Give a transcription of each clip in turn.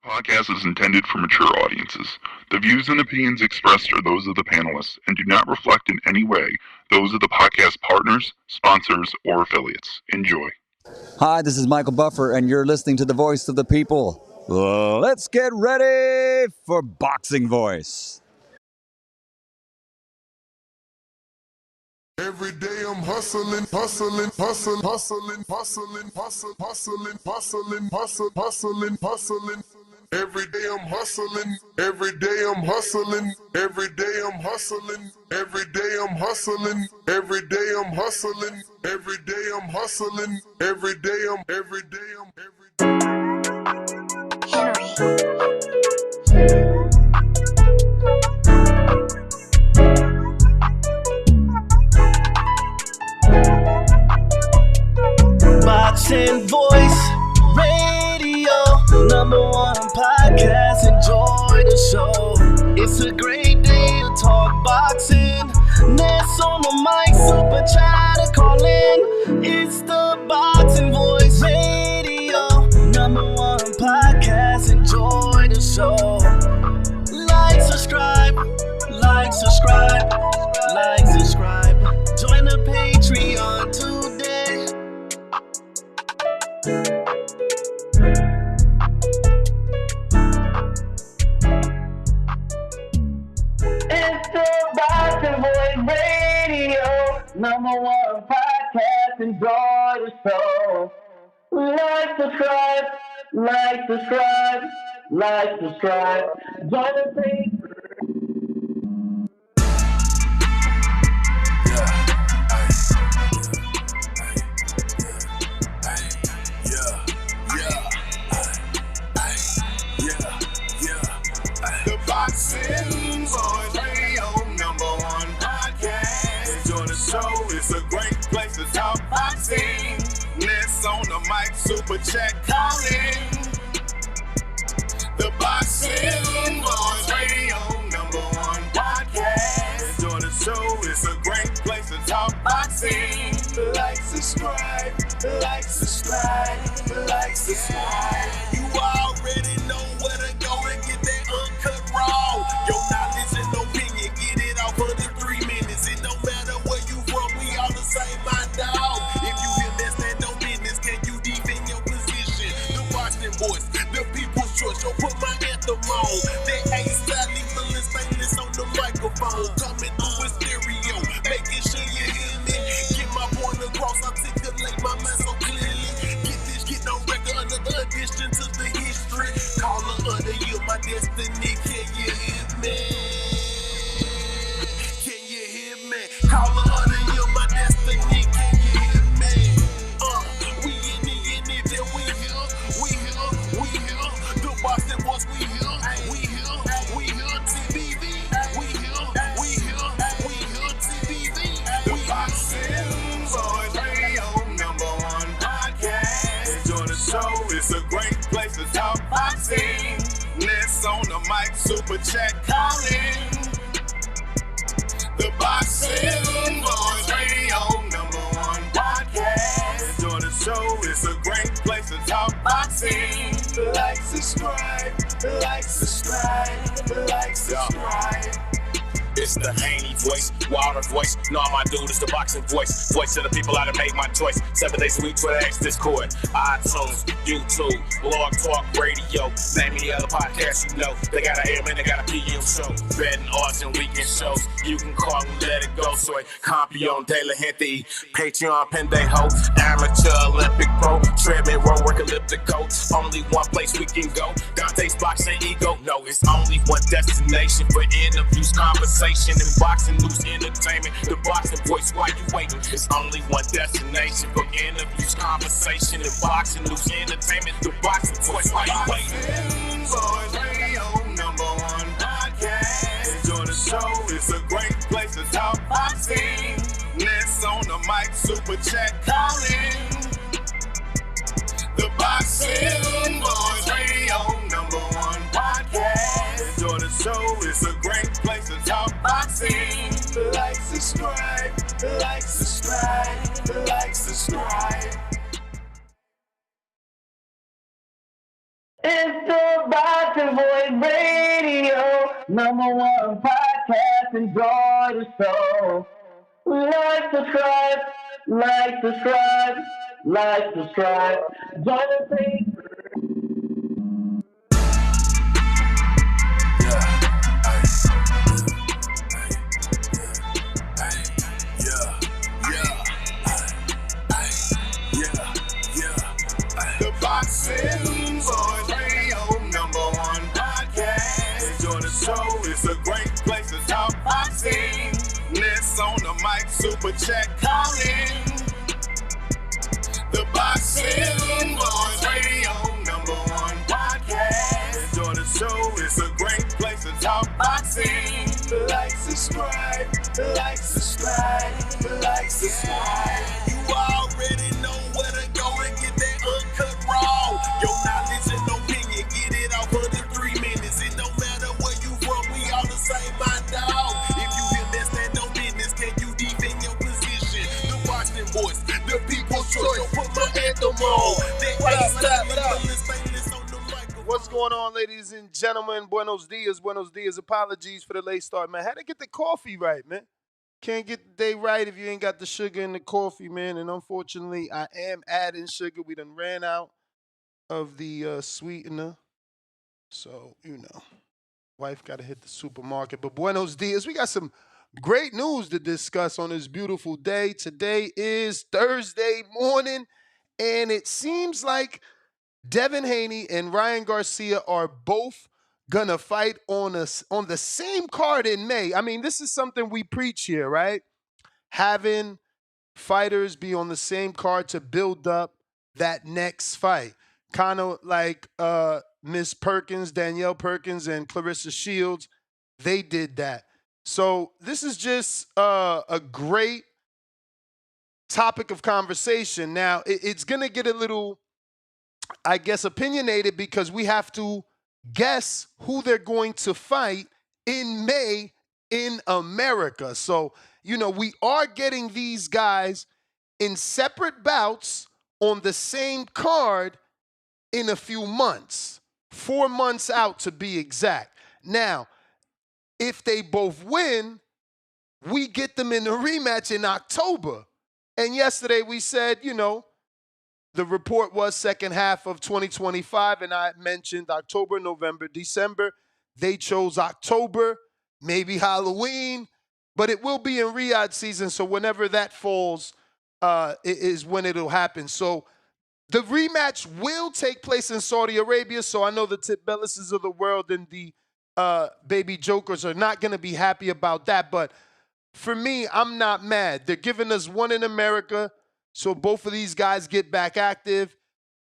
Podcast is intended for mature audiences. The views and opinions expressed are those of the panelists and do not reflect in any way those of the podcast partners, sponsors, or affiliates. Enjoy. Hi, this is Michael Buffer, and you're listening to the Voice of the People. Let's get ready for Boxing Voice. Every day I'm hustling, hustling, hustling, hustling, hustling, hustling, hustling, hustling, hustling, hustling, hustling. Every day I'm hustling, every day I'm hustling, every day I'm hustling, every day I'm hustling, every day I'm hustling, every day I'm hustling, every day I'm Boxing Voice Radio, #1 podcast. Enjoy the show. It's a great day to talk boxing. Ness on the mic, super try to call in. It's the Boxing Voice Radio, #1 podcast. Enjoy the show. Like, subscribe, like, subscribe, like, subscribe. Join the Patreon today. It's the Boxing Voice Radio, #1 podcast. Enjoy the show. Like, subscribe, like, subscribe, like, subscribe. Join the page. Boxing Voice Radio, #1 podcast. Enjoy the show, it's a great place to talk boxing. Ness on the mic, super chat calling. The Boxing Voice Radio, #1 podcast. Enjoy the show, it's a great place to talk boxing. Like, subscribe, like, subscribe, like, subscribe. You already know where to go and get that uncut raw. Your knowledge and opinion, get it off for the 3 minutes. It don't matter where you from, we all the same, my dog. If you hear less than no business, can you defend your position? The Boxing Voice, the people's choice. Yo, put my anthem on. That A-style, lethal and stainless on the microphone. Coming through with stereo, making sure you hear me. Get my point across, articulate my mind so clearly. Get no record, another addition to the history. Call her under you, my destiny. Can you hear me? Can you hear me? Call her under you, my destiny. Can you hear me? We in it, yeah, we here. The Boxing Voice, we here. TBV. We here, TBV. The Boxing Voice Radio, #1 podcast. Enjoy the show, it's a great place to talk boxing. Ness on the mic, super chat calling. The Boxing Voice Radio, #1 podcast. Enjoy the show, it's a great place to talk boxing. Like, subscribe, like, subscribe, like, subscribe. It's the Haney voice, Wilder voice. No, my dude, it's the Boxing Voice. Voice of the people, I done made my choice. 7 days a week, Twitter, X, Discord, iTunes, YouTube, Blog Talk, Radio. Name any other podcast you know. They got an AM and they got a PM show. Betting odds and weekend shows. You can call and let it go. Soy Campeón de la Gente. Patreon, Pendejo. Amateur, Olympic Pro. Treadmill, row work, elliptical. Only one place we can go. Dante's Boxing Ego. No, it's only one destination for interviews, conversations. And boxing news entertainment. The Boxing Voice, why you waiting? It's only one destination for interviews, conversation, and boxing news entertainment. The Boxing Voice, why you waiting? Boxing Voice Radio, #1 podcast. Enjoy the show, it's a great place to talk boxing. Ness on the mic, super chat calling. The Boxing Voice Radio, #1 podcast. Enjoy the show, it's a great place to talk boxing. Like, subscribe, like, subscribe, like, subscribe. It's the Boxing Voice Radio, #1 podcast. Enjoy the show. Like, subscribe, like, subscribe, like, subscribe. Join the page. The Boxing Voice Radio, #1 podcast. Enjoy the show. It's a great place to talk boxing. Let's on the mic, super chat, call in. The Boxing Voice Radio, #1 podcast. Enjoy the show. It's a great place to talk boxing. Like, subscribe, like, subscribe, like, subscribe. You already know where to go and get that uncut raw. Your knowledge and opinion, get it off of the 3 minutes. It don't matter where you from, we all the same, my dog. If you hear less than no business, can you defend your position? The Boxing Voice, the people's choice. Put my anthem on. What's going on, ladies and gentlemen? Buenos dias, buenos dias. Apologies for the late start, man. Had to get the coffee right, man. Can't get the day right if you ain't got the sugar in the coffee, man. And unfortunately, I am adding sugar. We done ran out of the sweetener. So, wife got to hit the supermarket. But buenos dias. We got some great news to discuss on this beautiful day. Today is Thursday morning, and it seems like Devin Haney and Ryan Garcia are both gonna fight on the same card in May. I mean, this is something we preach here, right? Having fighters be on the same card to build up that next fight. Kind of like Miss Perkins, Danielle Perkins, and Clarissa Shields. They did that. So this is just a great topic of conversation. Now, it's gonna get a little, I guess, opinionated because we have to guess who they're going to fight in May in America. So, we are getting these guys in separate bouts on the same card in a few months, 4 months out to be exact. Now, if they both win, we get them in a rematch in October. And yesterday we said, the report was second half of 2025, and I mentioned October, November, December. They chose October, maybe Halloween, but it will be in Riyadh season, so whenever that falls is when it'll happen. So the rematch will take place in Saudi Arabia, so I know the Tip Bellises of the world and the Baby Jokers are not going to be happy about that, but for me, I'm not mad. They're giving us one in America, so both of these guys get back active,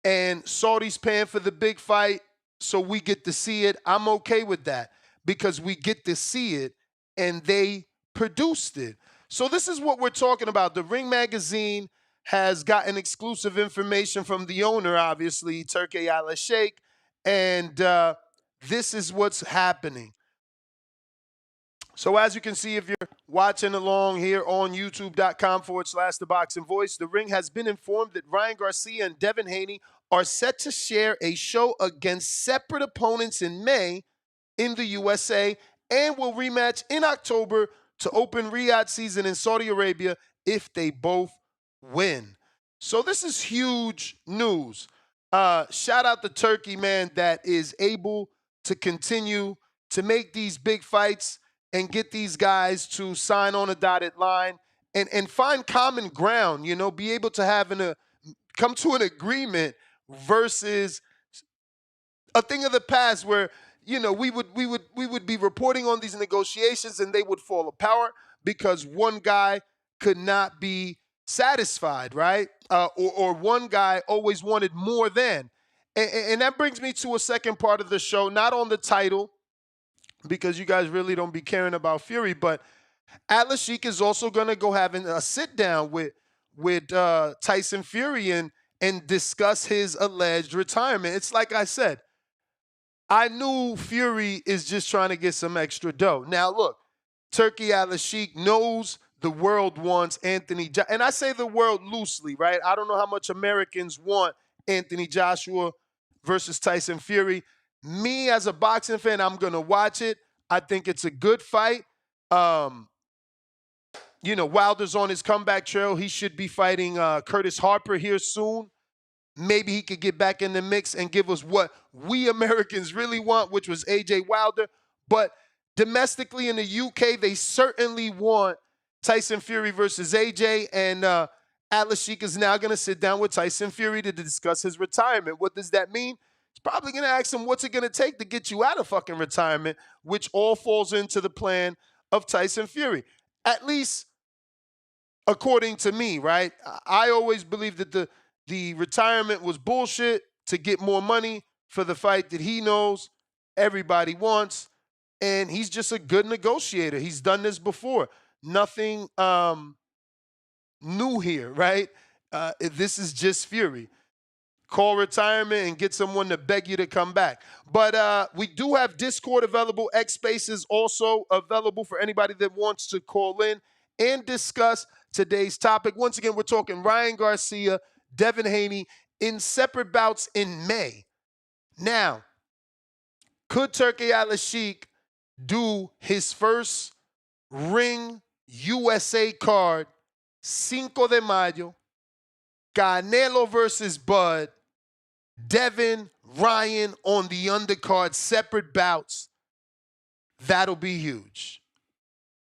and Saudi's paying for the big fight, so we get to see it. I'm okay with that because we get to see it, and they produced it. So this is what we're talking about. The Ring Magazine has gotten exclusive information from the owner, obviously, Turki Alalshikh, and this is what's happening. So as you can see, if you're watching along here on youtube.com/The Boxing Voice, the Ring has been informed that Ryan Garcia and Devin Haney are set to share a show against separate opponents in May in the USA and will rematch in October to open Riyadh season in Saudi Arabia if they both win. So this is huge news. Shout out to Turki, man, that is able to continue to make these big fights and get these guys to sign on a dotted line and find common ground, be able to come to an agreement versus a thing of the past where, we would be reporting on these negotiations and they would fall apart because one guy could not be satisfied, right? Or one guy always wanted more than. And that brings me to a second part of the show, not on the title, because you guys really don't be caring about Fury, but Alalshikh is also going to go having a sit-down with Tyson Fury and discuss his alleged retirement. It's like I said, I knew Fury is just trying to get some extra dough. Now, look, Turki Alalshikh knows the world wants Anthony, and I say the world loosely, right? I don't know how much Americans want Anthony Joshua versus Tyson Fury. Me as a boxing fan, I'm going to watch it. I think it's a good fight. Wilder's on his comeback trail. He should be fighting Curtis Harper here soon. Maybe he could get back in the mix and give us what we Americans really want, which was A.J. Wilder. But domestically in the UK, they certainly want Tyson Fury versus A.J. And Alalshikh is now going to sit down with Tyson Fury to discuss his retirement. What does that mean? He's probably going to ask him, what's it going to take to get you out of fucking retirement, which all falls into the plan of Tyson Fury. At least according to me, right? I always believed that the retirement was bullshit to get more money for the fight that he knows everybody wants. And he's just a good negotiator. He's done this before. Nothing new here, right? This is just Fury. Call retirement and get someone to beg you to come back. But we do have Discord available. X Spaces also available for anybody that wants to call in and discuss today's topic. Once again, we're talking Ryan Garcia, Devin Haney in separate bouts in May. Now, could Turki Alalshikh do his first Ring USA card, 5 de Mayo, Canelo versus Bud, Devin, Ryan on the undercard, separate bouts? That'll be huge.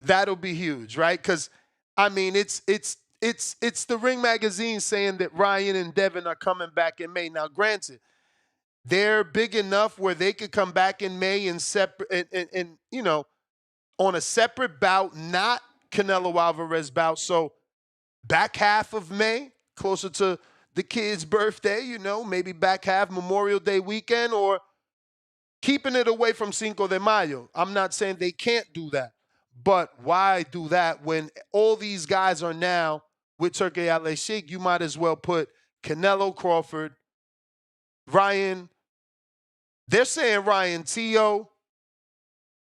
That'll be huge, right? Because, I mean, it's the Ring magazine saying that Ryan and Devin are coming back in May. Now, granted, they're big enough where they could come back in May and separate and on a separate bout, not Canelo Alvarez bout. So back half of May, closer to the kid's birthday, maybe back half Memorial Day weekend, or keeping it away from 5 de Mayo. I'm not saying they can't do that, but why do that when all these guys are now with Turki Alalshikh? You might as well put Canelo, Crawford, Ryan. They're saying Ryan Teo.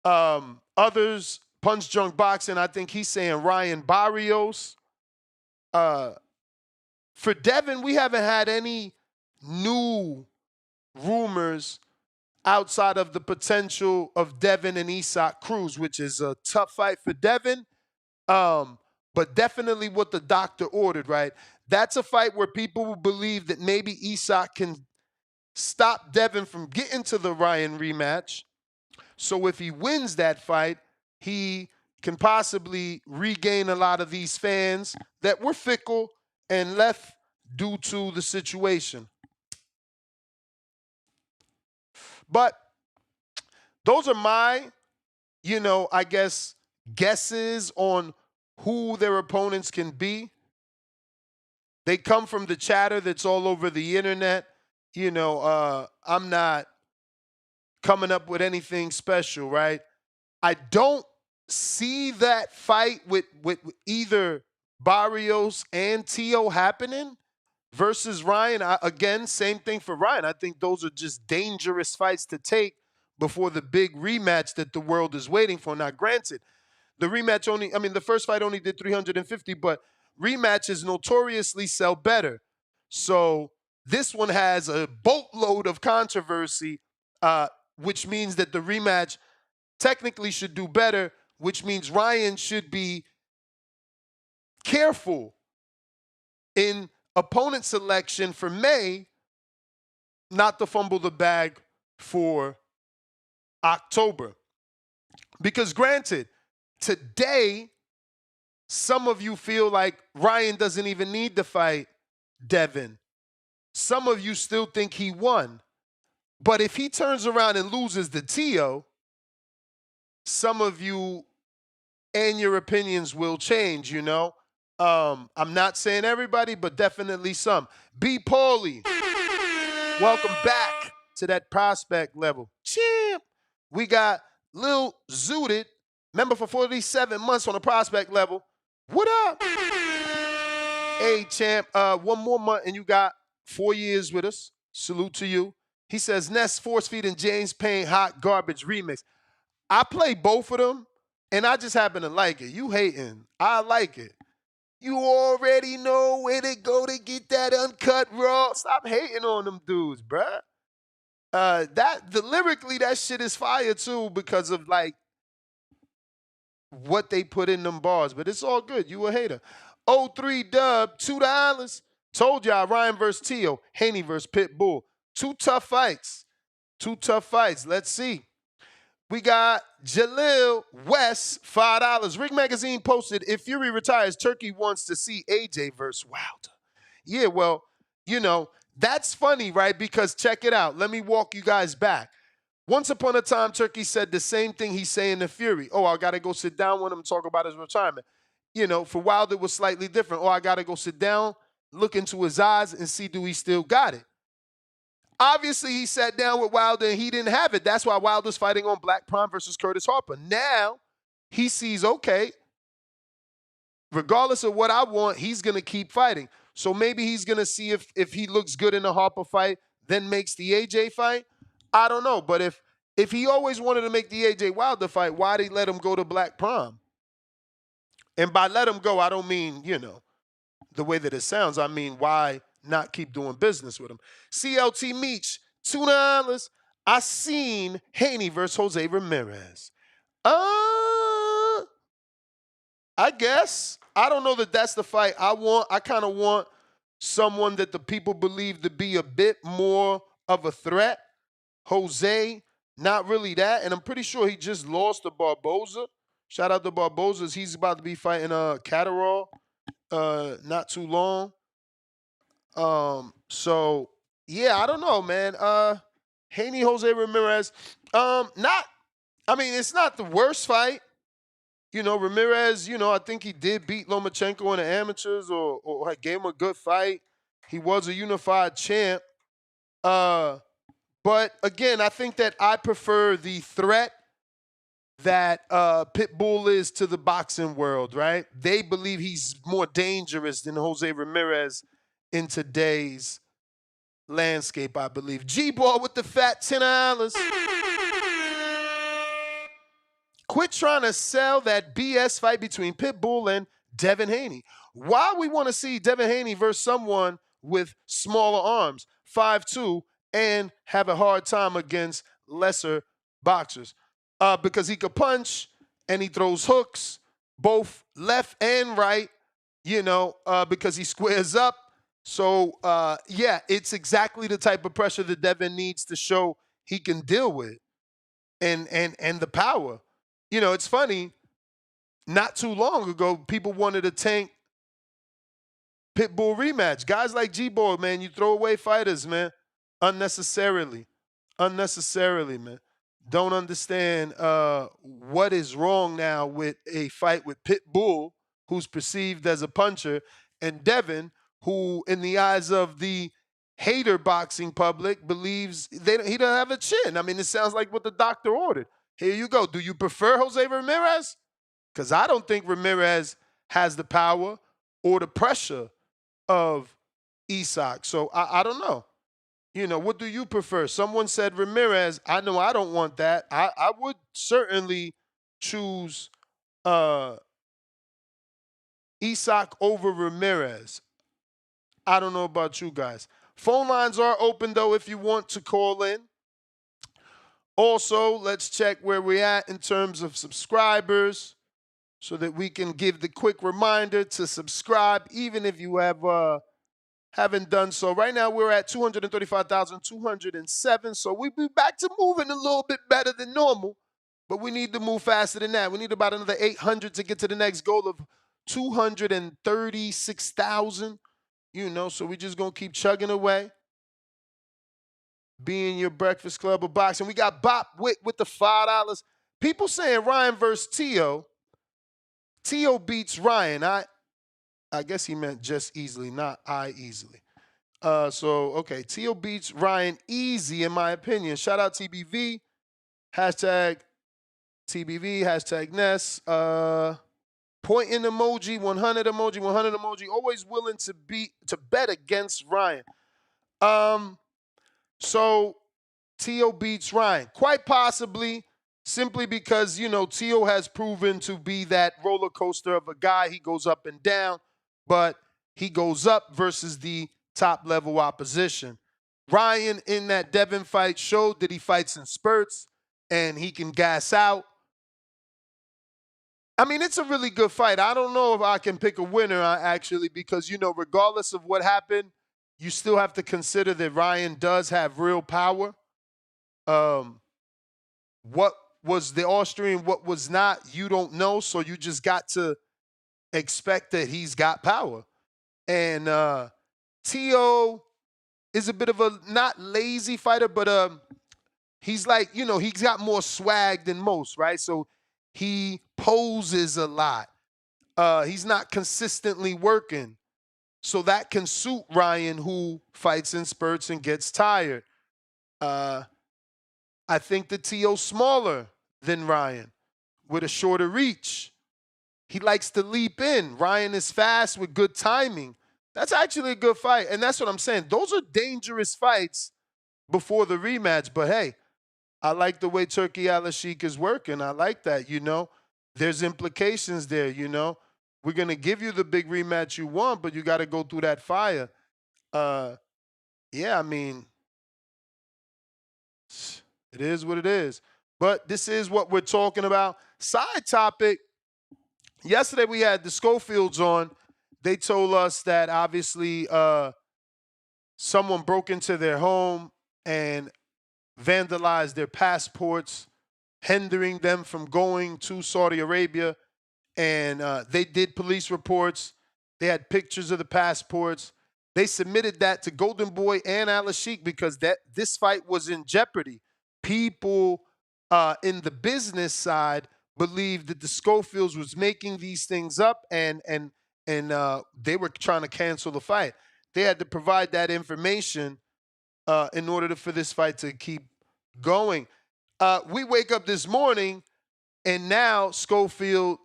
Others, Punch Drunk Boxing, I think he's saying Ryan Barrios. For Devin, we haven't had any new rumors outside of the potential of Devin and Isaac Cruz, which is a tough fight for Devin, but definitely what the doctor ordered, right? That's a fight where people will believe that maybe Isaac can stop Devin from getting to the Ryan rematch. So if he wins that fight, he can possibly regain a lot of these fans that were fickle and left due to the situation. But those are my, I guess, guesses on who their opponents can be. They come from the chatter that's all over the internet. I'm not coming up with anything special, right? I don't see that fight with either Barrios and Teo happening versus Ryan. Again, same thing for Ryan. I think those are just dangerous fights to take before the big rematch that the world is waiting for. Now, granted, the first fight only did 350, but rematches notoriously sell better. So this one has a boatload of controversy, which means that the rematch technically should do better, which means Ryan should be careful in opponent selection for May, not to fumble the bag for October. Because granted, today, some of you feel like Ryan doesn't even need to fight Devin. Some of you still think he won. But if he turns around and loses to Teo, some of you and your opinions will change, I'm not saying everybody, but definitely some. B. Paulie, welcome back to that prospect level. Champ. We got Lil Zooted, member for 47 months on the prospect level. What up? Hey, champ, 1 more month and you got 4 years with us. Salute to you. He says, Ness Force Feed and James Payne Hot Garbage Remix. I play both of them, and I just happen to like it. You hating. I like it. You already know where to go to get that uncut raw. Stop hating on them dudes, bruh. Lyrically, that shit is fire too because of like what they put in them bars. But it's all good. You a hater. 03 Dub, $2. Told y'all Ryan versus Tio, Haney versus Pitbull. Two tough fights. Let's see. We got Jalil West, $5. Ring Magazine posted, if Fury retires, Turki wants to see AJ versus Wilder. Yeah, well, that's funny, right? Because check it out. Let me walk you guys back. Once upon a time, Turki said the same thing he's saying to Fury. Oh, I got to go sit down with him and talk about his retirement. For Wilder, it was slightly different. Oh, I got to go sit down, look into his eyes, and see do he still got it. Obviously, he sat down with Wilder and he didn't have it. That's why Wilder's fighting on Black Prime versus Curtis Harper. Now, he sees, okay, regardless of what I want, he's going to keep fighting. So maybe he's going to see if he looks good in the Harper fight, then makes the AJ fight. I don't know. But if he always wanted to make the AJ Wilder fight, why did he let him go to Black Prime? And by let him go, I don't mean, the way that it sounds. I mean, why not keep doing business with him? CLT Meach, $2. I seen Haney versus Jose Ramirez. I guess. I don't know that that's the fight I want. I kind of want someone that the people believe to be a bit more of a threat. Jose, not really that. And I'm pretty sure he just lost to Barboza. Shout out to Barboza. He's about to be fighting Catterall not too long. So, yeah, I don't know, man. Haney, Jose Ramirez. It's not the worst fight. Ramirez, I think he did beat Lomachenko in the amateurs or gave him a good fight. He was a unified champ. But again, I think that I prefer the threat that Pitbull is to the boxing world, right? They believe he's more dangerous than Jose Ramirez in today's landscape, I believe. G-Ball with the fat $10. Quit trying to sell that BS fight between Pitbull and Devin Haney. Why we want to see Devin Haney versus someone with smaller arms, 5'2", and have a hard time against lesser boxers? Because he could punch and he throws hooks, both left and right, because he squares up. So, it's exactly the type of pressure that Devin needs to show he can deal with and the power. It's funny, not too long ago, people wanted to tank Pitbull rematch. Guys like G-Ball, man, you throw away fighters, man, unnecessarily, man. Don't understand what is wrong now with a fight with Pitbull, who's perceived as a puncher, and Devin, who, in the eyes of the hater boxing public, believes he doesn't have a chin. I mean, it sounds like what the doctor ordered. Here you go. Do you prefer Jose Ramirez? Because I don't think Ramirez has the power or the pressure of Isak. So I don't know. What do you prefer? Someone said Ramirez. I know I don't want that. I would certainly choose Isak over Ramirez. I don't know about you guys. Phone lines are open, though, if you want to call in. Also, let's check where we're at in terms of subscribers so that we can give the quick reminder to subscribe, even if you haven't done so. Right now, we're at 235,207, so we'll be back to moving a little bit better than normal, but we need to move faster than that. We need about another 800 to get to the next goal of 236,000, so we're just going to keep chugging away. Being your breakfast club of boxing. We got Bop Wick with the $5. People saying Ryan versus Tio. Tio beats Ryan. I guess he meant just easily, not I easily. Okay. Tio beats Ryan easy, in my opinion. Shout out TBV. Hashtag TBV. Hashtag Ness. Pointing emoji. 100 emoji. 100 emoji. Always willing to bet against Ryan. So, Tio beats Ryan. Quite possibly, simply because, Tio has proven to be that roller coaster of a guy. He goes up and down, but he goes up versus the top-level opposition. Ryan in that Devin fight showed that he fights in spurts and he can gas out. I mean, it's a really good fight. I don't know if I can pick a winner, actually, because, regardless of what happened, you still have to consider that Ryan does have real power. What was the Austrian, what was not, you don't know. So you just got to expect that he's got power. And T.O. is a bit of a not lazy fighter, but he's like, he's got more swag than most, right? So he poses a lot. He's not consistently working. So that can suit Ryan, who fights in spurts and gets tired. I think the T.O.'s smaller than Ryan with a shorter reach. He likes to leap in. Ryan is fast with good timing. That's actually a good fight. And that's what I'm saying. Those are dangerous fights before the rematch. But hey, I like the way Turki Alalshikh is working. I like that, There's implications there, We're going to give you the big rematch you want, but you got to go through that fire. Yeah, I mean, it is what it is. But this is what we're talking about. Side topic. Yesterday we had the Scofields on. They told us that obviously someone broke into their home and vandalized their passports, hindering them from going to Saudi Arabia. And they did police reports. They had pictures of the passports. They submitted that to Golden Boy and Alalshikh because this fight was in jeopardy. People in the business side believed that the Scofields was making these things up and they were trying to cancel the fight. They had to provide that information in order for this fight to keep going. We wake up this morning and now Scofield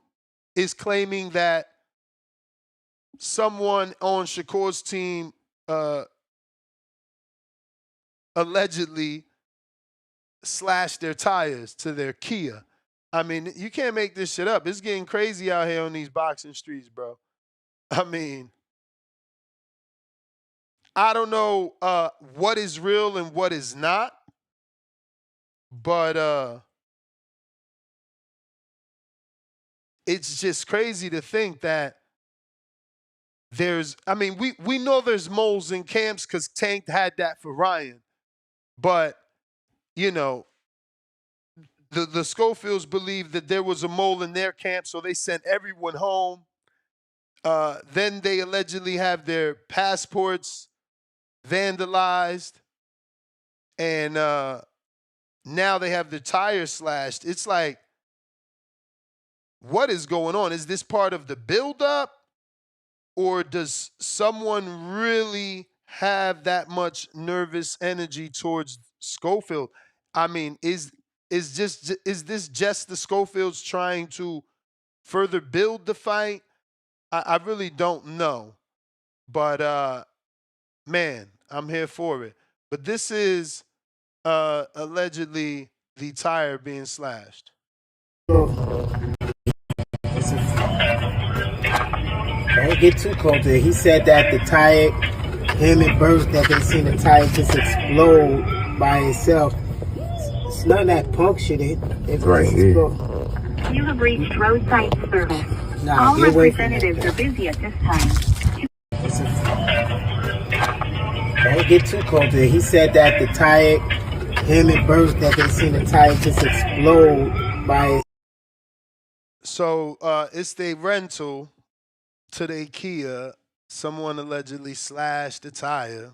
is claiming that someone on Shakur's team allegedly slashed their tires to their Kia. I mean, you can't make this shit up. It's getting crazy out here on these boxing streets, bro. I mean, I don't know what is real and what is not, but it's just crazy to think that we know there's moles in camps because Tank had that for Ryan. But, the Scofields believed that there was a mole in their camp, so they sent everyone home. Then they allegedly have their passports vandalized. And now they have their tires slashed. It's like, what is going on? Is this part of the buildup? Or does someone really have that much nervous energy towards Scofield? I mean, is this just the Scofields trying to further build the fight? I really don't know. But man, I'm here for it. But this is allegedly the tire being slashed. Don't get too close to it. He said that the tire, him and Burst, that they seen the tire just explode by itself. It's none of that punk shit. It right here. You have reached roadside service. Nah, all representatives are busy at this time. Don't get too close to it. He said that the tire, him and Burst, that they seen the tire just explode by itself. So it's the rental to the Kia. Someone allegedly slashed the tire.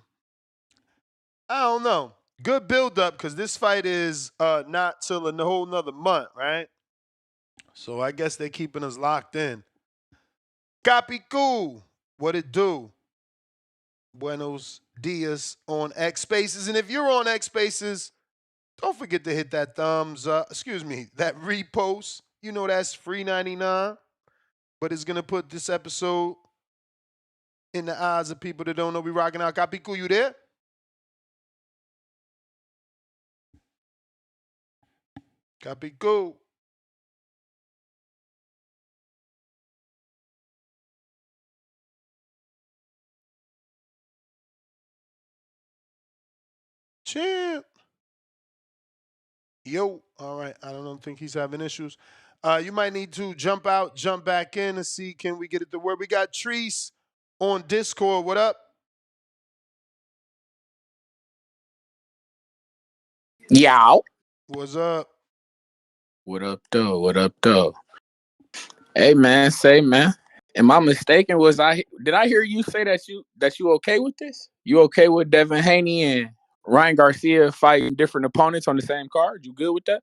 I don't know. Good build-up because this fight is not till a whole nother month, right? So I guess they're keeping us locked in. Capicu, what it do? Buenos dias on X Spaces. And if you're on X Spaces, don't forget to hit that that repost. You know that's free 99. But it's going to put this episode in the eyes of people that don't know we rocking out. Capicu, you there? Capicu. Champ. Yo. All right. I don't think he's having issues. You might need to jump out, jump back in, and see can we get it to where we got Treese on Discord. What up? Yow. What's up? What up, though? What up, though? Hey, man, say, man. Am I mistaken? Did I hear you say that you okay with this? You okay with Devin Haney and Ryan Garcia fighting different opponents on the same card? You good with that?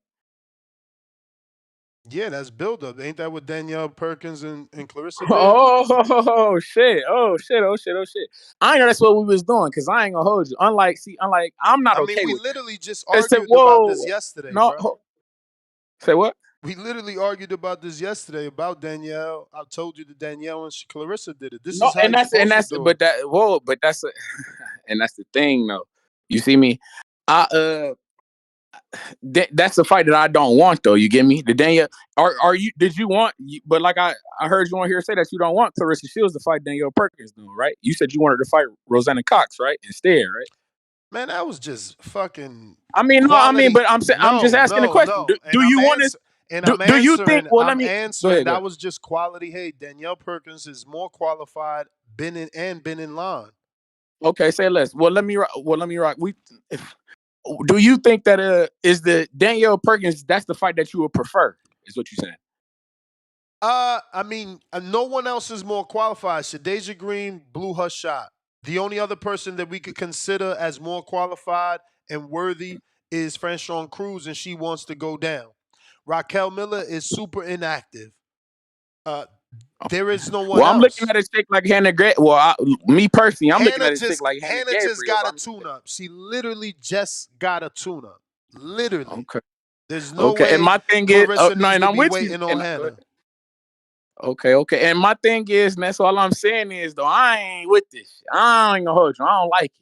Yeah, that's build up. Ain't that what Danielle Perkins and Clarissa did? Oh shit! Oh shit! Oh shit! Oh shit! I know that's what we was doing because I ain't gonna hold you. Unlike, I'm not I mean, okay we with that. literally just I said, argued about this whoa, yesterday, no. bro. Say what? We literally argued about this yesterday about Danielle. I told you that Danielle and Clarissa did it. This No, is how you're supposed to do it. And that's the thing though. You see me? I that's a fight that I don't want though. You get me? The Danielle, are you? Did you want? But like I heard you on here say that you don't want Clarissa Shields to fight Danielle Perkins, though, right? You said you wanted to fight Rosanna Cox, right? Instead, right? Man, that was just fucking I mean, no, I mean, quality. but I'm just No, asking a no, question. no. Do And you want to? I'm Do you think? answering. Well, let I'm me go answering. ahead. Go That ahead. was just quality. Hey, Danielle Perkins is more qualified, been in line. Okay, say less. Well, let me rock. Do you think that is the Danielle Perkins? That's the fight that you would prefer? Is what you're saying? I mean, no one else is more qualified. Shadeja Green blew her shot. The only other person that we could consider as more qualified and worthy is Franchon Cruz, and she wants to go down. Raquel Miller is super inactive. Uh, there is no one Well, I'm looking else. at a chick like Hannah Gabriel. Well, me personally, I'm looking at a chick like Hannah Hannah just Gabriel. got a tune-up. She literally just got a tune-up. Literally. Okay. There's no Okay. And way my thing is, Clarissa no, needs and to I'm be with you. waiting on Hannah. Okay, okay. And my thing is, and that's all I'm saying is, though, I ain't with this. I ain't gonna hold you. I don't like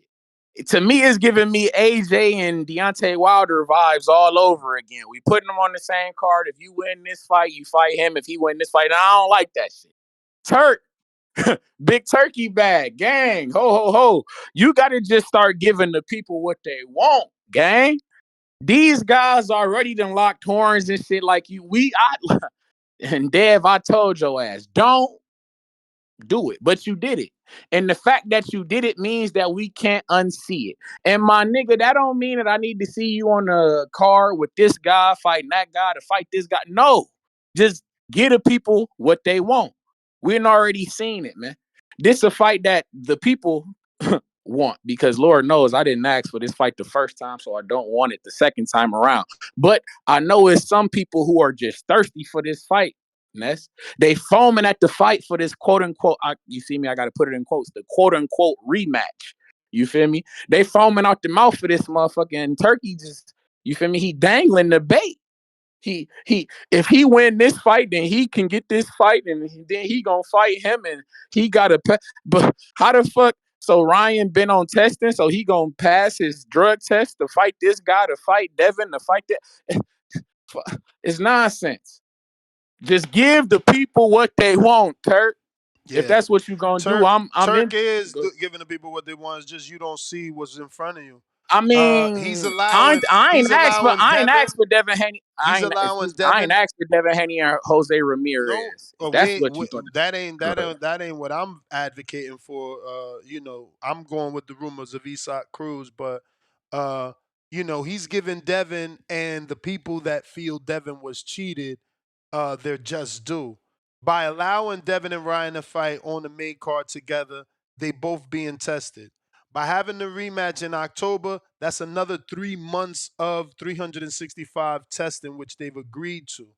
it. To me, it's giving me AJ and Deontay Wilder vibes all over again. We putting them on the same card. If you win this fight, you fight him. If he win this fight, I don't like that shit. Turk, big turkey bag, gang, ho ho ho. You got to just start giving the people what they want, gang. These guys already done locked horns and shit like you. And Dev, I told your ass, don't do it, but you did it. And the fact that you did it means that we can't unsee it. And my nigga, that don't mean that I need to see you on the car with this guy fighting that guy to fight this guy. No, just give the people what they want. We've already seen it, man. This is a fight that the people want because Lord knows I didn't ask for this fight the first time, so I don't want it the second time around. But I know it's some people who are just thirsty for this fight. Ness. They foaming at the fight for this quote unquote. You see me? I got to put it in quotes. The quote unquote rematch. You feel me? They foaming out the mouth for this motherfucking Turkey. Just you feel me? He dangling the bait. He if he win this fight, then he can get this fight, and then he gonna fight him, and he gotta. But how the fuck? So Ryan been on testing, so he gonna pass his drug test to fight this guy, to fight Devin, to fight that. It's nonsense. Just give the people what they want, Turk. Yeah. If that's what you're gonna do, I'm Turk in. is giving the people what they want. It's just you don't see what's in front of you. I mean, He's I allowing. ain't asked for Devin Haney. He's allowing I ain't Devin. asked for Devin Haney or Jose No, Ramirez. If that's we what you thought. that ain't what I'm advocating for. I'm going with the rumors of Isak Cruz, but he's giving Devin and the people that feel Devin was cheated, their just due by allowing Devin and Ryan to fight on the main card together. They both being tested. By having the rematch in October, that's another 3 months of 365 testing, which they've agreed to.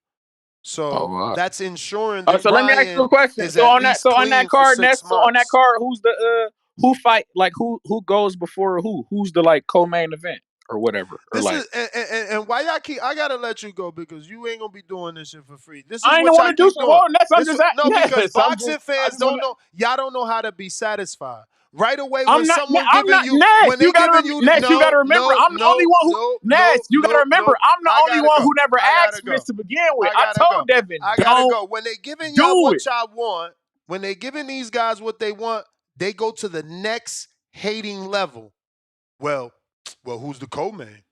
So Wow. that's ensuring that So let me ask you a Ryan question. is at least On that clean for card, 6 on that months. card, who's the who fight like who goes before who? Who's the like co-main event or whatever? Or This like is and why y'all keep. I gotta let you go because you ain't gonna be doing this shit for free. This is I ain't what y'all want to do keep some doing. more. That's I'm just No, because yes, boxing I fans just want don't know. Y'all don't know how to be satisfied. Right away when I'm not. someone I'm giving not. you Ness, when they giving you Ness, you gotta remember. no I'm the only no one who. no Ness, no you gotta no remember. no. I'm the I only gotta one go. who never I gotta asked for this go. to begin with. I I gotta told go. Devin, I gotta don't go. When they giving y'all do what it. y'all want, when they giving these guys what they want, they go to the next hating level. Well, Well, who's the co-main?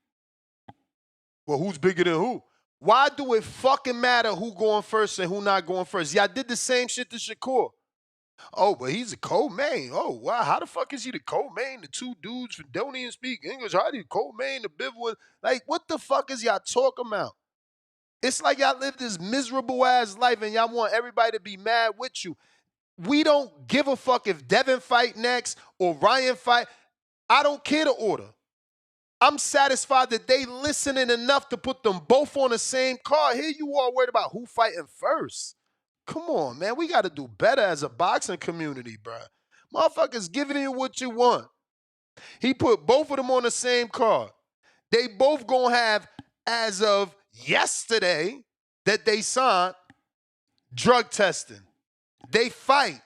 Well, who's bigger than who? Why do it fucking matter who going first and who not going first? Y'all did the same shit to Shakur. Oh, but he's a co-main. Oh, wow. How the fuck is he the co-main? The two dudes who don't even speak English. How do you co-main the bivouac? Like, what the fuck is y'all talking about? It's like y'all live this miserable ass life and y'all want everybody to be mad with you. We don't give a fuck if Devin fight next or Ryan fight. I don't care the order. I'm satisfied that they listening enough to put them both on the same card. Here you are worried about who fighting first. Come on, man. We got to do better as a boxing community, bro. Motherfuckers giving you what you want. He put both of them on the same card. They both gonna have, as of yesterday, that they signed, drug testing. They fight,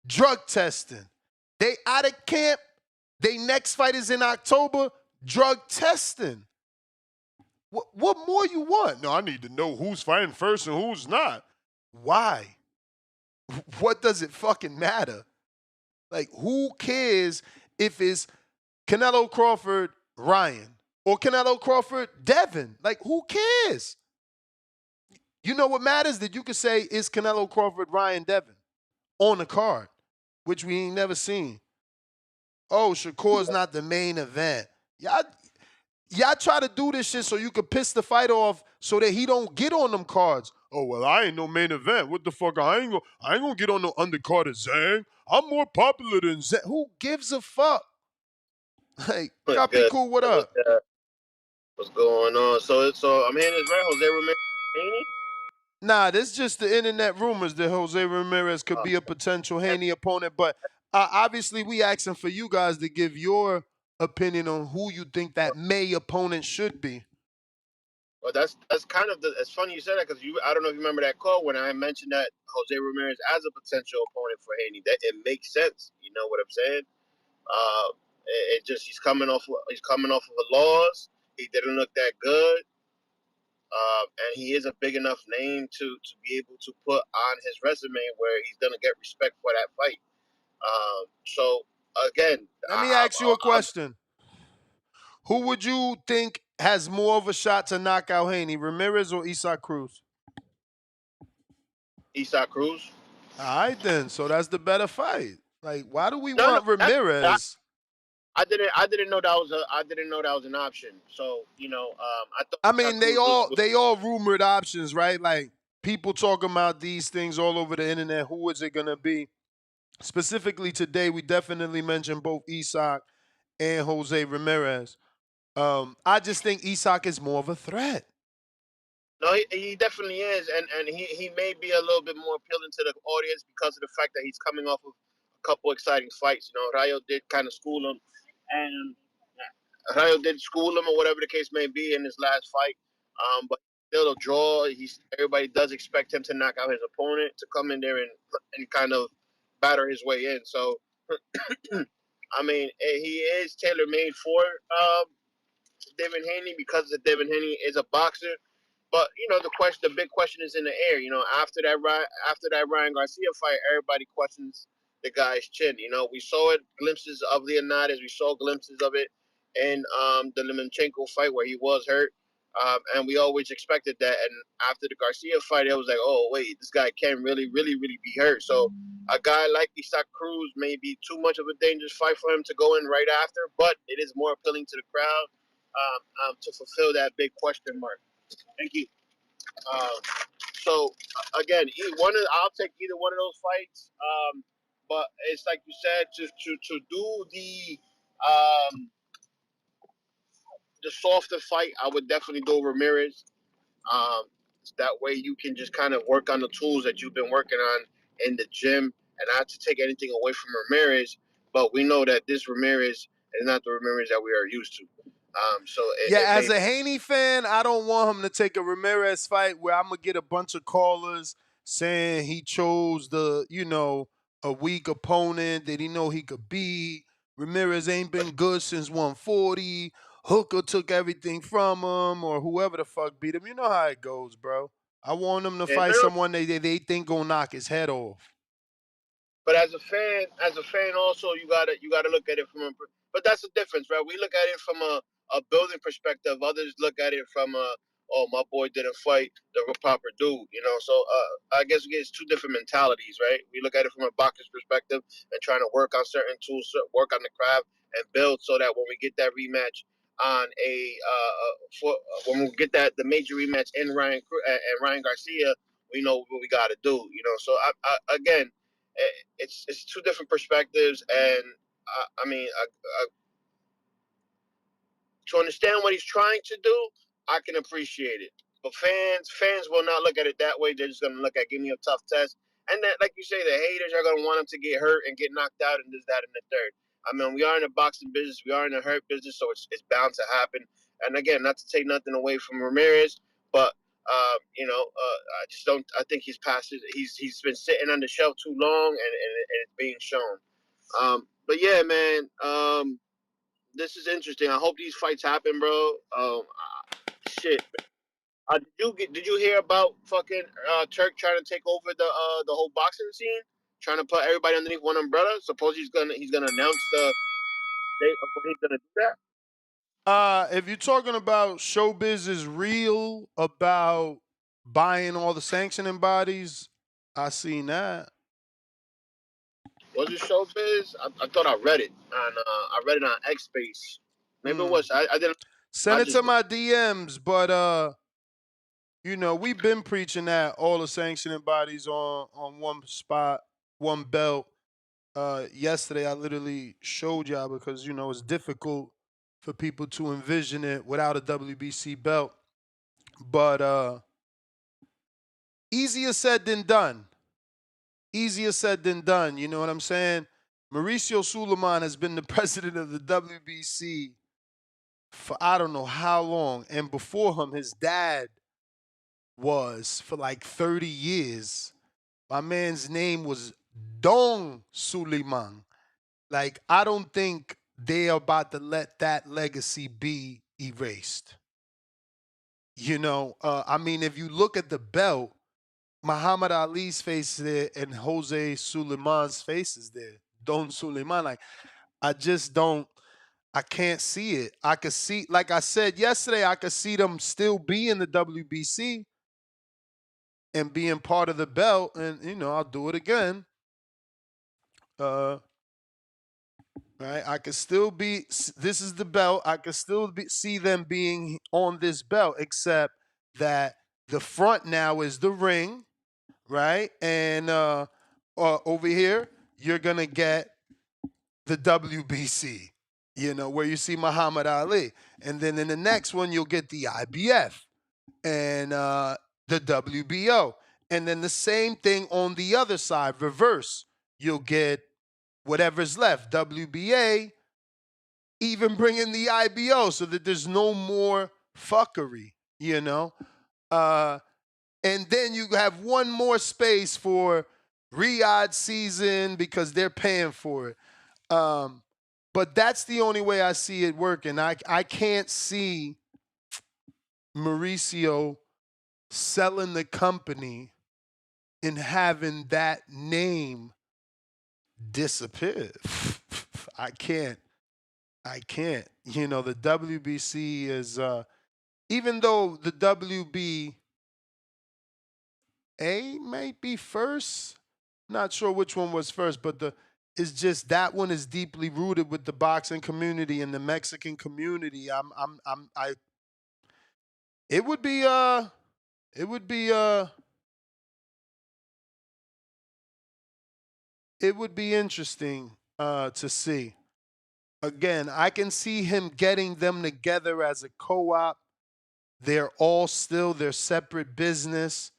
drug testing. They out of camp. They next fight is in October, drug testing. What more you want? No, I need to know who's fighting first and who's not. Why? What does it fucking matter? Like, who cares if it's Canelo Crawford, Ryan, or Canelo Crawford, Devin? Like, who cares? You know what matters? That you could say is Canelo Crawford, Ryan, Devin on the card, which we ain't never seen. Oh, Shakur's not the main event. Y'all try to do this shit so you could piss the fight off so that he don't get on them cards. Oh, well, I ain't no main event. What the fuck? I ain't gonna get on no undercard of Zhang. I'm more popular than Zhang. Who gives a fuck? Like, Copy Good. Cool, what up? What's going on? So I'm hearing this right, Jose Ramirez. Haney? Nah, this just the internet rumors that Jose Ramirez could be a potential Haney opponent. But obviously, we asking for you guys to give your opinion on who you think that May opponent should be. Well, that's kind of it's funny you said that because I don't know if you remember that call when I mentioned that Jose Ramirez as a potential opponent for Haney. That it makes sense. You know what I'm saying? It just he's coming off of a loss. He didn't look that good. And he is a big enough name to be able to put on his resume where he's gonna get respect for that fight. So again, Let me ask you a question. Who would you think has more of a shot to knock out Haney, Ramirez or Isaac Cruz? Isaac Cruz. All right, then. So that's the better fight. Like, why do we want Ramirez? I didn't know that was an option. So I thought. I mean, they all rumored options, right? Like people talking about these things all over the internet. Who is it gonna be? Specifically today, we definitely mentioned both Isaac and Jose Ramirez. I just think Isaac is more of a threat. No, he definitely is, and he may be a little bit more appealing to the audience because of the fact that he's coming off of a couple exciting fights. Rayo did kind of school him, and Rayo did school him or whatever the case may be in his last fight. But still a draw. Everybody does expect him to knock out his opponent, to come in there and kind of batter his way in. So, I mean, he is tailor made for Devin Haney because Devin Haney is a boxer. But the big question is in the air. After that Ryan Garcia fight, everybody questions the guy's chin. We saw glimpses of Leonidas. We saw glimpses of it in the Lomachenko fight where he was hurt, and we always expected that. And after the Garcia fight, it was like, oh wait, this guy can really, really, really be hurt. So a guy like Isaac Cruz may be too much of a dangerous fight for him to go in right after, but it is more appealing to the crowd to fulfill that big question mark. Thank you. So again, I'll take either one of those fights. But it's like you said, to do the softer fight, I would definitely go Ramirez. That way you can just kind of work on the tools that you've been working on in the gym, and not to take anything away from Ramirez. But we know that this Ramirez is not the Ramirez that we are used to. As a Haney fan, I don't want him to take a Ramirez fight where I'm gonna get a bunch of callers saying he chose a weak opponent that he know he could beat. Ramirez ain't been good since 140. Hooker took everything from him, or whoever the fuck beat him. You know how it goes, bro. I want him to fight someone they think gonna knock his head off. But as a fan also you gotta look at it from a. But that's the difference, right? We look at it from a building perspective. Others look at it from a, oh, my boy didn't fight the proper dude, you know. So I guess it's two different mentalities, right? We look at it from a boxer's perspective and trying to work on certain tools, work on the craft, and build so that when we get that rematch on when we get the major rematch in Ryan Garcia, we know what we got to do, you know. So again, it's two different perspectives, and I mean, to understand what he's trying to do, I can appreciate it. But fans will not look at it that way. They're just gonna look at, give me a tough test, and that, like you say, the haters are gonna want him to get hurt and get knocked out and this, that, and the third. I mean, we are in the boxing business, we are in the hurt business, so it's bound to happen. And again, not to take nothing away from Ramirez, but I just don't. I think he's past it. He's been sitting on the shelf too long, and it's being shown. But yeah, man. This is interesting. I hope these fights happen, bro. Shit. Did you hear about fucking Turk trying to take over the whole boxing scene, trying to put everybody underneath one umbrella? Suppose he's gonna announce the date of when he's gonna do that. If you're talking about showbiz is real about buying all the sanctioning bodies, I seen that. Was it showbiz? I thought I read it on X Space. Maybe it was. I didn't. Send it to my DMs, but we've been preaching that all the sanctioning bodies on one spot, one belt. Yesterday I literally showed y'all because it's difficult for people to envision it without a WBC belt. But easier said than done. Easier said than done, you know what I'm saying? Mauricio Suleiman has been the president of the WBC for I don't know how long. And before him, his dad was for like 30 years. My man's name was Dong Suleiman. Like, I don't think they're about to let that legacy be erased. I mean, if you look at the belt, Muhammad Ali's face is there and Jose Suleiman's face is there. Don Suleiman. Like, I can't see it. I could see, like I said yesterday, I could see them still be in the WBC and being part of the belt. And, I'll do it again. Right? I could still be, this is the belt. I could still see them being on this belt, except that the front now is the ring. Right? And over here, you're going to get the WBC, where you see Muhammad Ali. And then in the next one, you'll get the IBF and the WBO. And then the same thing on the other side, reverse. You'll get whatever's left, WBA, even bring in the IBO so that there's no more fuckery, and then you have one more space for Riyadh season because they're paying for it. But that's the only way I see it working. I can't see Mauricio selling the company and having that name disappear. I can't. The WBC is, even though the WBA might be first, not sure which one was first, but it's just that one is deeply rooted with the boxing community and the Mexican community. It would be interesting to see. Again, I can see him getting them together as a co-op. They're all still their separate business.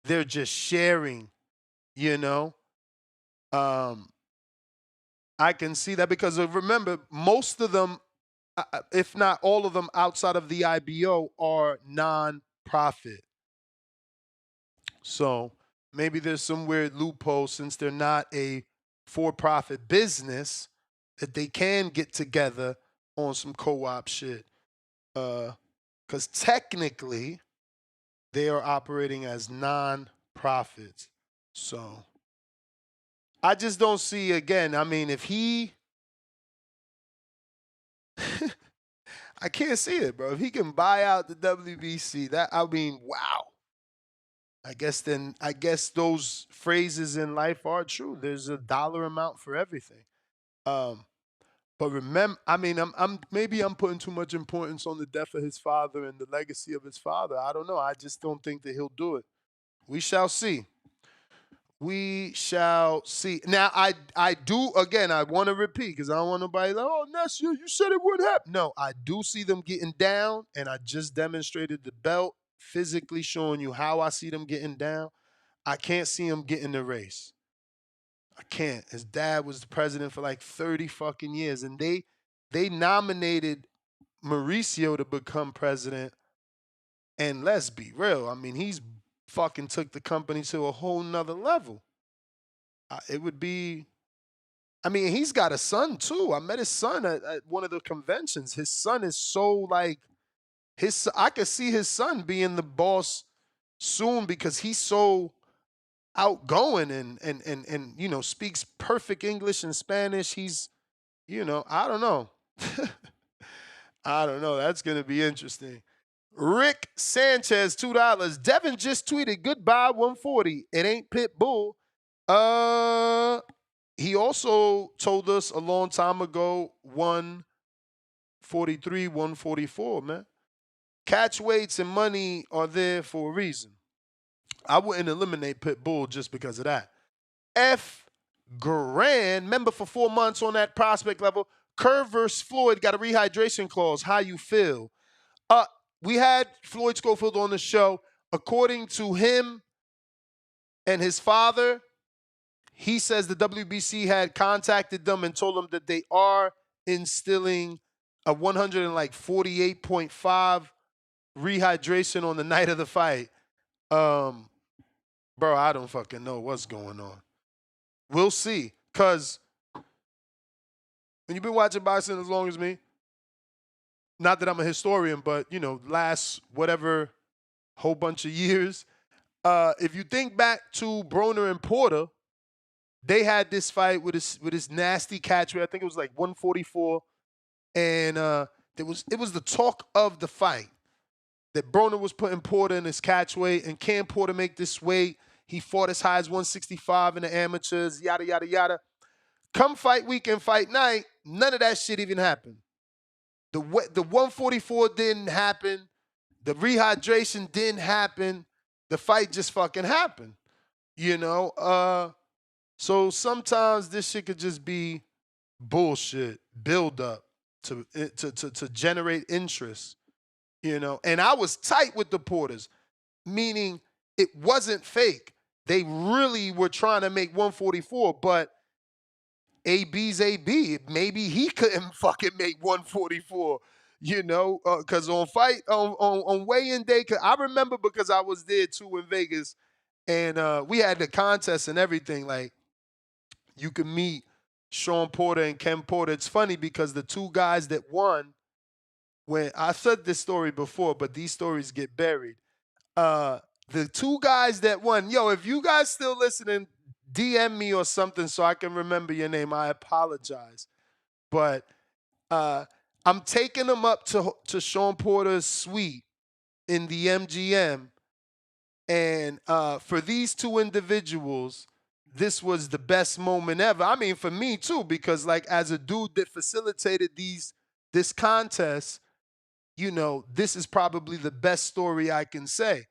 They're just sharing, I can see that because remember, most of them, if not all of them outside of the IBO, are non-profit. So maybe there's some weird loophole since they're not a for-profit business that they can get together on some co-op shit. Because technically, they are operating as non-profits. So I just don't see, again, I mean, if he I can't see it, bro. If he can buy out the WBC, wow. I guess those phrases in life are true. There's a dollar amount for everything. But remember, I mean, I'm putting too much importance on the death of his father and the legacy of his father. I don't know. I just don't think that he'll do it. We shall see. We shall see. Now, I do, again, I want to repeat because I don't want nobody like, oh, Ness, you said it would happen. No, I do see them getting down, and I just demonstrated the belt, physically showing you how I see them getting down. I can't see him getting the race. I can't. His dad was the president for like 30 fucking years, and they nominated Mauricio to become president. And let's be real, I mean, he's fucking took the company to a whole nother level. It would be, I mean, he's got a son too. I met his son at one of the conventions. His son is so like, I could see his son being the boss soon because he's so outgoing and you know, speaks perfect English and Spanish. He's, you know, I don't know. I don't know. That's going to be interesting. Rick Sanchez, $2. Devin just tweeted, goodbye 140. It ain't Pitbull. He also told us a long time ago, 143, 144, man. Catch weights and money are there for a reason. I wouldn't eliminate Pitbull just because of that. F. Grand, member for 4 months on that prospect level. Curve versus Floyd got a rehydration clause. How you feel? We had Floyd Scofield on the show. According to him and his father, he says the WBC had contacted them and told them that they are instilling a 148.5 rehydration on the night of the fight. Bro, I don't fucking know what's going on. We'll see. Because when you've been watching boxing as long as me, not that I'm a historian, but, you know, last whatever whole bunch of years, if you think back to Broner and Porter, they had this fight with this nasty catch weight. I think it was like 144. And it was the talk of the fight that Broner was putting Porter in his catch weight. And can Porter make this weight? He fought as high as 165 in the amateurs, yada, yada, yada. Come fight week and fight night, none of that shit even happened. The 144 didn't happen. The rehydration didn't happen. The fight just fucking happened. You know? So sometimes this shit could just be bullshit, build up to generate interest. You know? And I was tight with the Porters, meaning it wasn't fake. They really were trying to make 144, but AB's AB. Maybe he couldn't fucking make 144, you know, because on weigh-in day, I remember because I was there too in Vegas, and we had the contest and everything. Like, you could meet Sean Porter and Ken Porter. It's funny because the two guys that won, when I said this story before, but these stories get buried. The two guys that won, yo, if you guys still listening, DM me or something so I can remember your name. I apologize. But I'm taking them up to Sean Porter's suite in the MGM. And for these two individuals, this was the best moment ever. I mean, for me too, because like as a dude that facilitated this contest, you know, this is probably the best story I can say.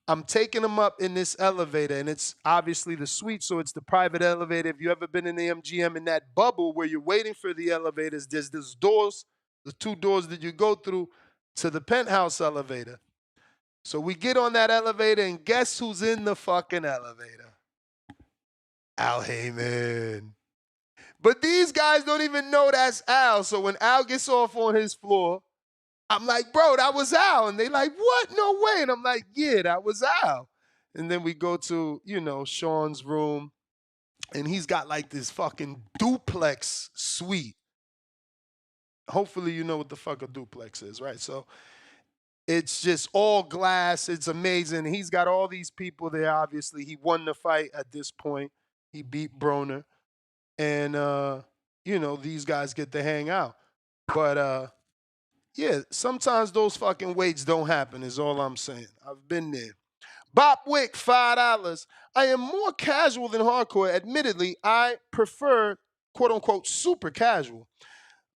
I'm taking them up in this elevator, and it's obviously the suite, so it's the private elevator. If you've ever been in the MGM in that bubble where you're waiting for the elevators, there's these doors, the two doors that you go through to the penthouse elevator. So we get on that elevator, and guess who's in the fucking elevator? Al Heyman. But these guys don't even know that's Al, so when Al gets off on his floor, I'm like, bro, that was Al. And they like, what? No way. And I'm like, yeah, that was Al. And then we go to, you know, Sean's room, and he's got like this fucking duplex suite. Hopefully you know what the fuck a duplex is, right? So it's just all glass. It's amazing. He's got all these people there, obviously. He won the fight at this point. He beat Broner. And, these guys get to hang out. But, yeah, sometimes those fucking weights don't happen is all I'm saying. I've been there. Bob Wick, $5. I am more casual than hardcore. Admittedly, I prefer, quote unquote, super casual.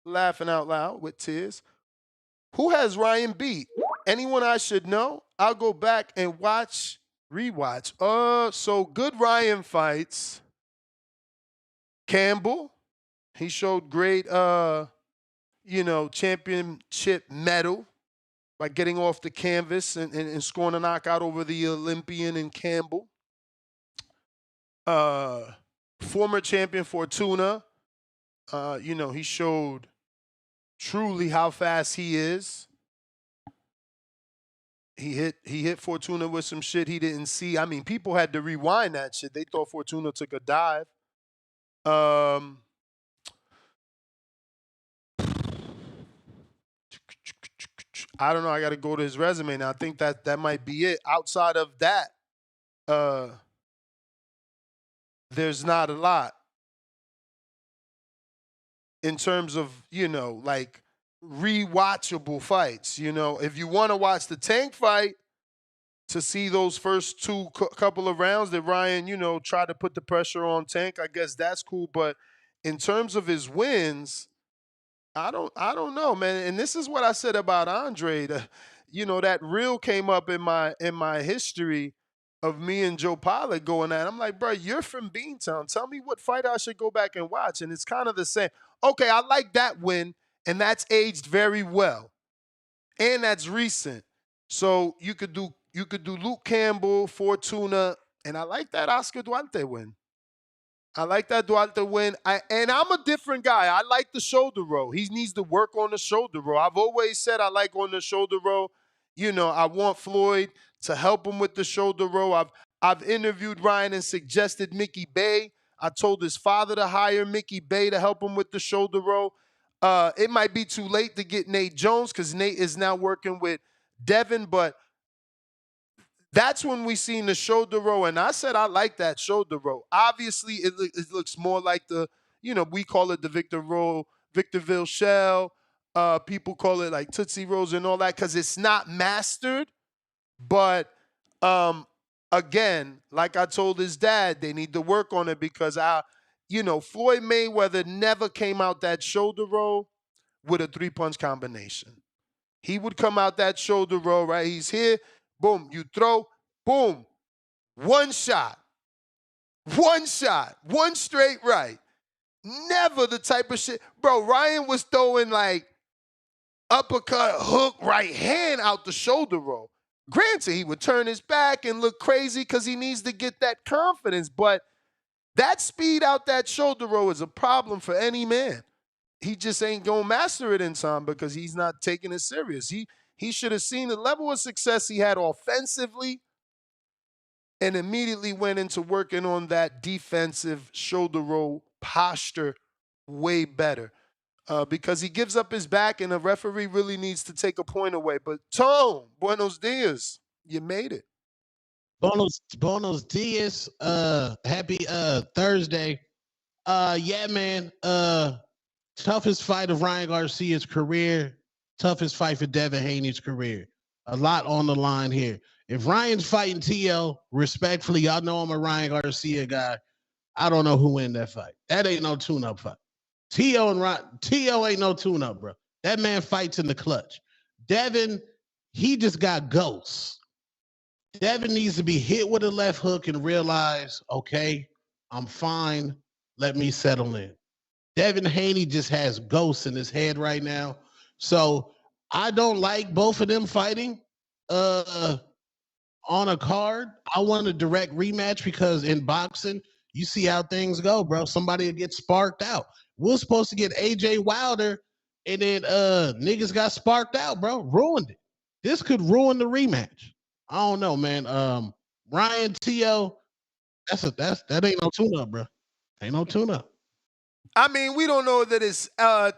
Laughing out loud with tears. Who has Ryan beat? Anyone I should know? I'll go back and rewatch. So good Ryan fights. Campbell, he showed great, championship medal by getting off the canvas and scoring a knockout over the Olympian in Campbell. Former champion Fortuna, he showed truly how fast he is. He hit Fortuna with some shit he didn't see. I mean, people had to rewind that shit. They thought Fortuna took a dive. I don't know. I got to go to his resume now. I think that might be it. Outside of that, there's not a lot in terms of, like rewatchable fights. If you want to watch the Tank fight to see those first couple of rounds that Ryan, tried to put the pressure on Tank, I guess that's cool. But in terms of his wins, I don't know, man. And this is what I said about Andre. That reel came up in my history of me and Joe Pollard going at. I'm like, bro, you're from Beantown. Tell me what fight I should go back and watch. And it's kind of the same. Okay, I like that win, and that's aged very well, and that's recent. So you could do Luke Campbell, Fortuna, and I like that Oscar Duarte win. I like that Duarte win. And I'm a different guy. I like the shoulder roll. He needs to work on the shoulder roll. I've always said I like on the shoulder roll. I want Floyd to help him with the shoulder roll. I've interviewed Ryan and suggested Mickey Bay. I told his father to hire Mickey Bay to help him with the shoulder roll. It might be too late to get Nate Jones because Nate is now working with Devin, but that's when we seen the shoulder roll, and I said I like that shoulder roll. Obviously, it looks more like we call it the Victorville shell. People call it like Tootsie Rolls and all that because it's not mastered. But again, like I told his dad, they need to work on it because Floyd Mayweather never came out that shoulder roll with a 3-punch combination. He would come out that shoulder roll, right? He's here, boom, you throw, boom, one shot, one straight right. Never the type of shit. Bro, Ryan was throwing like uppercut, hook, right hand out the shoulder roll. Granted, he would turn his back and look crazy because he needs to get that confidence, but that speed out that shoulder roll is a problem for any man. He just ain't gonna master it in time because he's not taking it serious. He should have seen the level of success he had offensively and immediately went into working on that defensive shoulder roll posture way better. Because he gives up his back and the referee really needs to take a point away. But Tone, buenos dias. You made it. Buenos dias. Happy Thursday. Yeah, man. Toughest fight of Ryan Garcia's career. Toughest fight for Devin Haney's career. A lot on the line here. If Ryan's fighting T.O., respectfully, y'all know I'm a Ryan Garcia guy. I don't know who win that fight. That ain't no tune-up fight. T.O. ain't no tune-up, bro. That man fights in the clutch. Devin, he just got ghosts. Devin needs to be hit with a left hook and realize, okay, I'm fine. Let me settle in. Devin Haney just has ghosts in his head right now. So I don't like both of them fighting on a card. I want a direct rematch because in boxing, you see how things go, bro. Somebody will get sparked out. We're supposed to get AJ Wilder, and then niggas got sparked out, bro. Ruined it. This could ruin the rematch. I don't know, man. Ryan T.O., that ain't no tune-up, bro. Ain't no tune-up. I mean, we don't know that it's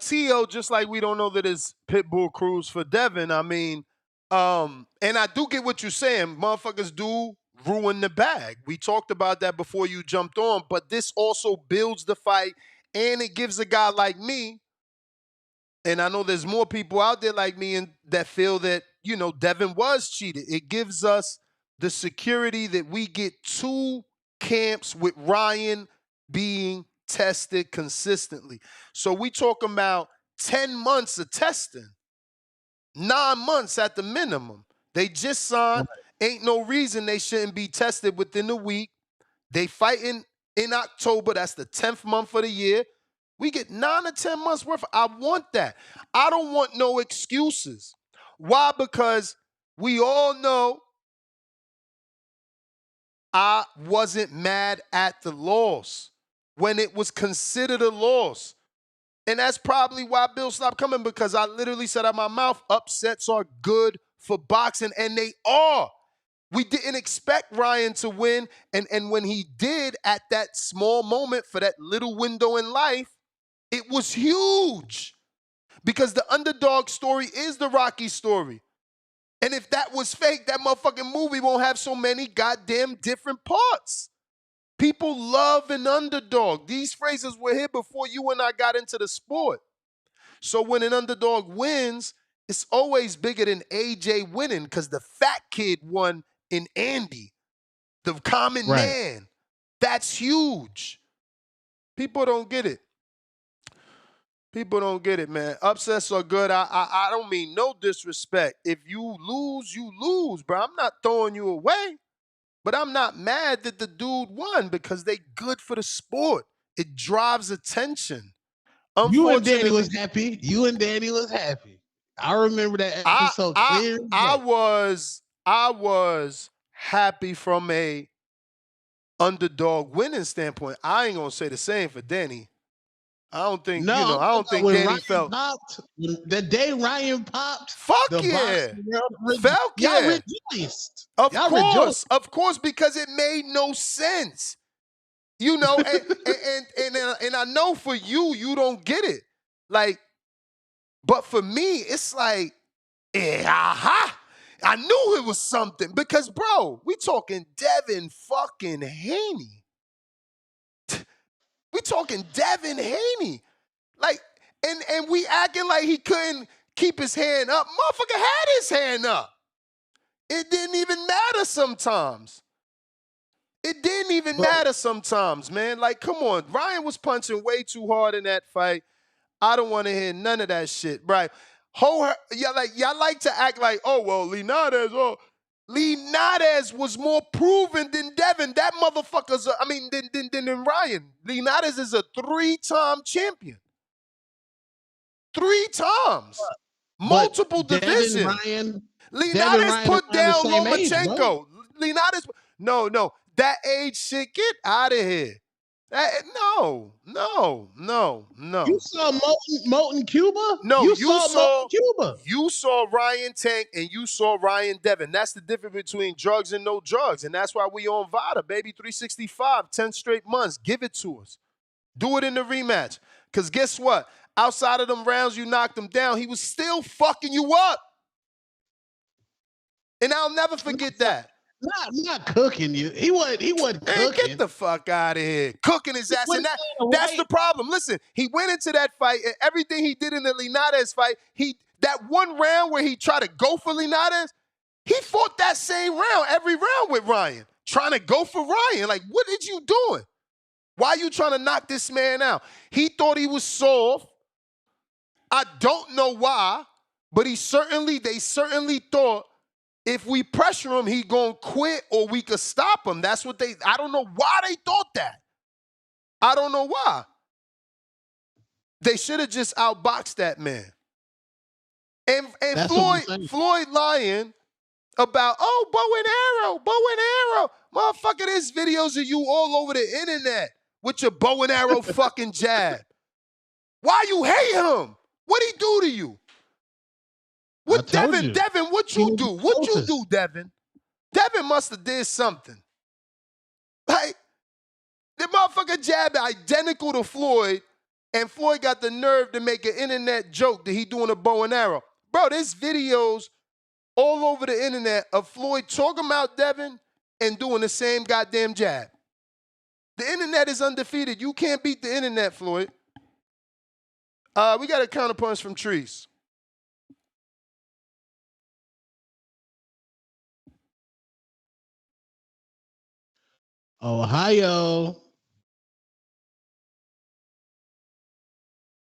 T.O., just like we don't know that it's Pitbull Cruz for Devin. I mean, and I do get what you're saying. Motherfuckers do ruin the bag. We talked about that before you jumped on, but this also builds the fight, and it gives a guy like me, and I know there's more people out there like me and that feel that, Devin was cheated. It gives us the security that we get 2 camps with Ryan being tested consistently. So we talking about 10 months of testing, 9 months at the minimum. They just signed. Ain't no reason they shouldn't be tested within a week. They fighting in October. That's the 10th month of the year. We get 9 or 10 months worth. I want that. I don't want no excuses. Why? Because we all know I wasn't mad at the loss when it was considered a loss. And that's probably why Bill stopped coming, because I literally said out my mouth, upsets are good for boxing, and they are. We didn't expect Ryan to win, and when he did at that small moment for that little window in life, it was huge, because the underdog story is the Rocky story. And if that was fake, that motherfucking movie won't have so many goddamn different parts. People love an underdog. These phrases were here before you and I got into the sport. So when an underdog wins, it's always bigger than AJ winning, because the fat kid won in Andy, the common man. That's huge. People don't get it. People don't get it, man. Upsets are good. I don't mean no disrespect. If you lose, bro. I'm not throwing you away. But I'm not mad that the dude won, because they good for the sport. It drives attention. You and Danny Unfortunately, was happy. I remember that episode clear. I was happy from a underdog winning standpoint. I ain't gonna say the same for Danny. I don't think, I don't think when Danny Ryan felt. popped, the day Ryan popped, Fuck the yeah. boxing world, Fuck y'all yeah. rejoiced. Of Y'all course, rejoiced. because it made no sense. And I know for you don't get it. Like, but for me, it's like, aha. I knew it was something, because, bro, we talking Devin fucking Haney. We talking Devin Haney. Like, and we acting like he couldn't keep his hand up. Motherfucker had his hand up. It didn't even matter sometimes. It didn't even matter sometimes, man. Like, come on. Ryan was punching way too hard in that fight. I don't want to hear none of that shit, right? Y'all like to act like, oh, well, Linares was more proven than Devin. That motherfucker's, than Ryan. Linares is a 3-time champion. 3 times. Multiple division. Linares put down Lomachenko. Linares, no. That age shit, get out of here. No. You saw Molten Cuba? No, you saw Molten Cuba. You saw Ryan Tank and you saw Ryan Devin. That's the difference between drugs and no drugs. And that's why we on Vada, baby. 365, 10 straight months. Give it to us. Do it in the rematch. Because guess what? Outside of them rounds you knocked him down, he was still fucking you up. And I'll never forget that. Not cooking you. He wasn't cooking. Get the fuck out of here. Cooking his ass. And that's the problem. Listen, he went into that fight, and everything he did in the Linares fight, that one round where he tried to go for Linares, he fought that same round every round with Ryan, trying to go for Ryan. Like, what did you doing? Why are you trying to knock this man out? He thought he was soft. I don't know why, but they certainly thought if we pressure him, he gonna quit or we could stop him. That's what I don't know why they thought that. I don't know why. They should have just outboxed that man. And Floyd lying about, bow and arrow. Motherfucker, there's videos of you all over the internet with your bow and arrow fucking jab. Why you hate him? What'd he do to you? What Devin, what you do? What you do, Devin? Devin must have did something. Like, the motherfucker jabbed identical to Floyd, and Floyd got the nerve to make an internet joke that he doing a bow and arrow. Bro, there's videos all over the internet of Floyd talking about Devin and doing the same goddamn jab. The internet is undefeated. You can't beat the internet, Floyd. We got a counterpunch from Trees. Ohio.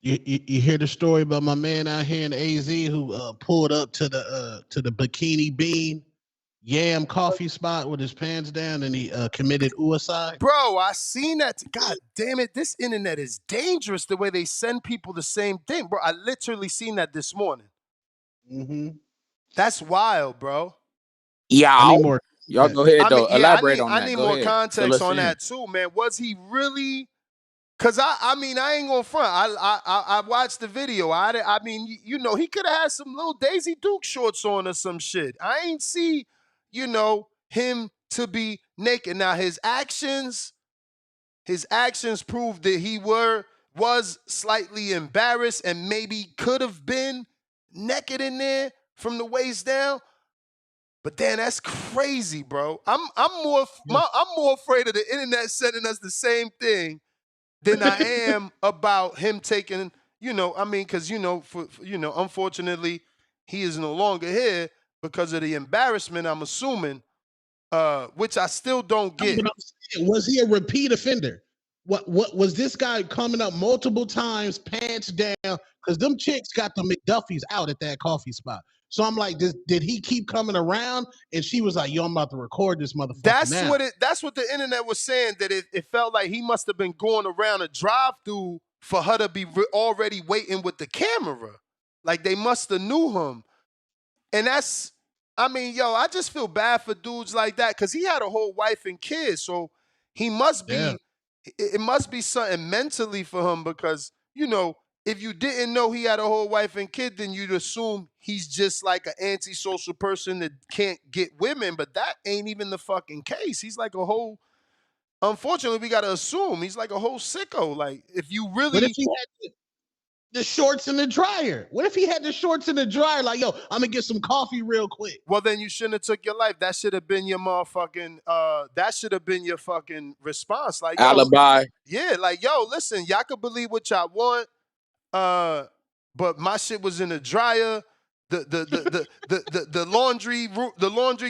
You hear the story about my man out here in AZ who pulled up to the Bikini Bean Yam coffee spot with his pants down and he committed suicide? Bro, I seen that. God damn it, this internet is dangerous the way they send people the same thing. Bro, I literally seen that this morning. Mm-hmm. That's wild, bro. Yeah. I need more. Y'all go ahead, though. Elaborate on I that. need Go more ahead. context on that too, man. Was he really? Cause I mean, I ain't gonna front. I watched the video. I mean, you know, he could have had some little Daisy Duke shorts on or some shit. I ain't see, you know, him to be naked. Now his actions proved that he was slightly embarrassed and maybe could have been naked in there from the waist down. But damn, that's crazy, bro. I'm more afraid of the internet sending us the same thing than I am about him taking, you know, I mean, because, you know, unfortunately, he is no longer here because of the embarrassment, I'm assuming, which I still don't get. Was he a repeat offender? What was this guy coming up multiple times, pants down? Because them chicks got the McDuffies out at that coffee spot. So I'm like, did he keep coming around? And she was like, yo, I'm about to record this motherfucker now. That's what the internet was saying, that it felt like he must have been going around a drive-through for her to be already waiting with the camera. Like they must have knew him. And that's, I mean, yo, I just feel bad for dudes like that because he had a whole wife and kids. So he must be, it must be something mentally for him because, you know, if you didn't know he had a whole wife and kid, then you'd assume he's just like an antisocial person that can't get women. But that ain't even the fucking case. He's like a whole, unfortunately, we got to assume he's like a whole sicko. Like, if you really. What if he had the shorts in the dryer? What if he had the shorts in the dryer? Like, yo, I'm gonna get some coffee real quick. Well, then you shouldn't have took your life. That should have been your motherfucking. That should have been your fucking response. Like, yo, alibi. Yeah, like, yo, listen, y'all can believe what y'all want. But my shit was in the dryer. The laundry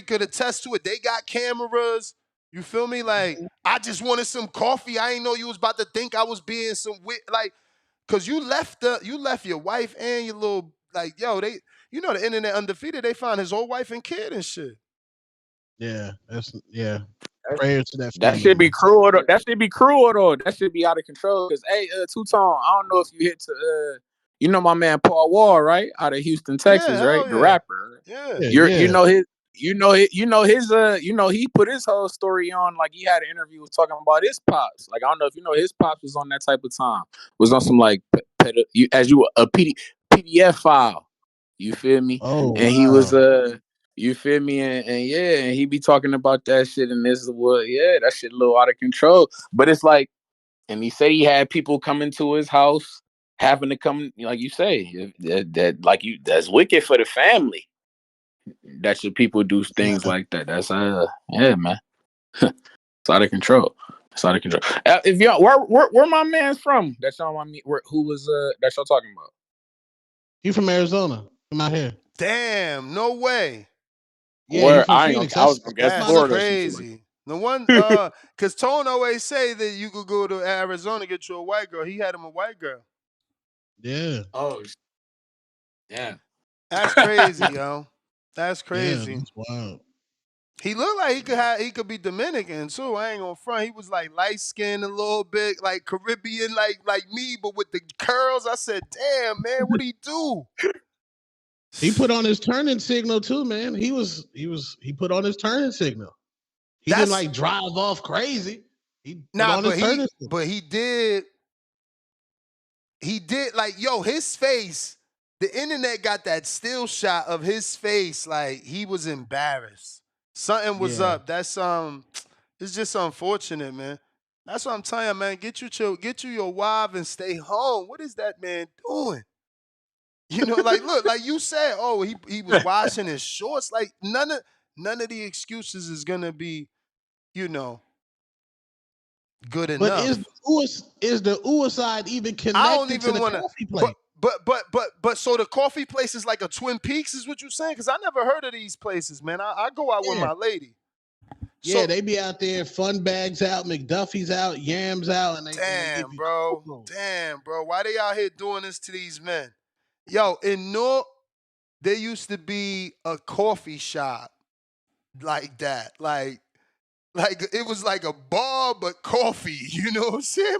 could attest to it. They got cameras. You feel me? Like, I just wanted some coffee. I ain't know you was about to think I was being some like. Cause you left your wife and your little, like, yo, the internet undefeated. They found his old wife and kid and shit. Yeah, prayers to that family. That should be cruel. That should be cruel though. That should be out of control. Cause hey, Two Tone, I don't know if you hit to you know my man Paul Wall, right? Out of Houston, Texas, right? The rapper. Yeah. You know he put his whole story on, like he had an interview talking about his pops. Like I don't know if you know his pops was on that type of time. Was on some like PDF file. You feel me? Oh, and he was you feel me? And he be talking about that shit, and this is what that shit a little out of control. But it's like, and he said he had people coming to his house, having to come, like you say, that's wicked for the family. That should people do things like that. That's man. It's out of control. It's out of control. If y'all, where my man's from? That's y'all want me. Who was that y'all talking about? He from Arizona. Come out here. Damn, no way. Yeah, he from Phoenix. I was gonna guess That's Florida. crazy. The one, because Tone always say that you could go to Arizona get you a white girl. He had him a white girl. Yeah. Oh, yeah. That's crazy, yo. That's crazy. Yeah, that's wild. He looked like he could be Dominican too. I ain't gonna front. He was like light skinned a little bit, like Caribbean, like me, but with the curls. I said, damn, man, what'd he do? He put on his turning signal too, man. He put on his turning signal. He didn't like drive off crazy. He put on his turning signal. But he did like, yo, his face. The internet got that still shot of his face, like he was embarrassed. Something was up. That's it's just unfortunate, man. That's what I'm telling you, man. Get you your wife and stay home. What is that man doing? You know, like look, like you said, oh, he was washing his shorts. Like none of the excuses is gonna be good But enough. is the side even I don't connected to even the want to. coffee place? But so the coffee place is like a Twin Peaks, is what you're saying? Because I never heard of these places, man. I go out with Yeah. my lady. Yeah, So they be out there, fun bags out, McDuffie's out, yams out, and they give damn, you bro. cold. Damn, bro. Why they out here doing this to these men? Yo, in North, there used to be a coffee shop like that. Like it was like a bar but coffee. You know what I'm saying?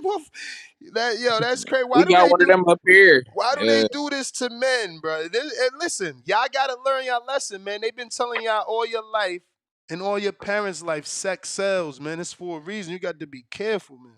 That's crazy. We got one of them up here. Why do they Yeah. do this to men, bro? And listen, y'all gotta learn y'all lesson, man. They've been telling y'all all your life and all your parents' life, sex sells, man. It's for a reason. You got to be careful, man.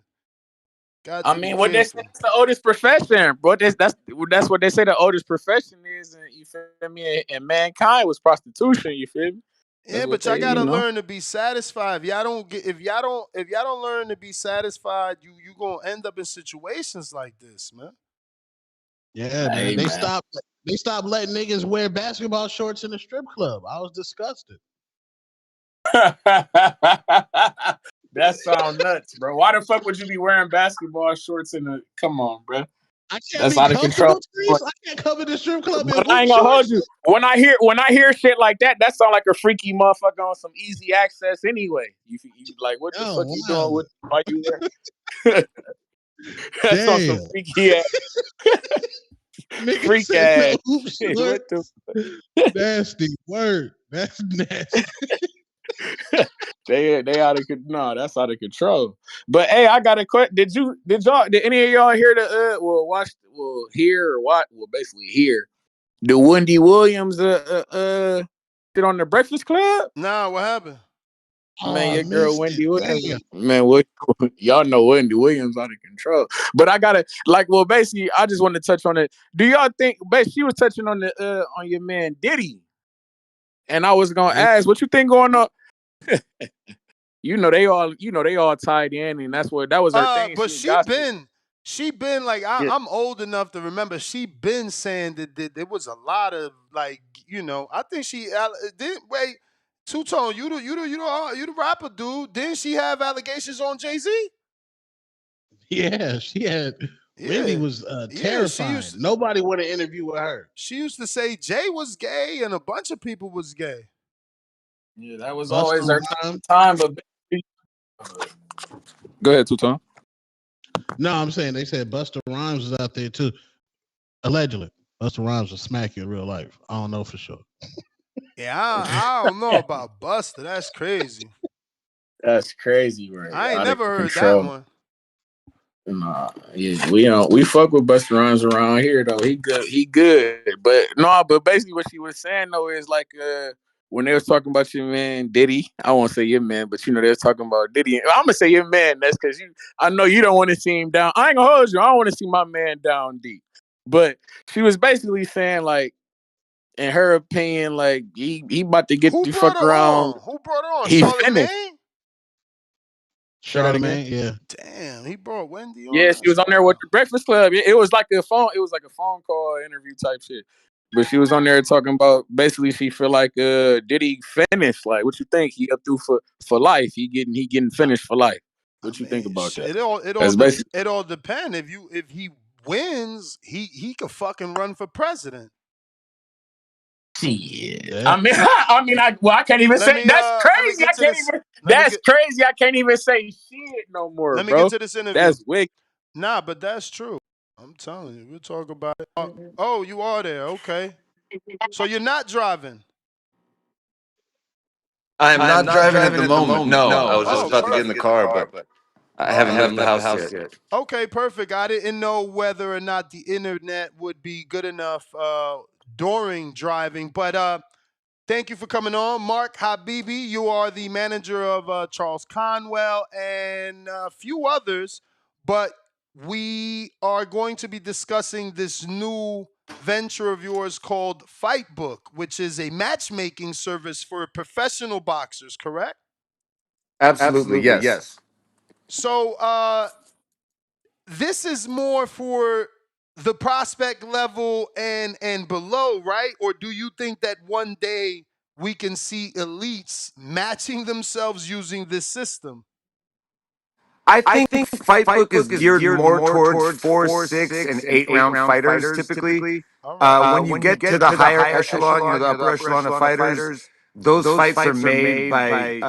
Got I to be mean, what they say careful. is the oldest profession, bro. That's what they say the oldest profession is, and you feel me? And mankind was prostitution. You feel me? Yeah, That's what but y'all they, gotta learn to be satisfied. If y'all don't learn to be satisfied, you gonna end up in situations like this, man. Yeah, man. Hey, They man. stopped letting niggas wear basketball shorts in the strip club. I was disgusted. That sound nuts, bro. Why the fuck would you be wearing basketball shorts in the? Come on, bro. I can't That's be out of control. comfortable, Trees. I can't come in the strip club in But I hoop ain't gonna hold shorts. you. When I hear shit like that, that sound like a freaky motherfucker on some easy access anyway. You like what the fuck Oh, you wow. doing with? Why you wear? That's on some Damn. freaky ass, Nigga freak say no ass hoop shit. What the? shorts. Nasty word. That's nasty. They out of no, that's out of control. But hey, I got a question. Did any of y'all hear the hear or what? Well, basically hear the Wendy Williams shit on the Breakfast Club? Nah, what happened? Man, Oh, I your girl missed it. Wendy Damn. Williams. Man, what y'all know Wendy Williams out of control. But I gotta basically I just want to touch on it. Do y'all think she was touching on the on your man Diddy? And I was gonna Yeah. ask, what you think going on? They all tied in, and that was her thing. But She a gospel. she been like Yeah. I'm old enough to remember. She been saying that there was a lot of I think she did. Wait, Two Tone, you the rapper dude. Didn't she have allegations on Jay-Z? Yeah, she had. Wendy Yeah, was yeah. terrifying. Nobody want to interview with her. She used to say Jay was gay and a bunch of people was gay. Yeah, that was Busta always her Rhymes. time. But go ahead, Tuton. No, I'm saying they said Busta Rhymes was out there too. Allegedly, Busta Rhymes will smack you in real life. I don't know for sure. Yeah, I don't know about Buster. That's crazy. That's crazy, right? I ain't Out of never heard that control. one. Nah, yeah, we fuck with Busta Rhymes around here though. He good. But no, but basically what she was saying though is like when they was talking about your man Diddy, I won't say your man, but they was talking about Diddy. I'm gonna say your man. That's because I know you don't want to see him down. I ain't gonna hold you. I don't want to see my man down deep. But she was basically saying like, in her opinion, like he about to get Who the brought fuck her around. on? Who brought her on? He finished. Charlemagne? Say that again. Charlemagne, yeah. Damn, he brought Wendy on. Yeah, she That's was on there with wild. the Breakfast Club. It was like a phone. It was like a phone call interview type shit. But she was on there talking about basically she feel like Diddy finished. Like, what you think? He up through for life. He getting finished for life. I What you think mean, about shit, that? it That's basically it all depends. If he wins, he could fucking run for president. shit. Yeah. I can't even Let say me that's let me crazy. get I to can't this. even. Let me That's get crazy. I can't even say shit no more, let me get bro. to this interview. That's wicked. Nah, but that's true. I'm telling you, we'll talk about it. Oh, you are there. Okay. So you're not driving. I'm not driving at the moment. No, I was just Oh, about to get in the perfect. car, but I haven't left the house yet. Okay, perfect. I didn't know whether or not the internet would be good enough during driving, but thank you for coming on. Mark Habibi, you are the manager of Charles Conwell and a few others, but we are going to be discussing this new venture of yours called Fight Book, which is a matchmaking service for professional boxers, correct? Absolutely, yes. So this is more for the prospect level and below, right? Or do you think that one day we can see elites matching themselves using this system? I think Fightbook is geared more towards 4, 6, and 8 round fighters typically. All right. When you get to the higher echelon, the upper echelon of fighters, those fights are made by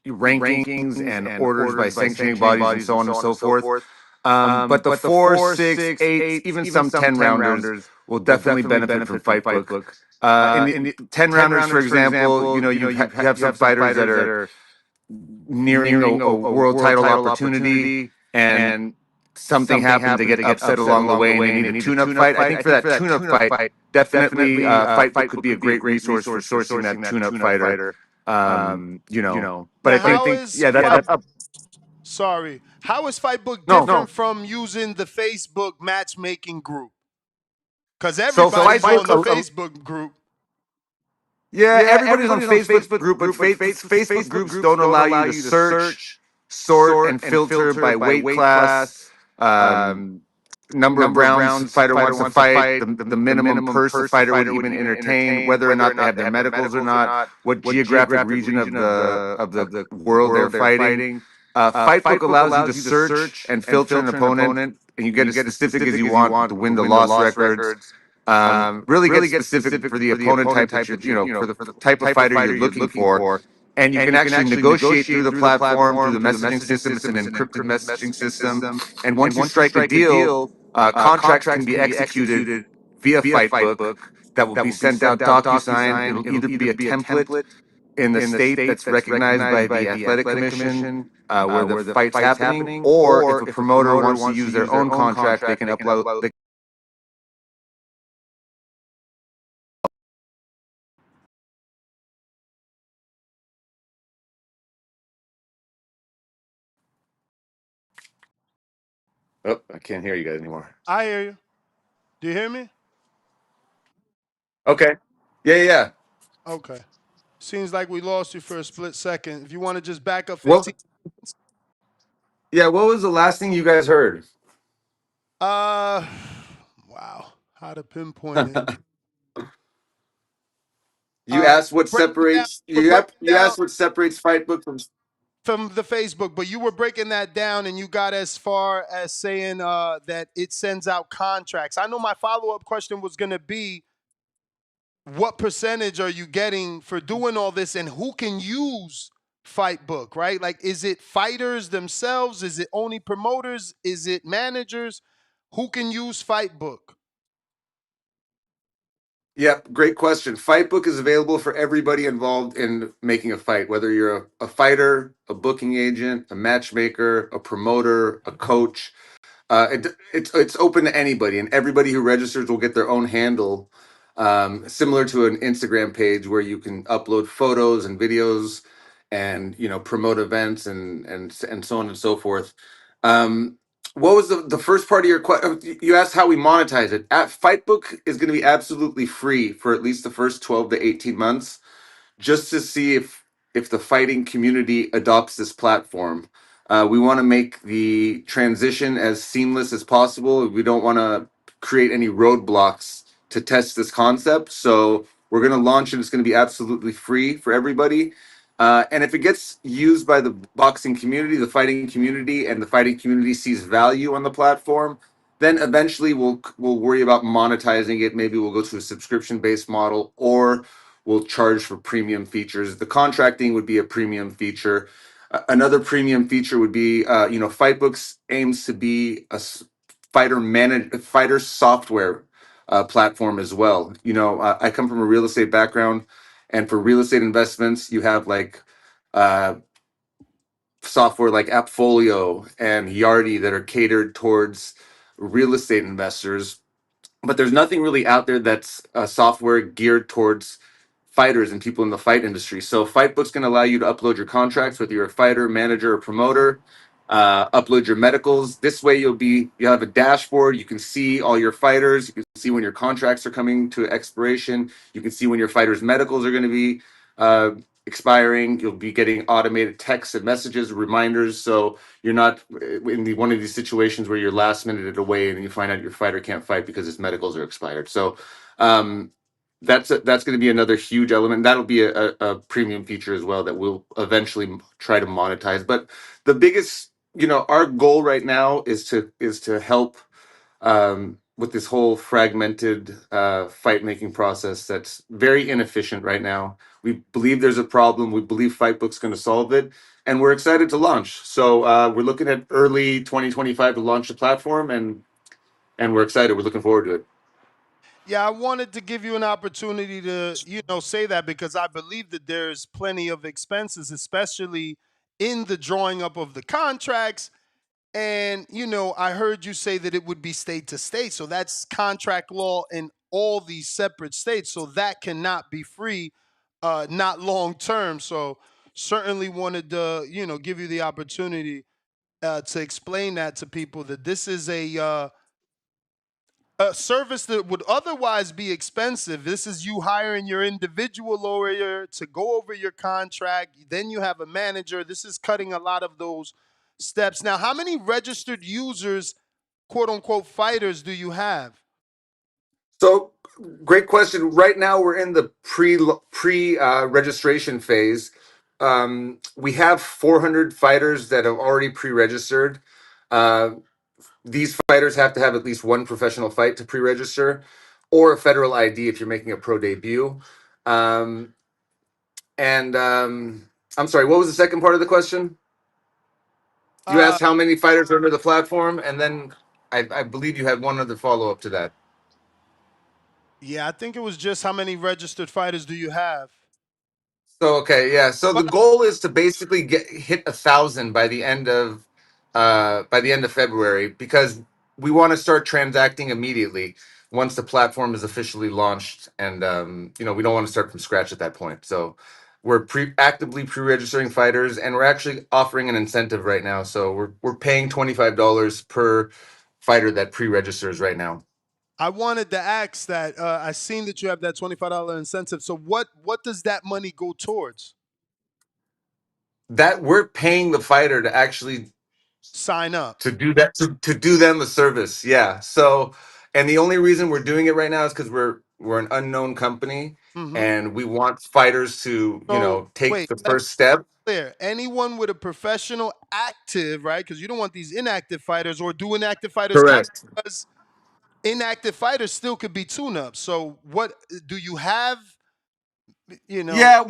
rankings and orders by sanctioning bodies and so on and so forth. But the 4, 6, 8, even some 10 rounders will definitely benefit from Fightbook. In the 10 rounders, for example, you have some fighters that are nearing a world title opportunity, and something happens, they get upset along the way, and they need a tune-up fight. I think for that tune-up fight, definitely Fightbook could be a great resource for sourcing that tune-up fighter. But Now, I how think, is yeah, that's up. Sorry. How is Fightbook No. different from using the Facebook matchmaking group? Because So everybody's on the Fightbook, Facebook group. yeah, everybody's on Facebook group, but Facebook groups don't allow you to search, sort, and filter by weight class, number of rounds a fighter wants to fight, the minimum purse a fighter would even entertain, whether or not they have their medicals or not, what geographic region of the world they're fighting. Fightbook allows you to search and filter an opponent, and you get as specific as you want to win the loss records. Really get specific for the opponent type that for the type of fighter you're looking for. And you can actually negotiate through the platform, through the messaging system. It's an encrypted messaging system. And once you strike a deal, contracts can be executed via Fightbook that will be sent out DocuSign. It'll either be a template in the state that's recognized by the Athletic Commission where the fight's happening, or if a promoter wants to use their own contract, they can upload. Oh, I can't hear you guys anymore. I hear you. Do you hear me? Okay. Yeah. Okay. Seems like we lost you for a split second. If you want to just back up Well, 15. yeah. What was the last thing you guys heard? Wow. How to pinpoint it. You asked what Break it down. separates We're breaking you down asked what separates Fightbook from the Facebook, but you were breaking that down and you got as far as saying that it sends out contracts. I know my follow-up question was going to be, what percentage are you getting for doing all this, and who can use Fightbook, right? Like, is it fighters themselves? Is it only promoters? Is it managers? Who can use Fightbook? Yep, great question. Fightbook is available for everybody involved in making a fight, whether you're a fighter, a booking agent, a matchmaker, a promoter, a coach. It's open to anybody, and everybody who registers will get their own handle, similar to an Instagram page where you can upload photos and videos, and promote events and so on and so forth. Um, what was the first part of your question? You asked how we monetize it. At Fightbook is going to be absolutely free for at least the first 12 to 18 months, just to see if the fighting community adopts this platform. We want to make the transition as seamless as possible. We don't want to create any roadblocks to test this concept. So we're going to launch it. It's going to be absolutely free for everybody. And if it gets used by the boxing community, the fighting community, and the fighting community sees value on the platform, then eventually we'll worry about monetizing it. Maybe we'll go to a subscription-based model, or we'll charge for premium features. The contracting would be a premium feature. Another premium feature would be, Fightbooks aims to be a fighter software platform as well. I come from a real estate background, and for real estate investments, you have like software like Appfolio and Yardi that are catered towards real estate investors, but there's nothing really out there that's software geared towards fighters and people in the fight industry. So Fightbook's going to allow you to upload your contracts, whether you're a fighter, manager, or promoter. Upload your medicals. This way, you'll have a dashboard. You can see all your fighters. You can see when your contracts are coming to expiration. You can see when your fighters' medicals are going to be expiring. You'll be getting automated texts and messages, reminders. So you're not in one of these situations where you're last minute away and you find out your fighter can't fight because his medicals are expired. So that's going to be another huge element. That'll be a premium feature as well that we'll eventually try to monetize. But the biggest, our goal right now is to help with this whole fragmented fight making process that's very inefficient right now. We believe there's a problem. We believe Fightbook's going to solve it, and we're excited to launch. So we're looking at early 2025 to launch the platform, and we're excited. We're looking forward to it. Yeah, I wanted to give you an opportunity to, say that because I believe that there's plenty of expenses, especially in the drawing up of the contracts. And, I heard you say that it would be state to state. So that's contract law in all these separate states. So that cannot be free, not long term. So certainly wanted to, give you the opportunity to explain that to people that this is a service that would otherwise be expensive. This is you hiring your individual lawyer to go over your contract. Then you have a manager. This is cutting a lot of those steps. Now, how many registered users, quote unquote, fighters do you have? So, great question. Right now, we're in the pre registration phase. We have 400 fighters that have already pre-registered. These fighters have to have at least one professional fight to pre-register, or a federal ID if you're making a pro debut. And I'm sorry, what was the second part of the question? You Uh, asked how many fighters are under the platform, and then I believe you had one other follow-up to that. yeah, I think it was just how many registered fighters do you have? So okay, yeah. So the But goal is to basically hit 1,000 by the end of February, because we want to start transacting immediately once the platform is officially launched, and we don't want to start from scratch at that point. So we're actively pre-registering fighters, and we're actually offering an incentive right now. So we're paying $25 per fighter that pre-registers right now. I wanted to ask that. I seen that you have that $25 incentive. So what does that money go towards? That we're paying the fighter to actually Sign up. to do that, to do them a service. Yeah. So, and the only reason we're doing it right now is because we're an unknown company, Mm-hmm. and we want fighters to So take wait, the let me first step. clear. Anyone with a professional active, right? Because you don't want these inactive fighters, or do inactive fighters count? Correct. Because inactive fighters still could be tune-ups. So what do you have? You know. Yeah,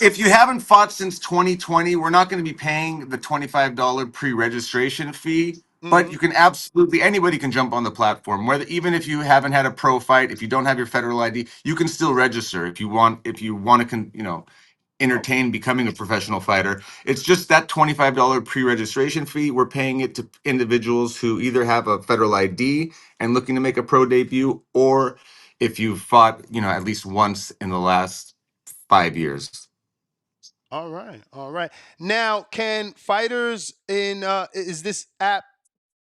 if you haven't fought since 2020, we're not going to be paying the $25 pre-registration fee. But Mm-hmm. you can absolutely, anybody can jump on the platform. Whether even if you haven't had a pro fight, if you don't have your federal ID, you can still register if you want. If you want to, entertain becoming a professional fighter. It's just that $25 pre-registration fee. We're paying it to individuals who either have a federal ID and looking to make a pro debut, or if you've fought, at least once in the last 5 years. All right, all right. Now, can fighters in is this app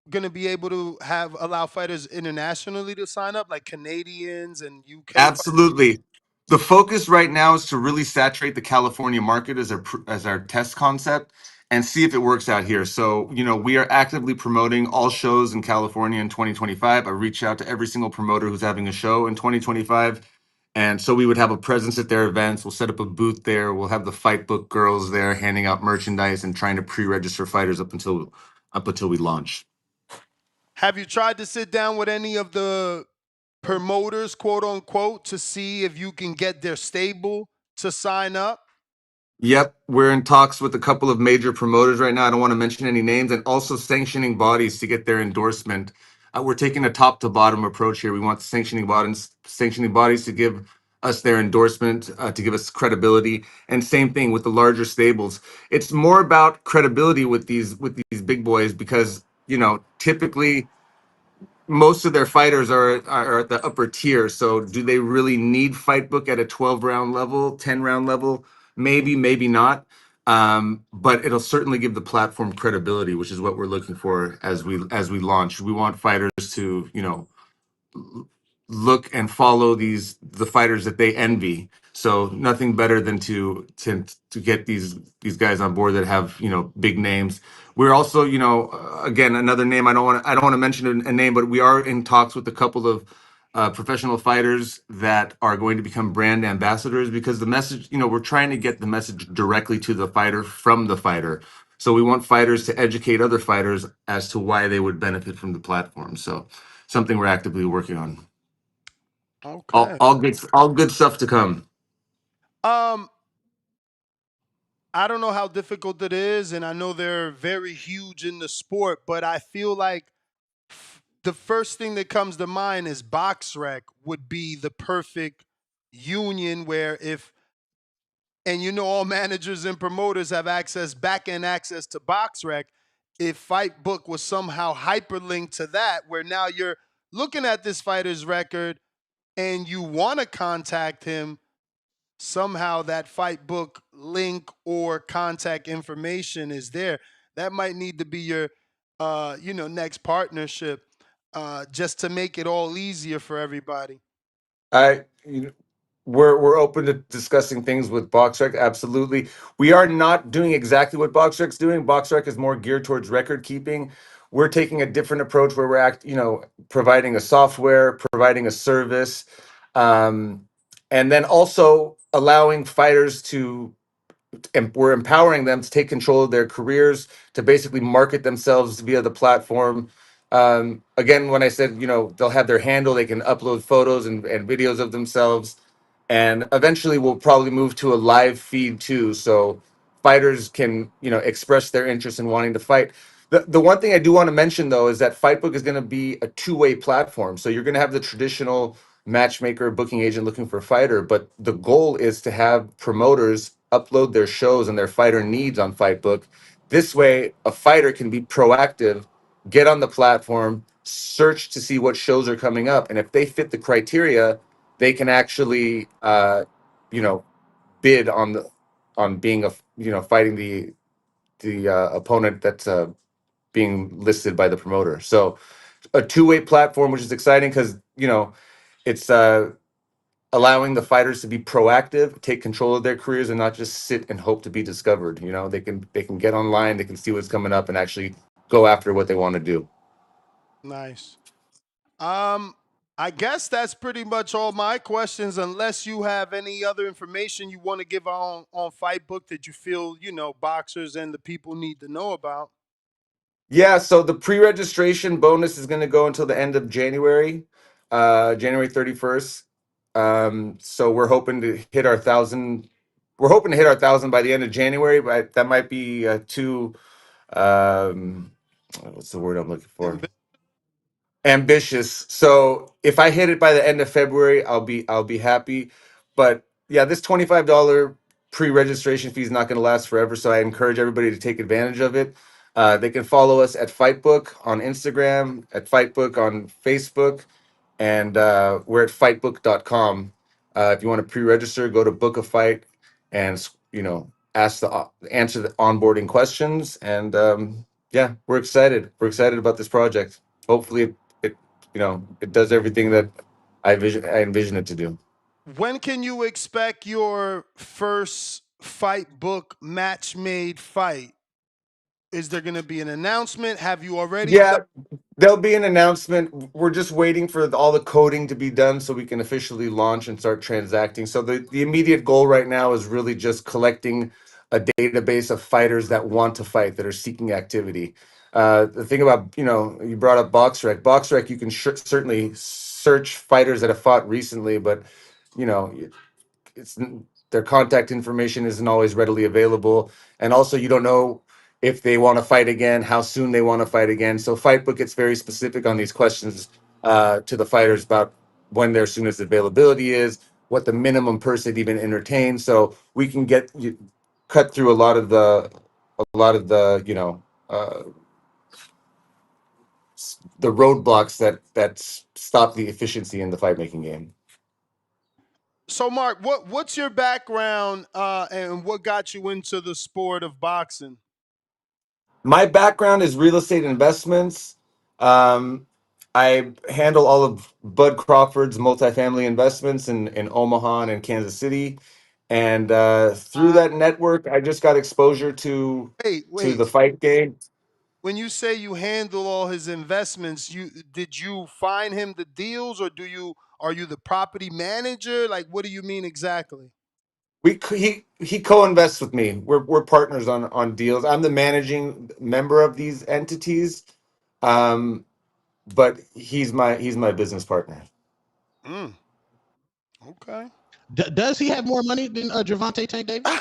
going to be able to allow fighters internationally to sign up, like Canadians and UK fighters? Absolutely. The focus right now is to really saturate the California market as our test concept and see if it works out here. So, we are actively promoting all shows in California in 2025. I reached out to every single promoter who's having a show in 2025. And so we would have a presence at their events. We'll set up a booth there. We'll have the fight book girls there handing out merchandise and trying to pre-register fighters up until we launch. Have you tried to sit down with any of the promoters, quote unquote, to see if you can get their stable to sign up? Yep, we're in talks with a couple of major promoters right now. I don't want to mention any names, and also sanctioning bodies to get their endorsement. We're taking a top to bottom approach here. We want sanctioning bodies to give us their endorsement, to give us credibility, and same thing with the larger stables. It's more about credibility with these big boys, because typically most of their fighters are at the upper tier. So do they really need fight book at a 12 round level, 10 round level? Maybe, maybe not. But it'll certainly give the platform credibility, which is what we're looking for as we launch. We want fighters to, look and follow the fighters that they envy. So nothing better than to get these guys on board that have big names. We're also again, another name, I don't want to mention a name, but we are in talks with a couple of professional fighters that are going to become brand ambassadors, because the message, we're trying to get the message directly to the fighter from the fighter. So we want fighters to educate other fighters as to why they would benefit from the platform. So something we're actively working on. Okay. All good stuff to come. Um, I don't know how difficult it is, and I know they're very huge in the sport, but I feel like the first thing that comes to mind is BoxRec would be the perfect union where if, and all managers and promoters have back end access to BoxRec. If FightBook was somehow hyperlinked to that, where now you're looking at this fighter's record and you want to contact him, somehow that FightBook link or contact information is there. That might need to be your, next partnership, just to make it all easier for everybody. I we're open to discussing things with BoxRec. Absolutely, we are not doing exactly what BoxRec's doing. BoxRec is more geared towards record keeping. We're taking a different approach where providing a software, providing a service, and then also allowing fighters to, and we're empowering them to take control of their careers, to basically market themselves via the platform. Again, when I said, they'll have their handle, they can upload photos and videos of themselves. And eventually we'll probably move to a live feed too. So fighters can, express their interest in wanting to fight. The one thing I do want to mention though is that Fightbook is going to be a two-way platform. So you're going to have the traditional matchmaker, booking agent looking for a fighter, but the goal is to have promoters upload their shows and their fighter needs on Fightbook. This way, a fighter can be proactive, get on the platform, search to see what shows are coming up, and if they fit the criteria, they can actually, bid on being fighting the opponent that's being listed by the promoter. So a two-way platform, which is exciting because it's allowing the fighters to be proactive, take control of their careers, and not just sit and hope to be discovered. They can get online, they can see what's coming up, and actually go after what they want to do. Nice. I guess that's pretty much all my questions, unless you have any other information you want to give on FightBook that you feel, boxers and the people need to know about. Yeah, so the pre-registration bonus is going to go until the end of January, January 31st. So we're hoping to hit our 1,000. We're hoping to hit our 1,000 by the end of January, but that might be too. What's the word I'm looking for? Ambitious. So if I hit it by the end of February, I'll be happy. But yeah, this $25 pre-registration fee is not going to last forever. So I encourage everybody to take advantage of it. They can follow us at Fightbook on Instagram, at Fightbook on Facebook, and we're at fightbook.com. If you want to pre-register, go to book a fight and answer the onboarding questions. And yeah, we're excited. We're excited about this project. Hopefully it does everything that I envision it to do. When can you expect your first FightBook match made fight? Is there going to be an announcement? Have you already Yeah, done? there'll be an announcement. We're just waiting for all the coding to be done so we can officially launch and start transacting. So the immediate goal right now is really just collecting a database of fighters that want to fight, that are seeking activity. The thing about, you brought up BoxRec. BoxRec, you can certainly search fighters that have fought recently, but you know, it's their contact information isn't always readily available, and also you don't know if they want to fight again, how soon they want to fight again. So Fightbook gets very specific on these questions to the fighters about when their soonest availability is, what the minimum person even entertains. So we can cut through a lot of the the roadblocks that stop the efficiency in the fight making game. So, Mark, what's your background and what got you into the sport of boxing? My background is real estate investments. Um, I handle all of Bud Crawford's multifamily investments in Omaha and in Kansas City. And through Uh, that network, I just got exposure to wait, the wait. fight game. when you say you handle all his investments, did you find him the deals, or are you the property manager? Like, what do you mean exactly? He co-invests with me. We're partners on deals. I'm the managing member of these entities, but he's my business partner. Mm, okay. Does he have more money than Gervonta Tank Davis?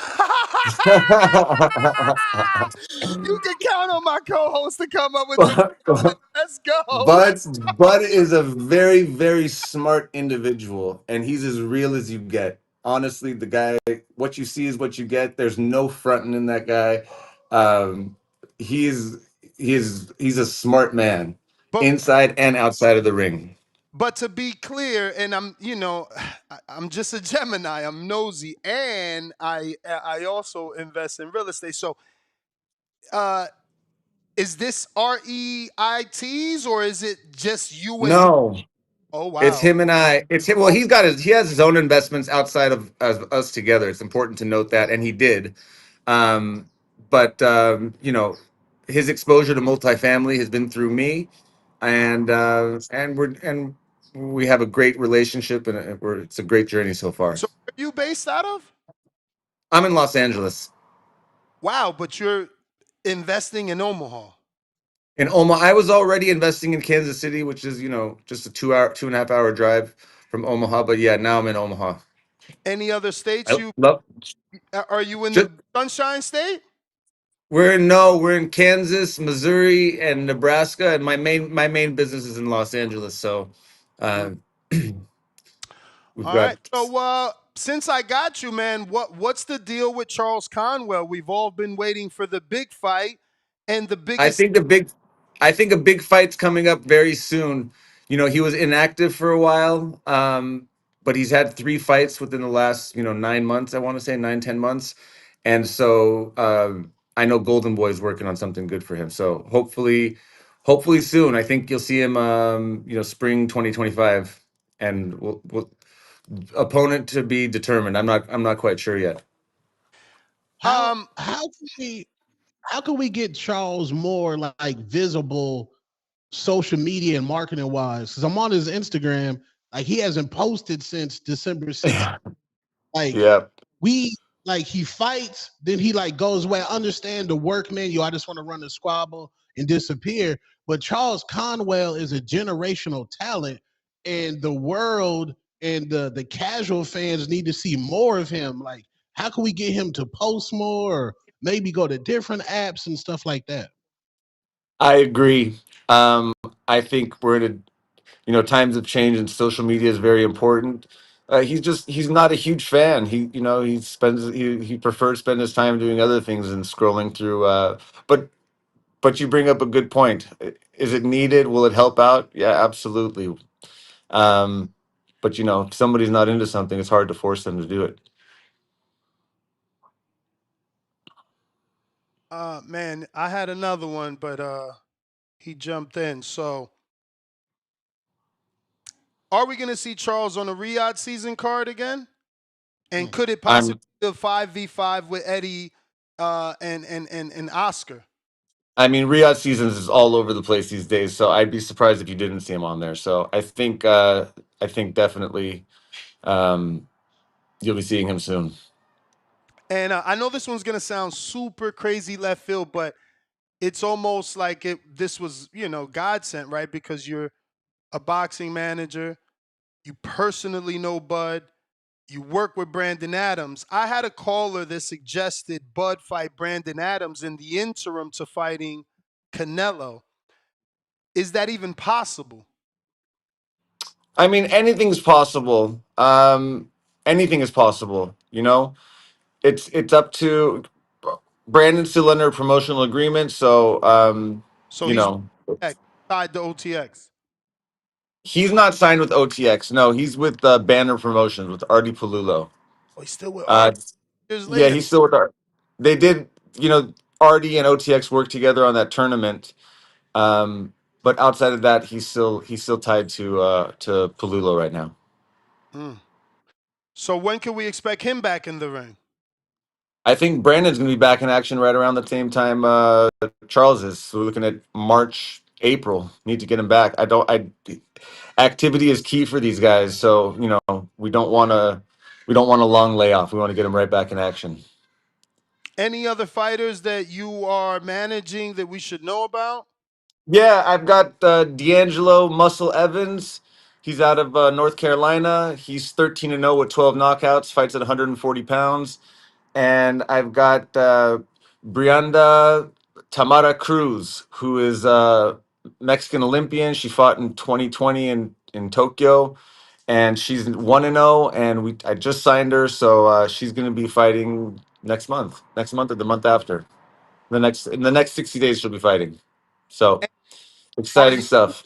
You can count on my co-host to come up with the. Let's go. Bud is a very, very smart individual, and he's as real as you get. Honestly, the guy, what you see is what you get. There's no fronting in that guy. Um, he's he's a smart man, But inside and outside of the ring. but to be clear, and I'm just a Gemini. I'm nosy, and I also invest in real estate. So, uh, is this REITs, or is it just you and? No, Oh it's wow. him and I. It's him. Well, he has his own investments outside of us together. It's important to note that, and he did. But his exposure to multifamily has been through me, and we have a great relationship, and it's a great journey so far. So, where are you based out of? I'm in Los Angeles. Wow, but you're investing in Omaha. In Omaha, I was already investing in Kansas City, which is just a 2.5 hour drive from Omaha. But yeah, now I'm in Omaha. Any other states I you? love. Are you in Just, the Sunshine State? we're in Kansas, Missouri, and Nebraska, and my main business is in Los Angeles. So, Mm. uh, we've All right. got. So, since I got you, man, what's the deal with Charles Conwell? We've all been waiting for the big fight, and the I biggest. think a big fight's coming up very soon. He was inactive for a while, but he's had 3 fights within the last 9 months. I want to say 9, 10 months, and so I know Golden Boy's working on something good for him. So hopefully soon. I think you'll see him, spring 2025, and we'll opponent to be determined. I'm not quite sure yet. How Um. how can we how can we get Charles more like visible social media and marketing wise? Because I'm on his Instagram, like he hasn't posted since December 16th. Like Yeah. we like he fights, then he like goes away. I understand the work menu. I just want to run the squabble and disappear. But Charles Conwell is a generational talent, and the world and the casual fans need to see more of him. Like, how can we get him to post more, or maybe go to different apps and stuff like that? I agree. Um, I think we're in times of change, and social media is very important. He's not a huge fan. He prefers spend his time doing other things and scrolling through. But you bring up a good point. Is it needed? Will it help out? Yeah, absolutely. Um, but if somebody's not into something, it's hard to force them to do it. Man, I had another one, but he jumped in. So, are we gonna see Charles on the Riyadh season card again? And could it possibly I'm. be a 5v5 with Eddie and Oscar? I mean, Riyadh seasons is all over the place these days, so I'd be surprised if you didn't see him on there. So I think definitely. Um, You'll be seeing him soon. And I know this one's gonna sound super crazy left field, but it's almost like this was God sent, right? Because you're a boxing manager, you personally know Bud, you work with Brandon Adams. I had a caller that suggested Bud fight Brandon Adams in the interim to fighting Canelo. Is that even possible? I mean, anything's possible. Anything is possible. It's up to Brandon's still under a promotional agreement, so So you he's know tied to OTX. he's not signed with OTX. No, he's with Banner Promotions with Artie Palulo. Oh, he's still with Uh, Art years yeah, later. he's still with Art. They did, Artie and OTX work together on that tournament. But outside of that, he's still tied to Palulo right now. Mm. So when can we expect him back in the ring? I think Brandon's going to be back in action right around the same time Charles is. So we're looking at March, April. Need to get him back. Activity is key for these guys. So we don't want a long layoff. We want to get them right back in action. Any other fighters that you are managing that we should know about? Yeah, I've got D'Angelo Muscle Evans. He's out of North Carolina. He's 13-0 with 12 knockouts. Fights at 140 pounds. And I've got Brianda Tamara Cruz, who is a Mexican Olympian. She fought in 2020 in Tokyo, and she's 1-0. And I just signed her, so she's going to be fighting next month or the month after. In the next 60 days, she'll be fighting. So Are exciting you stuff.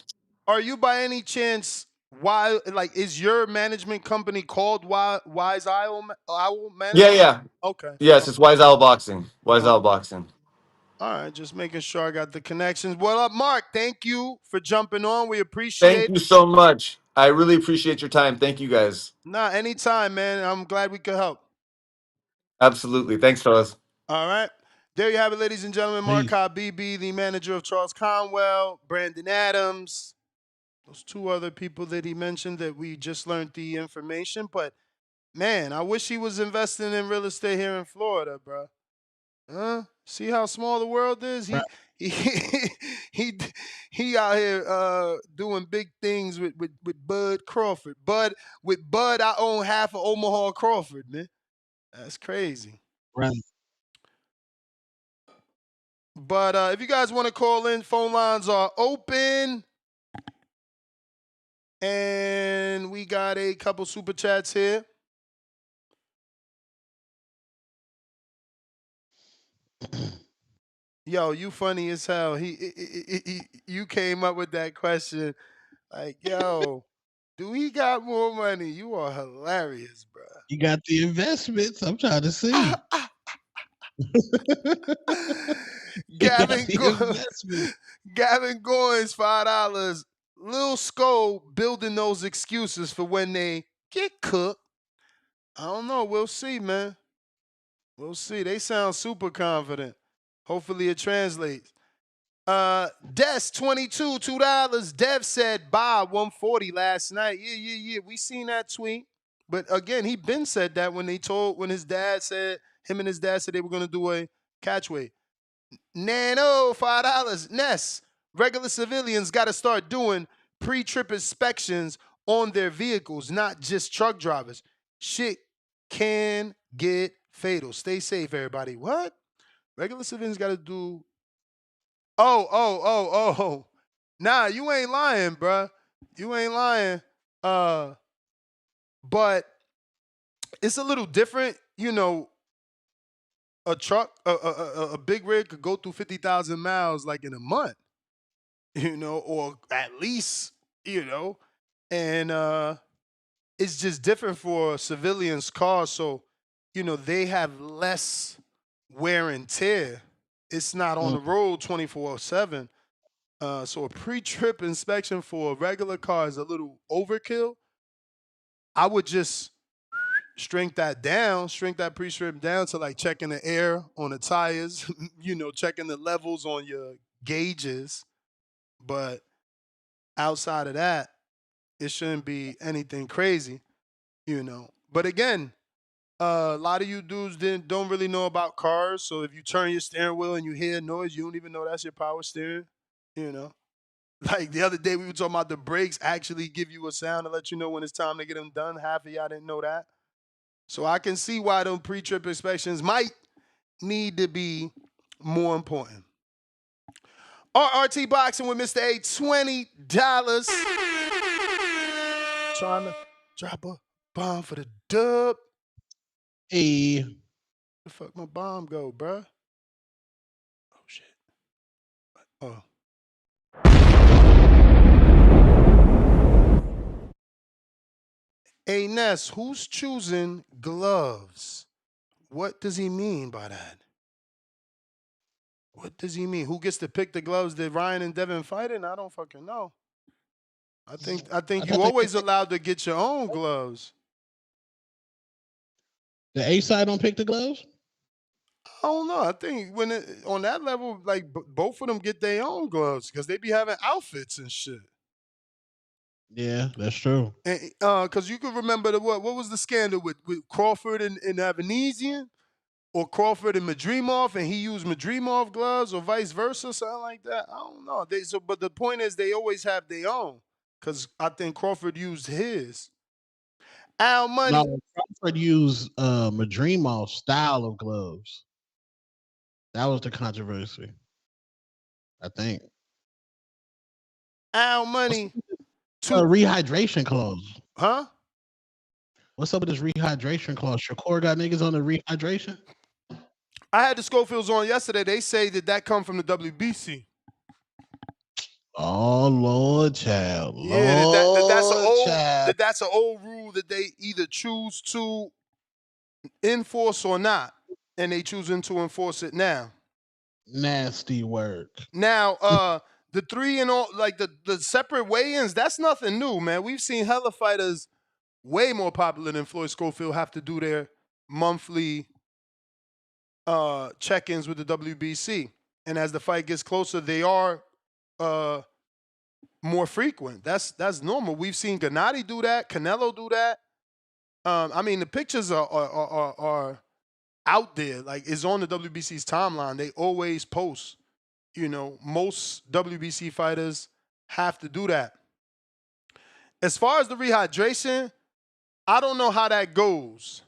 are you by any chance is your management company called Wise Owl Yeah, Management? yeah, Okay. yes. It's Wise Owl Boxing. Wise Oh, Owl Boxing. all right, just making sure I got the connections. Well, Mark, thank you for jumping on. We Thank appreciate you it. so much. I really appreciate your time. Thank you guys. Nah, anytime, man. I'm glad we could help. Absolutely. Thanks, fellas. All right. There you have it, ladies and gentlemen. Mark Peace. Habibi, the manager of Charles Conwell, Brandon Adams, those two other people that he mentioned that we just learned the information. But man, I wish he was investing in real estate here in Florida, bro. Huh? See how small the world is? He he he out here doing big things with Bud Crawford. With Bud, I own half of Omaha Crawford, man. That's crazy. Right. But if you guys want to call in, phone lines are open. And we got a couple super chats here. Yo, you funny as hell. You came up with that question like, yo, do he got more money? You are hilarious, bro. You got the investments. I'm trying to see. You got Gavin the investment. Gavin Goins, $5. Lil Sko building those excuses for when they get cooked. I don't know. We'll see, man. We'll see. They sound super confident. Hopefully it translates. Des 22, $2. Dev said buy 140 last night. Yeah. We seen that tweet. But again, he been said that when his dad said, him and his dad said they were gonna do a catchweight. Nano, $5. Ness. Regular civilians gotta start doing pre-trip inspections on their vehicles, not just truck drivers. Shit can get fatal. Stay safe, everybody. What? Regular civilians gotta do. Oh. Nah, you ain't lying, bruh. You ain't lying. But it's a little different. A truck, a big rig could go through 50,000 miles like in a month, or at least, and it's just different for civilians' cars. So, they have less wear and tear. It's not on the road 24/7. So a pre-trip inspection for a regular car is a little overkill. I would just shrink that pre-trip down to like checking the air on the tires, checking the levels on your gauges. But outside of that, it shouldn't be anything crazy, But again, a lot of you dudes don't really know about cars. So if you turn your steering wheel and you hear noise, you don't even know that's your power steering, you know. Like the other day, we were talking about the brakes actually give you a sound to let you know when it's time to get them done. Half of y'all didn't know that. So I can see why them pre-trip inspections might need to be more important. RRT Boxing with Mr. A, $20. Trying to drop a bomb for the dub. Hey. Where the fuck my bomb go, bruh? Oh, shit. Oh. Hey, Ness, who's choosing gloves? What does he mean by that? What does he mean? Who gets to pick the gloves that Ryan and Devin fight in? I don't fucking know. I think you always allowed to get your own gloves. The A side don't pick the gloves? I don't know. I think on that level, like both of them get their own gloves because they be having outfits and shit. Yeah, that's true. And because you can remember what was the scandal with Crawford and Avanesian, or Crawford and Madrimov, and he used Madrimov gloves, or vice versa, something like that. I don't know. But the point is, they always have their own. Because I think Crawford used his. Al Money. No, Crawford used Madrimov style of gloves. That was the controversy, I think. Al Money. Rehydration clause. Huh? What's up with this rehydration clause? Shakur got niggas on the rehydration? I had the Scofields on yesterday. They say that come from the WBC. Oh Lord, child. Yeah, Child. that's an old rule that they either choose to enforce or not, and they choosing to enforce it now. Nasty work. Now, the three and all, like the separate weigh-ins, that's nothing new, man. We've seen hella fighters way more popular than Floyd Schofield have to do their monthly check-ins with the WBC. And as the fight gets closer, they are more frequent. That's normal. We've seen Gennady do that, Canelo do that. I mean, the pictures are out there. Like, it's on the WBC's timeline. They always post. You know, most WBC fighters have to do that. As far as the rehydration, I don't know how that goes.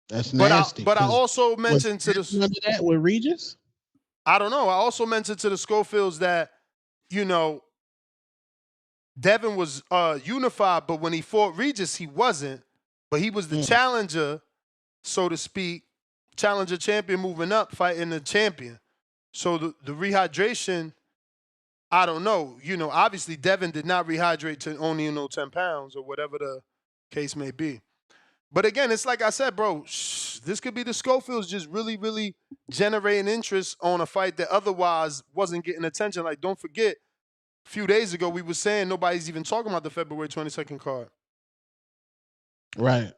That's nasty. But I also mentioned to the that with Regis. I don't know. I also mentioned to the Scofields that, you know, Devin was unified, but when he fought Regis, he wasn't. But he was the challenger, so to speak, challenger champion moving up, fighting the champion. So the rehydration, I don't know. You know, obviously Devin did not rehydrate to only 10 pounds or whatever the case may be. But again, it's like I said, bro, this could be the Scofields just really, really generating interest on a fight that otherwise wasn't getting attention. Like, don't forget, a few days ago we were saying nobody's even talking about the February 22nd card. Right.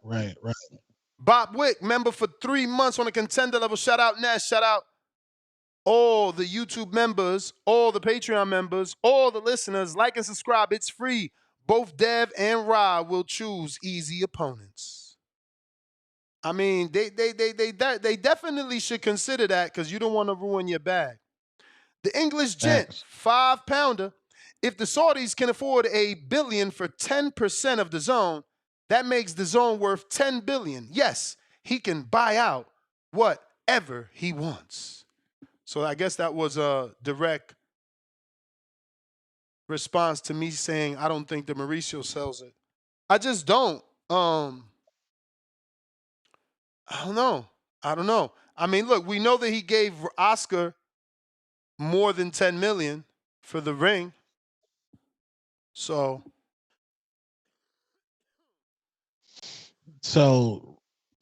Bob Wick, member for 3 months on a contender level. Shout out Ness. Shout out all the YouTube members, all the Patreon members, all the listeners. Like and subscribe. It's free. Both Dev and Ra will choose easy opponents. I mean, they definitely should consider that because you don't want to ruin your bag. The English gent, 5-pounder. If the Saudis can afford $1 billion for 10% of the zone, that makes the zone worth $10 billion. Yes, he can buy out whatever he wants. So I guess that was a direct response to me saying I don't think that Mauricio sells it. I just don't. I don't know. I mean, look, we know that he gave Oscar more than $10 million for the ring. So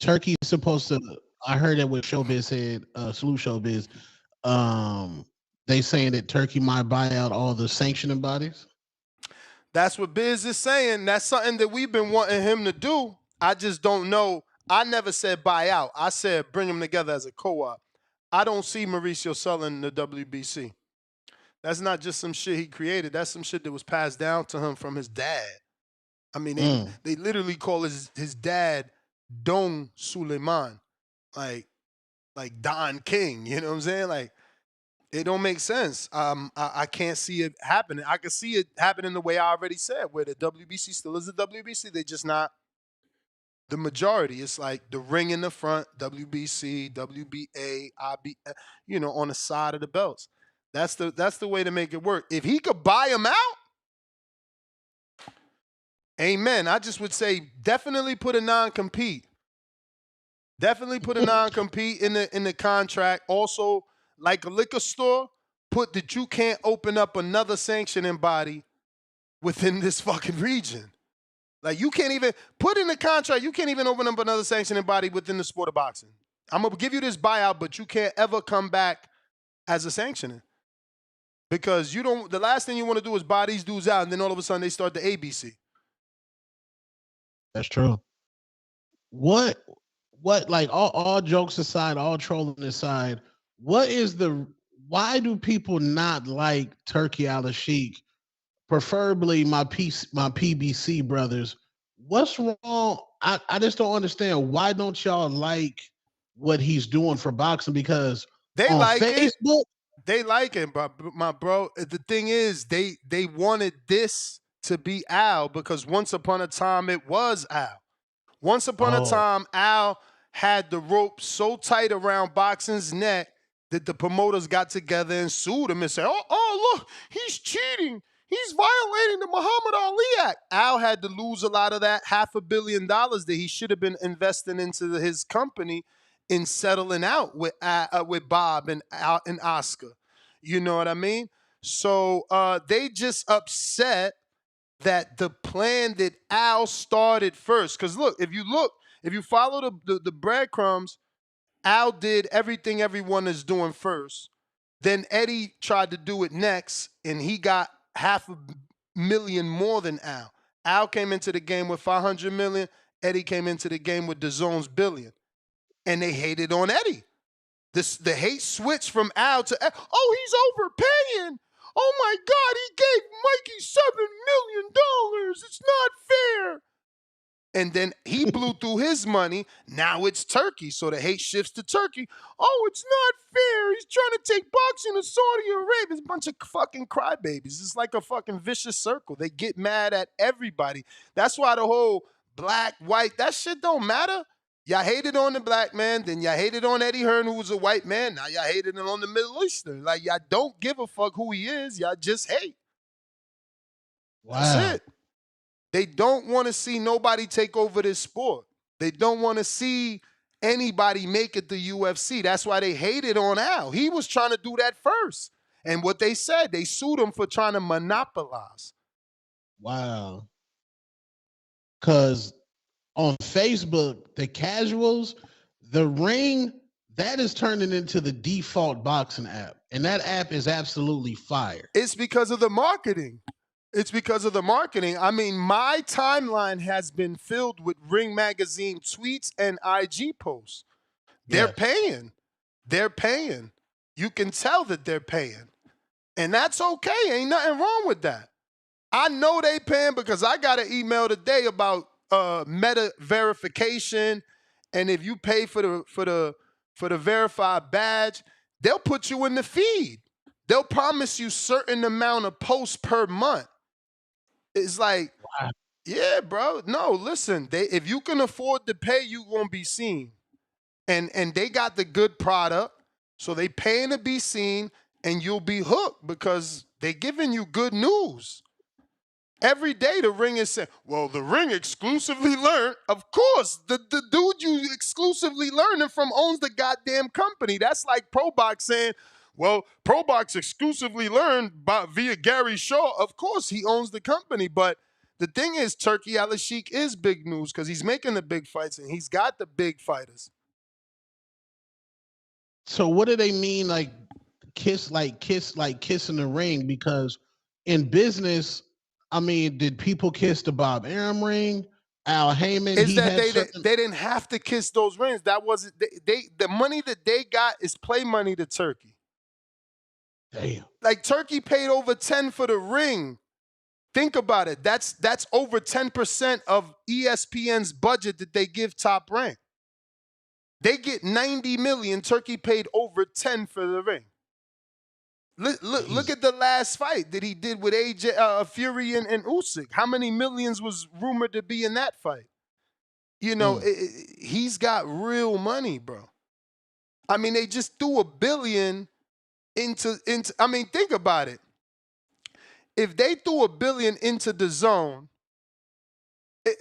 Turkey is supposed to. I heard that what Showbiz said, Salute Showbiz. They saying that Turkey might buy out all the sanctioning bodies. That's what Biz is saying. That's something that we've been wanting him to do. I just don't know. I never said buy out. I said bring them together as a co-op. I don't see Mauricio selling the WBC. That's not just some shit he created. That's some shit that was passed down to him from his dad. I mean, they literally call his dad Don Suleiman, like Don King. You know what I'm saying? Like, it don't make sense. I can't see it happening. I can see it happening the way I already said, where the WBC still is the WBC. They just not the majority. It's like the ring in the front, WBC, WBA, IB, on the side of the belts. That's the way to make it work. If he could buy them out, amen. I just would say definitely put a non-compete. Definitely put a non-compete in the contract. Also, like a liquor store, put that you can't open up another sanctioning body within this fucking region. Like, you can't even put in the contract, you can't even open up another sanctioning body within the sport of boxing. I'm going to give you this buyout, but you can't ever come back as a sanctioning. Because the last thing you want to do is buy these dudes out and then all of a sudden they start the ABC. That's true. What what like all jokes aside, all trolling aside, why do people not like Turki Alalshikh, preferably my PBC brothers? What's wrong? I just don't understand. Why don't y'all like what he's doing for boxing? Because They on like it. Facebook, They like it, but my bro. The thing is, they wanted this to be Al because once upon a time it was Al. Once upon a oh, time, Al had the rope so tight around boxing's neck that the promoters got together and sued him and said, oh, look, he's cheating. He's violating the Muhammad Ali Act. Al had to lose a lot of that $500 million that he should have been investing into his company in settling out with Bob and Oscar. You know what I mean? So they just upset that the plan that Al started first. Because look, if you follow the breadcrumbs, Al did everything everyone is doing first. Then Eddie tried to do it next, and he got $500,000 more than Al. Al came into the game with $500 million. Eddie came into the game with DAZN's $1 billion, and they hated on Eddie. The hate switched from Al to oh, he's overpaying. Oh my God, he gave Mikey $7 million. It's not fair. And then he blew through his money. Now it's Turki. So the hate shifts to Turki. Oh, it's not fair. He's trying to take boxing to Saudi Arabia. It's a bunch of fucking crybabies. It's like a fucking vicious circle. They get mad at everybody. That's why the whole black, white, that shit don't matter. Y'all hated on the black man, then y'all hated on Eddie Hearn, who was a white man. Now y'all hated on the Middle Eastern. Like, y'all don't give a fuck who he is. Y'all just hate. wow. That's it. They don't want to see nobody take over this sport. They don't want to see anybody make it to UFC. That's why they hated on Al. He was trying to do that first. And what they said, they sued him for trying to monopolize. Wow. Because on Facebook, the casuals, the ring, that is turning into the default boxing app. And that app is absolutely fire. It's because of the marketing. It's because of the marketing. I mean, my timeline has been filled with Ring Magazine tweets and IG posts. They're paying. They're paying. You can tell that they're paying. And that's okay. Ain't nothing wrong with that. I know they paying because I got an email today about meta verification. And if you pay for the verified badge, they'll put you in the feed. They'll promise you certain amount of posts per month. It's like, Wow. yeah, bro. No, listen. If you can afford to pay, you gonna be seen. And they got the good product, so they paying to be seen, and you'll be hooked because they giving you good news. Every day the Ring is saying, well, the Ring exclusively learned. Of course, the dude you exclusively learning from owns the goddamn company. That's like ProBox saying, well, ProBox exclusively learned via Gary Shaw. Of course, he owns the company. But the thing is, Turki Alalshikh is big news because he's making the big fights and he's got the big fighters. So what do they mean like kiss kissing the ring? Because in business, I mean, did people kiss the Bob Arum ring? Al Heyman, Is that they didn't have to kiss those rings. That wasn't the money that they got is play money to Turki. Damn. Like Turki paid over 10 for the ring. Think about it. That's over 10% of ESPN's budget that they give Top Rank. They get 90 million. Turki paid over 10 for the ring. Look at the last fight that he did with AJ Fury and Usyk. How many millions was rumored to be in that fight? You know, he's got real money, bro. I mean, they just threw $1 billion into. I mean, think about it. If they threw $1 billion into DAZN,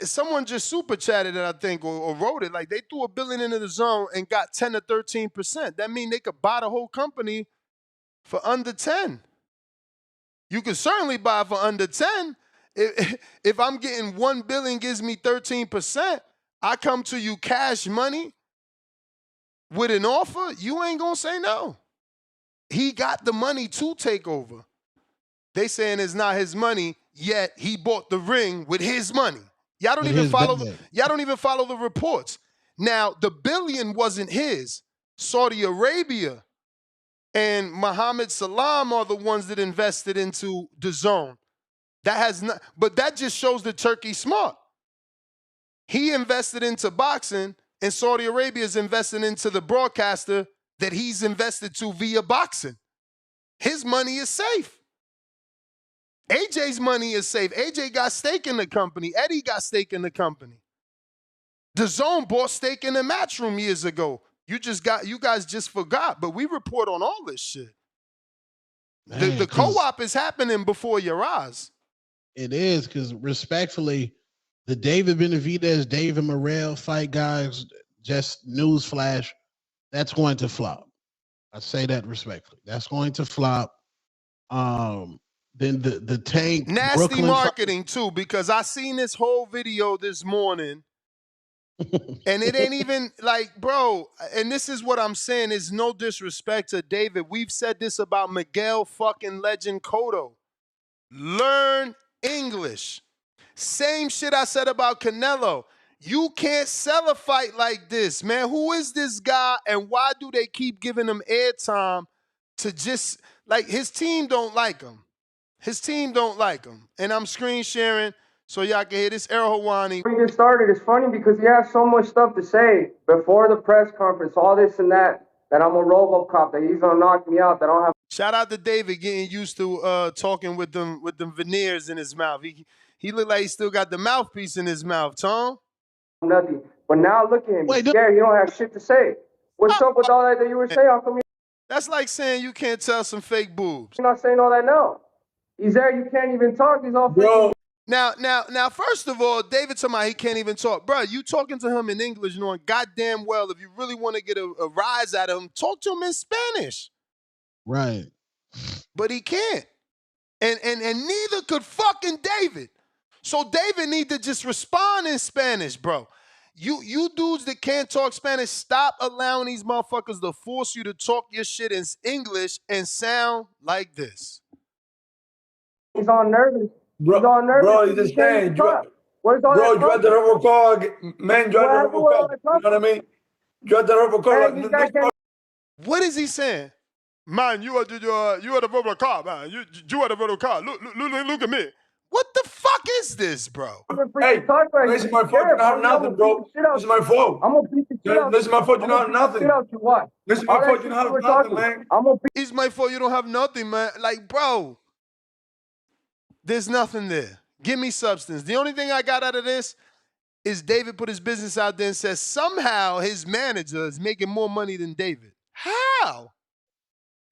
someone just super chatted it, I think, or wrote it. Like they threw $1 billion into DAZN and got 10 to 13%. That means they could buy the whole company for under 10. You can certainly buy for under 10. If I'm getting $1 billion gives me 13%, I come to you cash money with an offer, you ain't gonna say no. He got the money to take over. They saying it's not his money, yet he bought the ring with his money. Y'all don't even follow the reports. Now, the billion wasn't his. Saudi Arabia and Mohammed Salam are the ones that invested into the zone. That has not, but that just shows that Turkey's smart. He invested into boxing, and Saudi Arabia is investing into the broadcaster that he's invested to via boxing. His money is safe. AJ's money is safe. AJ got stake in the company. Eddie got stake in the company. The Zone bought stake in the Matchroom years ago. You guys just forgot, but we report on all this shit. Man, the co-op is happening before your eyes. It is, because respectfully, the David Benavidez, David Morell fight, guys, just newsflash, that's going to flop. I say that respectfully. That's going to flop. Then the Tank Nasty Brooklyn marketing too, because I seen this whole video this morning, and it ain't even like, bro, and this is what I'm saying, is no disrespect to David. We've said this about Miguel fucking Legend Cotto. Learn English. Same shit I said about Canelo. You can't sell a fight like this, man. Who is this guy, and why do they keep giving him airtime to just, like, his team don't like him. His team don't like him. And I'm screen sharing so y'all can hear this. Errol Hawani. When you get started, it's funny because he has so much stuff to say before the press conference, all this and that I'm a RoboCop, that he's gonna knock me out, that I don't have. Shout out to David getting used to talking with them veneers in his mouth. He looked like he still got the mouthpiece in his mouth, Tom. Nothing. But now look at him. He's scared. He don't have shit to say. What's up with all that you were saying? How come That's like saying you can't tell some fake boobs. you're not saying all that now? He's there. You can't even talk. He's all freaking. Now, first of all, David told me he can't even talk. Bro, you talking to him in English knowing goddamn well if you really want to get a rise out of him, talk to him in Spanish. Right. But he can't. And neither could fucking David. So David need to just respond in Spanish, bro. You dudes that can't talk Spanish, stop allowing these motherfuckers to force you to talk your shit in English and sound like this. He's all nervous. He's all nervous. Bro, he's just saying, Where's all bro, that you had the Robocog, man, you had the Robocog. You know what I mean? You had the Robocog. What is he saying? Man, you are the Robocop, man. You are the Robocop. Look at me. What the fuck is this, bro? Hey, this is my fault. You don't have nothing, bro. This is my fault. I'm gonna beat the shit out. This is my fault. You don't have nothing. This is my fault. You don't have nothing, man. It's my fault. You don't have nothing, man. Like, bro, there's nothing there. Give me substance. The only thing I got out of this is David put his business out there and says somehow his manager is making more money than David. How?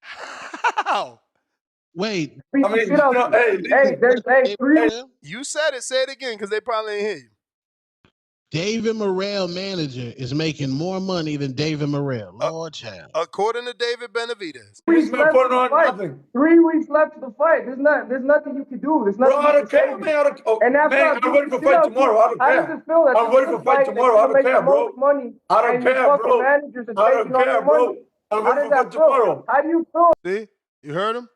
How? Wait. I mean, there's three. You said it. Say it again, because they probably ain't hear you. David Morell manager is making more money than David Morell. Lord child. According to David Benavidez. 3 weeks left to the fight. 3 weeks left to the fight. There's nothing you can do. There's nothing. Bro, I don't care, man. I'm ready for fight tomorrow. I don't care. How does it feel that I'm ready for fight tomorrow. I don't care, bro. I don't care, bro. I don't care, bro. I'm ready for fight tomorrow. How do you feel? See? You heard him?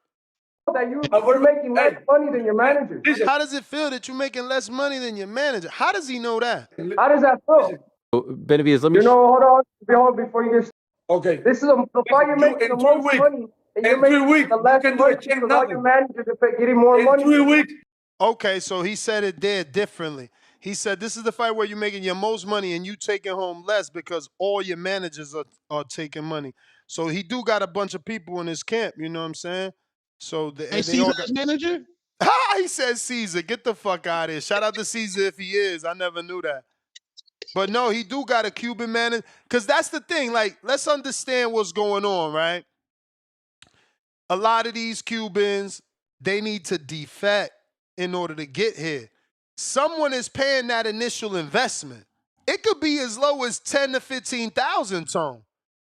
That you're making less money than your manager. How does it feel that you're making less money than your manager? How does he know that? How does that feel? Benavidez, let me. Hold on before you get. Okay. This is the fight you're making the most money, and you're making the less money because all your managers are getting more money. In 3 weeks. Okay, so he said it there differently. He said this is the fight where you're making your most money and you taking home less because all your managers are taking money. So he do got a bunch of people in his camp, you know what I'm saying? So they all got manager? He said Caesar. Get the fuck out of here. Shout out to Caesar if he is. I never knew that. But no, he do got a Cuban manager. Because that's the thing. Like, let's understand what's going on, right? A lot of these Cubans, they need to defect in order to get here. Someone is paying that initial investment. It could be as low as 10 to 15,000, Tone.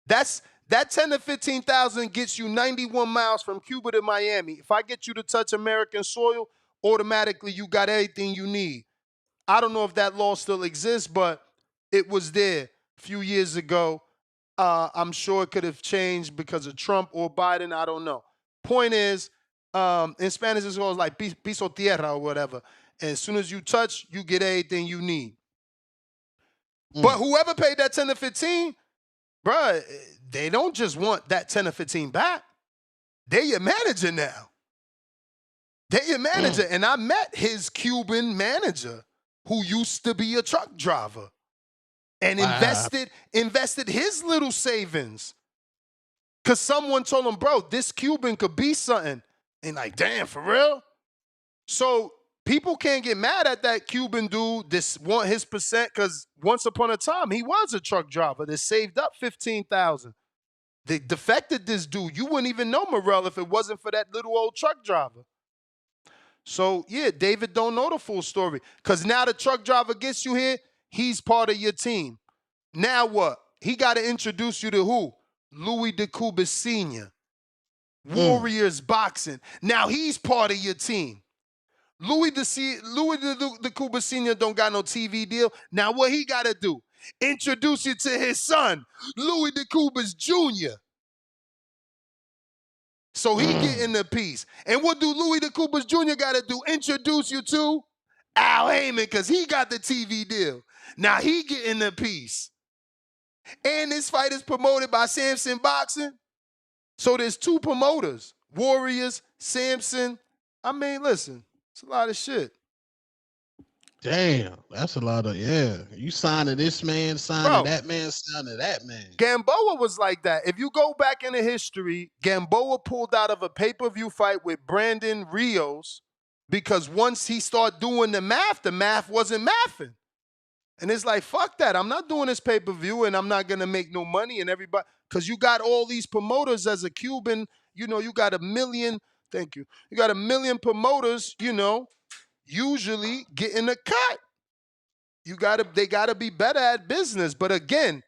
That 10 to 15,000 gets you 91 miles from Cuba to Miami. If I get you to touch American soil, automatically you got everything you need. I don't know if that law still exists, but it was there a few years ago. I'm sure it could have changed because of Trump or Biden. I don't know. Point is, in Spanish it's called like piso tierra or whatever. And as soon as you touch, you get everything you need. But whoever paid that 10 to 15, bruh, they don't just want that 10 or 15 back. They're your manager now. They're your manager. And I met his Cuban manager who used to be a truck driver and invested his little savings. Because someone told him, bro, this Cuban could be something. And like, damn, for real? So people can't get mad at that Cuban dude. This want his percent because once upon a time he was a truck driver that saved up $15,000. They defected this dude. You wouldn't even know Morell if it wasn't for that little old truck driver. So yeah, David don't know the full story because now the truck driver gets you here. He's part of your team. Now what? He got to introduce you to who? Louis DeCuba Sr. Warriors Boxing. Now he's part of your team. Louis DeCuba Sr. don't got no TV deal. Now what he got to do? Introduce you to his son, Louis DeCubas Jr. So he getting the piece. And what do Louis DeCubas Jr. got to do? Introduce you to Al Heyman because he got the TV deal. Now he getting the piece. And this fight is promoted by Samson Boxing. So there's two promoters, Warriors, Samson. I mean, listen, it's a lot of shit. Damn, that's a lot of, you signing this man, signing that man, signing that man. Gamboa was like that. If you go back into history, Gamboa pulled out of a pay-per-view fight with Brandon Rios because once he started doing the math wasn't mathing. And it's like, fuck that. I'm not doing this pay-per-view and I'm not going to make no money and everybody, because you got all these promoters as a Cuban, you got 1 million, thank you. You got 1 million promoters, usually getting a cut. They gotta be better at business. But again,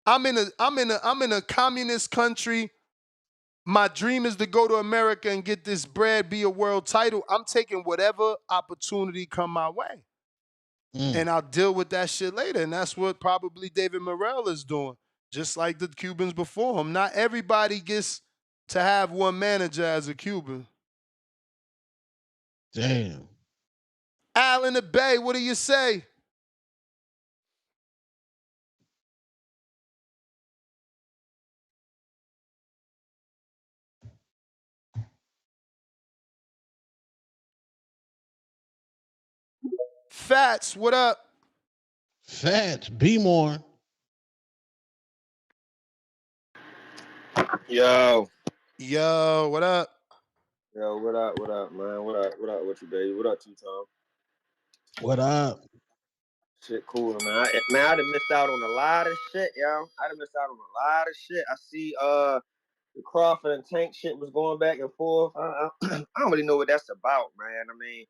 I'm in a communist country. My dream is to go to America and get this bread, be a world title. I'm taking whatever opportunity come my way. And I'll deal with that shit later. And that's what probably David Morell is doing, just like the Cubans before him. Not everybody gets to have one manager as a Cuban. Damn. Al in the Bay, what do you say? Fats, what up? Fats, be more. Yo, what up? Yo, what up, man? What up with you, baby? What up, T-Tom? What up? Shit cool, man. I done missed out on a lot of shit, yo. I done missed out on a lot of shit. I see the Crawford and Tank shit was going back and forth. I don't really know what that's about, man. I mean,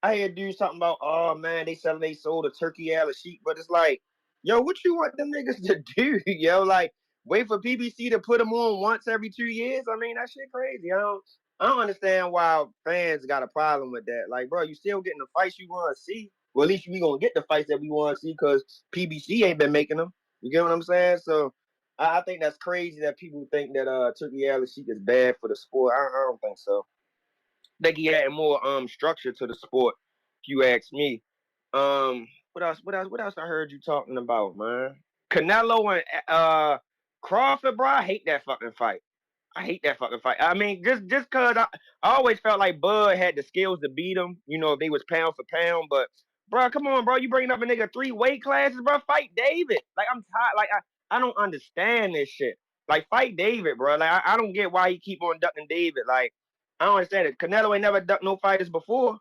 I hear dudes talking about, oh man, they selling they sold a Turki Alalshikh, but it's like, yo, what you want them niggas to do, yo? Like, wait for PBC to put them on once every 2 years? I mean, that shit crazy. I don't understand why fans got a problem with that. Like, bro, you still getting the fights you want to see. Well, at least we gonna get the fights that we want to see because PBC ain't been making them. You get what I'm saying? So I think that's crazy that people think that Turki Alalshikh is bad for the sport. I don't think so. I think he added more structure to the sport, if you ask me. What else I heard you talking about, man? Canelo and Crawford, bro. I hate that fucking fight. I mean, just cause I always felt like Bud had the skills to beat him, if they was pound for pound. But bro, come on, bro. You bringing up a nigga 3 weight classes, bro. Fight David. Like, I'm tired. Like, I don't understand this shit. Like, fight David, bro. Like, I don't get why he keep on ducking David. Like, I don't understand it. Canelo ain't never ducked no fighters before.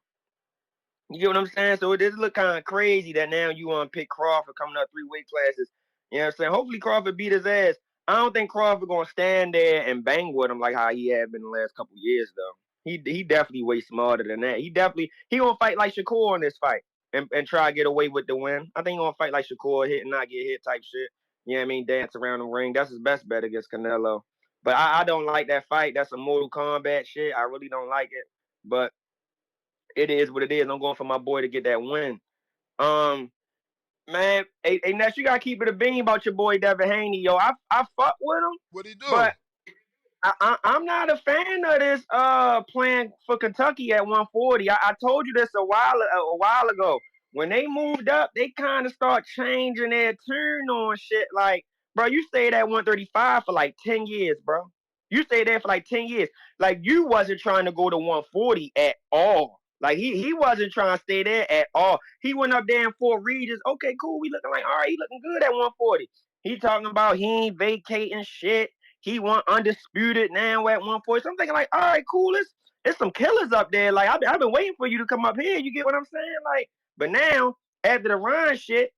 You get what I'm saying? So it does look kind of crazy that now you want to pick Crawford coming up 3 weight classes. You know what I'm saying? Hopefully Crawford beat his ass. I don't think Crawford gonna stand there and bang with him like how he had been the last couple years though. He definitely way smarter than that. He gonna fight like Shakur in this fight and try to get away with the win. I think he gonna fight like Shakur, hit and not get hit type shit. You know what I mean? Dance around the ring. That's his best bet against Canelo. But I don't like that fight. That's a Mortal Kombat shit. I really don't like it. But it is what it is. I'm going for my boy to get that win. Man, hey Ness, you gotta keep it a bean about your boy Devin Haney, yo. I fuck with him. What he do? But I'm not a fan of this playing for Kentucky at 140. I told you this a while ago. when they moved up, they kind of start changing their tune on shit. Like, bro, you stayed at 135 for like 10 years, bro. You stayed there for like 10 years. Like, you wasn't trying to go to 140 at all. Like, he wasn't trying to stay there at all. He went up there in Fort Regis. Okay, cool. We looking like, all right, he looking good at 140. He talking about he ain't vacating shit. He want undisputed now at 140. So I'm thinking like, all right, cool. It's some killers up there. Like, I've been waiting for you to come up here. You get what I'm saying? Like, but now, after the Ron shit,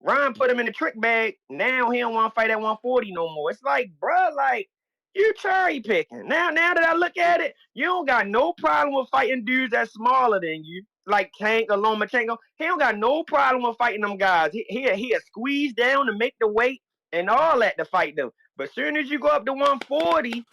Ron put him in the trick bag. Now he don't want to fight at 140 no more. It's like, bruh, like, you cherry picking. Now that I look at it, you don't got no problem with fighting dudes that's smaller than you. Like Tank or Lomachenko. He don't got no problem with fighting them guys. He squeeze down to make the weight and all that to fight them. But as soon as you go up to 140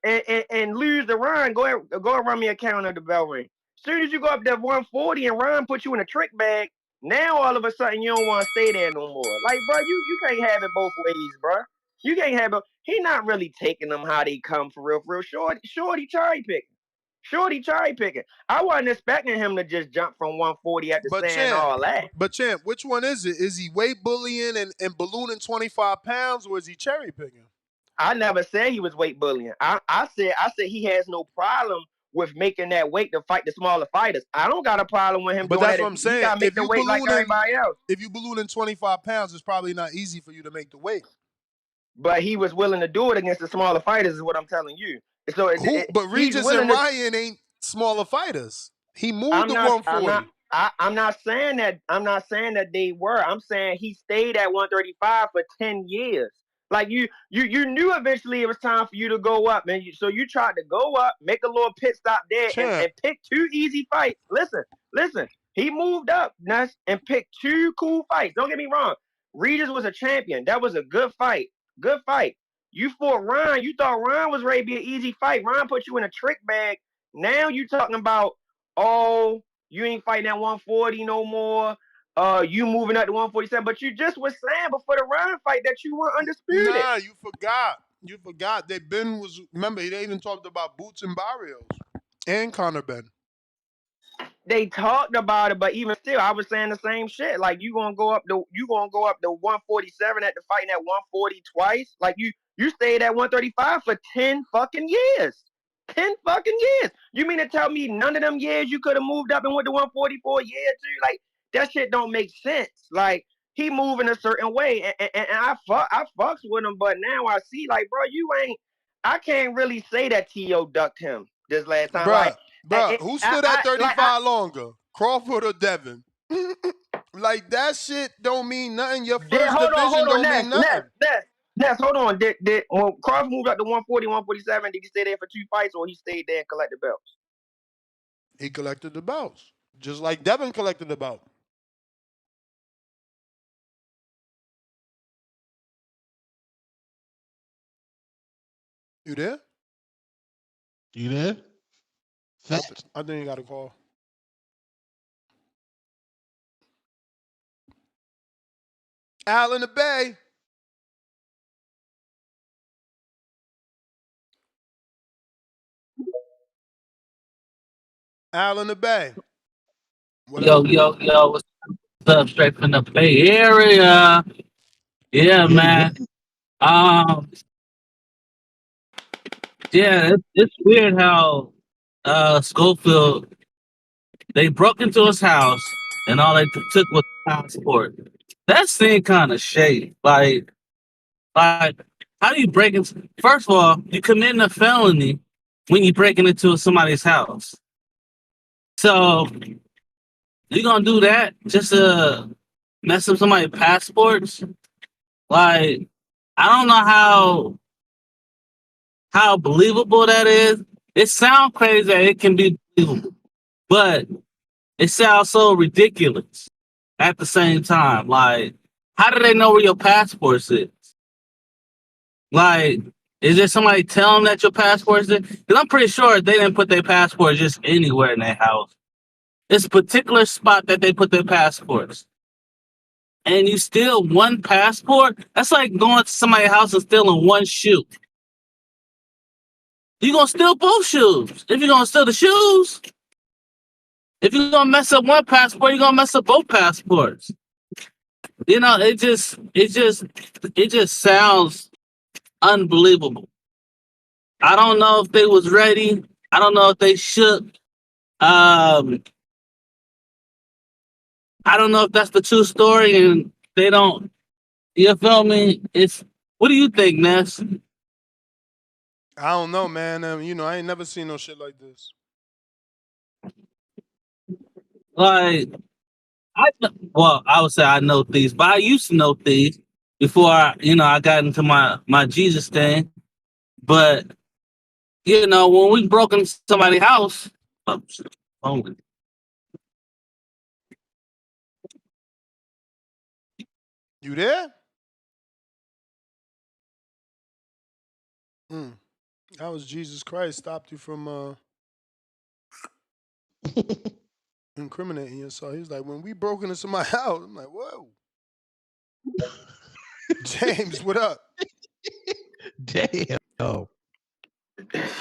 and lose the Ron, go and run me a count of the bell ring. As soon as you go up to 140 and Ron put you in a trick bag, now all of a sudden you don't want to stay there no more. Like, bro, you can't have it both ways, bro. You can't have it. He not really taking them how they come for real, for real. Shorty cherry picking. Shorty cherry picking. I wasn't expecting him to just jump from 140 after saying all that. But champ, which one is it? Is he weight bullying and ballooning 25 pounds, or is he cherry picking? I never said he was weight bullying. I said he has no problem with making that weight to fight the smaller fighters. I don't got a problem with him but doing that's that. what I'm saying. He got to make the weight like everybody else. If you ballooning 25 pounds, it's probably not easy for you to make the weight. But he was willing to do it against the smaller fighters, is what I'm telling you. So, but Regis and Ryan ain't smaller fighters. He moved to 140. I'm not saying that. I'm not saying that they were. I'm saying he stayed at 135 for 10 years. Like you knew eventually it was time for you to go up, man. So you tried to go up, make a little pit stop there, and pick two easy fights. Listen. He moved up, Nuss, and picked two cool fights. Don't get me wrong. Regis was a champion. That was a good fight. Good fight. You fought Ron. You thought Ron was ready to be an easy fight. Ron put you in a trick bag. Now you talking about, oh, you ain't fighting at 140 no more. You moving up to 147. But you just was saying before the Ron fight that you were undisputed. Nah, you forgot. You forgot that Ben was. Remember, they even talked about Boots and Barrios and Conor Ben. They talked about it, but even still, I was saying the same shit. Like you gonna go up to 147 after fighting at 140 twice. Like you stayed at 135 for 10 fucking years. 10 fucking years. You mean to tell me none of them years you could have moved up and went to 144 years too? Like that shit don't make sense. Like he moving a certain way, and I fucks with him, but now I see like, bro, you ain't. I can't really say that T.O. ducked him this last time. Bruh, who stood at 35 longer? Crawford or Devin? Like, that shit don't mean nothing. Your first division don't mean nothing. Ness, hold on. Did when Crawford moved up to 140, 147, did he stay there for two fights or he stayed there and collected belts? He collected the belts. Just like Devin collected the belt. You there? You there? I think you got a call. Al in the Bay. Al in the Bay. Yo, what's up? Straight from the Bay Area. Yeah, man. Yeah, it's weird how Scofield, they broke into his house and all they took was a passport. That seemed kind of shady. Like, how do you break into? First of all, you committing a felony when you breaking into somebody's house. So you gonna do that just to mess up somebody's passports? Like, I don't know how believable that is. It sounds crazy that it can be believable, but it sounds so ridiculous at the same time. Like, how do they know where your passport is? Like, is there somebody telling that your passport is there? Because I'm pretty sure they didn't put their passport just anywhere in their house. It's a particular spot that they put their passports. And you steal one passport? That's like going to somebody's house and stealing one shoe. You're going to steal both shoes. If you're going to steal the shoes, If you're gonna mess up one passport, you're gonna mess up both passports. You know, it just sounds unbelievable. I don't know if they was ready. I don't know if they shook. Um, I don't know if that's the true story, and they don't. You feel me? It's what do you think, Ness? I don't know, man. You know, I ain't never seen no shit like this. Like, well, I would say I know thieves, but I used to know thieves before I got into my Jesus thing. But when we broke into somebody's house, oh, You there? Mm. That was Jesus Christ stopped you from incriminating yourself. He was like, when we broke into my house, I'm like, whoa. James, what up? Damn.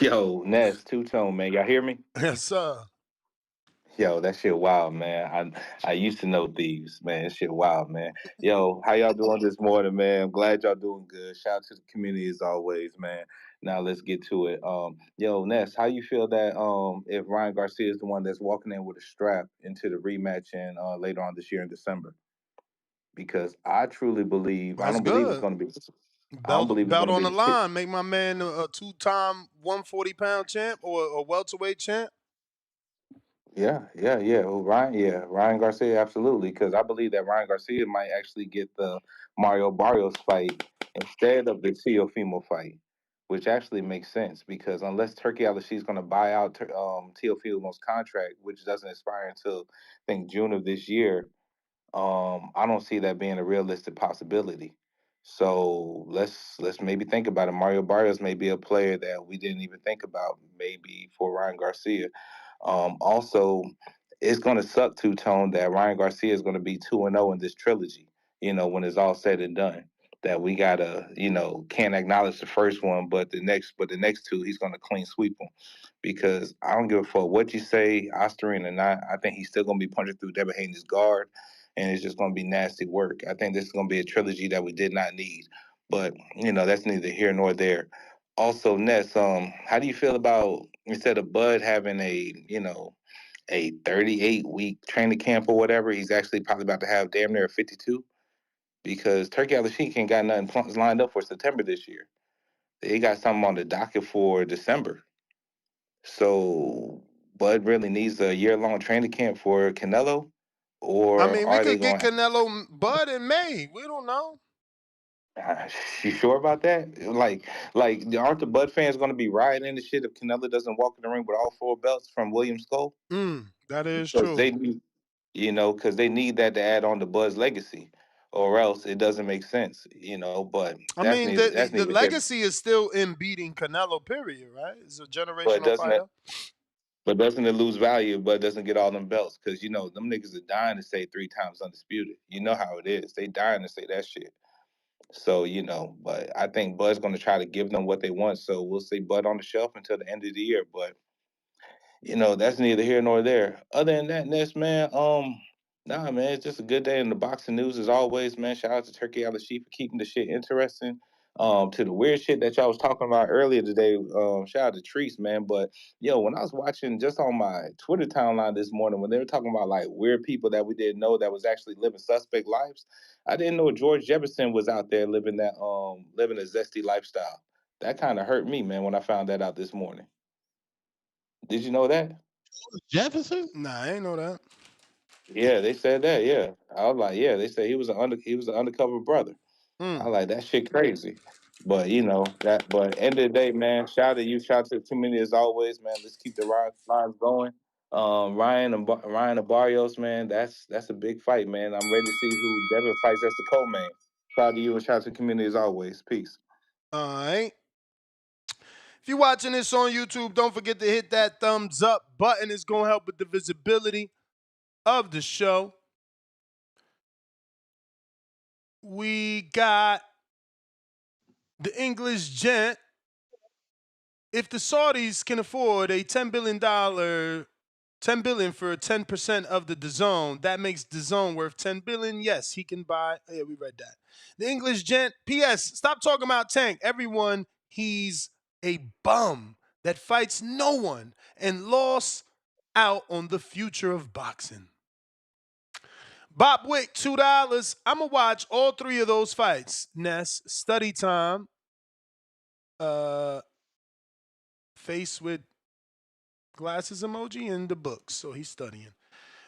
Yo, Ness, two tone, man. Y'all hear me? Yes, sir. Yo, that shit wild, man. I used to know thieves, man. That shit wild, man. Yo, how y'all doing this morning, man? I'm glad y'all doing good. Shout out to the community as always, man. Now let's get to it. Yo, Ness, how you feel that if Ryan Garcia is the one that's walking in with a strap into the rematch and later on this year in December? Because I truly believe I That's don't believe it's good. gonna be I don't Belt believe it's belt gonna on be the the t- line. Make my man a two-time 140-pound champ or a welterweight champ. Yeah. Well, Ryan Garcia, absolutely. Because I believe that Ryan Garcia might actually get the Mario Barrios fight instead of the Teofimo fight, which actually makes sense. Because unless Turki Alalshikh is going to buy out Teofimo's contract, which doesn't expire until I think June of this year, I don't see that being a realistic possibility. So let's maybe think about it. Mario Barrios may be a player that we didn't even think about, maybe for Ryan Garcia. Also, it's going to suck two tone that Ryan Garcia is going to be 2-0 in this trilogy. When it's all said and done, that we gotta can't acknowledge the first one, but the next two he's going to clean sweep them because I don't give a fuck what you say, Osterine or not. I think he's still going to be punching through Devin Haney's guard, and it's just going to be nasty work. I think this is going to be a trilogy that we did not need, but that's neither here nor there. Also, Ness, how do you feel about instead of Bud having a 38-week training camp or whatever, he's actually probably about to have damn near a 52 because Turki Alalshikh ain't got nothing lined up for September this year. They got something on the docket for December. So Bud really needs a year-long training camp for Canelo, I or mean, we are they could get going to Canelo Bud in May. We don't know. You sure about that? Like, aren't the Bud fans going to be rioting the shit if Canelo doesn't walk in the ring with all four belts from William Skull? That is Because true. they need, because they need that to add on to Bud's legacy, or else it doesn't make sense, But I mean, that's the neither here. legacy is still in beating Canelo. Period. Right? It's a But generational doesn't it? fighter. But doesn't it lose value? But doesn't get all them belts because them niggas are dying to say 3 times undisputed. You know how it is. They dying to say that shit. So but I think Bud's going to try to give them what they want. So we'll see Bud on the shelf until the end of the year. But that's neither here nor there. Other than that, Ness, man, nah, man, it's just a good day in the boxing news as always, man. Shout out to Turki Alalshikh for keeping the shit interesting. To the weird shit that y'all was talking about earlier today, shout out to Treese, man. But when I was watching just on my Twitter timeline this morning, when they were talking about like weird people that we didn't know that was actually living suspect lives, I didn't know George Jefferson was out there living living a zesty lifestyle. That kind of hurt me, man, when I found that out this morning. Did you know that? Jefferson? Nah, I ain't know that. Yeah, they said that. Yeah, I was like, yeah, they said he was an undercover brother. I Hmm. was like that shit crazy, but that. But end of the day, man, shout out to you, shout out to the community as always, man. Let's keep the lines going. Ryan and Barrios, man, that's a big fight, man. I'm ready to see who Devin fights as the co-main. Shout out to you and shout out to the community as always. Peace. All right. If you're watching this on YouTube, don't forget to hit that thumbs up button. It's gonna help with the visibility of the show. We got the English gent. If the Saudis can afford a $10 billion $10 billion for 10% of the DAZN. That makes DAZN worth $10 billion. Yes, he can buy. Yeah, we read that. The English gent. P.S. Stop talking about Tank. Everyone, he's a bum that fights no one and lost out on the future of boxing. Bob Wick, $2. I'm going to watch all three of those fights. Ness, study time. Face with glasses emoji in the books. So he's studying.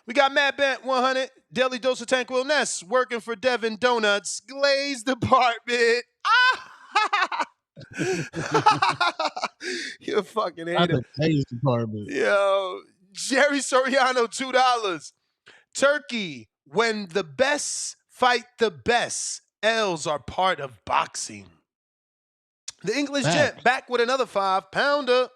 We got Matt Bent, 100. Daily Dose of Tranquil Ness, working for Devin Donuts. Glaze Department. You fucking hate him. Glaze Department. Yo, Jerry Soriano, $2. Turki, when the best fight the best, L's are part of boxing. The English gent back with another 5-pounder.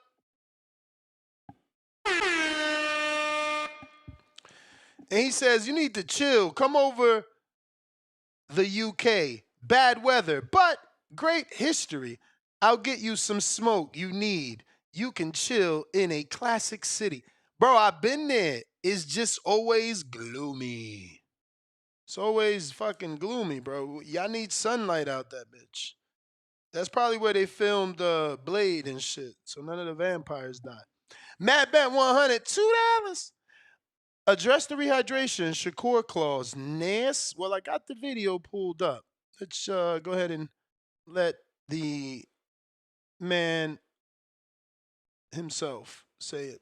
And he says, you need to chill. Come over the UK. Bad weather, but great history. I'll get you some smoke you need. You can chill in a classic city. Bro, I've been there. It's just always gloomy. It's always fucking gloomy, bro. Y'all need sunlight out that bitch. That's probably where they filmed Blade and shit. So none of the vampires died. Matt Bent 100, $2. Address the rehydration, Shakur clause. Ness. Well, I got the video pulled up. Let's go ahead and let the man himself say it.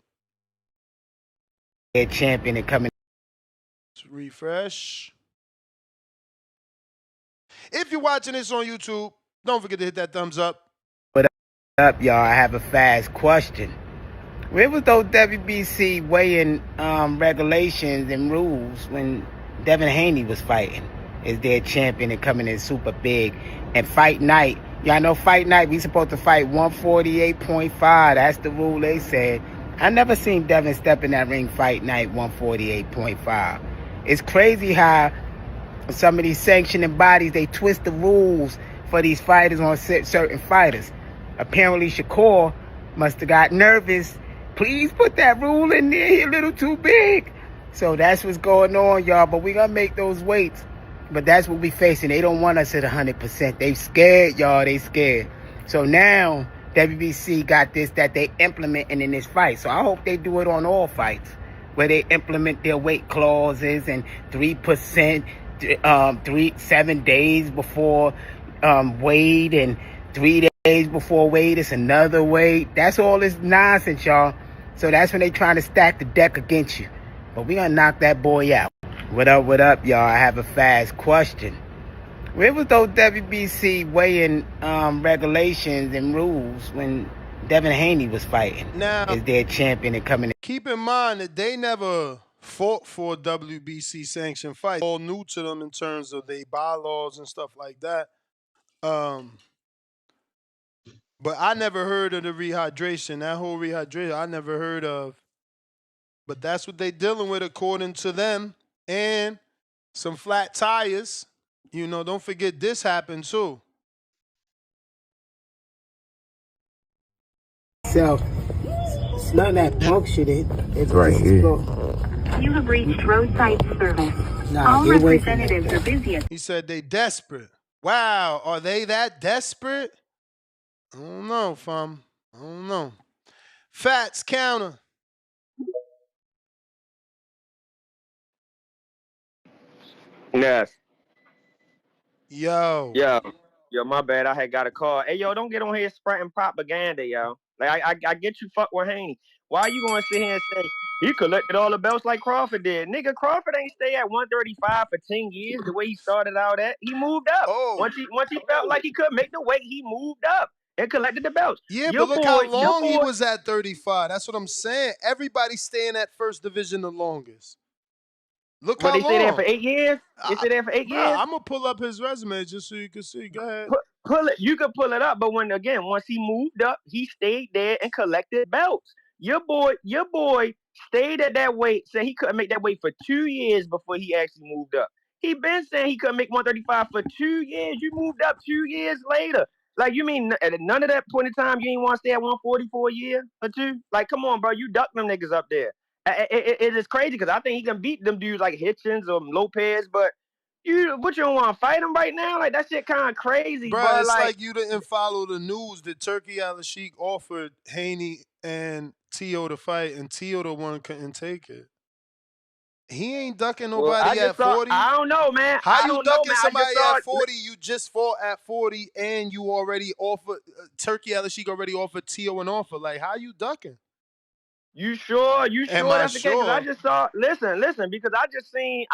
A champion and coming. Let's refresh. If you're watching this on YouTube, don't forget to hit that thumbs up. What up, y'all? I have a fast question. Where was those WBC weighing regulations and rules when Devin Haney was fighting? Is their champion and coming in super big? And fight night, y'all know fight night, we supposed to fight 148.5. That's the rule they said. I never seen Devin step in that ring fight night 148.5. It's crazy how some of these sanctioning bodies, they twist the rules for these fighters on certain fighters. Apparently Shakur must have got nervous. Please put that rule in there. He a little too big. So that's what's going on, y'all. But we gonna make those weights. But that's what we facing. They don't want us at 100%. They scared, y'all. They scared. So now WBC got this that they implementing in this fight. So I hope they do it on all fights, where they implement their weight clauses and 3%, 7 days before weight and 3 days before weight. It's another weight. That's all this nonsense, y'all. So that's when they trying to stack the deck against you. But we gonna knock that boy out. What up, y'all? I have a fast question. Where was those WBC weighing regulations and rules when Devin Haney was fighting? Now, is their champion and coming in? Keep in mind that they never fought for WBC sanctioned fights. All new to them in terms of their bylaws and stuff like that. But I never heard of the rehydration. That whole rehydration, I never heard of. But that's what they dealing with according to them. And some flat tires. You know, don't forget this happened too. So, it's not that punctured. It's right here. You have reached roadside service. All representatives are busy. He said they desperate. Wow, are they that desperate? I don't know, fam. I don't know. Fats counter. Yes. Yo, my bad. I had got a call. Hey, yo, don't get on here spreading propaganda, yo. Like, I get you fuck with Haney. Why you gonna sit here and say he collected all the belts like Crawford did? Nigga, Crawford ain't stay at 135 for 10 years the way he started out at. He moved up. Oh. Once he felt like he could make the weight, he moved up and collected the belts. Yeah, but look how long he was at 35. That's what I'm saying. Everybody's staying at first division the longest. Look how long. But they stay there for 8 years? They stay there for 8 years? I'm going to pull up his resume just so you can see. Go ahead. Pull it. You can pull it up, but once he moved up, he stayed there and collected belts. Your boy stayed at that weight, said he couldn't make that weight for 2 years before he actually moved up. He been saying he couldn't make 135 for 2 years. You moved up 2 years later. Like, you mean at none of that point in time you ain't want to stay at 140 for a year or two? Like, come on, bro. You ducked them niggas up there. It is crazy because I think he can beat them dudes like Hitchens or Lopez, but you don't want to fight him right now? Like, that shit kind of crazy, Bruh, bro. it's Like, like you didn't follow the news that Turki Alalshikh offered Haney and Tio to fight, and Tio the one couldn't take it. He ain't ducking well, I nobody just at saw. 40. I don't know, man. How I you don't know, ducking man. I just somebody saw. at 40? You just fought at 40, and you already offered Turki Alalshikh already offered Tio an offer. Like, how you ducking? You sure? You Am sure I that's the case? Because I sure? just saw. Listen. Because I just seen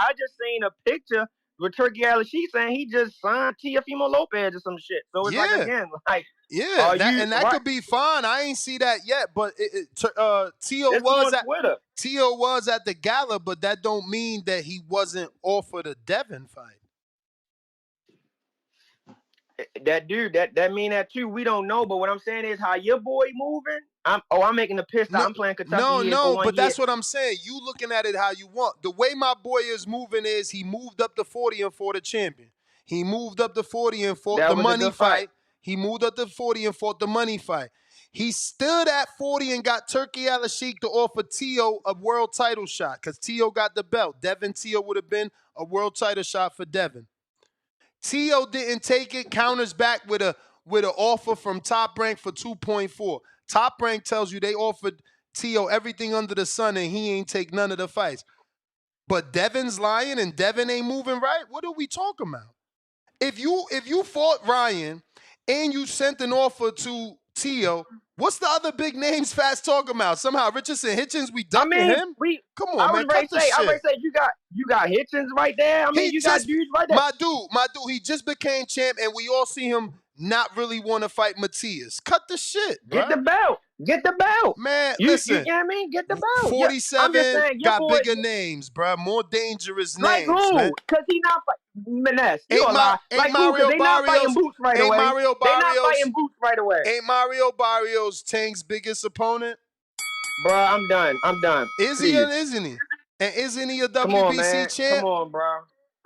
a picture with Turki Alalshikh saying he just signed Teofimo Lopez or some shit. So it's like, Yeah. again, like, Yeah, are you that right? could be fine. I ain't see that yet, but Tio It's on Twitter. was at the gala, but that don't mean that he wasn't offered a Devin fight. That dude, that mean that too. We don't know, but what I'm saying is how your boy moving. I'm making the piss out. I'm playing Kentucky here for 1 But year. that's what I'm saying. You looking at it how you want. The way my boy is moving is he moved up to 40 and fought the champion. He moved up to 40 and fought That the was a money good fight. fight. He moved up to 40 and fought the money fight. He stood at 40 and got Turki Alalshikh to offer Tio a world title shot because Tio got the belt. Devin Tio would have been a world title shot for Devin. Tio didn't take it, counters back with an offer from Top Rank for 2.4. Top Rank tells you they offered Tio everything under the sun and he ain't take none of the fights. But Devin's lying and Devin ain't moving right? What are we talking about? If you fought Ryan and you sent an offer to Tio, what's the other big names Fast talking about? Somehow Richardson Hitchens, we ducking him? Come on, man, cut the shit. I was ready to say you got Hitchens right there. I mean, you got dudes right there. My dude, he just became champ, and we all see him not really want to fight Matias. Cut the shit, bro. Get the belt. Man, listen. listen. You know what I mean? Get the belt. 47 I'm just saying, your got boy, bigger names, bro. More dangerous like names, who? man. Because he not fighting. Maness, you a lie. Ain't Like who? Because Mario they not fighting Barrios. Boots right Ain't away. Mario They not Barrios. fighting Boots right away. Ain't Mario Barrios Tank's biggest opponent? Bro, I'm done. Is he or isn't he? And isn't he a WBC Come on, man. champ? Come on, bro.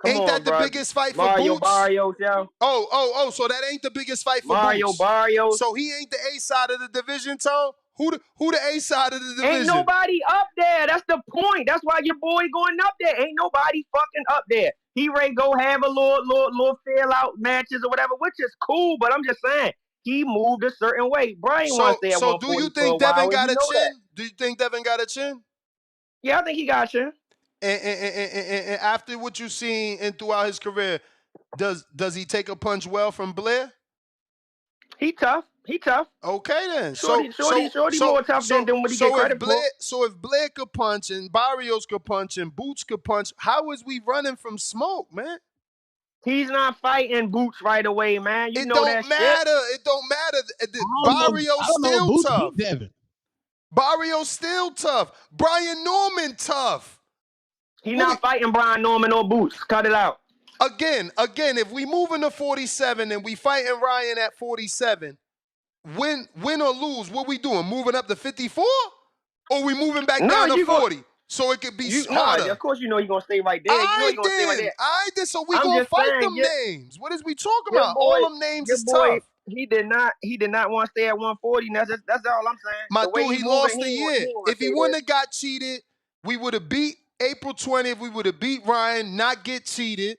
Ain't that the biggest fight for Mario Boots? Barrios, yo. Oh, so that ain't the biggest fight for Mario Boots. Barrios. So he ain't the A side of the division, Tone? Who the A side of the division? Ain't nobody up there. That's the point. That's why your boy going up there. Ain't nobody fucking up there. He ready go have a little fail out matches or whatever, which is cool, but I'm just saying, he moved a certain way. Brian wants to stay at 140 do you think for a while, Devin got a know chin? that. Do you think Devin got a chin? Yeah, I think he got you. And after what you've seen and throughout his career, does he take a punch well from Blair? He tough. Okay then. Shorty more tough than what he get credit for. So if Blair could punch and Barrios could punch and Boots could punch, how is we running from smoke, man? He's not fighting Boots right away, man. It don't matter. It don't matter. Barrios still tough. Barrios still tough. Brian Norman tough. He not fighting Brian Norman or Boots. Cut it out. Again, if we move into 47 and we fighting Ryan at 47, win or lose, what we doing? Moving up to 54? Or we moving back down to 40? So it could be harder. Of course you know you're going to stay right there. I did. So we going to fight them names. What is we talking about? All them names is tough. He did not want to stay at 140. That's all I'm saying. My dude, he lost the year. If he wouldn't have got cheated, we would have beat April 20th. We would have beat Ryan, not get cheated.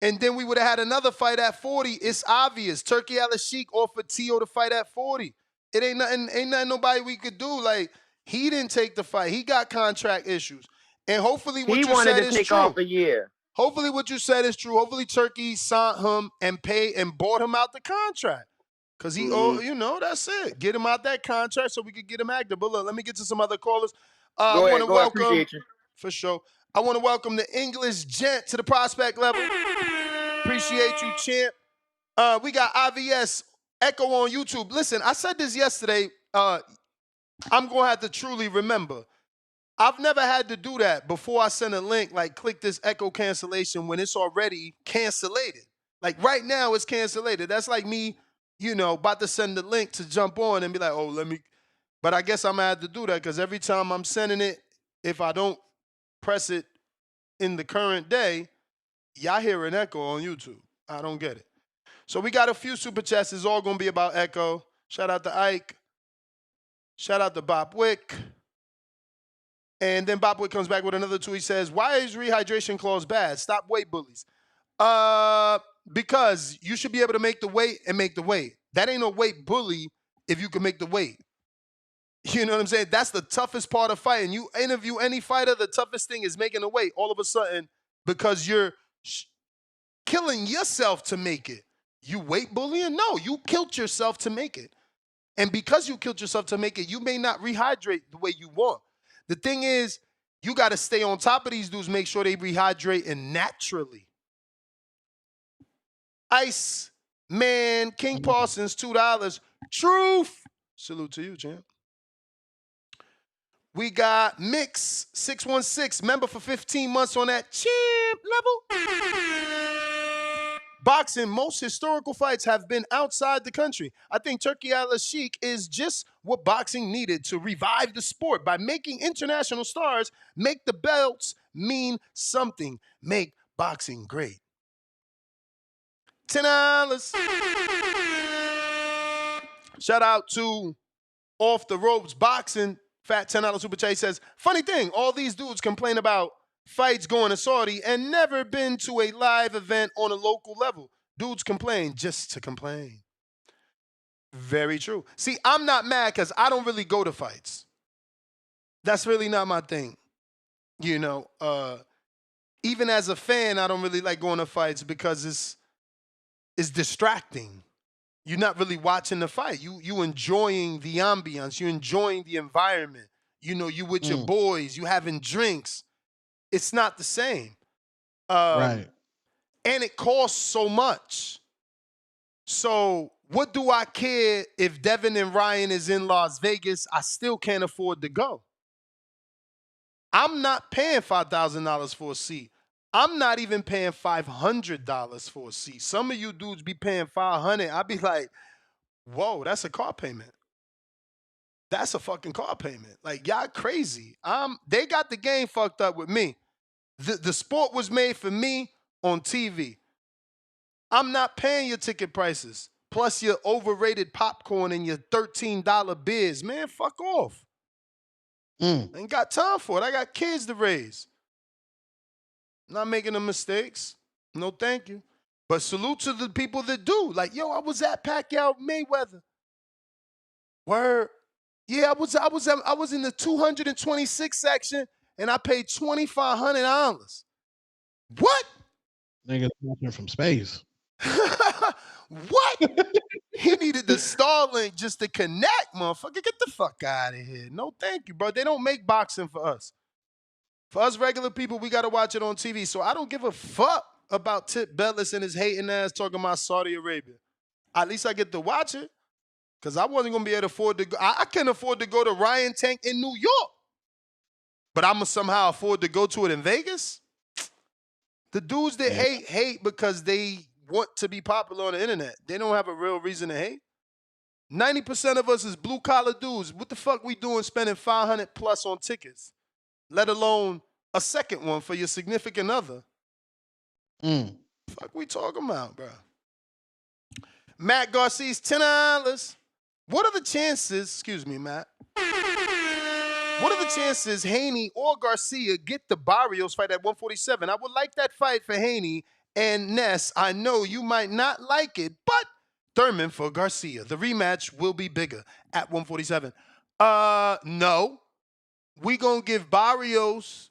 And then we would have had another fight at 40. It's obvious. Turki Alalshikh offered Tio to fight at 40. It ain't nothing nobody we could do. Like, he didn't take the fight. He got contract issues. And hopefully what you said is true. He wanted to take off a year. Hopefully what you said is true. Hopefully Turki signed him and paid and bought him out the contract. Because he, that's it. Get him out that contract so we could get him active. But look, let me get to some other callers. Go ahead, appreciate you. For sure. I want to welcome the English gent to the prospect level. Appreciate you, champ. We got IVS Echo on YouTube. Listen, I said this yesterday. I'm going to have to truly remember. I've never had to do that before I send a link, like click this Echo cancellation when it's already cancellated. Like right now it's cancellated. That's like me, about to send the link to jump on and be like, but I guess I'm going to have to do that because every time I'm sending it, if I don't press it in the current day, y'all hear an echo on YouTube. I don't get it. So we got a few super chats. It's all going to be about Echo. Shout out to Ike. Shout out to Bob Wick. And then Bob Wick comes back with another tweet. He says, why is rehydration clause bad? Stop weight bullies. Because you should be able to make the weight and make the weight. That ain't no weight bully if you can make the weight. You know what I'm saying? That's the toughest part of fighting. You interview any fighter, the toughest thing is making the weight. All of a sudden, because you're killing yourself to make it. You weight bullying? No, you killed yourself to make it. And because you killed yourself to make it, you may not rehydrate the way you want. The thing is, you got to stay on top of these dudes, make sure they rehydrate and naturally. Ice Man, King Parsons, $2. Truth. Salute to you, champ. We got Mix 616, member for 15 months on that champ level. Boxing, most historical fights have been outside the country. I think Turki Alalshikh is just what boxing needed to revive the sport by making international stars make the belts mean something. Make boxing great. $10. Shout out to Off the Ropes Boxing. Fat $10 super chat says, funny thing, all these dudes complain about fights going to Saudi and never been to a live event on a local level. Dudes complain just to complain. Very true. See, I'm not mad because I don't really go to fights. That's really not my thing. You know, even as a fan, I don't really like going to fights because it's distracting. You're not really watching the fight. You enjoying the ambiance. You enjoying the environment. You know, you with your boys. You having drinks. It's not the same. Right. And it costs so much. So what do I care if Devin and Ryan is in Las Vegas? I still can't afford to go. I'm not paying $5,000 for a seat. I'm not even paying $500 for a seat. Some of you dudes be paying $500. I'd be like, whoa, that's a car payment. That's a fucking car payment. Like, y'all crazy. They got the game fucked up with me. The sport was made for me on TV. I'm not paying your ticket prices, plus your overrated popcorn and your $13 beers. Man, fuck off. I ain't got time for it. I got kids to raise. Not making the mistakes. No, thank you. But salute to the people that do. Like, yo, I was at Pacquiao Mayweather. Word. Yeah, I was in the 226 section and I paid $2,500. What? Niggas watching from space. What? He needed the Starlink just to connect, motherfucker. Get the fuck out of here. No, thank you, bro. They don't make boxing for us. For us regular people, we got to watch it on TV. So I don't give a fuck about Tip Bellis and his hating ass talking about Saudi Arabia. At least I get to watch it. Because I wasn't going to be able to afford to go. I can't afford to go to Ryan Tank in New York. But I'm going to somehow afford to go to it in Vegas? The dudes that hate because they want to be popular on the internet. They don't have a real reason to hate. 90% of us is blue-collar dudes. What the fuck we doing spending $500 plus on tickets? Let alone a second one for your significant other. Fuck we talking about, bro? Matt Garcia's $10. What are the chances, excuse me, Matt. What are the chances Haney or Garcia get the Barrios fight at 147? I would like that fight for Haney and Ness. I know you might not like it, but Thurman for Garcia. The rematch will be bigger at 147. No. We gonna give Barrios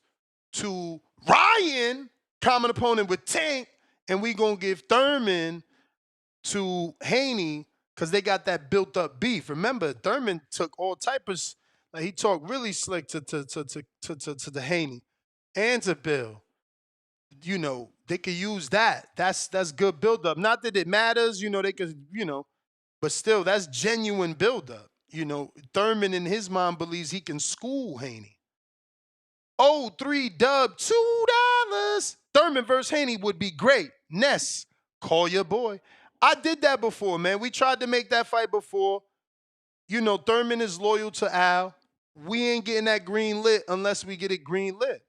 to Ryan, common opponent with Tank, and we gonna give Thurman to Haney because they got that built-up beef. Remember, Thurman took all types. Like he talked really slick to the Haney and to Bill. You know, they could use that. That's good build-up. Not that it matters, you know, they could, you know, but still, that's genuine build-up. You know, Thurman in his mind believes he can school Haney. 3 dub, $2. Thurman versus Haney would be great. Ness, call your boy. I did that before, man. We tried to make that fight before. You know, Thurman is loyal to Al. We ain't getting that green lit unless we get it green lit.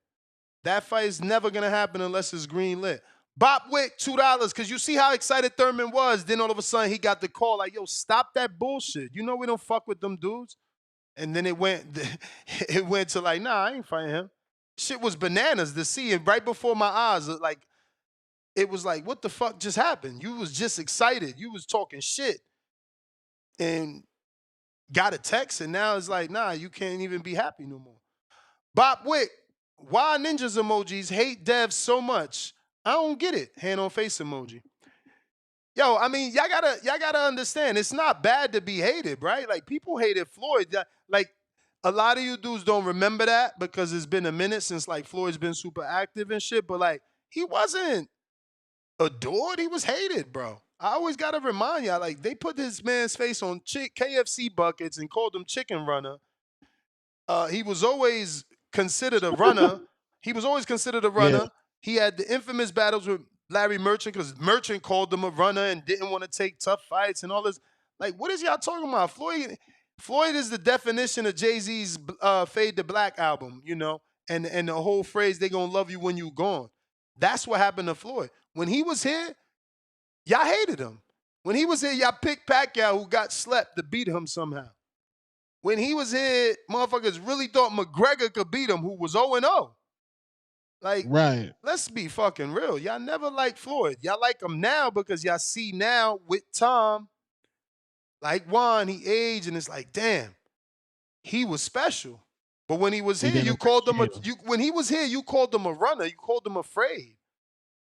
That fight is never going to happen unless it's green lit. Bob Wick, $2, because you see how excited Thurman was. Then all of a sudden he got the call like, yo, stop that bullshit. You know we don't fuck with them dudes. And then it went to like, nah, I ain't fighting him. Shit was bananas to see it right before my eyes. Like, it was like, what the fuck just happened? You was just excited. You was talking shit. And got a text, and now it's like, nah, you can't even be happy no more. Bob Wick, why ninjas emojis hate devs so much? I don't get it. Hand on face emoji. Yo, I mean, y'all gotta understand, it's not bad to be hated, right? Like, people hated Floyd. Like, a lot of you dudes don't remember that because it's been a minute since like Floyd's been super active and shit, but like, he wasn't adored, he was hated, bro. I always gotta remind y'all, like, they put this man's face on KFC buckets and called him Chicken Runner. He was always considered a runner. Yeah. He had the infamous battles with Larry Merchant because Merchant called him a runner and didn't want to take tough fights and all this. Like, what is y'all talking about? Floyd is the definition of Jay-Z's Fade to Black album, you know, and the whole phrase, they gonna love you when you gone. That's what happened to Floyd. When he was here, y'all hated him. When he was here, y'all picked Pacquiao, who got slept, to beat him somehow. When he was here, motherfuckers really thought McGregor could beat him, who was 0-0. Like, Right. let's be fucking real. Y'all never liked Floyd. Y'all like him now because y'all see now with Tom, like Juan, he aged, and it's like, damn, he was special. But when he was here, you called him when he was here, you called him a runner. You called him afraid.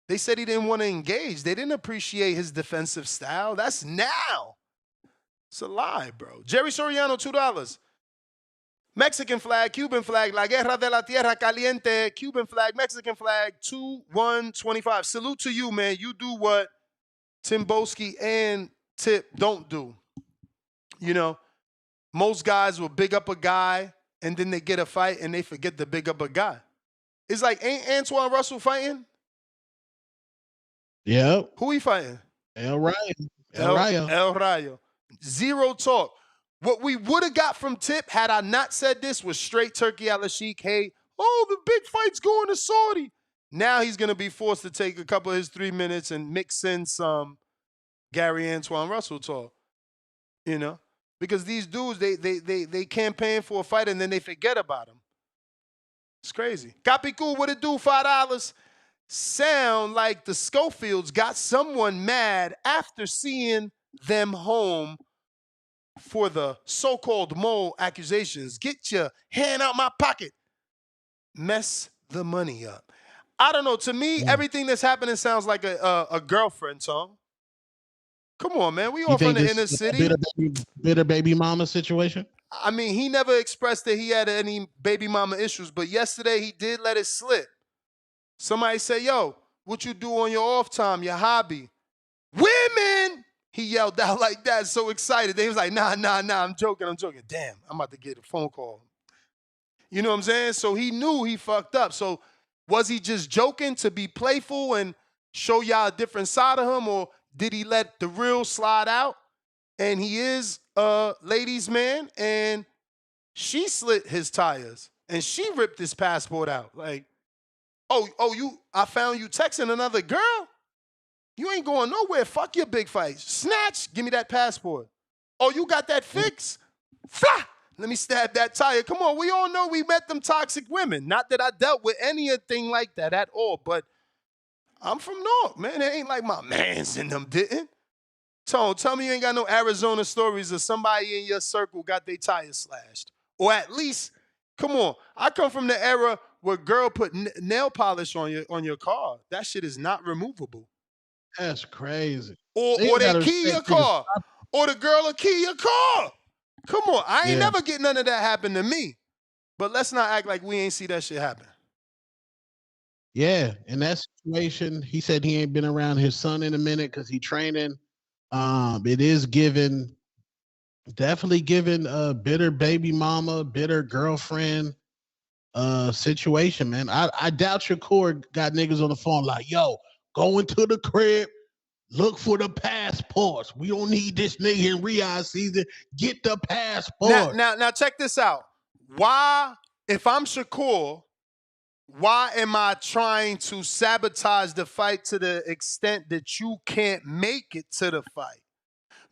They said he didn't want to engage. They didn't appreciate his defensive style. That's now. It's a lie, bro. Jerry Soriano, $2. Mexican flag, Cuban flag, La Guerra de la Tierra Caliente, Cuban flag, Mexican flag, 2-1-25. Salute to you, man. You do what Tim Boski and Tip don't do. You know, most guys will big up a guy and then they get a fight and they forget to big up a guy. It's like, ain't Antoine Russell fighting? Yep. Who he fighting? El Rayo. El Rayo. Zero talk. What we would have got from Tip had I not said this was straight Turki Alalshikh. Hey, the big fight's going to Saudi. Now he's going to be forced to take a couple of his 3 minutes and mix in some Gary Antoine Russell talk. You know? Because these dudes, they campaign for a fight and then they forget about him. It's crazy. Capicu, what it do? $5. Sound like the Scofields got someone mad after seeing them home for the so-called mole accusations. Get your hand out my pocket. Mess the money up. I don't know. To me, everything that's happening sounds like a girlfriend song. Come on, man. We all from the inner city. Bitter baby mama situation? I mean, he never expressed that he had any baby mama issues, but yesterday he did let it slip. Somebody say, yo, what you do on your off time, your hobby? Women! He yelled out like that, so excited. They was like, nah, I'm joking. Damn, I'm about to get a phone call. You know what I'm saying? So he knew he fucked up. So was he just joking to be playful and show y'all a different side of him, or did he let the real slide out? And he is a ladies' man, and she slit his tires, and she ripped his passport out. Like, I found you texting another girl? You ain't going nowhere. Fuck your big fight. Snatch, give me that passport. Oh, you got that fix? Flah! Let me stab that tire. Come on, we all know we met them toxic women. Not that I dealt with anything like that at all, but I'm from North, man. It ain't like my mans in them didn't. Tell me you ain't got no Arizona stories of somebody in your circle got their tires slashed. Or at least, come on, I come from the era where girl put nail polish on your car. That shit is not removable. That's crazy. Or they key your car. Or the girl will key your car. Come on. I ain't never get none of that happen to me. But let's not act like we ain't see that shit happen. Yeah, in that situation, he said he ain't been around his son in a minute because he training. It is definitely giving a bitter baby mama, bitter girlfriend situation, man. I doubt Shakur got niggas on the phone like, yo, go into the crib, look for the passports. We don't need this nigga in Riyadh season. Get the passport. Now check this out. Why, if I'm Shakur, why am I trying to sabotage the fight to the extent that you can't make it to the fight?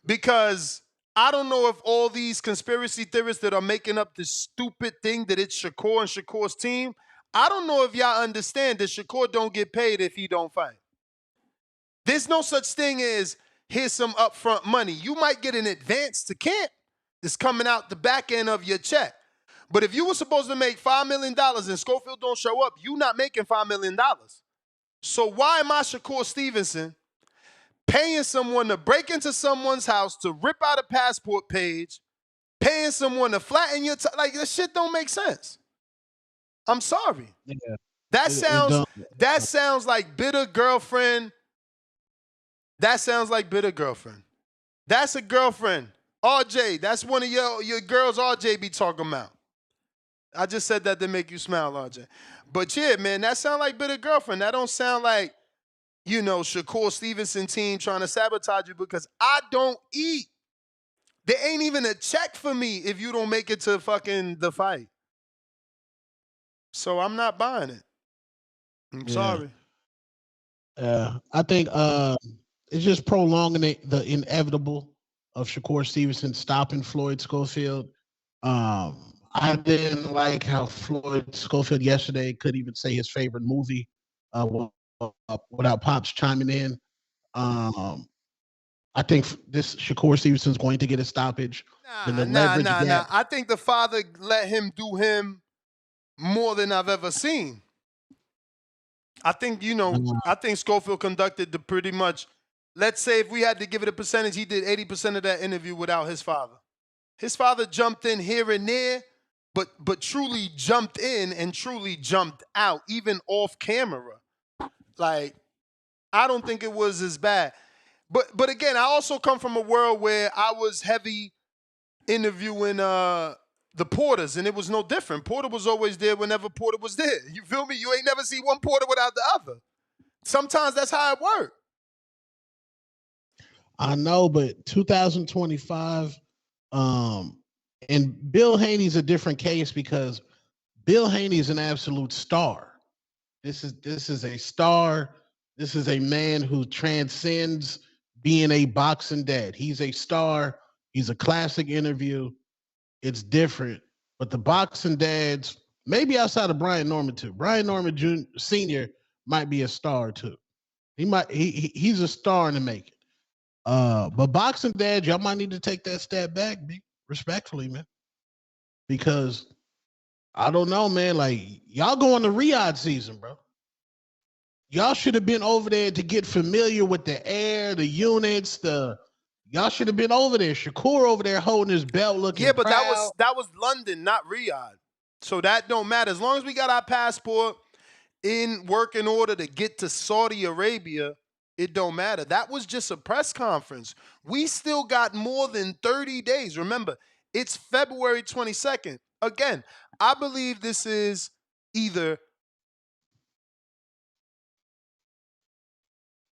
Because I don't know if all these conspiracy theorists that are making up this stupid thing that it's Shakur and Shakur's team, I don't know if y'all understand that Shakur don't get paid if he don't fight. There's no such thing as here's some upfront money. You might get an advance to camp that's coming out the back end of your check. But if you were supposed to make $5 million and Scofield don't show up, you're not making $5 million. So why am I Shakur Stevenson paying someone to break into someone's house to rip out a passport page, paying someone to flatten your like this shit don't make sense. I'm sorry. Yeah. That sounds like bitter girlfriend. That sounds like bitter girlfriend. That's a girlfriend. RJ, that's one of your girls RJ be talking about. I just said that to make you smile, RJ. But yeah, man, that sound like bitter girlfriend. That don't sound like, you know, Shakur Stevenson team trying to sabotage you because I don't eat. There ain't even a check for me if you don't make it to fucking the fight. So I'm not buying it. I'm sorry. I think it's just prolonging the inevitable of Shakur Stevenson stopping Floyd Scofield. I didn't like how Floyd Scofield yesterday couldn't even say his favorite movie without Pops chiming in. I think this Shakur Stevenson's going to get a stoppage. Nah. I think the father let him do him more than I've ever seen. I think, I think Scofield conducted the pretty much, let's say if we had to give it a percentage, he did 80% of that interview without his father. His father jumped in here and there, but truly jumped in and truly jumped out, even off camera. Like, I don't think it was as bad. But again, I also come from a world where I was heavy interviewing the Porters, and it was no different. Porter was always there whenever Porter was there. You feel me? You ain't never see one Porter without the other. Sometimes that's how it worked. I know, but 2025, and Bill Haney's a different case because Bill Haney's an absolute star. This is a star. This is a man who transcends being a boxing dad. He's a star. He's a classic interview. It's different. But the boxing dads, maybe outside of Brian Norman too. Brian Norman Jr. Sr. might be a star too. He's a star in the making. But boxing dads, y'all might need to take that step back, respectfully, man. Because I don't know, man. Like, y'all going to Riyadh season, bro. Y'all should have been over there to get familiar with the air, the units, y'all should have been over there. Shakur over there holding his belt looking but proud. that was London, not Riyadh. So that don't matter. As long as we got our passport in working order to get to Saudi Arabia, it don't matter. That was just a press conference. We still got more than 30 days. Remember, it's February 22nd. Again, I believe this is either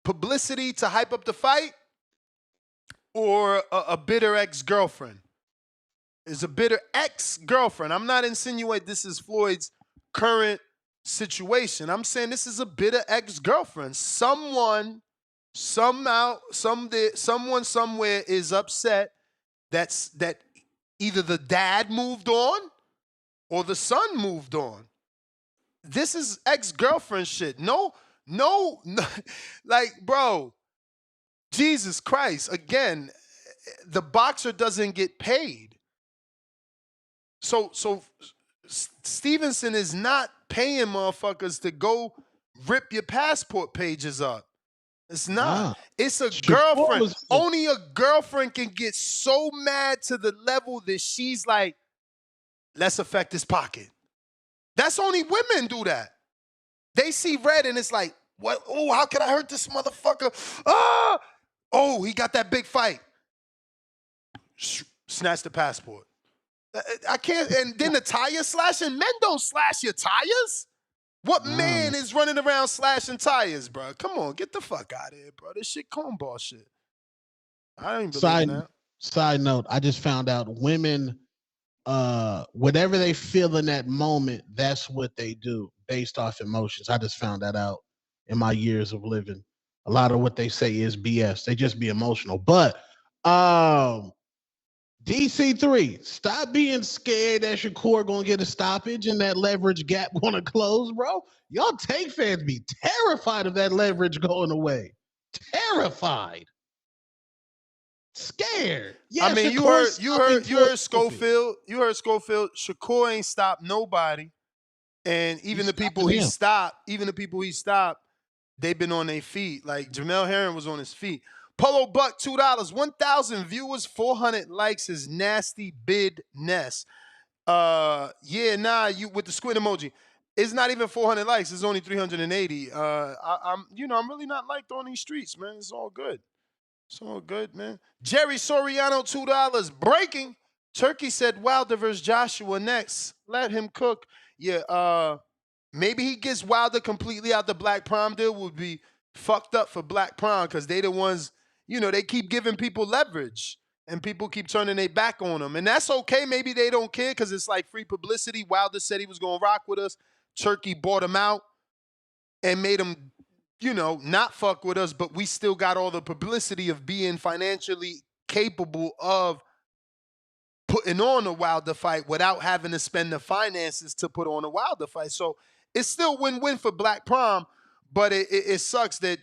publicity to hype up the fight or a bitter ex-girlfriend. It's a bitter ex-girlfriend. I'm not insinuating this is Floyd's current situation. I'm saying this is a bitter ex-girlfriend. Someone somewhere is upset that either the dad moved on or the son moved on. This is ex-girlfriend shit. No, like, bro, Jesus Christ. Again, the boxer doesn't get paid. So Stevenson is not paying motherfuckers to go rip your passport pages up. It's not. It's a girlfriend. Only a girlfriend can get so mad to the level that she's like, let's affect his pocket. That's only women do that. They see red and it's like, what? Oh, how can I hurt this motherfucker? Oh, he got that big fight. Snatch the passport. I can't. And then the tire slashing. Men don't slash your tires. What man is running around slashing tires, bro? Come on, get the fuck out of here, bro. This shit cornball shit. I don't even believe that. Side note, I just found out women, whatever they feel in that moment, that's what they do based off emotions. I just found that out in my years of living. A lot of what they say is BS. They just be emotional. But DC3, stop being scared that Shakur gonna get a stoppage and that leverage gap gonna close, bro. Y'all Tank fans be terrified of that leverage going away. Terrified. Scared. Yeah, I mean, Shakur's you heard Scofield. Scofield. You heard Scofield. Shakur ain't stopped nobody. And even the people he stopped, they've been on their feet. Like Jamel Herring was on his feet. Polo Buck, $2. 1,000 viewers, 400 likes is nasty bid nest. You with the squid emoji. It's not even 400 likes. It's only 380. I'm really not liked on these streets, man. It's all good. It's all good, man. Jerry Soriano, $2. Breaking. Turki said Wilder versus Joshua next. Let him cook. Yeah, maybe he gets Wilder completely out the Black Prom deal. Would be fucked up for Black Prom because they the ones, they keep giving people leverage and people keep turning their back on them. And that's okay. Maybe they don't care because it's like free publicity. Wilder said he was going to rock with us. Turki bought him out and made him, not fuck with us, but we still got all the publicity of being financially capable of putting on a Wilder fight without having to spend the finances to put on a Wilder fight. So it's still win-win for Black Prom, but it sucks that,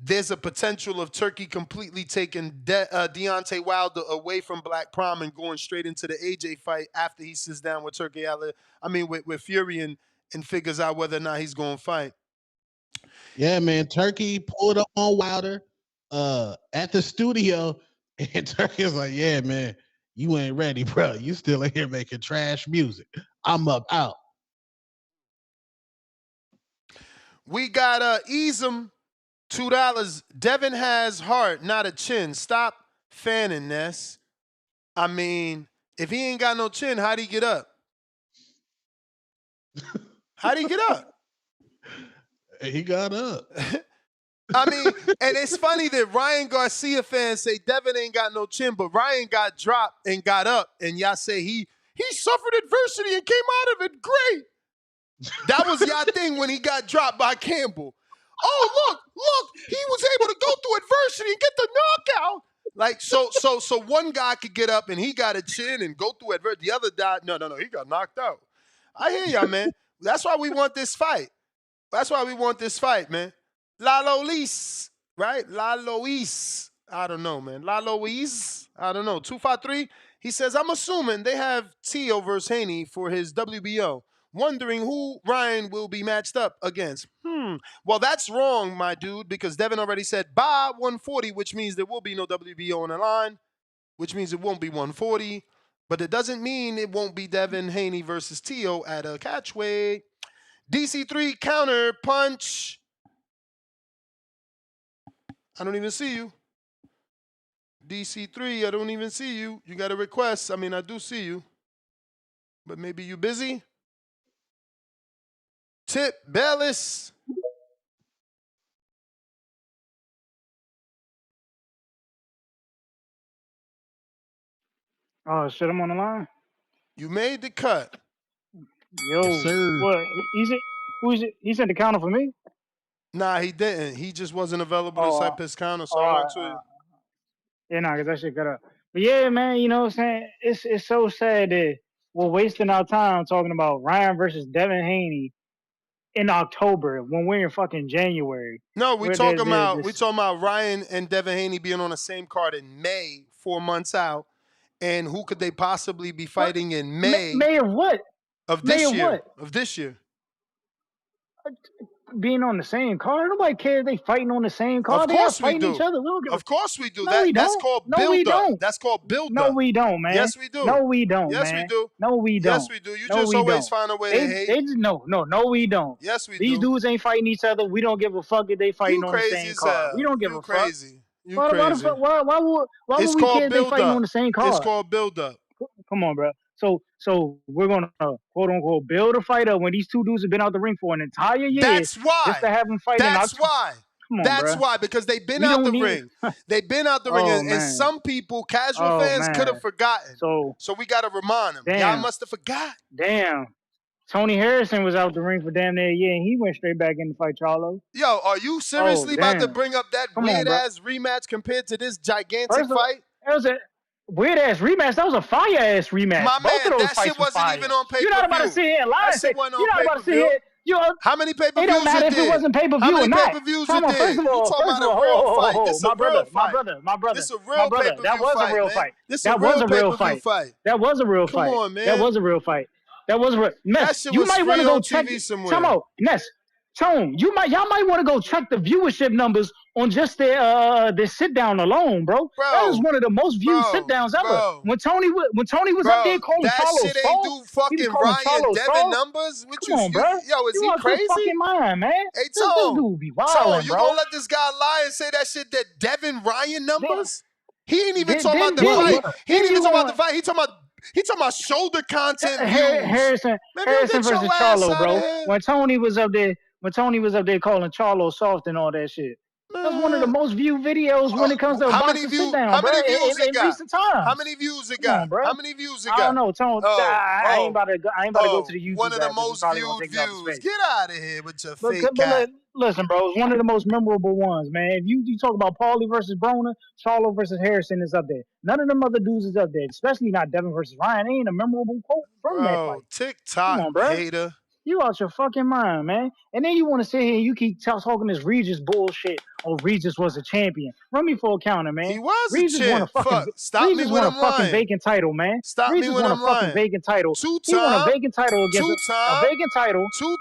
there's a potential of Turki completely taking Deontay Wilder away from Black Prom and going straight into the AJ fight after he sits down with with Fury and figures out whether or not he's going to fight. Yeah, man. Turki pulled up on Wilder at the studio, and Turki was like, yeah, man, you ain't ready, bro. You still in here making trash music. I'm up out. We got Easem, $2. Devin has heart, not a chin. Stop fanning this. I mean, if he ain't got no chin, how'd he get up? How'd he get up? He got up. I mean, and it's funny that Ryan Garcia fans say Devin ain't got no chin, but Ryan got dropped and got up, and y'all say he suffered adversity and came out of it great. That was y'all thing when he got dropped by Campbell. Oh, look, he was able to go through adversity and get the knockout. Like, so one guy could get up and he got a chin and go through adversity. The other guy, no, he got knocked out. I hear y'all, man. That's why we want this fight. Man. La Loise, right? La Loise. I don't know, man. La Loise. I don't know. 253. He says, I'm assuming they have Tio versus Haney for his WBO. Wondering who Ryan will be matched up against. Well, that's wrong, my dude, because Devin already said bye 140, which means there will be no WBO on the line, which means it won't be 140. But it doesn't mean it won't be Devin Haney versus Tio at a catchweight. DC3 counter punch. I don't even see you. DC3, I don't even see you. You got a request. I mean, I do see you. But maybe you busy? Tip Bellis. Oh, shit, I'm on the line? You made the cut. Yo, yes, sir. what? He sent the counter for me? Nah, he didn't. He just wasn't available to type his counter, so I went to you. Yeah, nah, because that shit got up. But yeah, man, you know what I'm saying? It's so sad that we're wasting our time talking about Ryan versus Devin Haney in October when we're in fucking January. No, we talking about Ryan and Devin Haney being on the same card in May, 4 months out. And who could they possibly be fighting in May? May of what? Of this year. Of this year. Being on the same card? Nobody cares they fighting on the same card. Of course they are fighting we do. each other. Of course we do. No, we don't. That's called no, we build-up. don't. That's called build-up. No, we don't, man. Yes, we do. No, we don't, yes, man. we do. No, we don't. Yes, we do. You just always find a way to hate. They just, no, we don't. Yes, we These do. dudes ain't fighting each other. We don't give a fuck if they fighting on the same card. We don't give a fuck. You crazy. Why would we care if they fighting on the same card? It's called build-up. Come on, bro. So we're gonna quote unquote build a fight up when these two dudes have been out the ring for an entire year. That's why. Just to have them fight. That's why. Come on, That's bro. why, because they've been out the ring. They've been out the ring, and some people, casual fans, could have forgotten. So we got to remind them. Y'all must have forgot. Damn. Tony Harrison was out the ring for damn near a year, and he went straight back in to fight Charlo. Yo, are you seriously about to bring up that weird-ass rematch compared to this gigantic fight? Weird ass rematch. That was a fire ass rematch. My Both man, of those that fights shit was wasn't fire. even on pay-per-view. You're not about to sit here and lie That and say shit wasn't you're on not about to sit here. How many It pay-per-views don't matter if it wasn't pay per How view many or not. pay-per-views First of You all, talking about a real fight. This a my real brother, fight. This a real that pay-per-view was a fight, real man. fight. This a That was real a real pay-per-view fight. fight. That was a real Come fight. on, man. That was a real fight. That was a real Ness. That shit You was might want free to go on check TV somewhere. Come on, Ness. Tone, y'all might want to go check the viewership numbers on just their sit down alone, bro. That is one of the most viewed sit downs ever. When Tony was up there calling that Charlo shit ain't soft, do he was fucking calling Ryan Charlo Devin soft. numbers. Come on, bro. Yo, is You he out your crazy? fucking mind, man. Hey, This dude be wildin', you bro. gonna let this guy lie and say that shit that Devin Ryan numbers? He ain't even Then- talking about the then- fight. then- He ain't then even you talking about gonna- the fight. He talking about shoulder content views. Harrison Man, you get versus your ass Charlo, out bro. of here. When Tony was up there calling Charlo soft and all that shit. That's one of the most viewed videos when it comes to a boxing sit down, bro. How many views it in got? recent times. How many views it Come got? on, bro. How many views it got? I don't know, Tone. I ain't about to go to the YouTube one of the app 'cause it's most probably gonna viewed take up views. space. Get out of here with your But, fake but cat. listen, bro, it's one of the most memorable ones, man. If you talk about Paulie versus Broner, Charlo versus Harrison is up there. None of them other dudes is up there, especially not Devin versus Ryan. Ain't a memorable quote from that fight. TikTok Come on, bro. hater. You out your fucking mind, man. And then you want to sit here and you keep talking this Regis bullshit. Oh, Regis was a champion. Run me for a counter, man. He was Regis a champ. won a fucking Fuck. Stop me when I'm lying. vacant title, man. Stop Regis me when won I'm a fucking lying. vacant title. He won a vacant title against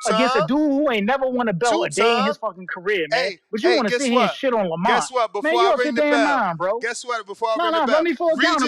against a dude who ain't never won a belt a day in his fucking career, man. But you want to sit here and shit on Lamont. Guess what? Before man, you I out your ring the damn bell. mind, bro. Guess what? Before I ring No, the bell. run me for a counter,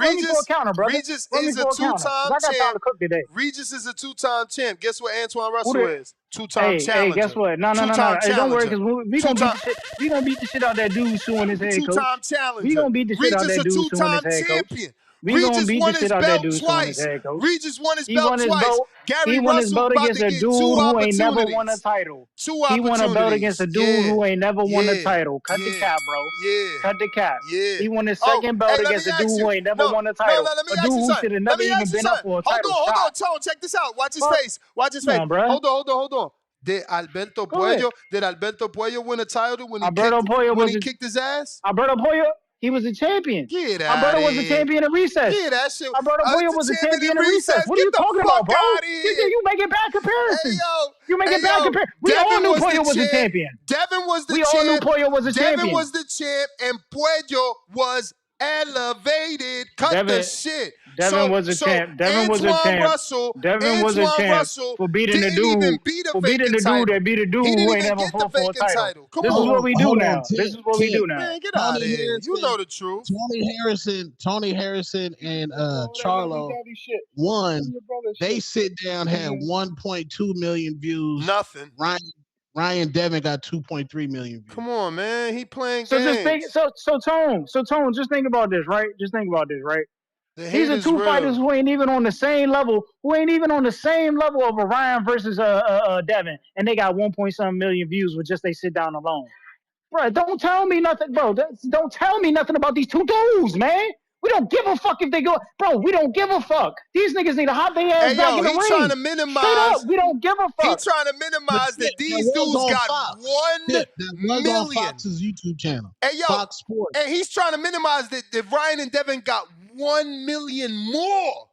run me for a counter, brother. Regis Run me is a for a counter, 'cause two-time I got time champ. to cook today. Regis is a two-time champ. Guess what Antoine Russell Who the- is? Two-time challenger. Hey, guess what? No. Two-time Hey, don't worry, challenger. because we gonna beat the shit. We gonna beat the shit out that dude suing his head coach. Two-time challenger. We gonna beat the shit out Regis that a dude suing his two-time head coach. champion. We gonna Regis beat the won shit his out that belt dude suing his twice. head coach. Regis won his He belt won his twice. belt. Gary He won his Russell belt about against to a get dude two who ain't never opportunities. won a title. Two He won a belt against a dude who ain't never won a Yeah. title. Cut the cap, bro. Yeah. Cut the cap. Yeah. He won his second belt against a dude who ain't never won a title. Let me A ask dude you who something. should have Let never me even ask you been up something. for a Hold title on, shot. Tone. Check this out. Watch his Fuck. face. Watch his Come face. on, bro. Hold on. Did Alberto Puello win a title when he kicked his ass? Alberto Puello, he was a champion. Get out Alberto of was a here. champion in recess. Get that shit. Alberto Puello was a champion in recess. What are Get you the talking fuck about, bro? out of here. You making bad comparisons. You making bad comparisons. We Devin all knew was Puello the was a champ. champion. Devin was the We champ. all knew Puello was a Devin champion. was the champ, and Puello was elevated. Cut the shit. Devin was a champ. Devin was a champ. Devin was a champ for beating the dude. Even beat a For beating the dude that beat a dude He didn't who ain't even never get the fought for a vacant title. title. Come This on. is what we do Hold now. on, This is what we do now. Man, get out of here. You know the truth. Tony Harrison and Charlo won. They sit down had 1.2 million views. Nothing. Ryan Devin got 2.3 million views. Come on, man. He playing So games. just think. So Tone. Just think about this, right? These are two fighters who ain't even on the same level. Who ain't even on the same level of a Ryan versus Devin, and they got 1.7 million views with just they sit down alone. Bro, don't tell me nothing, bro. Don't tell me nothing about these two dudes, man. We don't give a fuck if they go, bro. We don't give a fuck. These niggas need to hop their ass back in the ring. Trying to minimize. Straight up, we don't give a fuck. He trying to minimize that these dudes got Fox. 1 million. On Fox's YouTube channel. Hey, yo, Fox Sports. And he's trying to minimize that Ryan and Devin got 1 million more.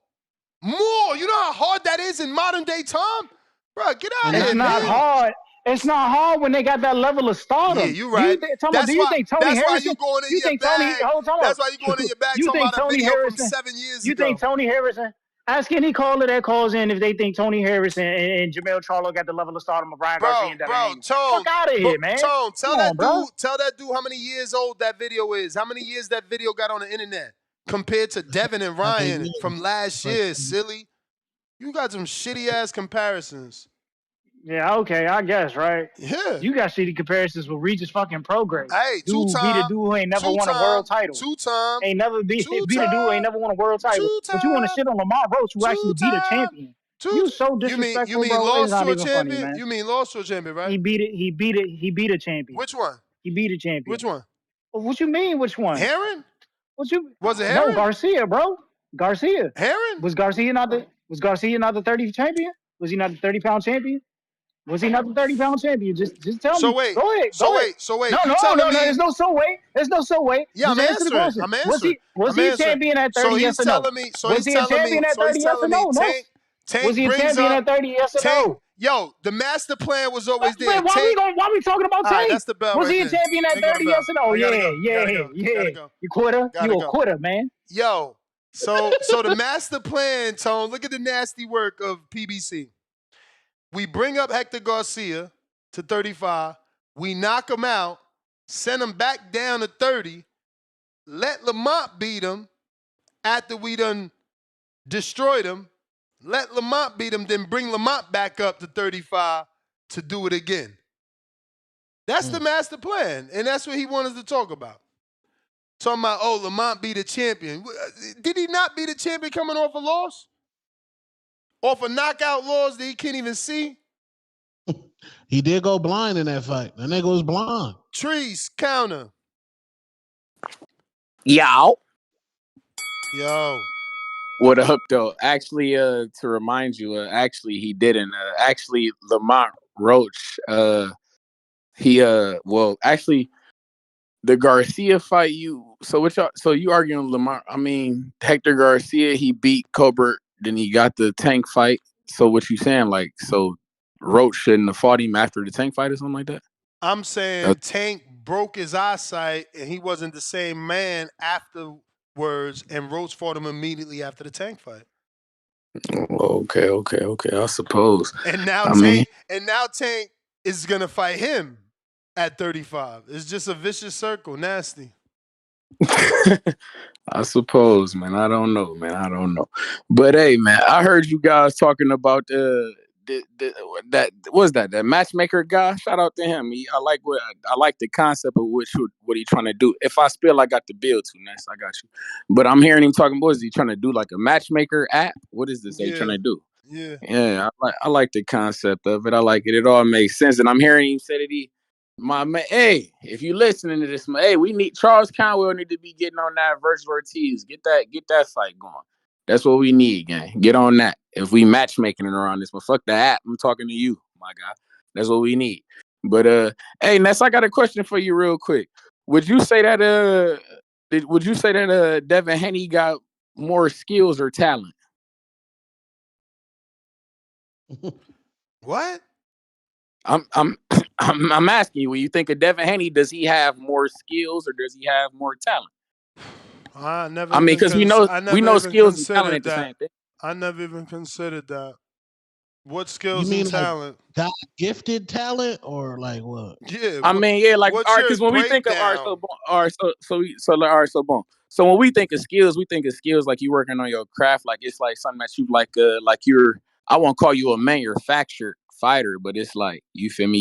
More. You know how hard that is in modern day time? Bro, get out of here, man. It's not hard. It's not hard when they got that level of stardom. Yeah, you're right. Do you think Tony Harrison? That's why you going in your bag talking about a video from 7 years ago. You think Tony Harrison? Ask any caller that calls in if they think Tony Harrison and Jamel Charlo got the level of stardom of Ryan Garcia and Devin Haney. Fuck out of here, man. Tone, tell that dude how many years old that video is. How many years that video got on the internet compared to Devin and Ryan from last year, silly. You got some shitty ass comparisons. Yeah, okay, I guess, right? Yeah. You got shitty comparisons with Regis fucking Prograis. Hey, dude beat a dude who ain't never won a world title. Ain't never beat a dude who ain't never won a world title. But you want to shit on Lamont Roach who actually beat a champion. You so disrespectful, you mean bro. lost It's not to a even champion? funny, man. You mean lost to a champion, right? He beat a champion. Which one? He beat a champion. Which one? What you mean, which one? Heron? Was it Heron? No, Garcia, bro. Garcia. Heron? Was Garcia not the 30 champion? Was he not the 30-pound champion? Was he not the 30-pound champion? Just tell So me. wait. Go ahead. So Go ahead. wait. So wait. No, You no, telling no, no. me? There's no so wait. There's no so wait. Yeah, Just I'm answer the answering. question. I'm Was answering. he was I'm he a answering. champion at So 30? he's Yes or no? telling me. So Was he's he a telling me. champion at So he's 30? Yes or telling me. no? No. Was Tank he a brings champion up at 30? Yes or Tank. no? Yo, the master plan was always there. Man, Tank. why we talking about All right, Tank? that's the bell Was right he a there. champion at There go the 30? bell. Yes or no? I gotta Yeah, go. yeah, Gotta go. yeah. Gotta go. You quitter? Gotta You a go. quitter, man. Yo. So the master plan, Tone. Look at the nasty work of PBC. We bring up Hector Garcia to 35. We knock him out, send him back down to 30, let Lamont beat him after we done destroyed him, let Lamont beat him, then bring Lamont back up to 35 to do it again. That's the master plan, and that's what he wanted to talk about. Talking about, oh, Lamont beat a champion. Did he not beat a champion coming off a loss? Off a knockout loss that he can't even see? He did go blind in that fight. That nigga was blind. Trees, counter. Yow. Yo. What up, though? Actually, to remind you, actually, he didn't. Actually, Lamont Roach, actually, the Garcia fight, so you arguing Lamont? I mean, Hector Garcia, he beat Colbert, then he got the Tank fight. So what you saying, like, so Roach shouldn't have fought him after the Tank fight or something like that? I'm saying Tank broke his eyesight and he wasn't the same man afterwards, and Roach fought him immediately after the Tank fight. Okay. I suppose. And now Tank is gonna fight him at 35. It's just a vicious circle, nasty. I suppose, man. I don't know. But hey, man, I heard you guys talking about that was that matchmaker guy. Shout out to him. I like the concept of what he trying to do. If I spill, I got the bill too. Ness, I got you. But I'm hearing him talking. What is he trying to do? Like a matchmaker app? What is this? He trying to do? Yeah. I like the concept of it. I like it. It all makes sense. And I'm hearing him say that my man, hey, if you listening to this, hey, we need Charles Conwell need to be getting on that versus Ortiz. Get that fight going. That's what we need, gang. Get on that. If we matchmaking it around this, but fuck the app. I'm talking to you, my guy. That's what we need. But hey, Ness, I got a question for you real quick. Would you say that Devin Haney got more skills or talent? What? I'm asking you, when you think of Devin Haney, does he have more skills or does he have more talent? Because we know skills and talent ain't the same thing. I never even considered that. What skills you mean and talent? Like God gifted talent or like what? Yeah. I mean, yeah, like because when we think of boom. So when we think of skills like you working on your craft, like it's like something that you like you're. I won't call you a manufactured fighter, but it's like, you feel me?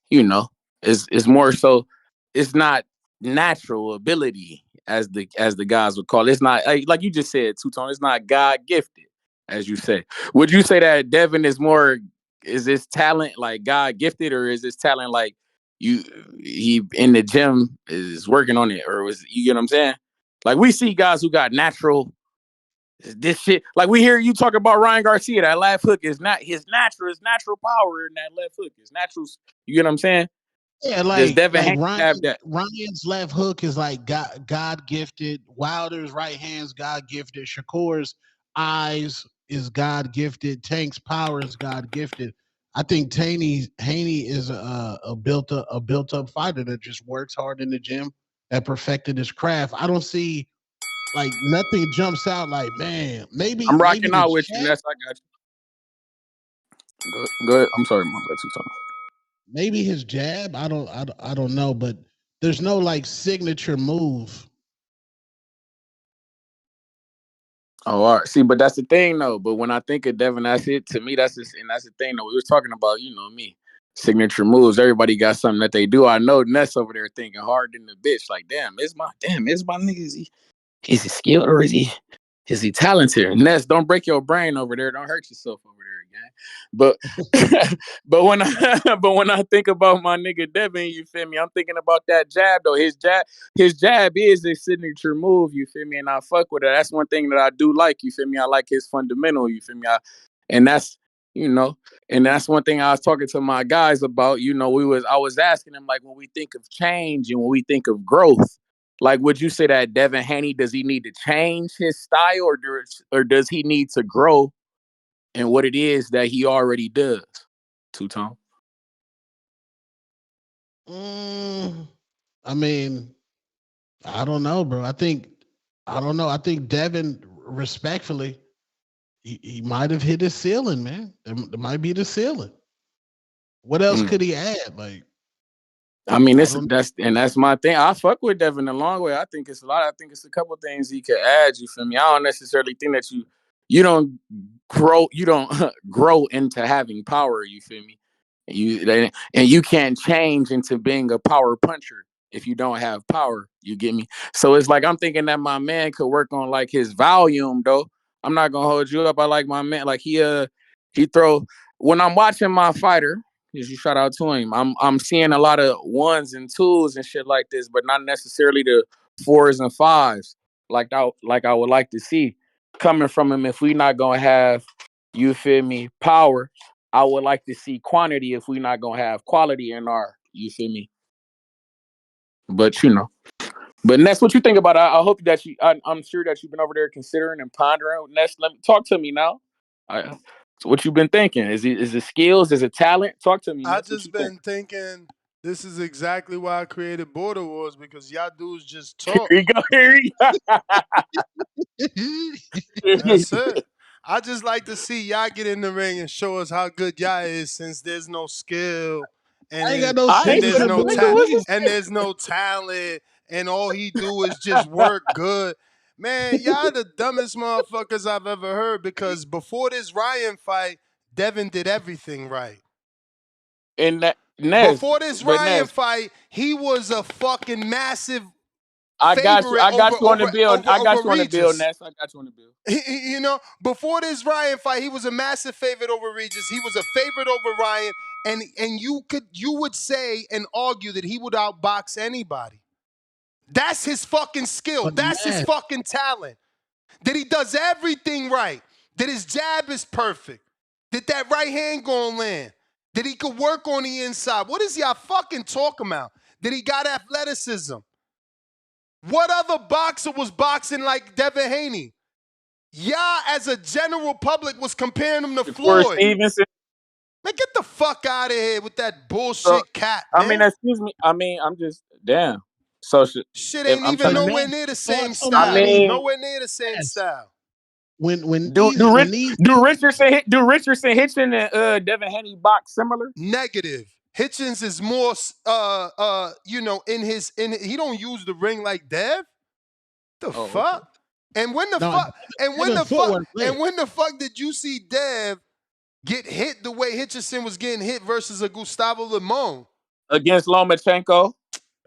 You know, it's more so. It's not natural ability as the guys would call it. It's not like you just said, Two-Tone. It's not God gifted, as you say. Would you say that Devin is more? Is this talent like God gifted, or is this talent like he in the gym is working on it, or was you get what I'm saying? Like we see guys who got natural. This shit, like we hear you talk about Ryan Garcia, that left hook is not his natural power in that left hook. His natural, you get what I'm saying? Yeah, Does Devin like Haney have that? Ryan's left hook is like God gifted. Wilder's right hand's God gifted. Shakur's eyes is God gifted. Tank's power is God gifted. I think Haney is a built up fighter that just works hard in the gym, that perfected his craft. I don't see like nothing jumps out like, man, maybe I'm rocking out with jab, you. That's I got you. Go ahead. I'm sorry, my bad. maybe his jab. I don't know, but there's no like signature move. Oh, all right. See, but that's the thing, though. But when I think of Devin, that's it. To me, that's the thing, though. We was talking about, me, signature moves. Everybody got something that they do. I know Ness over there thinking hard in the bitch. Like, is my nigga? Is he skilled or is he talented? Ness, don't break your brain over there. Don't hurt yourself over there, gang. But but when I think about my nigga Devin, you feel me? I'm thinking about that jab though. His jab is a signature move, you feel me? And I fuck with it. That's one thing that I do like, you feel me? I like his fundamental, you feel me? And that's And that's one thing I was talking to my guys about. I was asking them, like, when we think of change and when we think of growth, like, would you say that Devin Haney, does he need to change his style, or does he need to grow in what it is that he already does? Two-Tone. I mean, I don't know, bro. I think Devin, respectfully, he might have hit his ceiling, man. There might be the ceiling. What else could he add? Like, I mean, that's my thing. I fuck with Devin a long way. I think it's a lot. I think it's a couple things he could add. You feel me? I don't necessarily think that you don't grow. You don't grow into having power. You feel me? And you can't change into being a power puncher if you don't have power. You get me? So it's like I'm thinking that my man could work on like his volume, though. I'm not gonna hold you up. I like my man. Like he throw when I'm watching my fighter. You shout out to him. I'm seeing a lot of ones and twos and shit like this, but not necessarily the 4s and 5s like I would like to see coming from him. If we not gonna have, you feel me, power, I would like to see quantity if we not gonna have quality in our, you feel me. But Ness, what you think about it? I hope that I'm sure that you've been over there considering and pondering. Ness, let me talk to me now. So what you been thinking? Is it skills? Is it talent? Talk to me, I Ness. What just you think? been thinking this is exactly why I created Border Wars, because y'all dudes just Here talk. we go. Here we go. That's it. I just like to see y'all get in the ring and show us how good y'all is, since there's no skill I ain't got and no and skill there's in the no business. and there's no talent, and all he do is just work good. Man, y'all the dumbest motherfuckers I've ever heard, because before this Ryan fight, Devin did everything right. And that Ness, Before this but Ryan Ness, fight, he was a fucking massive I got you. favorite I got you on the bill. I got over you on the bill, Regis. Ness. I got you on the bill. Before this Ryan fight, he was a massive favorite over Regis. He was a favorite over Ryan, and you would say and argue that he would outbox anybody. That's his fucking skill. But That's his man, fucking talent. That he does everything right. That his jab is perfect. That right hand gonna land. That he could work on the inside. What is y'all fucking talking about? That he got athleticism. What other boxer was boxing like Devin Haney? Y'all, as a general public, was comparing him to Shakur Floyd. Stevenson. Man, get the fuck out of here with that So, bullshit cat, I mean, man. excuse me. I mean, I'm just damn. So Shit if ain't I'm even trying to, nowhere man, near the so, same so I style. mean, Nowhere near the same yes. style. When do Richardson Hitchin and Devin Haney box similar? Negative. Hitchens is more he don't use the ring like Dev. The fuck? Okay. And when the no, fuck Devin footwork lit. when the fuck did you see Dev get hit the way Hitchison was getting hit versus a Gustavo Limon? Against Lomachenko,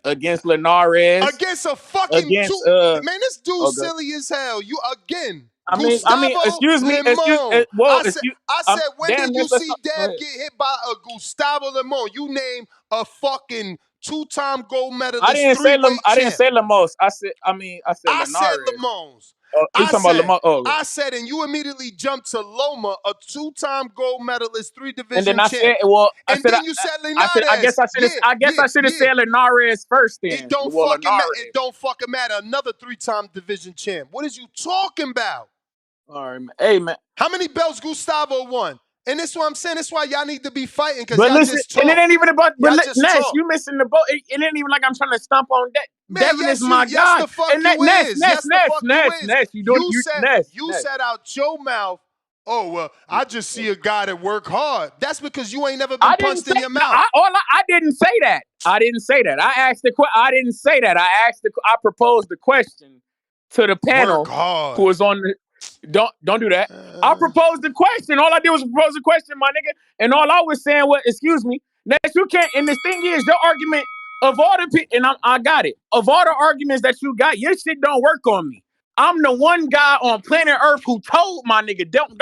against Linares, Against a fucking against man, this dude's okay. silly as hell. You again, I mean, Gustavo excuse me, Limon. I said, when damn, did you Ness, let's see talk. Go Dev ahead. get hit by a Gustavo Limon? You name a fucking 2-time gold I medalist, didn't say three-weight I didn't champ. say Lemos. I said I said Linares. Limons. Oh, you talking about Lemos? Oh, I said, and you immediately jumped to Loma, a 2-time gold medalist, 3 and then division I champ. said, well, And then you said I guess Linares. I guess I should have said Linares first. It Then, don't well, fucking matter. Linares. It don't fucking matter. Another 3-time division champ. What is you talking about? All right, man. Hey, man. How many belts Gustavo won? And this is what I'm saying. This is why y'all need to be fighting, because But y'all listen, just talk. and it ain't even about. But y'all just Ness, talk. you missing the boat. It ain't even like I'm trying to stomp on that. Man, Devin is my yes guy. the fuck And that you Ness, is. Ness, Yes the Ness, fuck you Ness, is. Ness. You doing you Ness? You said out your mouth, oh, well, I just see a guy that work hard. That's because you ain't never been I didn't punched say in your mouth. I didn't say that. I didn't say that. I asked the I didn't say that. I proposed the question to the panel Work hard. who was on the. Don't do that. I proposed the question. All I did was propose the question, my nigga. And all I was saying was, excuse me, Ness, you can't. And this thing is, your argument of all the people, and I got it. Of all the arguments that you got, your shit don't work on me. I'm the one guy on planet Earth who told my nigga, don't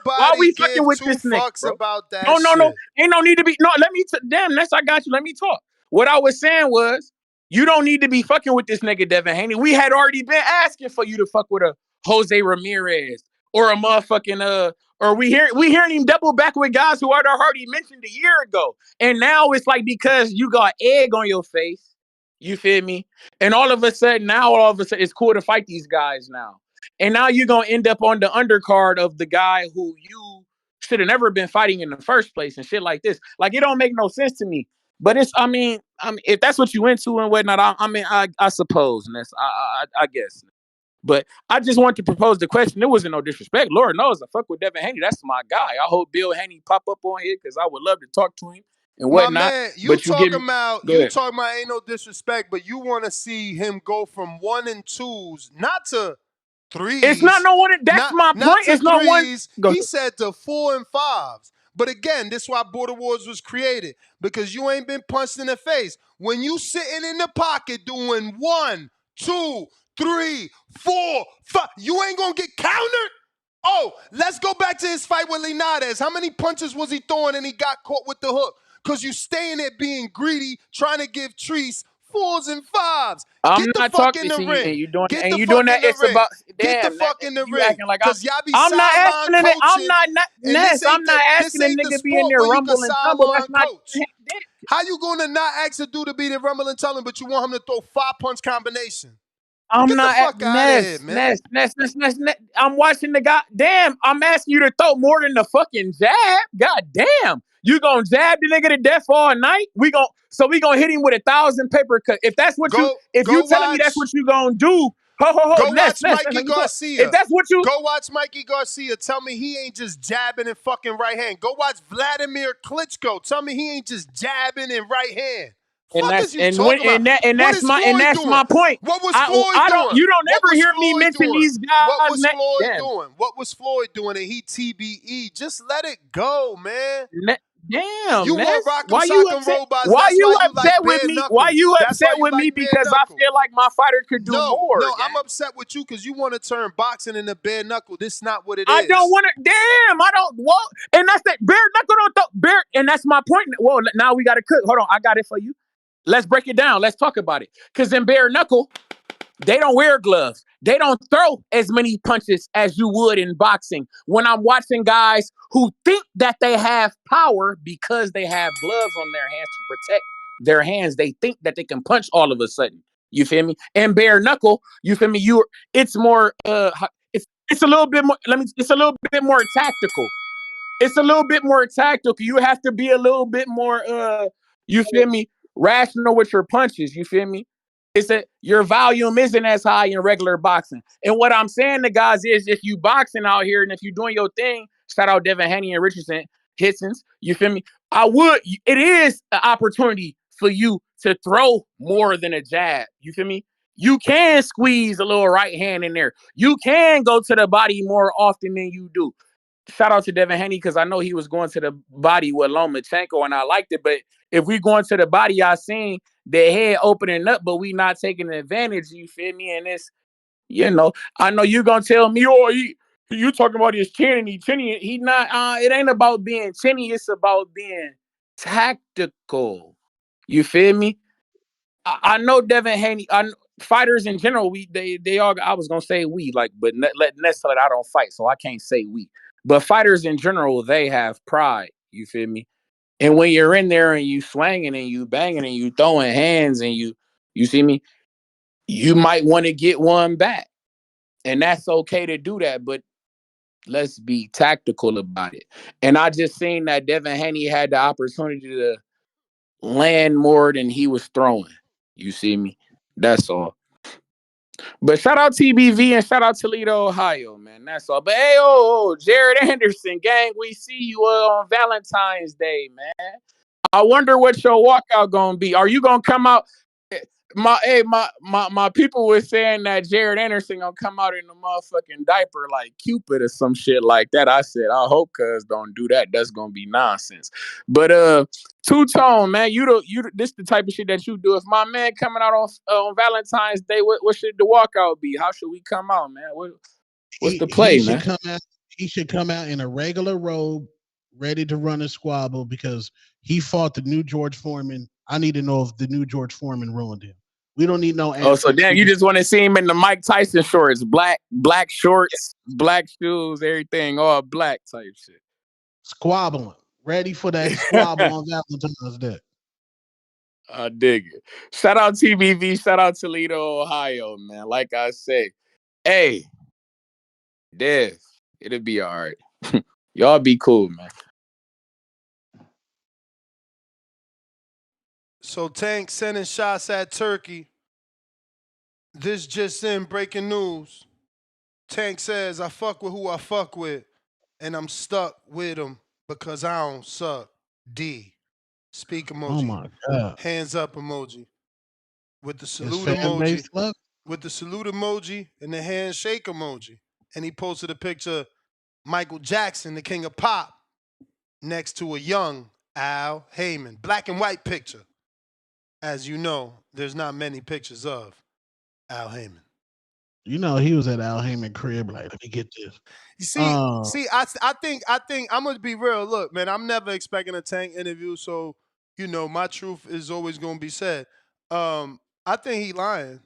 why we fucking give with 2 this nigga, fucks bro? about that No, shit. ain't no need to be. No, let me. Damn, Ness, I got you. Let me talk. What I was saying was, you don't need to be fucking with this nigga Devin Haney. We had already been asking for you to fuck with a Jose Ramirez or a motherfucking or we hearing him double back with guys who are already mentioned a year ago. And now it's like because you got egg on your face, you feel me? And all of a sudden it's cool to fight these guys now. And now you're gonna end up on the undercard of the guy who you should have never been fighting in the first place and shit like this. Like it don't make no sense to me. But it's I mean if that's what you into and whatnot, I suppose, and that's I guess. But I just wanted to propose the question. It wasn't no disrespect. Lord knows I fuck with Devin Haney. That's my guy. I hope Bill Haney pop up on here because I would love to talk to him and My whatnot. man, you But talking about go ahead. ain't no disrespect, but you want to see him go from 1 and 2s, not to It's not threes, no one. That's my not point. to It's not one. threes. Go He ahead. said to 4 and 5s. But again, this is why Border Wars was created, because you ain't been punched in the face. When you sitting in the pocket doing 1, 2, 3, 4, 5, you ain't gonna get countered. Oh, let's go back to his fight with Linares. How many punches was he throwing and he got caught with the hook? Because you staying there being greedy, trying to give Treese 4s and 5s. I'm Get the not fuck in talking the to you, ring. and you doing Get the doing fuck that. in the It's ring. about Get the damn that fuck in the you ring. acting like Because y'all be I'm not sideline asking it. coaching, and this ain't I'm not asking a the nigga be in sport there where you can rumble and tumble. sideline That's not. coach. How you gonna not ask a dude to be the rumble and tumble, but you want him to throw 5-punch combination? I'm Get the not at fuck out of here, man. Ness. I'm watching the guy. Damn, I'm asking you to throw more than the fucking jab. God damn. You gonna jab the nigga to death all night? We gonna hit him with 1,000 paper cut. If that's what if you telling me that's what you gonna do, Ness, Mikey let me talk. Garcia. If that's what you Go watch Mikey Garcia. Tell me he ain't just jabbing in fucking right hand. Go watch Vladimir Klitschko. Tell me he ain't just jabbing in right hand. and Fuck that's is you talking about? What is Floyd doing? my point. What was Floyd doing? You don't What ever was hear me Floyd mention doing? these guys. What was Floyd Damn. doing? What was Floyd doing? And he TBE. Just let it go, man. Damn, You want Ness. Rock'em Why you Sock'em upset? robots. Why That's you why you like upset with bare me? Why knuckle. you That's upset why you with me? like bare Because I knuckle. feel like my fighter could do No, more. I'm upset with you because you want to turn boxing into bare knuckle. This is not what it I is. don't want to. Damn, I don't. Well, and that's that bare knuckle don't bare. And that's my point. Well, now we got to cook. Hold on, I got it for you. Let's break it down. Let's talk about it. Because in bare knuckle, they don't wear gloves. They don't throw as many punches as you would in boxing. When I'm watching guys who think that they have power because they have gloves on their hands to protect their hands, they think that they can punch all of a sudden. You feel me? And bare knuckle, you feel me? It's more it's a little bit more it's a little bit more tactical. It's a little bit more tactical. You have to be a little bit more you feel me, rational with your punches. You feel me? It's that your volume isn't as high in regular boxing. And what I'm saying to guys is if you boxing out here and if you doing your thing, shout out Devin Haney and Richardson, Hitsons, you feel me? It is an opportunity for you to throw more than a jab. You feel me? You can squeeze a little right hand in there. You can go to the body more often than you do. Shout out to Devin Haney because I know he was going to the body with Lomachenko and I liked it. But if we going to the body, I seen the head opening up, but we not taking advantage. You feel me? And it's, I know you gonna tell me, you talking about his chinny. He not. It ain't about being chinny. It's about being tactical. You feel me? I know Devin Haney. Fighters in general, they all. I was gonna say we but necessarily I don't fight, so I can't say we. But fighters in general, they have pride. You feel me? And when you're in there and you swinging and you banging and you throwing hands and you see me, you might want to get one back, and that's okay to do that. But let's be tactical about it. And I just seen that Devin Haney had the opportunity to land more than he was throwing. You see me? That's all. But shout out TBV and shout out Toledo, Ohio, man. That's all. But hey, Jared Anderson, gang, we see you on Valentine's Day, man. I wonder what your walkout gonna be. Are you gonna come out? My people were saying that Jared Anderson gonna come out in a motherfucking diaper like Cupid or some shit like that. I said, I hope cuz don't do that. That's gonna be nonsense. But Two-Tone, man, this the type of shit that you do. If my man coming out on Valentine's Day, what should the walkout be? How should we come out, man? What's the play, man? He should come out in a regular robe, ready to run a squabble because he fought the new George Foreman. I need to know if the new George Foreman ruined him. We don't need no Oh, answers. so damn, you just want to see him in the Mike Tyson shorts, black shorts, black shoes, everything, all black type shit. Squabbling. Ready for that squabble on Valentine's Day. I dig it. Shout out TBV, shout out Toledo, Ohio, man. Like I say, hey, Dev, it'll be all right. Y'all be cool, man. So Tank sending shots at Turki. This just in, breaking news. Tank says, I fuck with who I fuck with, and I'm stuck with him because I don't suck. D. Speak emoji. Oh my God. Hands up emoji. With the salute fan emoji. base love? With the salute emoji and the handshake emoji. And he posted a picture Michael Jackson, the king of pop, next to a young Al Heyman. Black and white picture. As you know, there's not many pictures of Al Heyman. You know he was at Al Heyman crib. Like, let me get this. You see, I think I'm gonna be real. Look, man, I'm never expecting a Tank interview, so you know my truth is always gonna be said. I think he lying.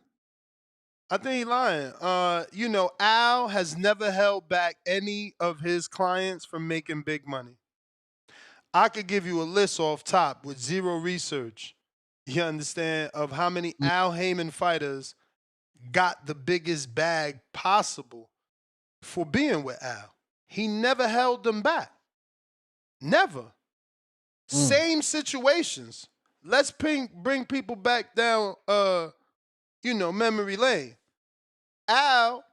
You know, Al has never held back any of his clients from making big money. I could give you a list off top with zero research. You understand of how many Al Heyman fighters got the biggest bag possible for being with Al. He never held them back. Never. Same situations. Let's bring people back down, memory lane. Al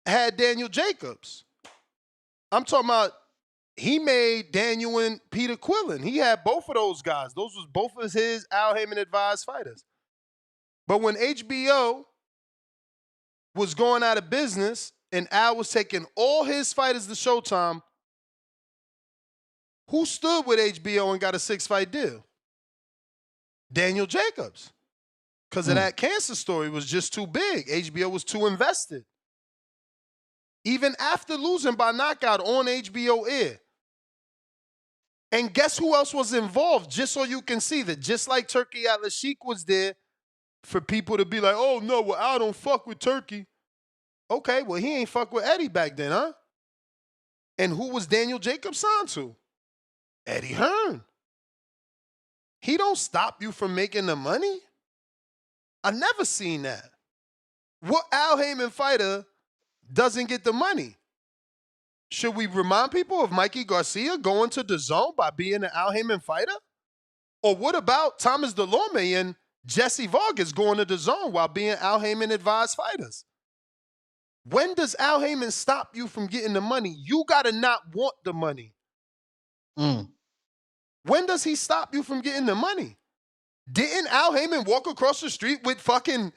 had Daniel Jacobs. I'm talking about he made Daniel and Peter Quillen. He had both of those guys. Those was both of his Al Heyman advised fighters. But when HBO was going out of business and Al was taking all his fighters to Showtime, who stood with HBO and got a 6-fight deal? Daniel Jacobs. Because of that cancer story was just too big. HBO was too invested. Even after losing by knockout on HBO air. And guess who else was involved? Just so you can see that just like Turki Alalshikh was there for people to be like, oh no, well, I don't fuck with Turki. Okay, well, he ain't fuck with Eddie back then, huh? And who was Daniel Jacobs signed to? Eddie Hearn. He don't stop you from making the money. I never seen that. What Al Heyman fighter doesn't get the money? Should we remind people of Mikey Garcia going to the zone by being an Al Heyman fighter? Or what about Thomas Delorme and Jesse Vargas going to the zone while being Al Heyman advised fighters? When does Al Heyman stop you from getting the money? You got to not want the money. When does he stop you from getting the money? Didn't Al Heyman walk across the street with fucking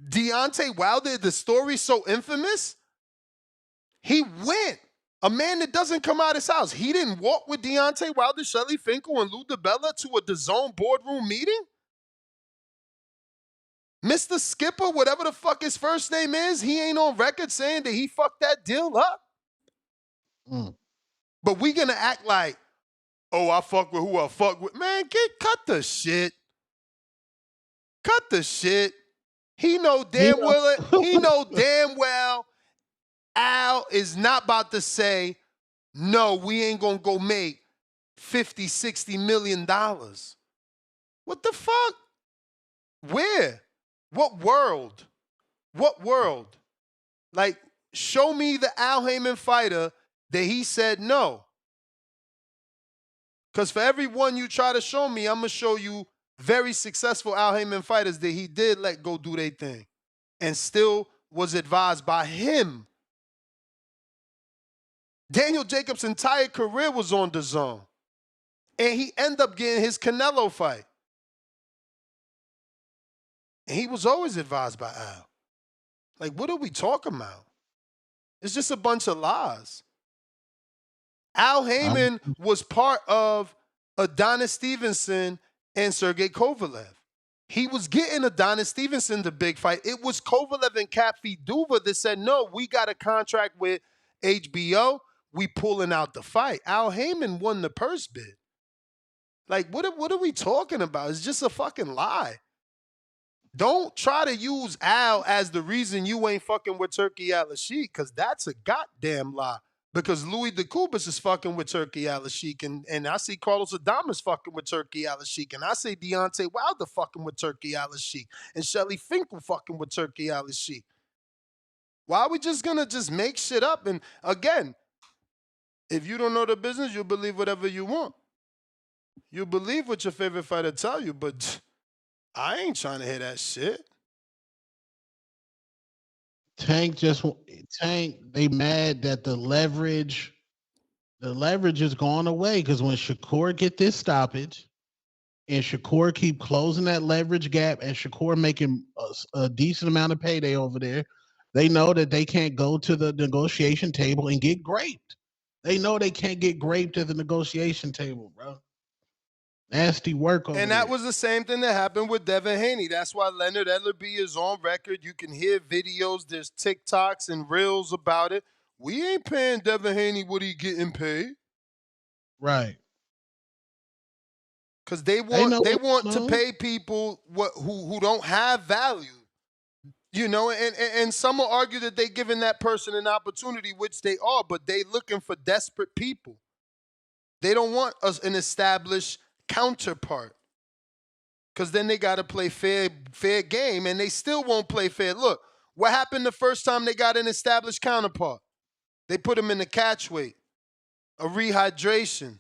Deontay Wilder? The story's so infamous. He went. A man that doesn't come out his house. He didn't walk with Deontay Wilder, Shelley Finkel, and Lou DiBella to a DAZN boardroom meeting? Mr. Skipper, whatever the fuck his first name is, he ain't on record saying that he fucked that deal up. But we gonna act like, oh, I fuck with who I fuck with. Man, cut the shit. Cut the shit. He know damn well Al is not about to say, no, we ain't gonna go make $50, $60 million. What the fuck? Where? What world? What world? Like, show me the Al Heyman fighter that he said no. Because for every one you try to show me, I'm going to show you very successful Al Heyman fighters that he did let go do their thing and still was advised by him. Daniel Jacobs' entire career was on DAZN. And he ended up getting his Canelo fight. And he was always advised by Al. Like, what are we talking about? It's just a bunch of lies. Al Heyman was part of Adonis Stevenson and Sergey Kovalev. He was getting Adonis Stevenson the big fight. It was Kovalev and Katfi Duva that said, no, we got a contract with HBO. We pulling out the fight. Al Heyman won the purse bid. Like, what are we talking about? It's just a fucking lie. Don't try to use Al as the reason you ain't fucking with Turki Alalshikh, because that's a goddamn lie. Because Louis DeCubas is fucking with Turki Alalshikh, and I see Carlos Adames fucking with Turki Alalshikh, and I see Deontay Wilder fucking with Turki Alalshikh, and Shelly Finkel fucking with Turki Alalshikh. Why are we just gonna just make shit up? And again, if you don't know the business, you'll believe whatever you want. You believe what your favorite fighter tell you, but I ain't trying to hear that shit. Tank, they mad that the leverage is going away, because when Shakur get this stoppage and Shakur keep closing that leverage gap and Shakur making a decent amount of payday over there, they know that they can't go to the negotiation table and get graped. They know they can't get graped at the negotiation table, bro. Nasty work over there. And that was the same thing that happened with Devin Haney. That's why Leonard Ellerby is on record. You can hear videos. There's TikToks and reels about it. We ain't paying Devin Haney what he getting paid. Right. Because they want to pay people who don't have value. You know, and some will argue that they giving that person an opportunity, which they are, but they looking for desperate people. They don't want an established counterpart. Because then they got to play fair game, and they still won't play fair. Look, what happened the first time they got an established counterpart? They put him in the catch weight, a rehydration.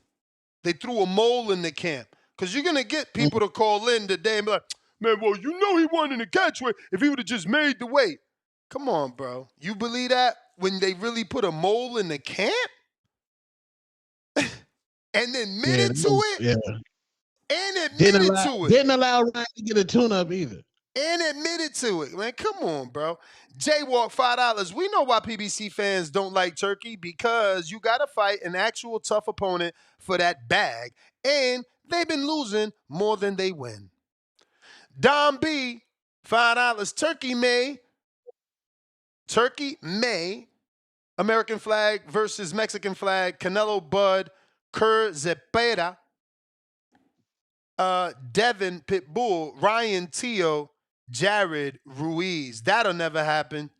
They threw a mole in the camp. Because you're going to get people to call in today and be like, man, well, you know he won in the catch weight if he would have just made the weight. Come on, bro. You believe that when they really put a mole in the camp? And admitted to it? Yeah. And admitted to it. Didn't allow Ryan to get a tune-up either. And admitted to it. Man, come on, bro. Jaywalk, $5. We know why PBC fans don't like Turki, because you got to fight an actual tough opponent for that bag. And they've been losing more than they win. Dom B, $5. Turki May, American flag versus Mexican flag, Canelo Bud, Kerr Zepeda, Devin Pitbull, Ryan Teo, Jared Ruiz. That'll never happen.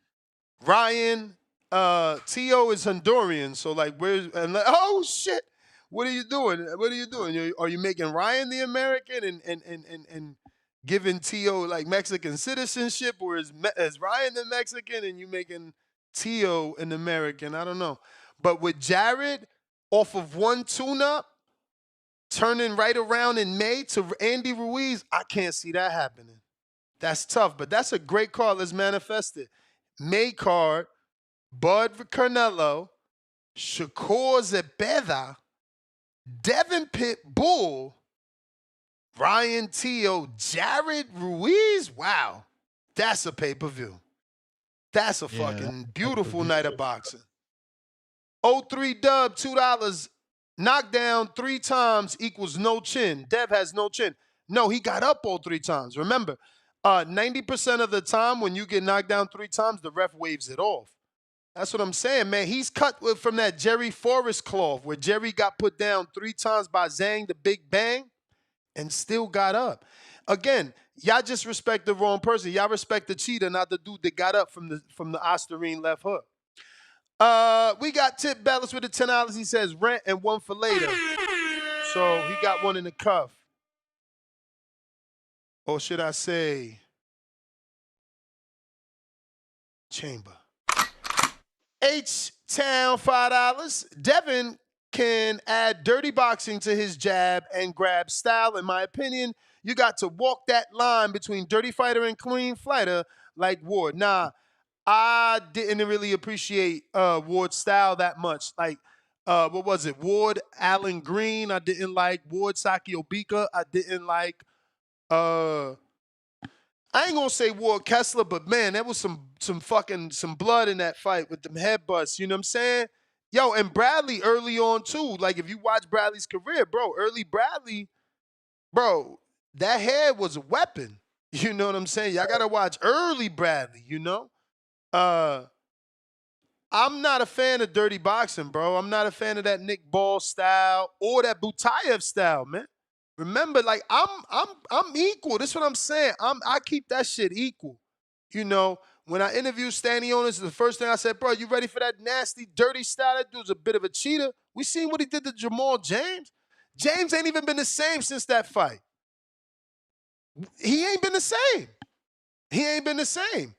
Ryan Teo is Honduran, so like oh shit. What are you doing? What are you doing? Are you making Ryan the American and giving Teo like Mexican citizenship, or is Ryan the Mexican and you making Teo an American? I don't know. But with Jared off of one tune-up, turning right around in May to Andy Ruiz, I can't see that happening. That's tough, but that's a great card. Let's manifest it. May card, Bud Canelo, Shakur Zepeda, Devin Pitbull, Ryan Teo, Jared Ruiz. Wow. That's a pay-per-view. That's a fucking beautiful night of boxing. 03 Dub, $2. Knockdown 3 times equals no chin. Dev has no chin. No, he got up all 3 times. Remember, 90% of the time when you get knocked down 3 times, the ref waves it off. That's what I'm saying, man. He's cut from that Jerry Forrest cloth where Jerry got put down 3 times by Zhang the Big Bang and still got up. Again, y'all just respect the wrong person. Y'all respect the cheater, not the dude that got up from the Osterine left hook. We got Tip Bellis with the $10. He says rent and one for later. So he got one in the cuff. Or should I say chamber. H-Town, $5. Devin can add dirty boxing to his jab and grab style. In my opinion, you got to walk that line between dirty fighter and clean fighter like Ward. Nah, I didn't really appreciate Ward's style that much. Like, what was it? Ward, Allen Green, I didn't like. Ward, Saki Obika, I didn't like. I ain't gonna say Ward Kessler, but man, there was some blood in that fight with them headbutts. You know what I'm saying? Yo, and Bradley early on too. Like if you watch Bradley's career, bro, early Bradley, bro, that head was a weapon. You know what I'm saying? Y'all gotta watch early Bradley. You know, I'm not a fan of dirty boxing, bro. I'm not a fan of that Nick Ball style or that Butayev style, man. Remember, like I'm equal. This is what I'm saying. I keep that shit equal. You know, when I interviewed Stanionis, the first thing I said, bro, you ready for that nasty, dirty style? That dude's a bit of a cheater. We seen what he did to Jamal James. James ain't even been the same since that fight. He ain't been the same. He ain't been the same.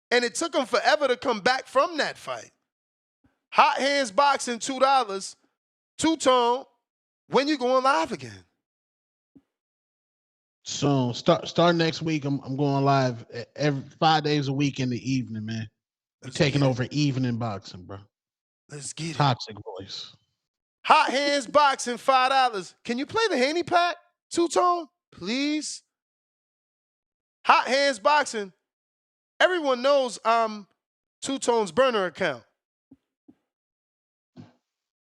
And it took him forever to come back from that fight. Hot Hands Boxing, $2. Two-tone, when you going live again? So start next week. I'm going live every 5 days a week in the evening, man. We're taking over evening boxing, bro. Let's get it. Toxic voice. Hot Hands Boxing, $5. Can you play the Haney pack? Two-tone, please. Hot Hands Boxing. Everyone knows I'm Two-Tone's burner account.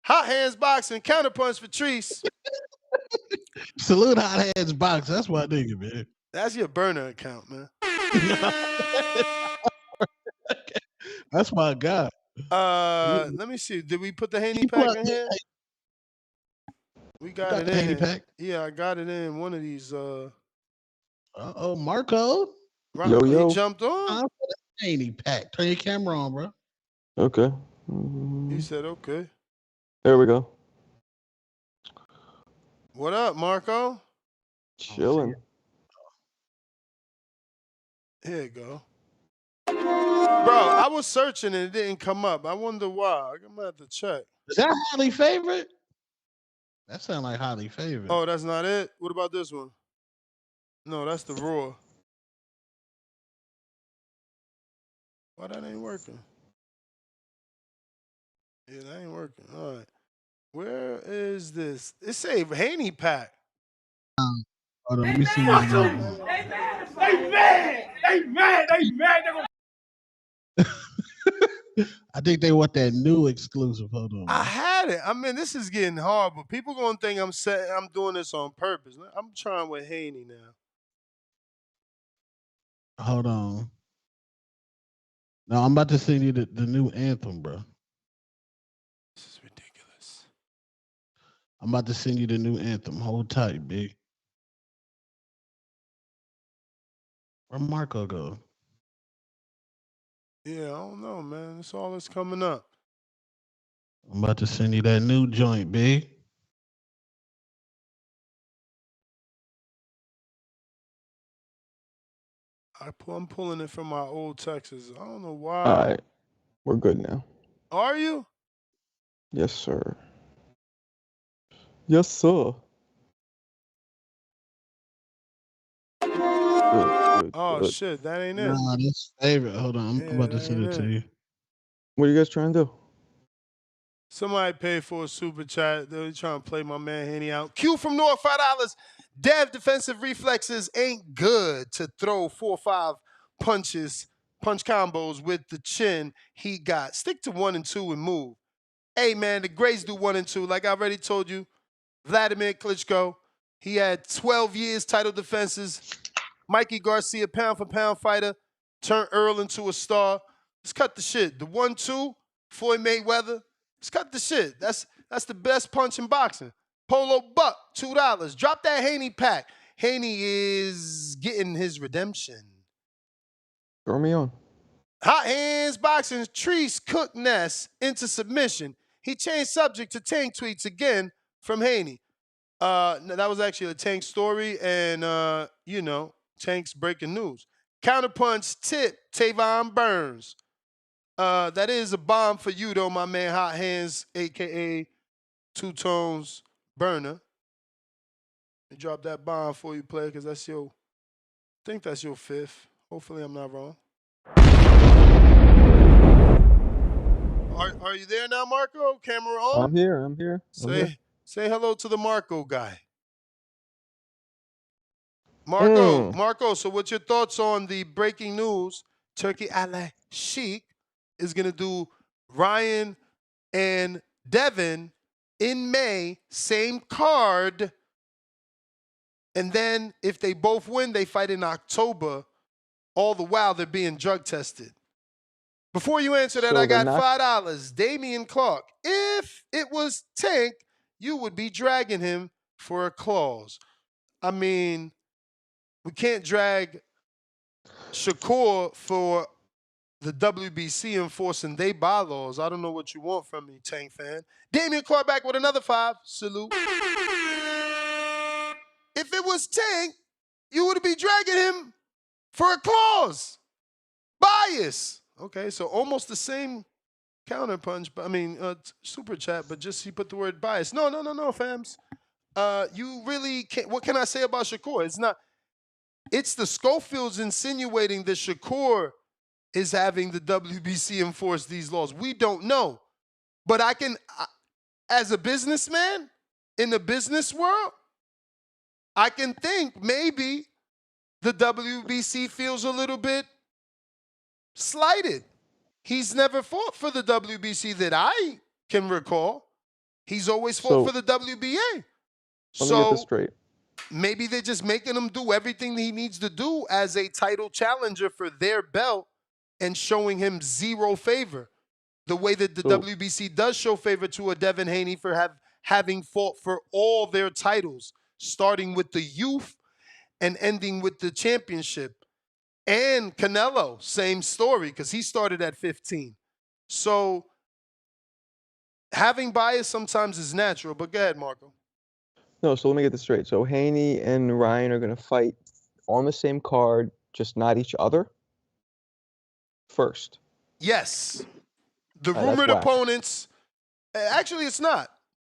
Hot Hands Boxing, counterpunch for Treese. Salute Hot Hands Boxing. That's my nigga, man. That's your burner account, man. That's my guy. Let me see. Did we put the Haney pack in here? We got it in. Haney pack? Yeah, I got it in one of these. Marco. He jumped on. Haney pack. Turn your camera on, bro. Okay. He said, okay. There we go. What up, Marco? Chilling. Here you go. Bro, I was searching and it didn't come up. I wonder why. I'm going to have to check. Is that highly favorite? That sounds like highly favorite. Oh, that's not it? What about this one? No, that's the Raw. Why that ain't working? Yeah, that ain't working. All right. Where is this? It say Haney pack. Hold on, let me see. They mad. I think they want that new exclusive. Hold on. I had it. I mean, this is getting hard, but people gonna think I'm doing this on purpose. I'm trying with Haney now. Hold on. No, I'm about to send you the new anthem, bro. This is ridiculous. I'm about to send you the new anthem. Hold tight, big. Where Marco go? Yeah, I don't know, man. It's all that's coming up. I'm about to send you that new joint, big. I'm pulling it from my old texts. I don't know why. All right. We're good now. Are you? Yes, sir. Yes, sir. Good. Shit, that ain't it. Nah, that's favorite. Hold on, I'm about to send it to you. What are you guys trying to do? Somebody paid for a super chat. They're trying to play my man Haney out. Q from North, $5. Dev defensive reflexes ain't good to throw 4 or 5 punch combos with the chin he got. Stick to 1 and 2 and move. Hey, man, the greats do 1 and 2. Like I already told you, Vladimir Klitschko, he had 12 years title defenses. Mikey Garcia, pound for pound fighter, turned Earl into a star. Let's cut the shit. The 1-2, Floyd Mayweather. Let's cut the shit. That's the best punch in boxing. Polo Buck, $2. Drop that Haney pack. Haney is getting his redemption. Throw me on. Hot Hands Boxing, Treese Cook Ness into submission. He changed subject to Tank tweets again from Haney. No, that was actually a Tank story, and Tank's breaking news. Counterpunch tip, Tavon Burns. That is a bomb for you, though, my man Hot Hands, a.k.a. Two Tones Burner. Let me drop that bomb for you, player, because I think that's your 5th. Hopefully I'm not wrong. Are you there now, Marco? Camera on? I'm here. Say hello to the Marco guy. Marco, so what's your thoughts on the breaking news? Turki Alalshikh is going to do Ryan and Devin in May, same card. And then if they both win, they fight in October. All the while, they're being drug tested. Before you answer that, I got $5. Damian Clark. If it was Tank, you would be dragging him for a clause. I mean, we can't drag Shakur for the WBC enforcing their bylaws. I don't know what you want from me, Tank fan. Damian Clark back with another 5. Salute. If it was Tank, you would be dragging him for a clause. Bias. Okay, so almost the same counterpunch. But I mean, super chat, but just he put the word bias. No, fams. You really can't. What can I say about Shakur? It's not. It's the Scofields insinuating that Shakur is having the WBC enforce these laws. We don't know. But I can, as a businessman in the business world, I can think maybe the WBC feels a little bit slighted. He's never fought for the WBC that I can recall. He's always fought for the WBA. Let me get this straight. Maybe they're just making him do everything that he needs to do as a title challenger for their belt and showing him zero favor. The way that the WBC does show favor to a Devin Haney for having fought for all their titles, starting with the youth and ending with the championship. And Canelo, same story, because he started at 15. So having bias sometimes is natural, but go ahead, Marco. No, so let me get this straight. So Haney and Ryan are going to fight on the same card, just not each other? First. Yes. The rumored opponents, actually it's not.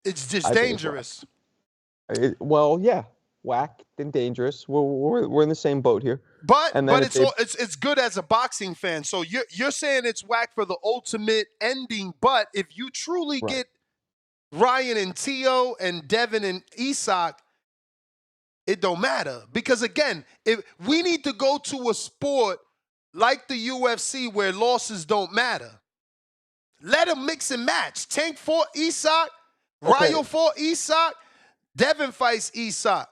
It's just dangerous. Well, yeah. Whack and dangerous. We're in the same boat here. But it's good as a boxing fan. So you're saying it's whack for the ultimate ending, but if you truly get Ryan and Tio and Devin and Isak, it don't matter. Because again, if we need to go to a sport like the UFC where losses don't matter. Let them mix and match. Tank fought Isak, Ryo fought Isak, Devin fights Isak.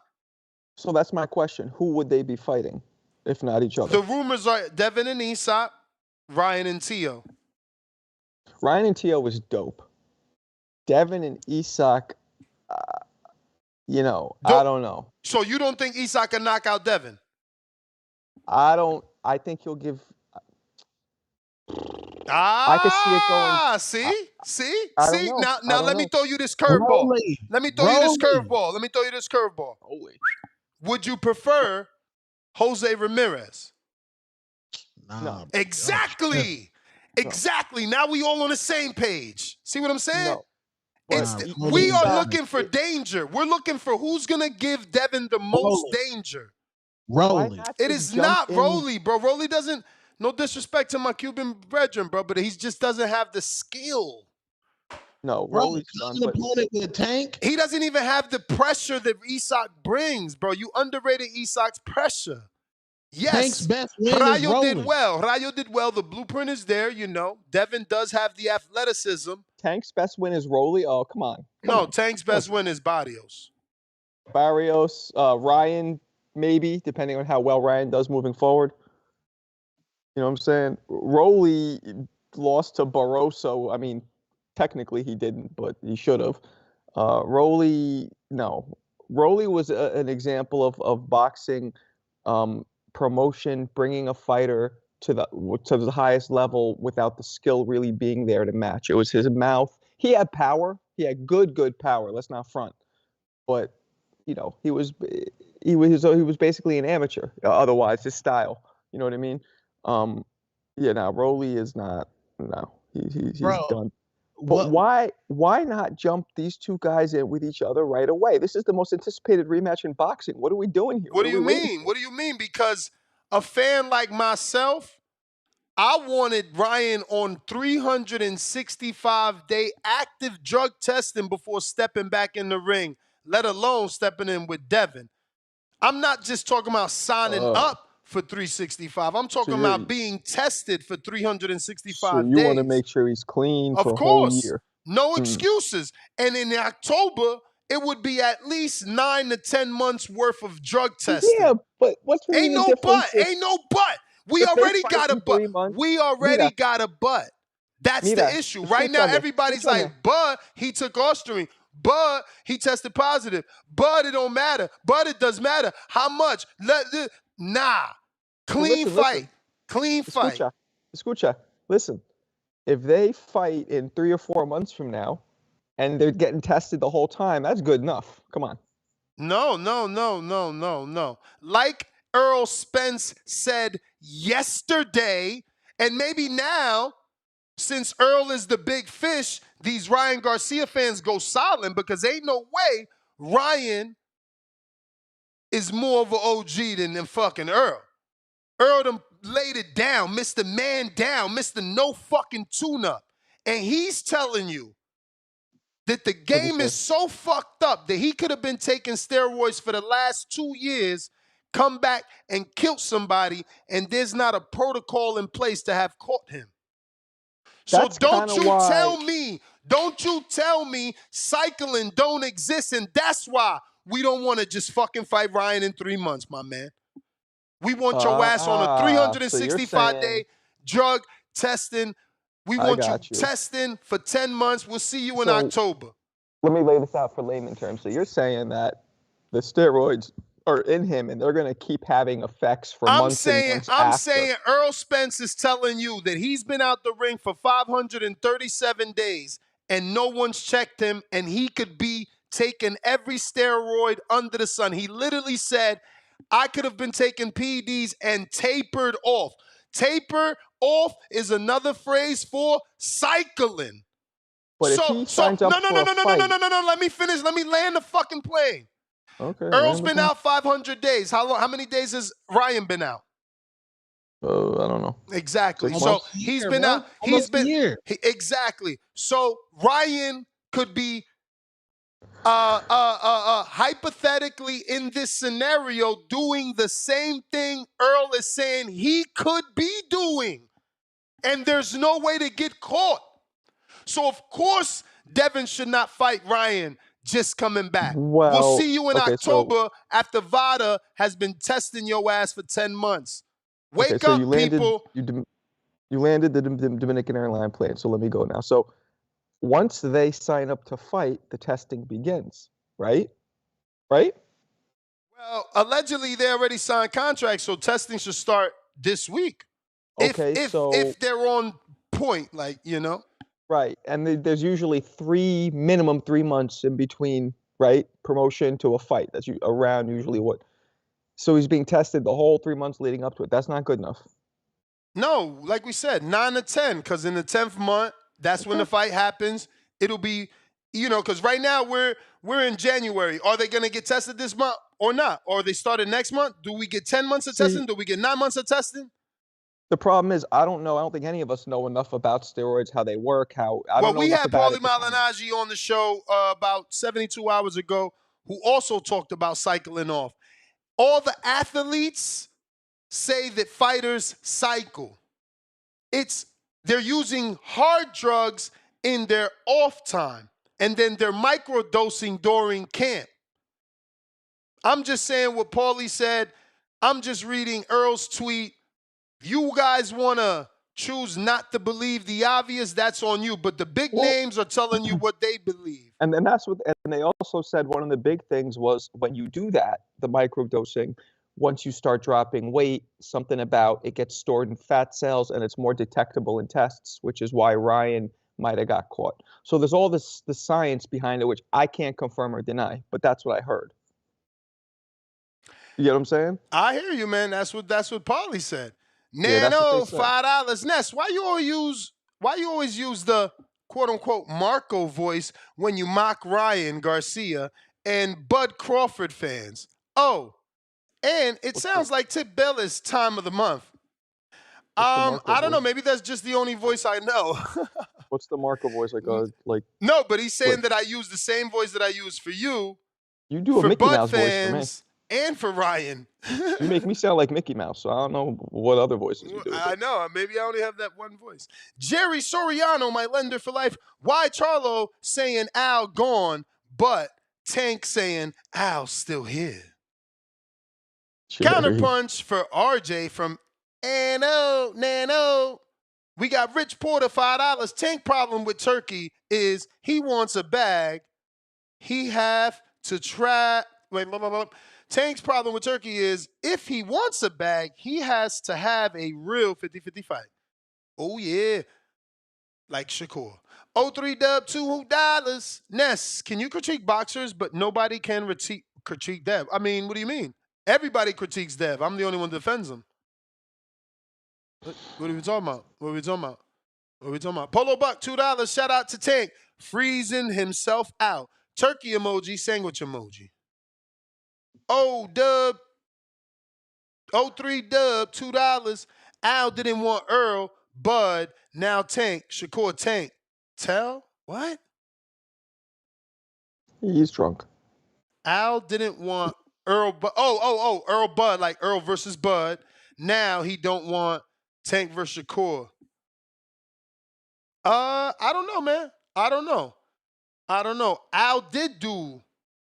So that's my question. Who would they be fighting, if not each other? The rumors are Devin and Isak, Ryan and Tio. Ryan and Tio was dope. Devin and Isak, I don't know. So you don't think Isak can knock out Devin? I think he'll give... I could see it going... See? Now let me throw you this curveball. Let me throw you this curveball. Would you prefer Jose Ramirez? No. Exactly. Exactly. Now we all on the same page. See what I'm saying? No. We are looking for danger. We're looking for who's going to give Devin the most danger. Rolly. It is not Rolly, bro. Rolly doesn't, no disrespect to my Cuban brethren, bro, but he just doesn't have the skill. No, Rolly's done. But with Tank. He doesn't even have the pressure that Isak brings, bro. You underrated Isak's pressure. Yes, Tank's best win is Rayo rolling. did well. Rayo did well. The blueprint is there, Devin does have the athleticism. Tank's best win is Rolly? Oh, come on. Tank's best win is Barrios. Barrios, Ryan, maybe, depending on how well Ryan does moving forward. You know what I'm saying? Rolly lost to Barroso. I mean, technically he didn't, but he should have. Rolly, no. Rolly was an example of boxing promotion, bringing a fighter to the highest level without the skill really being there to match. It was his mouth. He had power. He had good power. Let's not front. But he was basically an amateur. Otherwise, his style. You know what I mean? Rolly is not. No, he's done. But why not jump these two guys in with each other right away? This is the most anticipated rematch in boxing. What are we doing here? What do you mean? What do you mean? Because a fan like myself, I wanted Ryan on 365-day active drug testing before stepping back in the ring, let alone stepping in with Devin. I'm not just talking about signing up for 365. I'm talking about being tested for 365 days. So you want to make sure he's clean for a whole year. No excuses. And in October, it would be at least 9 to 10 months worth of drug testing. Yeah, but what's really the difference? Ain't no but. We already got a but. That's the issue. Right now, everybody's like, but he took Austrian. But he tested positive. But it don't matter. But it does matter. How much? Nah. Clean fight. Clean fight. Escucha. Listen, if they fight in 3 or 4 months from now and they're getting tested the whole time, that's good enough. Come on. No. Like Earl Spence said yesterday, and maybe now, since Earl is the big fish, these Ryan Garcia fans go silent because ain't no way Ryan is more of an OG than fucking Earl. Earl done laid it down, Mr. Man down, Mr. No fucking tune-up. And he's telling you that the game is so fucked up that he could have been taking steroids for the last 2 years, come back and killed somebody, and there's not a protocol in place to have caught him. So don't you tell me cycling don't exist, and that's why we don't want to just fucking fight Ryan in 3 months, my man. We want your ass on a 365-day drug testing. We want you testing for 10 months. We'll see you in October. Let me lay this out for layman terms. So you're saying that the steroids are in him and they're going to keep having effects for months and months after. I'm saying Earl Spence is telling you that he's been out the ring for 537 days and no one's checked him, and he could be taking every steroid under the sun. He literally said, I could have been taking PEDs and tapered off. Taper off is another phrase for cycling. But if he signs up for a fight... No. Let me finish. Let me land the fucking plane. Okay. Earl's been out 500 days. How many days has Ryan been out? I don't know. Exactly. So he's been out. He's been a year. Exactly. So Ryan could be hypothetically in this scenario doing the same thing Earl is saying he could be doing. And there's no way to get caught. So of course Devin should not fight Ryan just coming back. We'll see you in October after Vada has been testing your ass for 10 months. Wake up, people. You landed the Dominican airline plane, so let me go now. So once they sign up to fight, the testing begins, right? Right? Well, allegedly they already signed contracts, so testing should start this week. Okay, if they're on point, like, you know. Right, and there's usually minimum 3 months in between, right, promotion to a fight. That's around usually what. So he's being tested the whole 3 months leading up to it. That's not good enough. No, like we said, 9 to 10, because in the 10th month, that's when the fight happens. It'll be, because right now we're in January. Are they going to get tested this month or not? Or they started next month? Do we get 10 months of testing? Do we get 9 months of testing? The problem is, I don't know. I don't think any of us know enough about steroids, how they work, I don't know enough about it. Well, we had Paulie Malignaggi on the show about 72 hours ago, who also talked about cycling off. All the athletes say that fighters cycle. They're using hard drugs in their off time, and then they're microdosing during camp. I'm just saying what Paulie said. I'm just reading Earl's tweet. You guys want to choose not to believe the obvious, that's on you. But the big names are telling you what they believe. And then and they also said one of the big things was when you do that, the microdosing, once you start dropping weight, something about it gets stored in fat cells and it's more detectable in tests, which is why Ryan might have got caught. So there's all the science behind it, which I can't confirm or deny, but that's what I heard. You know what I'm saying? I hear you, man. That's what Paulie said. Nano, $5. Ness, why you always use the quote unquote Marco voice when you mock Ryan Garcia and Bud Crawford fans? Oh, and it sounds like Tip Bella's time of the month. I don't know. Maybe that's just the only voice I know. What's the Marco voice like? No, but he's saying that I use the same voice that I use for you. You do a Mickey Mouse voice for me. And for Ryan. You make me sound like Mickey Mouse, so I don't know what other voices you do. I know. Maybe I only have that one voice. Jerry Soriano, my lender for life. Why Charlo saying Al gone, but Tank saying Al's still here? Counterpunch for RJ from Nano. We got Rich Porter, $5. Tank problem with Turki is he wants a bag he have to try. Wait, Tank's problem with Turki is if he wants a bag, he has to have a real 50-50 fight. Oh, yeah. Like Shakur. 03 Dub, $2. Ness, can you critique boxers, but nobody can critique Dev? I mean, what do you mean? Everybody critiques Dev. I'm the only one that defends him. What are we talking about? What are we talking about? What are we talking about? Polo Buck, $2. Shout out to Tank. Freezing himself out. Turkey emoji, sandwich emoji. Oh, Dub. 03 Dub, $2. Al didn't want Earl, Bud, now Tank. Shakur Tank. Tell? What? He's drunk. Al didn't want Earl, Bud. Earl Bud, like Earl versus Bud. Now he don't want Tank versus Shakur. I don't know, man. I don't know. Al did do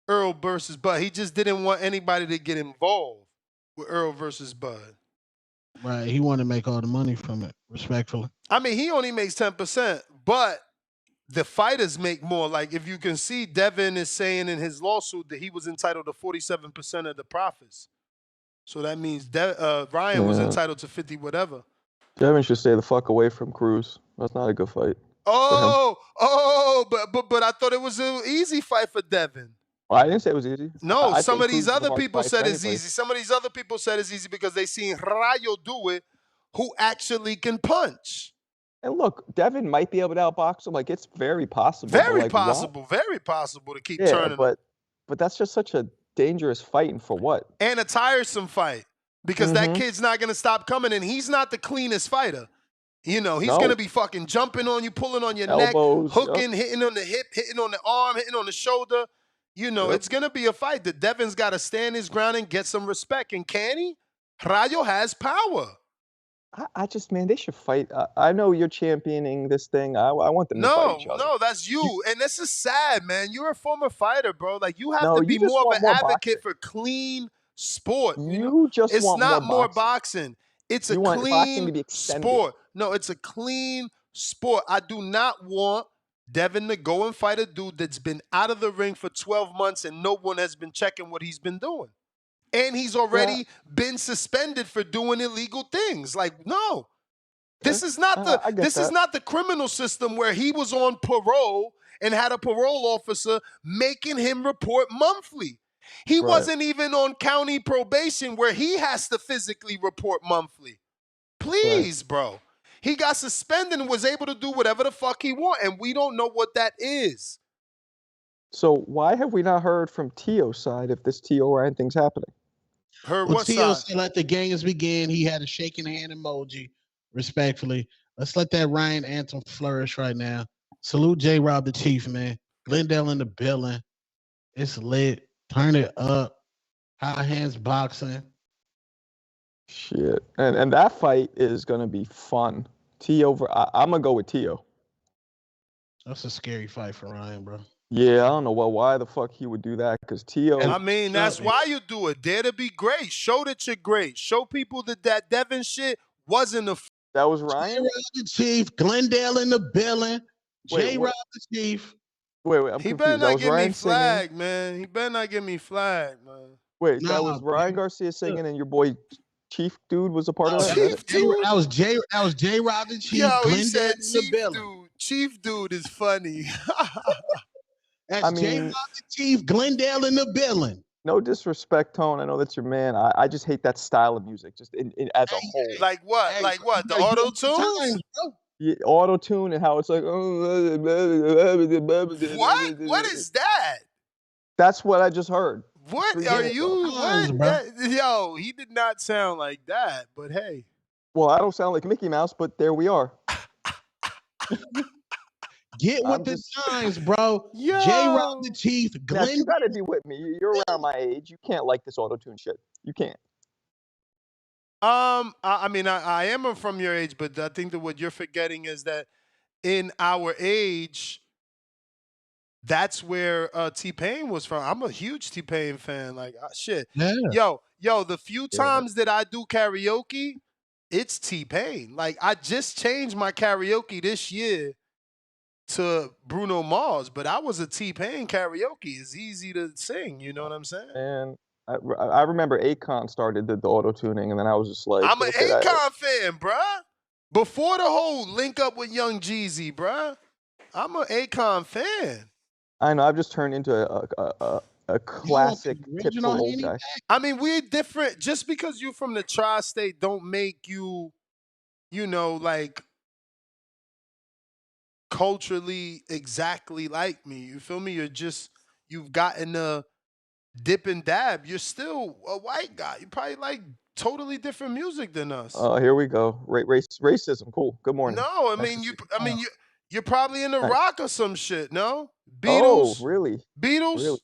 Earl versus Bud. He just didn't want anybody to get involved with Earl versus Bud. Right. He wanted to make all the money from it, respectfully. I mean, he only makes 10%, but the fighters make more. Like, if you can see, Devin is saying in his lawsuit that he was entitled to 47% of the profits. So that means Ryan was entitled to 50 whatever. Devin should stay the fuck away from Cruz. That's not a good fight. But I thought it was an easy fight for Devin. Well, I didn't say it was easy. No, some of these other people said it's easy. Some of these other people said it's easy because they seen Rayo do it, who actually can punch. And look, Devin might be able to outbox him. Like, it's very possible. Very possible to keep turning. But that's just such a dangerous fight, and for what? And a tiresome fight because that kid's not going to stop coming, and he's not the cleanest fighter. You know, he's going to be fucking jumping on you, pulling on your elbows, neck, hooking, hitting on the hip, hitting on the arm, hitting on the shoulder. You know, it's going to be a fight that Devin's got to stand his ground and get some respect. And can he? Rayo has power. I just, man, they should fight. I know you're championing this thing. I want them to fight each other. No, that's you. And this is sad, man. You're a former fighter, bro. Like, you have to be more of an advocate for clean sport. It's not more boxing. It's a clean sport. No, it's a clean sport. I do not want Devin to go and fight a dude that's been out of the ring for 12 months and no one has been checking what he's been doing. And he's already been suspended for doing illegal things. Like, no. This is not the criminal system where he was on parole and had a parole officer making him report monthly. He wasn't even on county probation where he has to physically report monthly. Please, bro. He got suspended and was able to do whatever the fuck he want, and we don't know what that is. So why have we not heard from Tio's side if this Tio Ryan thing's happening? Tio said let the games begin. He had a shaking hand emoji, respectfully. Let's let that Ryan anthem flourish right now. Salute J-Rob the Chief, man. Glendale in the building. It's lit. Turn it up. High hands boxing. Shit. And that fight is going to be fun. Tio, I'm going to go with Tio. That's a scary fight for Ryan, bro. Yeah, I don't know why the fuck he would do that, because Tio... I mean, that's why you do it. Dare to be great. Show that you're great. Show people that Devin shit wasn't a... That was Ryan? J-Rob the Chief. Glendale in the building. J-Rob the Chief. Wait, I'm confused. He better not get me flagged, man. He better not get me flagged, man. Wait, that was Ryan Garcia singing and your boy Chief Dude was a part of that? Chief Dude? That was J-Rob the Chief. Yo, Glendale he said in the building. Dude. Chief Dude is funny. That's J-Rob the Chief. Glendale in the building. No disrespect, Tone. I know that's your man. I just hate that style of music, just as a whole. Like what? Hey, like what? The auto-tune? Yeah, auto-tune and how it's like... What? What is that? That's what I just heard. What are you? Yo, he did not sound like that, but hey. Well, I don't sound like Mickey Mouse, but there we are. Get with the times, bro. Yo. J-Rob the Chief. Now, you gotta be with me. You're around my age. You can't like this auto-tune shit. You can't. I mean, I am from your age, but I think that what you're forgetting is that in our age, that's where T-Pain was from. I'm a huge T-Pain fan. Like, shit. Yeah. Yo, the few times that I do karaoke, it's T-Pain. Like, I just changed my karaoke this year to Bruno Mars, but I was a T-Pain karaoke. It's easy to sing, you know what I'm saying? And I remember Akon started the auto tuning, and then I was just like, I'm an okay, Akon fan, bruh. Before the whole link up with Young Jeezy, bruh. I'm an Akon fan. I know I've just turned into a classic typical old guy. I mean, we're different. Just because you're from the tri-state don't make you, like culturally exactly like me. You feel me? You've gotten a dip and dab. You're still a white guy. You probably like totally different music than us. Here we go. Racism. Cool. Good morning. No, Nice to see you. you're probably in the Nice. rock or some shit. No, Oh, Beatles. really? Beatles. Really?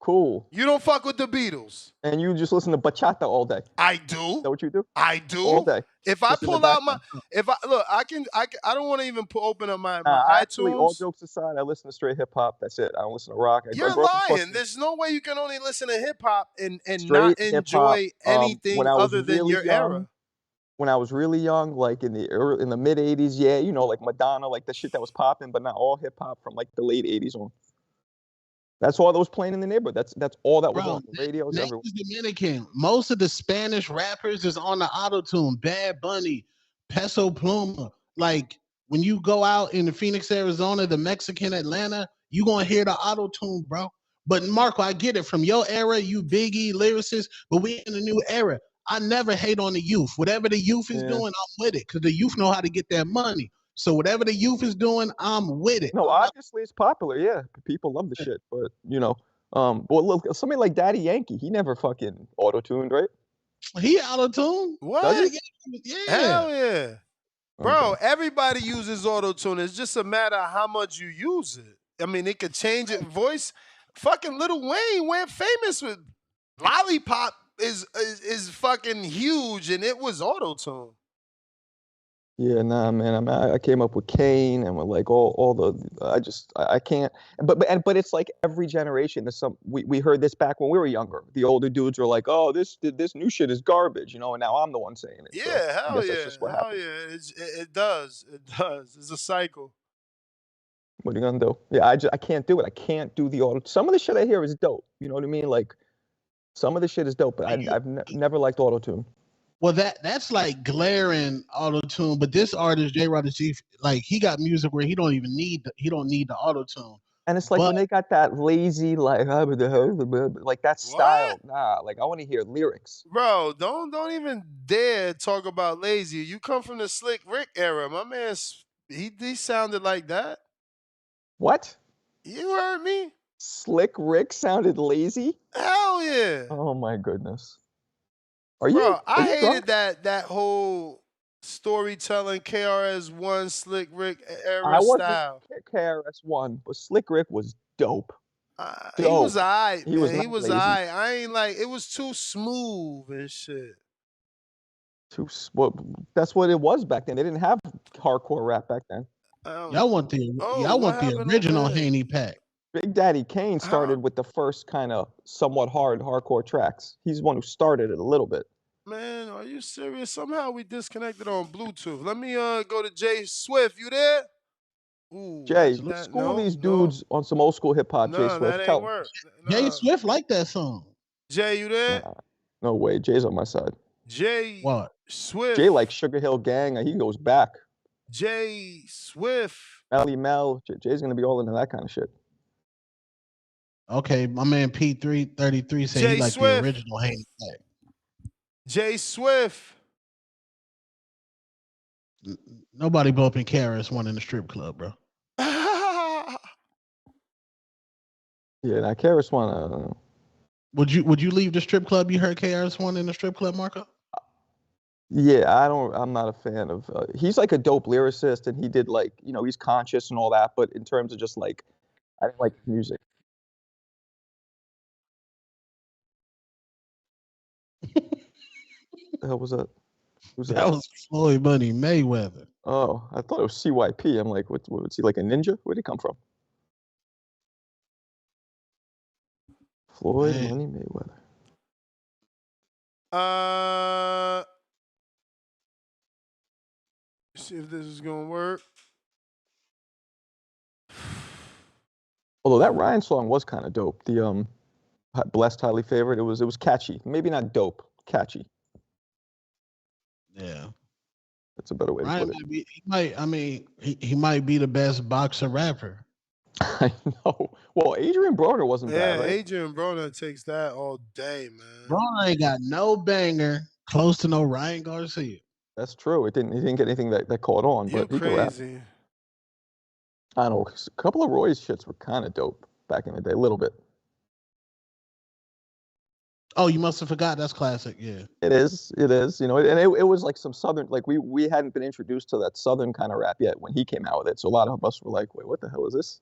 Cool. You don't fuck with the Beatles. And you just listen to bachata all day. I do. Is that what you do? I do. All day. If I Just in the pull out background. I don't want to even open up my Actually, all iTunes. jokes aside, I listen to straight hip hop. That's it. I don't listen to rock. I You're grew up in lying. There's no way you can only listen to hip hop and straight not hip hop. enjoy anything When I was other than really your young, era. when I was really young, like in the mid '80s, yeah, like Madonna, like the shit that was popping, but not all hip hop from like the late '80s on. That's all that was playing in the neighborhood. That's all that was on the radios everywhere. Dominican. Most of the Spanish rappers is on the auto-tune. Bad Bunny, Peso Pluma. Like when you go out in the Phoenix, Arizona, the Mexican Atlanta, you gonna hear the auto-tune, bro. But Marco, I get it. From your era, you Biggie, lyricist, but we in a new era. I never hate on the youth. Whatever the youth is doing, I'm with it. Because the youth know how to get their money. So whatever the youth is doing, I'm with it. No, obviously it's popular. Yeah, people love the shit. But well, look, somebody like Daddy Yankee, he never fucking auto-tuned, right? He auto-tuned. What? Yeah. Hell yeah. Bro, Okay. everybody uses auto-tune. It's just a matter of how much you use it. I mean, it could change it. Voice. Fucking Lil Wayne went famous with Lollipop is fucking huge, and it was auto-tune. Yeah, nah, man. I came up with Kane and with like all the. I can't. But it's like every generation. There's some. We heard this back when we were younger. The older dudes were like, "Oh, this new shit is garbage," And now I'm the one saying it. Yeah, So I hell guess yeah, that's just what hell happens. yeah. It does. It does. It's a cycle. What are you gonna do? Yeah, I can't do it. I can't do the auto. Some of the shit I hear is dope. You know what I mean? Like some of the shit is dope, but I've never liked auto tune. Well, that's like glaring auto tune, but this artist J. Rod like he got music where he don't need the auto tune. And it's like when they got that lazy like that style. Nah, like I want to hear lyrics. Bro, don't even dare talk about lazy. You come from the Slick Rick era. My man, he sounded like that. What? You heard me? Slick Rick sounded lazy? Hell yeah. Oh my goodness. Bro, I hated drunk? that whole storytelling KRS-One Slick Rick era I wasn't style. KRS-One, but Slick Rick was dope. He was Dope. alright, He was man. He not was lazy. alright. I ain't like it was too smooth and shit. That's what it was back then. They didn't have hardcore rap back then. Y'all want the original Haney pack. Big Daddy Kane started with the first kind of somewhat hardcore tracks. He's the one who started it a little bit. Man, are you serious? Somehow we disconnected on Bluetooth. Let me go to Jay Swift. You there? Ooh, Jay, school these dudes on some old school hip hop. Jay Swift, that ain't tell work. Jay Swift like that song. Jay, you there? No way, Jay's on my side. Jay Swift. Jay like Sugar Hill Gang. He goes back. Jay Swift. Melly Mel. Jay's gonna be all into that kind of shit. Okay, my man P333 said he like the original Haney pack. Jay Swift. Nobody bumping KRS-One in the strip club, bro. Yeah, now KRS-One. Would you leave the strip club? You heard KRS-One in the strip club, Marco? Yeah, I'm not a fan of. He's like a dope lyricist, and he did like he's conscious and all that. But in terms of just like, I didn't like his music. The hell was that? Who's that? That was Floyd Money Mayweather. Oh, I thought it was CYP. I'm like, what's he like a ninja? Where'd he come from? Floyd Money Mayweather. See if this is gonna work. Although that Ryan song was kind of dope. The Blessed Highly Favored. It was catchy. Maybe not dope, catchy. Yeah. That's a better way Ryan to put it. He might be the best boxer rapper. I know. Well, Adrian Broner wasn't bad, right? Adrian Broner takes that all day, man. Broner ain't got no banger close to no Ryan Garcia. That's true. He didn't get anything that caught on, You but he could rap. crazy. I don't know. A couple of Roy's shits were kind of dope back in the day, a little bit. Oh, you must have forgot. That's classic. Yeah. It is. You know, and it was like some Southern, like we hadn't been introduced to that Southern kind of rap yet when he came out with it. So a lot of us were like, wait, what the hell is this?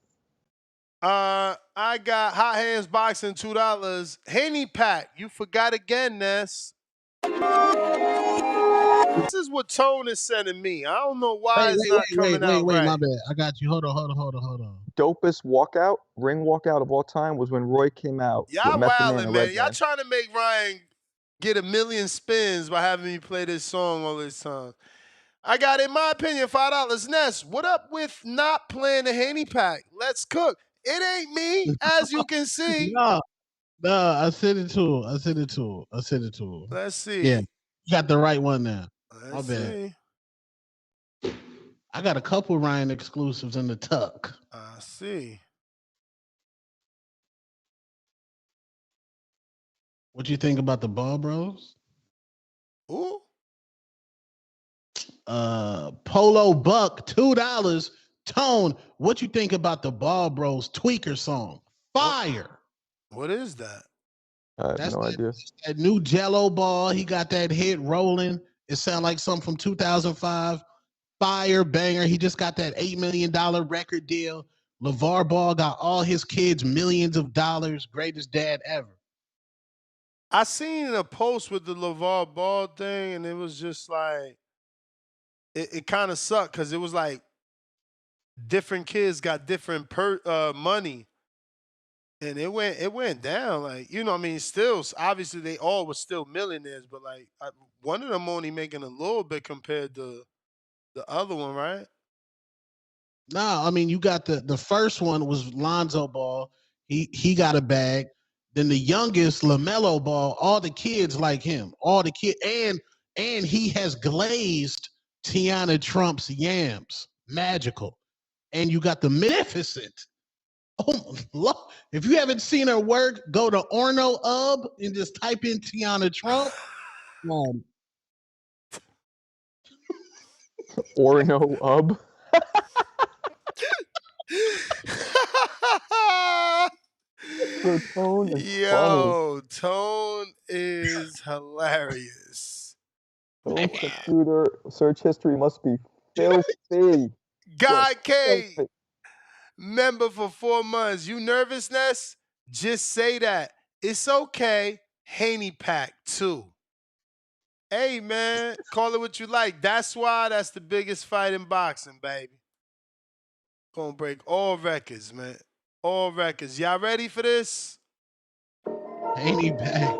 I got Hot Hands Boxing, $2. Haney Pack, you forgot again, Ness. This is what Tone is sending me. I don't know why it's not coming out right. My bad. I got you. Hold on. Dopest ring walkout of all time was when Roy came out. Y'all wildin', man. Y'all trying to make Ryan get 1 million spins by having me play this song all this time. I got, in my opinion, $5. Ness, what up with not playing the Haney Pack? Let's cook. It ain't me, as you can see. No, I sent it to him. Let's see. Yeah, you got the right one now. Let's see. I got a couple Ryan exclusives in the tuck. I see. What you think about the Ball Bros? Ooh. Polo Buck, $2. Tone, what you think about the Ball Bros Tweaker song? Fire. What is that? I have no idea. That new Jello ball, he got that hit rolling. It sounds like something from 2005. Fire banger. He just got that $8 million record deal. LeVar Ball got all his kids millions of dollars. Greatest dad ever. I seen a post with the LeVar Ball thing, and it was just like, it kind of sucked because it was like different kids got different money. And it went down, like, you know, I mean, still, obviously they all were still millionaires, but like one of them only making a little bit compared to the other one, right? No, I mean, you got the first one was Lonzo Ball. He got a bag. Then the youngest, LaMelo Ball, all the kids like him. All the kids, and he has glazed Tiana Trump's yams. Magical. And you got the Magnificent. Oh, look. If you haven't seen her work, go to Orno Ub and just type in Tiana Trump. Orno Ub. Tone is funny. Tone is hilarious. Tone's computer search history must be filthy. Guy K, member for 4 months. You nervous, Ness? Just say that. It's okay. Haney Pack, too. Hey, man, call it what you like. That's why that's the biggest fight in boxing, baby. Gonna break all records, man. All records. Y'all ready for this? Haney Pack.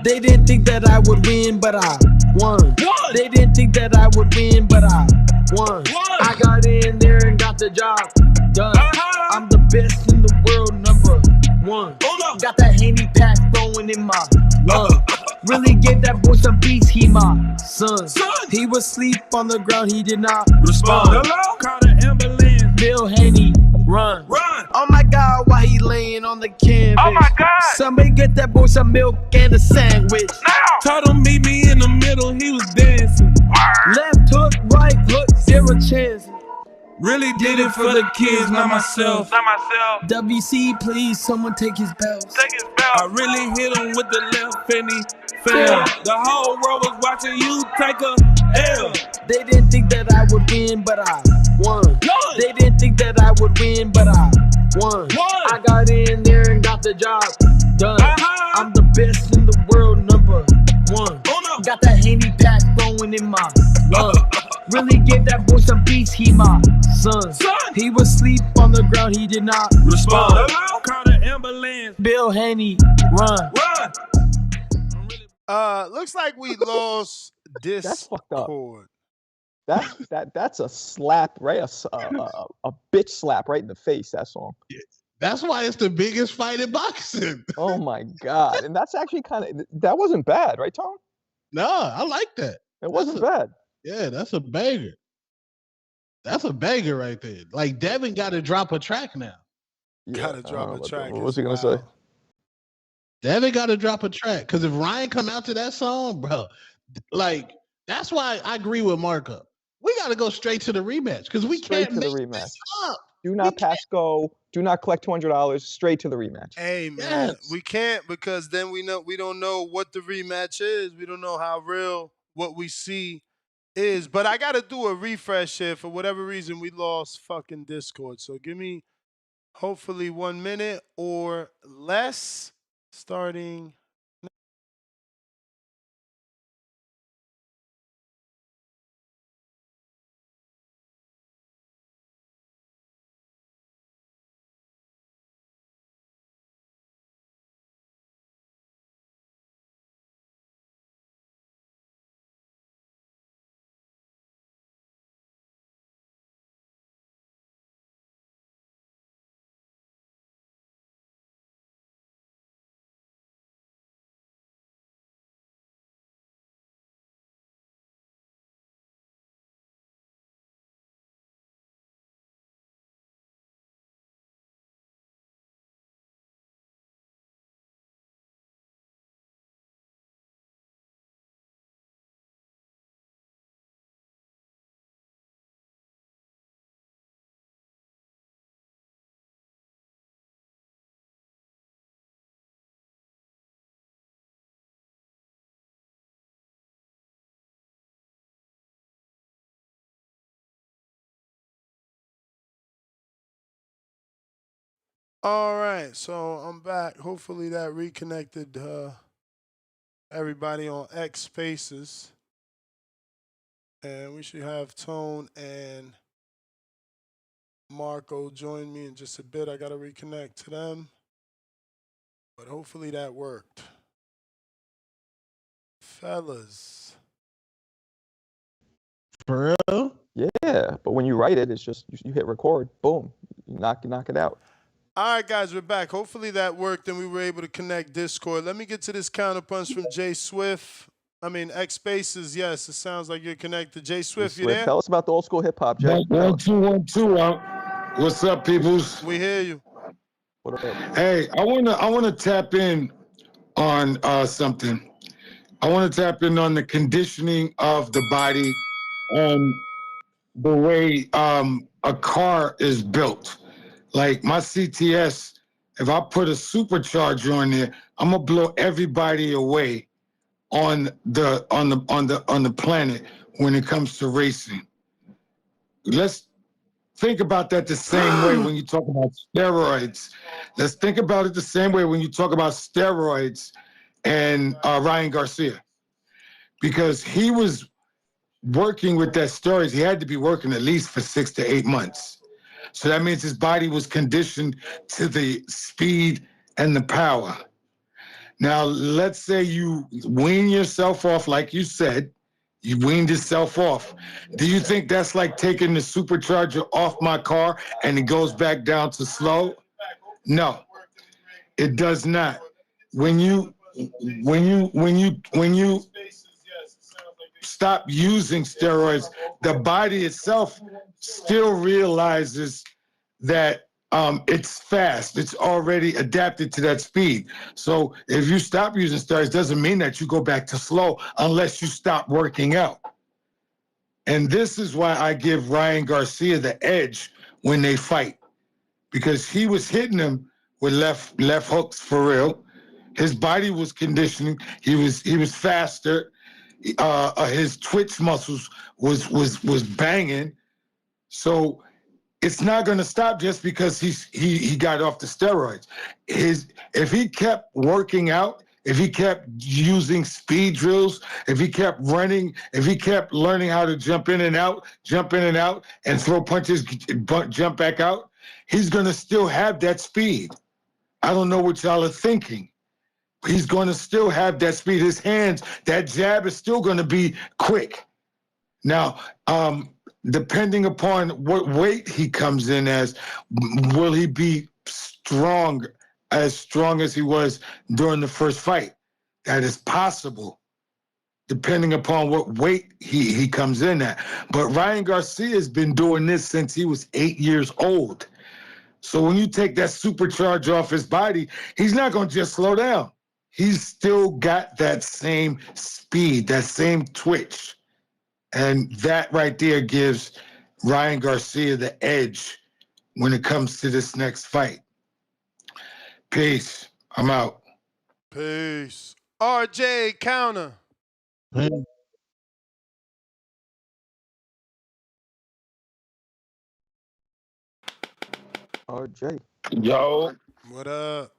They didn't think that I would win, but I won. They didn't think that I would win, but I won. I got in there and got the job done. I'm the best in the world, #1. Got that Haney Pack flowing in my lungs. Really gave that boy some beats, he my son. He was asleep on the ground, he did not respond. Call the ambulance, Bill Haney, run. Oh my God, why he laying on the canvas? Oh my God. Somebody get that boy some milk and a sandwich. Told him meet me in the middle, he was dancing. Left hook, right hook, 0 chance. Really did it for the kids, not myself. WC, please, someone take his belt. I really hit him with the left and he fell. The whole world was watching you take a L. They didn't think that I would win, but I won. They didn't think that I would win, but I won. I got in there and got the job done. I'm the best in the world, #1. Got that Haney Pack flowing in my lungs. Really gave that boy some beats, he my son. He was asleep on the ground, he did not respond. Call the ambulance, Bill Haney, run. Looks like we lost Discord. That's a slap, right? A bitch slap right in the face. That song. That's why it's the biggest fight in boxing. Oh my God! And that's actually that wasn't bad, right, Tom? No, I like that. It wasn't bad. Yeah, that's a banger. That's a banger right there. Like Devin got to drop a track now. Gotta drop a track. What was he gonna say? Devin got to drop a track because if Ryan come out to that song, bro, like that's why I agree with Marco. We got to go straight to the rematch because we Straight can't to the make rematch. this up. Do not pass go. Do not collect $200. Straight to the rematch. Hey man, we can't because then we don't know what the rematch is. We don't know how real what we see is. But I gotta do a refresh here. For whatever reason, we lost fucking Discord. So give me hopefully 1 minute or less starting. All right, so I'm back. Hopefully that reconnected everybody on X Spaces. And we should have Tone and Marco join me in just a bit. I got to reconnect to them. But hopefully that worked. Fellas. For real? Yeah, but when you write it, it's just you hit record, boom, you knock it out. All right, guys, we're back. Hopefully that worked and we were able to connect Discord. Let me get to this counterpunch from Jay Swift. X Spaces, yes, it sounds like you're connected. Jay Swift, you there? Tell us about the old school hip hop, Jay. 1, 2, 1, 2. What's up, peoples? We hear you. What up? Hey, I wanna tap in on something. I want to tap in on the conditioning of the body and the way a car is built. Like my CTS, if I put a supercharger on there, I'm gonna blow everybody away on the planet when it comes to racing. Let's think about that the same way when you talk about steroids. Let's think about it the same way when you talk about steroids and Ryan Garcia. Because he was working with that steroids, he had to be working at least for 6 to 8 months. So that means his body was conditioned to the speed and the power. Now, let's say you wean yourself off, like you said, you weaned yourself off. Do you think that's like taking the supercharger off my car and it goes back down to slow? No, it does not. When you stop using steroids, the body itself still realizes that it's fast. It's already adapted to that speed. So if you stop using steroids, doesn't mean that you go back to slow unless you stop working out. And this is why I give Ryan Garcia the edge when they fight, because he was hitting him with left hooks for real. His body was conditioning. He was faster. His twitch muscles was banging. So it's not going to stop just because he got off the steroids. If he kept working out, if he kept using speed drills, if he kept running, if he kept learning how to jump in and out, and throw punches, jump back out, he's going to still have that speed. I don't know what y'all are thinking. He's going to still have that speed. His hands, that jab is still going to be quick. Now, depending upon what weight he comes in as, will he be as strong as he was during the first fight? That is possible, depending upon what weight he comes in at. But Ryan Garcia has been doing this since he was 8 years old. So when you take that supercharge off his body, he's not going to just slow down. He's still got that same speed, that same twitch. And that right there gives Ryan Garcia the edge when it comes to this next fight. Peace. I'm out. Peace. RJ counter. RJ. Yo, What up?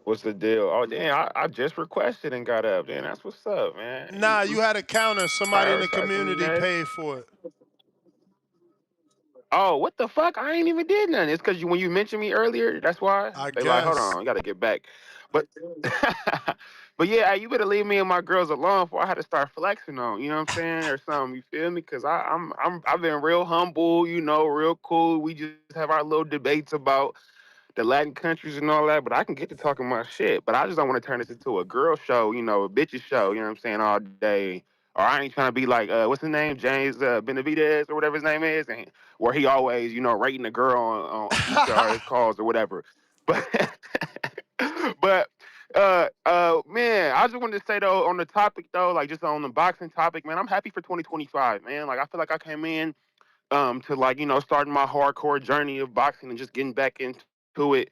what's the deal? Oh, damn, I just requested and got up. Damn, that's what's up, man. Nah, you had a counter. Somebody in the Prioritizing me community next. paid for it. Oh, what the fuck? I ain't even did nothing. It's because when you mentioned me earlier, that's why. I They like, hold guess. on, you got to get back. But, but yeah, hey, you better leave me and my girls alone before I had to start flexing on. You know what I'm saying, or something. You feel me? Because I've been real humble. You know, real cool. We just have our little debates about the Latin countries and all that, but I can get to talking my shit. But I just don't want to turn this into a girl show, you know, a bitches show, you know what I'm saying, all day. Or I ain't trying to be like, what's his name, James Benavidez or whatever his name is, and where he always, you know, rating a girl on each of his calls or whatever. But but man, I just wanted to say though, on the topic though, like just on the boxing topic, man, I'm happy for 2025, man. Like I feel like I came in to like, you know, starting my hardcore journey of boxing and just getting back into it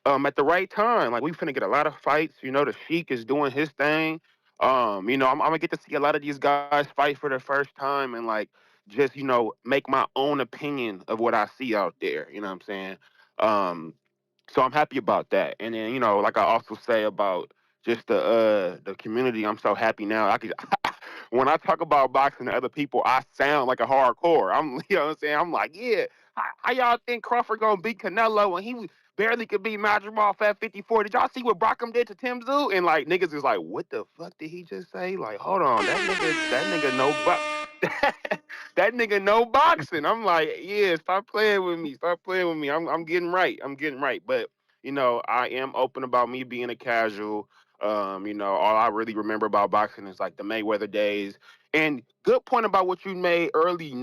at the right time. Like we finna get a lot of fights. You know, the Sheik is doing his thing. You know, I'm gonna get to see a lot of these guys fight for the first time and like just, you know, make my own opinion of what I see out there. You know what I'm saying? So I'm happy about that. And then, you know, like I also say about just the community, I'm so happy now. I could when I talk about boxing to other people, I sound like a hardcore. You know what I'm saying? I'm like, yeah, how y'all think Crawford gonna beat Canelo when he barely could beat Madrimov at 54? Did y'all see what Brockham did to Tim Tszyu? And like niggas is like, what the fuck did he just say? Like, hold on, that nigga no that nigga no boxing. I'm like, yeah, stop playing with me. Stop playing with me. I'm getting right. I'm getting right. But you know, I am open about me being a casual. You know, all I really remember about boxing is like the Mayweather days. And good point about what you made earlier,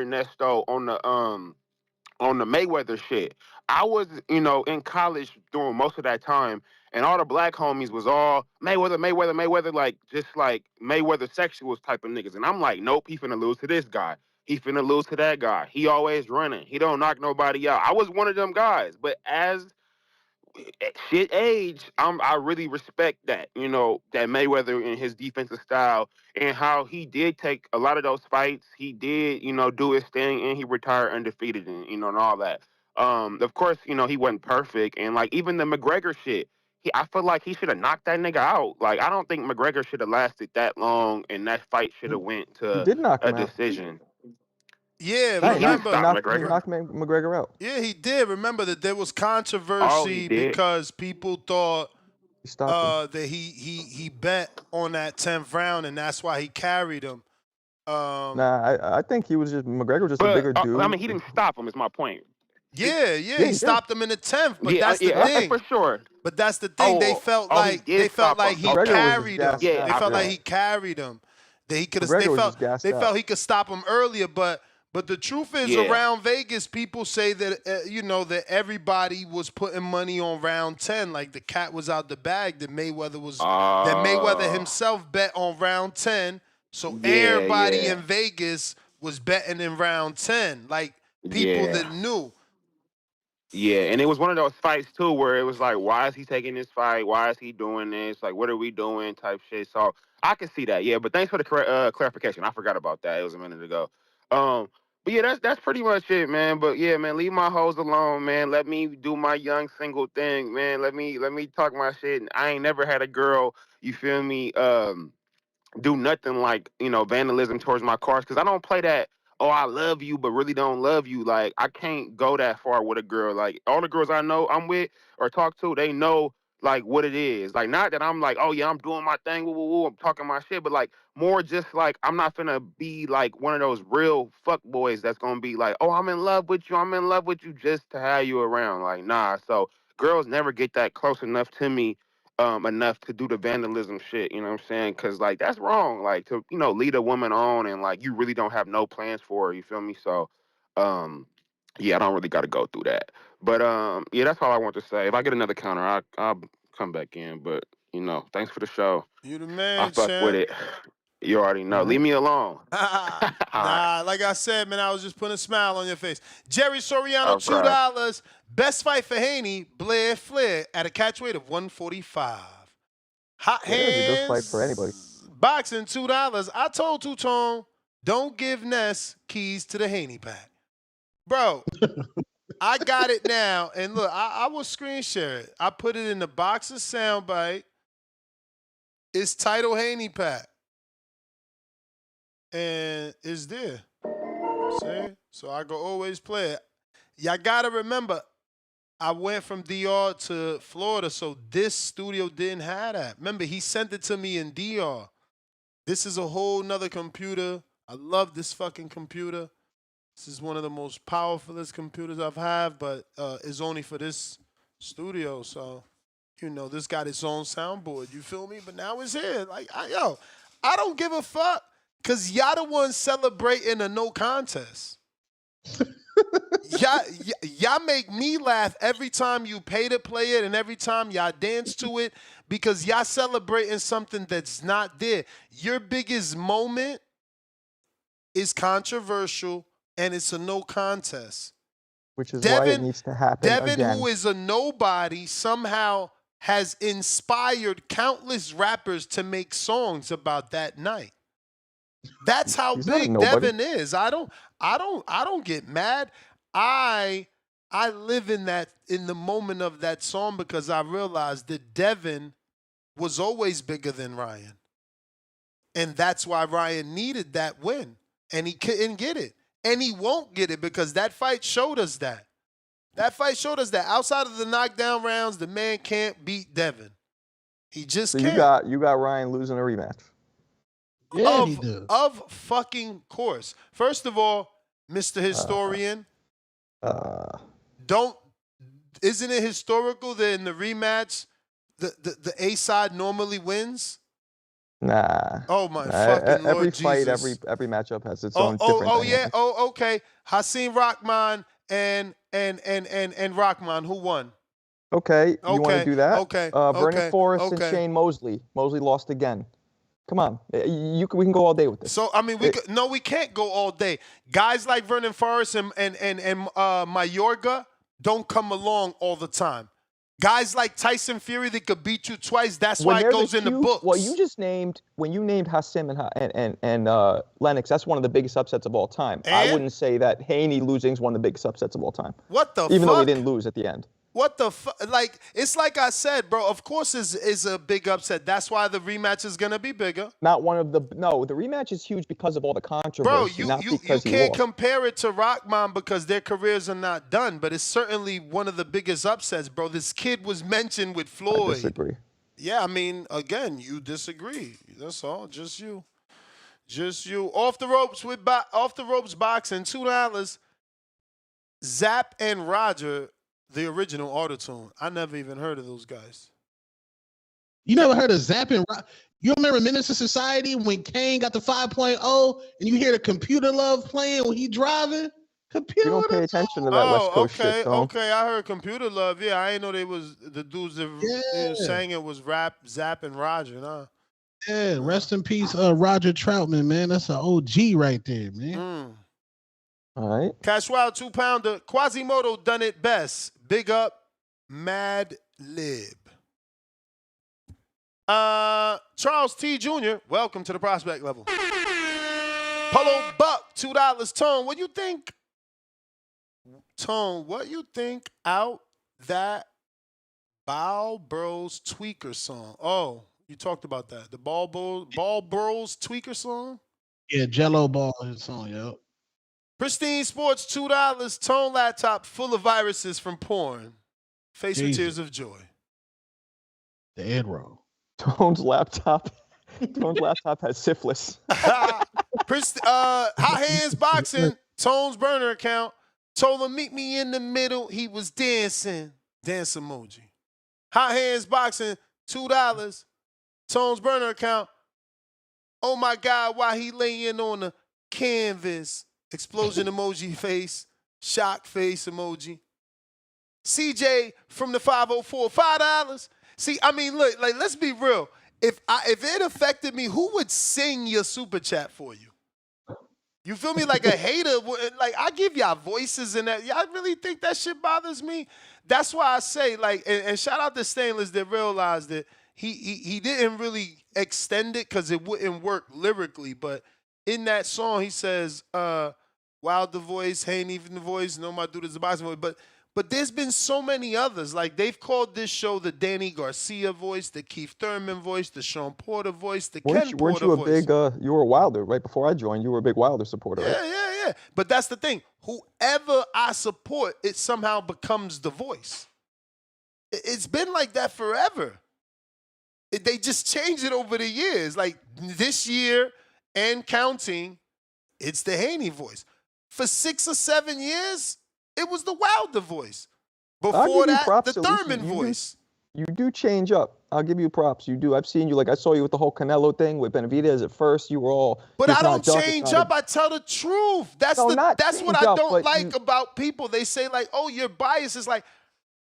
Nesto, on the Mayweather shit. I was, you know, in college during most of that time, and all the black homies was all Mayweather, like just like Mayweather sexuals type of niggas. And I'm like, nope, he finna lose to this guy. He finna lose to that guy. He always running. He don't knock nobody out. I was one of them guys, but as at shit age, I really respect that, you know, that Mayweather and his defensive style and how he did take a lot of those fights. He did, you know, do his thing and he retired undefeated and, you know, and all that. Of course, you know, he wasn't perfect. And like even the McGregor shit, I feel like he should have knocked that nigga out. Like I don't think McGregor should have lasted that long and that fight should have went He to did knock a him out. decision. Yeah, No, He didn't remember. stop he McGregor. knocked McGregor out. Yeah, he did. Remember that there was Oh, he controversy did. because people thought He stopped him. that he bet on that 10th round and that's why he carried him. Nah, I think he was just McGregor was just a But bigger I dude. mean, he didn't stop him. Is my point. Yeah, Yeah, he he did. stopped him in the 10th, but Yeah, that's the yeah, thing. for sure. But that's the thing. Oh, he They did felt stop like him. he Okay. McGregor was just carried him. gassed Yeah, They out, I felt like bro. he carried him. That he could have. McGregor was just gassed They out. felt he could stop him earlier. But the truth is, yeah. around Vegas, people say that you know that everybody was putting money on round 10. Like the cat was out the bag. That Mayweather himself bet on round 10. So Yeah, everybody yeah, in Vegas was betting in round 10. Like people yeah. that knew. Yeah, and it was one of those fights too where it was like, why is he taking this fight? Why is he doing this? Like, what are we doing? Type shit. So I can see that. Yeah, but thanks for the clarification. I forgot about that. It was a minute ago. But yeah, that's pretty much it, man. But yeah, man, leave my hoes alone, man. Let me do my young single thing, man. Let me talk my shit. I ain't never had a girl. You feel me? Do nothing like, you know, vandalism towards my cars because I don't play that, oh, I love you but really don't love you. Like I can't go that far with a girl. Like all the girls I know I'm with or talk to, they know like what it is. Like not that I'm like, oh yeah, I'm doing my thing, woo, woo, woo, I'm talking my shit, but like more just like I'm not finna be like one of those real fuck boys that's gonna be like, oh, I'm in love with you just to have you around. Like, nah. So girls never get that close enough to me, enough to do the vandalism shit, you know what I'm saying? Cause like that's wrong. Like to, you know, lead a woman on and like you really don't have no plans for her, you feel me? So yeah, I don't really gotta go through that. But yeah, that's all I want to say. If I get another counter, I'll come back in. But you know, thanks for the show. You the I man, fuck with champ. it. You already know. Mm-hmm. Leave me alone. Nah, like I said, man, I was just putting a smile on your face. Jerry Soriano, Okay. $2. Best fight for Haney, Blair Flair at a catch weight of 145. Hot Yeah, it's a good fight for anybody. hands, boxing, $2. I told Two-Tone, don't give Ness keys to the Haney pack. Bro, I got it now. And look, I will screen share it. I put it in the boxer soundbite. It's title Haney pack. And it's there. See? So I can always play it. Y'all gotta remember, I went from DR to Florida, so this studio didn't have that. Remember, he sent it to me in DR. This is a whole nother computer. I love this fucking computer. This is one of the most powerfulest computers I've had, but it's only for this studio. So, you know, this got its own soundboard. You feel me? But now it's here. Like, I don't give a fuck. Because y'all the ones celebrating a no contest. y'all make me laugh every time you pay to play it and every time y'all dance to it because y'all celebrating something that's not there. Your biggest moment is controversial and it's a no contest. Which is why it Devin, needs to happen again. who is a nobody, somehow has inspired countless rappers to make songs about that night. That's how He's not a big nobody. Devin is. I don't get mad. I live in the moment of that song because I realized that Devin was always bigger than Ryan. And that's why Ryan needed that win. And he couldn't get it. And he won't get it because that fight showed us that. That fight showed us that outside of the knockdown rounds, the man can't beat Devin. He just can't. You got Ryan losing a rematch. Yeah, he does. Of fucking course. First of all, Mr. Historian, isn't it historical that in the rematch, the A side normally wins? Nah. Oh my fucking every Lord fight, Jesus. every matchup has its own different dynamic. Yeah. Oh, okay. Hasim Rahman and Rahman, who won? Okay, you want to do that? Okay. Burning Forest and Shane Mosley. Mosley lost again. Come on, we can go all day with this. So I mean, we can't go all day. Guys like Vernon Forrest and Mayorga don't come along all the time. Guys like Tyson Fury that could beat you twice. That's why it goes in the books. Well, when you named Hasim and Lennox, that's one of the biggest upsets of all time. And? I wouldn't say that Haney losing is one of the biggest upsets of all time. What the fuck? Even though he didn't lose at the end. What the fuck? Like, it's like I said, bro, of course is a big upset. That's why the rematch is going to be bigger. The rematch is huge because of all the controversy, bro, you can't compare it to Rahman because their careers are not done, but it's certainly one of the biggest upsets, bro. This kid was mentioned with Floyd. I disagree. Yeah, I mean, again, you disagree. That's all. Just you. Off the ropes boxing, $2. Zap and Roger. The original Autotune. I never even heard of those guys. You never heard of Zap and You remember Menace to Society when Kane got the 5.0 and you hear the Computer Love playing when he driving? Computer. You don't pay attention to that West Coast shit, though. Okay. I heard Computer Love. Yeah, I didn't know they was the dudes that sang it was Zap and Roger. Nah. Yeah, rest in peace, Roger Troutman, man. That's an OG right there, man. All right. Cash Wild 2-pounder. Quasimodo done it best. Big up, Mad Lib. Charles T. Jr., welcome to the prospect level. Polo Buck, $2. Tone, what you think? What you think out that Ball Bros Tweaker song? Oh, you talked about that. The Ball Bros Tweaker song? Yeah, Jello Ball song, yo. Pristine Sports, $2. Tone laptop full of viruses from porn. Face with tears of joy. The end roll. Tone's laptop has syphilis. Hot Hands Boxing, Tone's burner account, told him meet me in the middle. He was dancing. Dance emoji. Hot Hands Boxing, $2. Tone's burner account. Oh my God, why he laying on the canvas? Explosion emoji face. Shock face emoji. CJ from the 504, $5. See, I mean, look, like, let's be real. If it affected me, who would sing your super chat for you? You feel me? Like a hater, like I give y'all voices and that. Y'all really think that shit bothers me? That's why I say, like, and shout out to Stainless that realized that he didn't really extend it because it wouldn't work lyrically. But in that song, he says, "Wild the voice, ain't even the voice. No, my dude is the boxing voice." But there's been so many others. Like, they've called this show the Danny Garcia voice, the Keith Thurman voice, the Sean Porter voice, the Ken Porter voice. Weren't you a big, you were a Wilder, right before I joined, you were a big Wilder supporter, right? Yeah. But that's the thing. Whoever I support, it somehow becomes the voice. It's been like that forever. They just changed it over the years. Like, this year and counting, it's the Haney voice. For 6 or 7 years, it was the Wilder voice. Before that, the Thurman voice. You do change up. I'll give you props. You do. I've seen you. Like, I saw you with the whole Canelo thing with Benavidez at first. You were all. But I don't change up. I tell the truth. That's what I don't like about people. They say, like, oh, you're biased. It's like,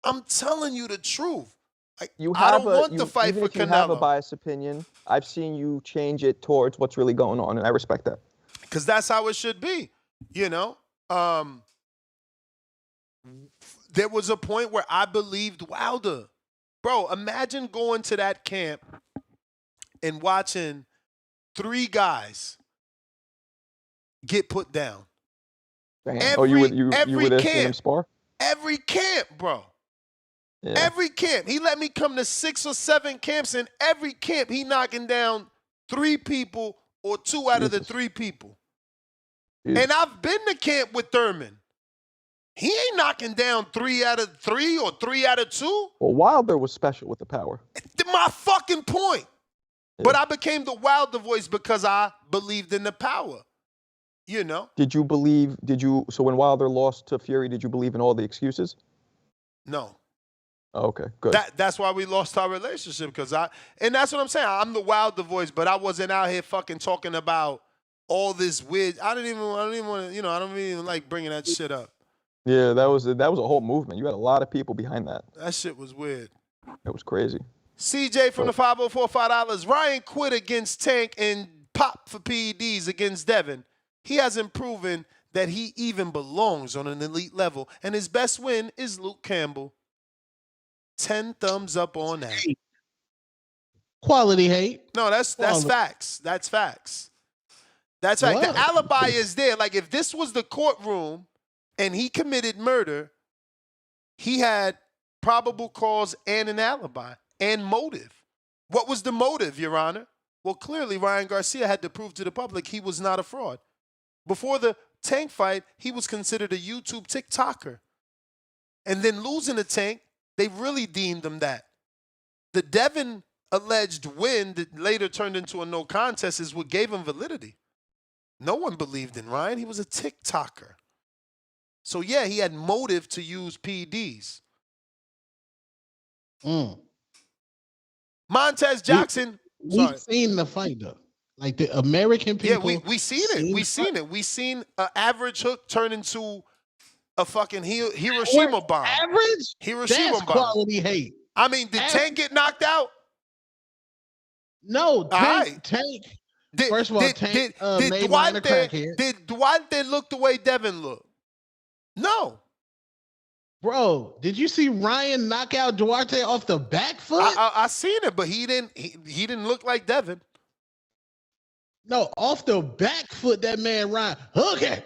I'm telling you the truth. Like, I don't want to fight for Canelo. Even if you have a biased opinion, I've seen you change it towards what's really going on, and I respect that. Because that's how it should be, you know? There was a point where I believed Wilder. Bro, imagine going to that camp and watching 3 guys get put down. Damn. You would see him spar? Every camp, bro. Yeah. Every camp. He let me come to 6 or 7 camps, and every camp he knocking down 3 people or 2 out of the 3 people. And I've been to camp with Thurman. He ain't knocking down 3 out of 3 or 3 out of 2. Well, Wilder was special with the power. My fucking point. Yeah. But I became the Wilder voice because I believed in the power. You know? So when Wilder lost to Fury, did you believe in all the excuses? No. Okay, good. That's why we lost our relationship, and that's what I'm saying. I'm the Wilder voice, but I wasn't out here fucking talking about all this weird. I don't even want to, I don't even like bringing that shit up. Yeah, that was a whole movement. You had a lot of people behind that. That shit was weird. It was crazy. CJ from the 504, $5. Ryan quit against Tank and popped for PEDs against Devin. He hasn't proven that he even belongs on an elite level, and his best win is Luke Campbell. 10 thumbs up on that. Quality hate. No, that's facts. That's facts. That's right. The alibi is there. Like, if this was the courtroom and he committed murder, he had probable cause and an alibi and motive. What was the motive, Your Honor? Well, clearly Ryan Garcia had to prove to the public he was not a fraud. Before the Tank fight, he was considered a YouTube TikToker. And then losing the Tank, they really deemed him that. The Devin alleged win that later turned into a no contest is what gave him validity. No one believed in Ryan. He was a TikToker. So, yeah, he had motive to use PEDs. Montez Jackson. We've seen the fight, though. Like, the American people. Yeah, we seen it. We seen it. We seen an average hook turn into a fucking Hiroshima bomb. Average? Hiroshima That's bomb. Quality hate. I mean, did Tank get knocked out? No, Tank. First of all, Tank made Ryan a crackhead. Did Duarte look the way Devin looked? No. Bro, did you see Ryan knock out Duarte off the back foot? I seen it, but he didn't look like Devin. No, off the back foot, that man Ryan. Hook it.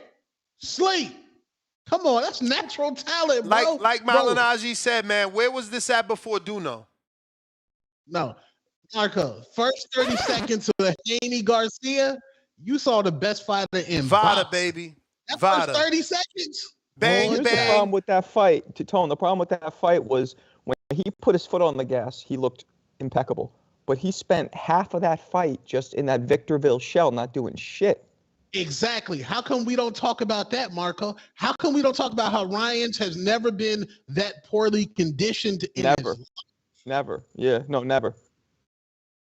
Sleep. Come on, that's natural talent, bro. Like Malignaggi said, man, where was this at before Duno? No. Marco, first 30 seconds of Haney Garcia, you saw the best fighter in Vada, box. baby. That Vada. first 30 seconds. Bang, Here's bang. the problem with that fight, Tone. The problem with that fight was when he put his foot on the gas, he looked impeccable. But he spent half of that fight just in that Victorville shell, not doing shit. Exactly. How come we don't talk about that, Marco? How come we don't talk about how Ryan's has never been that poorly conditioned in Never. his life? Never. Yeah, no, never.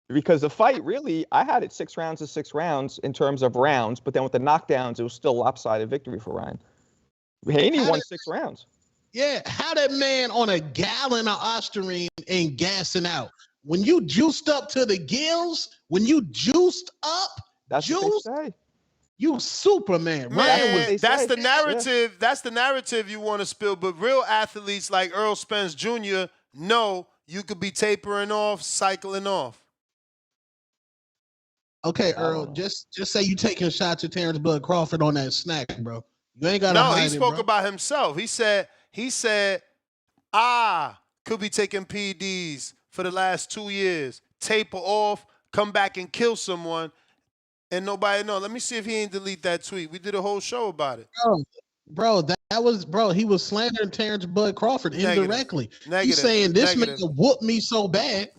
Because the fight, really, I had it 6 rounds to 6 rounds in terms of rounds, but then with the knockdowns, it was still lopsided victory for Ryan. Haney won 6 rounds. Yeah, how that man on a gallon of Ostarine ain't gassing out? When you juiced up to the gills, when you juiced up, That's what they say. You Superman. Man, that's the narrative. Yeah. That's the narrative you want to spill. But real athletes like Earl Spence Jr. know you could be tapering off, cycling off. Okay, Earl, just say you taking shots at Terrence Bud Crawford on that snack, bro. You ain't gotta hide it, he spoke bro. about himself. He said, I could be taking PEDs for the last 2 years, taper off, come back and kill someone, and nobody know. Let me see if he ain't delete that tweet. We did a whole show about it. Bro, that was he was slandering Terrence Bud Crawford indirectly. He's saying this man whooped me so bad.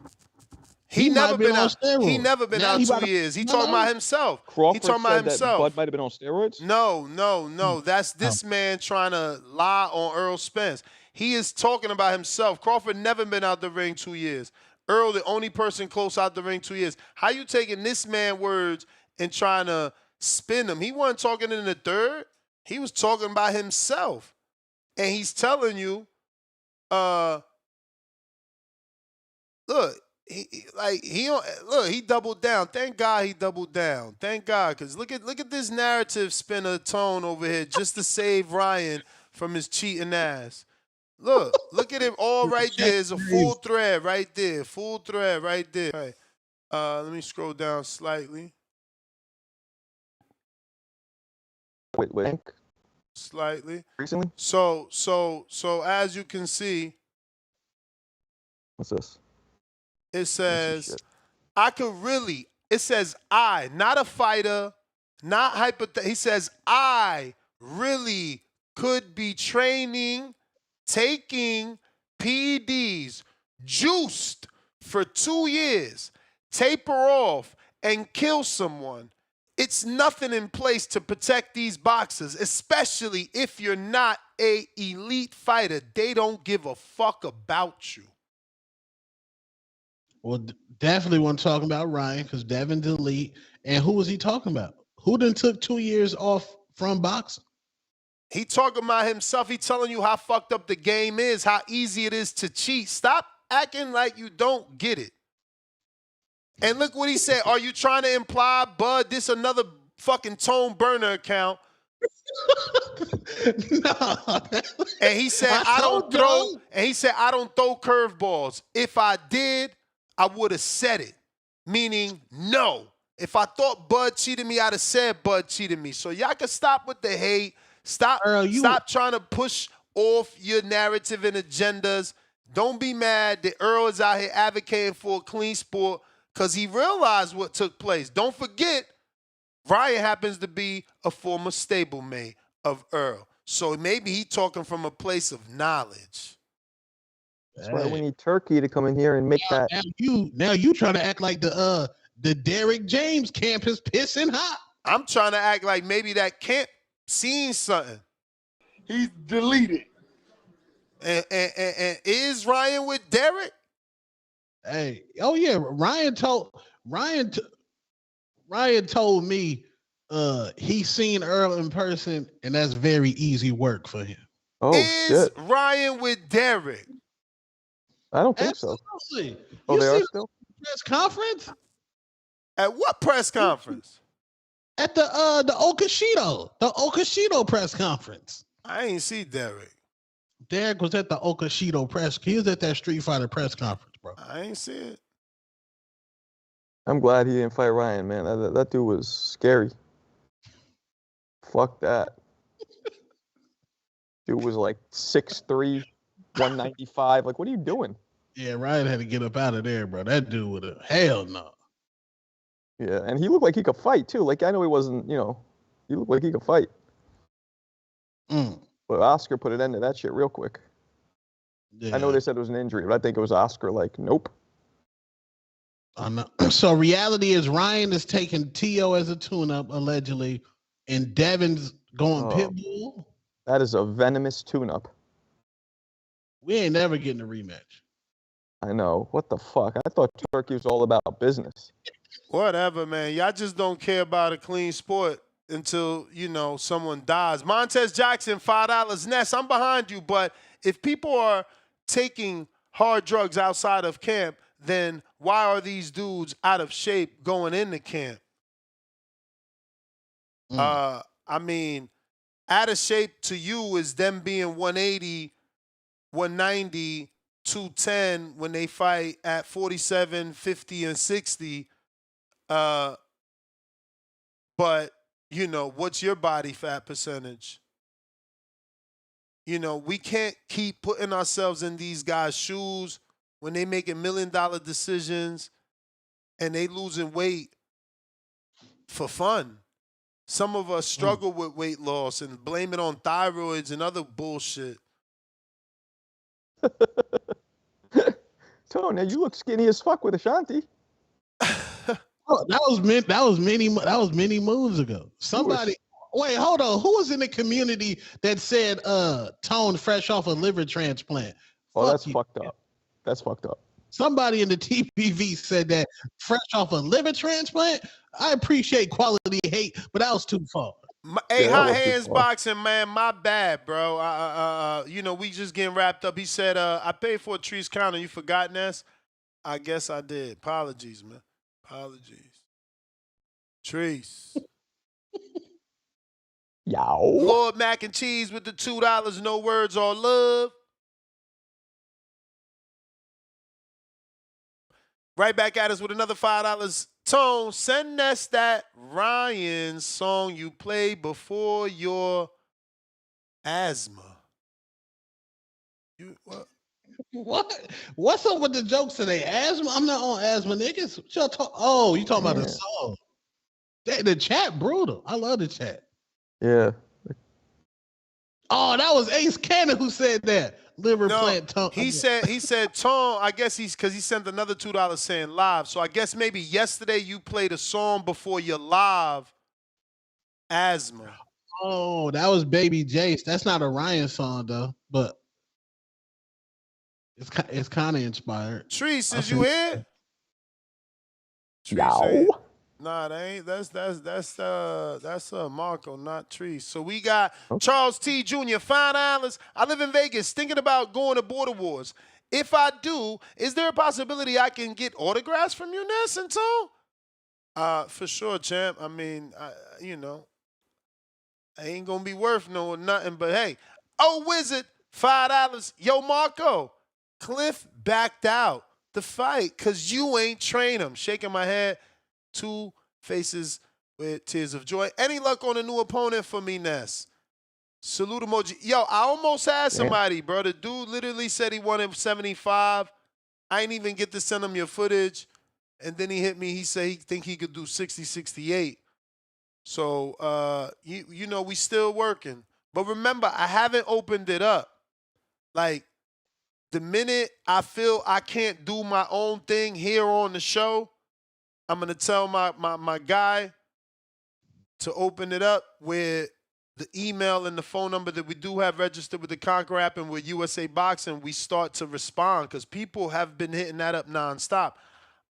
He never been out. He never been out 2 years. He talking about himself. Crawford he talking about said himself. That Bud might have been on steroids. No. That's this man trying to lie on Earl Spence. He is talking about himself. Crawford never been out the ring 2 years. Earl, the only person close out the ring 2 years. How you taking this man's words and trying to spin them? He wasn't talking in the third. He was talking about himself, and he's telling you, look. He doubled down. Thank God he doubled down. Thank God, because look at this narrative spinner tone over here just to save Ryan from his cheating ass. Look at him all right there. There's a full thread right there. Full thread right there. All right. Let me scroll down slightly. Wait. Slightly. Recently? So as you can see. What's this? It says, it says I, not a fighter, not hypothetical. He says, I really could be training, taking PEDs, juiced for 2 years, taper off, and kill someone. It's nothing in place to protect these boxers, especially if you're not an elite fighter. They don't give a fuck about you. Well, definitely wasn't talking about Ryan because Devin delete. And who was he talking about? Who then took 2 years off from boxing? He talking about himself. He telling you how fucked up the game is, how easy it is to cheat. Stop acting like you don't get it. And look what he said. Are you trying to imply, Bud, this another fucking Tone Burner account? No. And he said, I don't throw curveballs. If I did, I would have said it. Meaning, no. If I thought Bud cheated me, I'd have said Bud cheated me. So y'all can stop with the hate. Stop trying to push off your narrative and agendas. Don't be mad that Earl is out here advocating for a clean sport because he realized what took place. Don't forget, Ryan happens to be a former stablemate of Earl. So maybe he talking from a place of knowledge. That's why we need Turki to come in here and make that. Now you trying to act like the Derrick James camp is pissing hot. I'm trying to act like maybe that camp seen something. He's deleted. And is Ryan with Derrick? Hey, oh yeah, Ryan told me he's seen Earl in person, and that's very easy work for him. Oh shit! Ryan with Derrick? I don't think so. Oh, You they see are still? Press conference? At what press conference? At the Okashido press conference. I ain't see Derrick. Derrick was at the Okashido press. He was at that Street Fighter press conference, bro. I ain't see it. I'm glad he didn't fight Ryan, man. That dude was scary. Fuck that. Dude was like 6'3", 195. Like, what are you doing? Yeah, Ryan had to get up out of there, bro. That dude would have hell no. Yeah, and he looked like he could fight too. Like, I know he wasn't, he looked like he could fight. But Oscar put an end to that shit real quick. Yeah. I know they said it was an injury, but I think it was Oscar like, nope. So reality is Ryan is taking T.O. as a tune-up, allegedly, and Devin's going Pitbull. That is a venomous tune-up. We ain't never getting a rematch. I know. What the fuck? I thought Turkey was all about business. Whatever, man. Y'all just don't care about a clean sport until, someone dies. Montez Jackson, $5. Ness, I'm behind you, but if people are taking hard drugs outside of camp, then why are these dudes out of shape going into camp? I mean, out of shape to you is them being 180, 190, 210 when they fight at 47, 50, and 60. But, what's your body fat percentage? We can't keep putting ourselves in these guys' shoes when they making $1 million decisions and they losing weight for fun. Some of us struggle with weight loss and blame it on thyroids and other bullshit. Tone, now you look skinny as fuck with Ashanti. That was many moons ago. Somebody, wait, hold on. Who was in the community that said Tone fresh off a liver transplant? That's fucked up. That's fucked up. Somebody in the TPV said that fresh off a liver transplant. I appreciate quality hate, but that was too far. Hey, Hot Hands Boxing, man, my bad, bro. We just getting wrapped up. He said, I paid for a Trees counter. You forgot, Ness? I guess I did. Apologies, man. Apologies. Trees. Yow. Lord Mac and Cheese with the $2. No words or love. Right back at us with another $5. Tone, send us that Ryan song you played before your asthma. What? What's up with the jokes today? Asthma? I'm not on asthma, niggas. You talking about a song? The chat brutal. I love the chat. Yeah. Oh, that was Ace Cannon who said that. Liver plant tongue. He said Tone, I guess because he sent another $2 saying live. So I guess maybe yesterday you played a song before your live asthma. Oh, that was Baby Jace. That's not a Ryan song though, but it's kind of inspired. Trees, is you here? Yow. Nah, that ain't. That's Marco, not Trees. So we got Charles T. Jr. $5. I live in Vegas, thinking about going to Border Wars. If I do, is there a possibility I can get autographs from you, Ness and Tone? For sure, champ. I mean, I ain't gonna be worth nothing, but hey, Wizard, $5. Yo, Marco, Cliff backed out the fight because you ain't train him. Shaking my head. 2 faces with tears of joy. Any luck on a new opponent for me, Ness? Salute emoji. Yo, I almost had somebody, bro. The dude literally said he wanted 75. I ain't even get to send him your footage. And then he hit me. He said he think he could do 60, 68. So, we still working. But remember, I haven't opened it up. Like, the minute I feel I can't do my own thing here on the show, I'm going to tell my guy to open it up with the email and the phone number that we do have registered with the Conquer app and with USA Boxing. We start to respond because people have been hitting that up nonstop.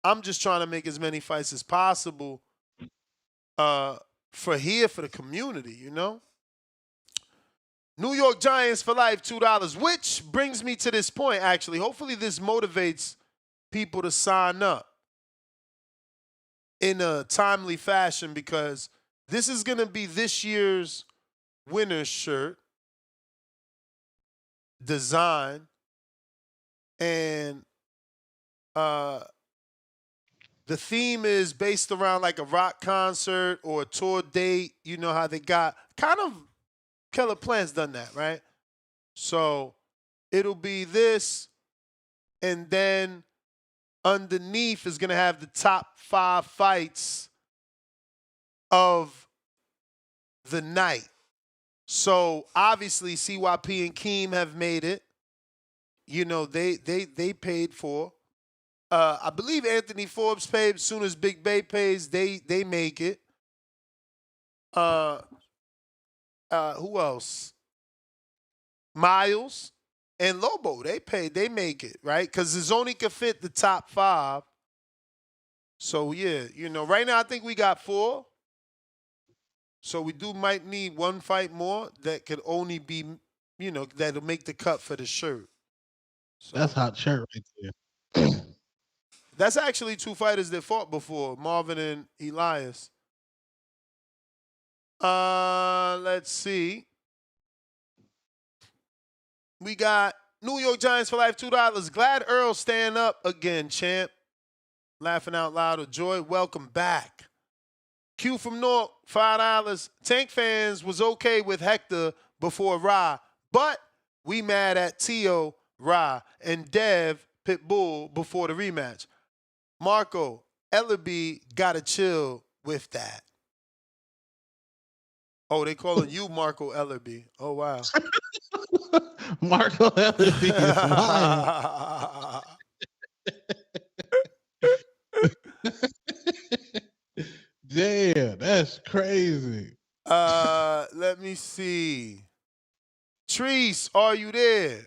I'm just trying to make as many fights as possible for the community, New York Giants for life, $2, which brings me to this point, actually. Hopefully this motivates people to sign up in a timely fashion because this is going to be this year's winner's shirt design. And the theme is based around like a rock concert or a tour date. You know how they got kind of Killer Plant's done that, right? So it'll be this, and then underneath is going to have the top 5 fights of the night. So obviously CYP and Keem have made it. They paid for. I believe Anthony Forbes paid as soon as Big Bay pays. They make it. Who else? Miles and Lobo. They make it, right? Because Zoni can fit the top 5. So yeah, right now I think we got 4. So we might need one fight more that could only be, that'll make the cut for the shirt. So That's hot shirt right there. that's actually 2 fighters that fought before, Marvin and Elias. Let's see. We got New York Giants for life, $2. Glad Earl stand up again, champ. Laughing out loud of joy. Welcome back. Q from North, $5. Tank fans was okay with Hector before Ra, but we mad at Tio, Ra, and Dev Pitbull before the rematch. Marco, Ellaby gotta chill with that. Oh, they calling you Marco Ellaby. Oh, wow. Marco Ellaby is wild. Damn, that's crazy. Let me see. Treese, are you there?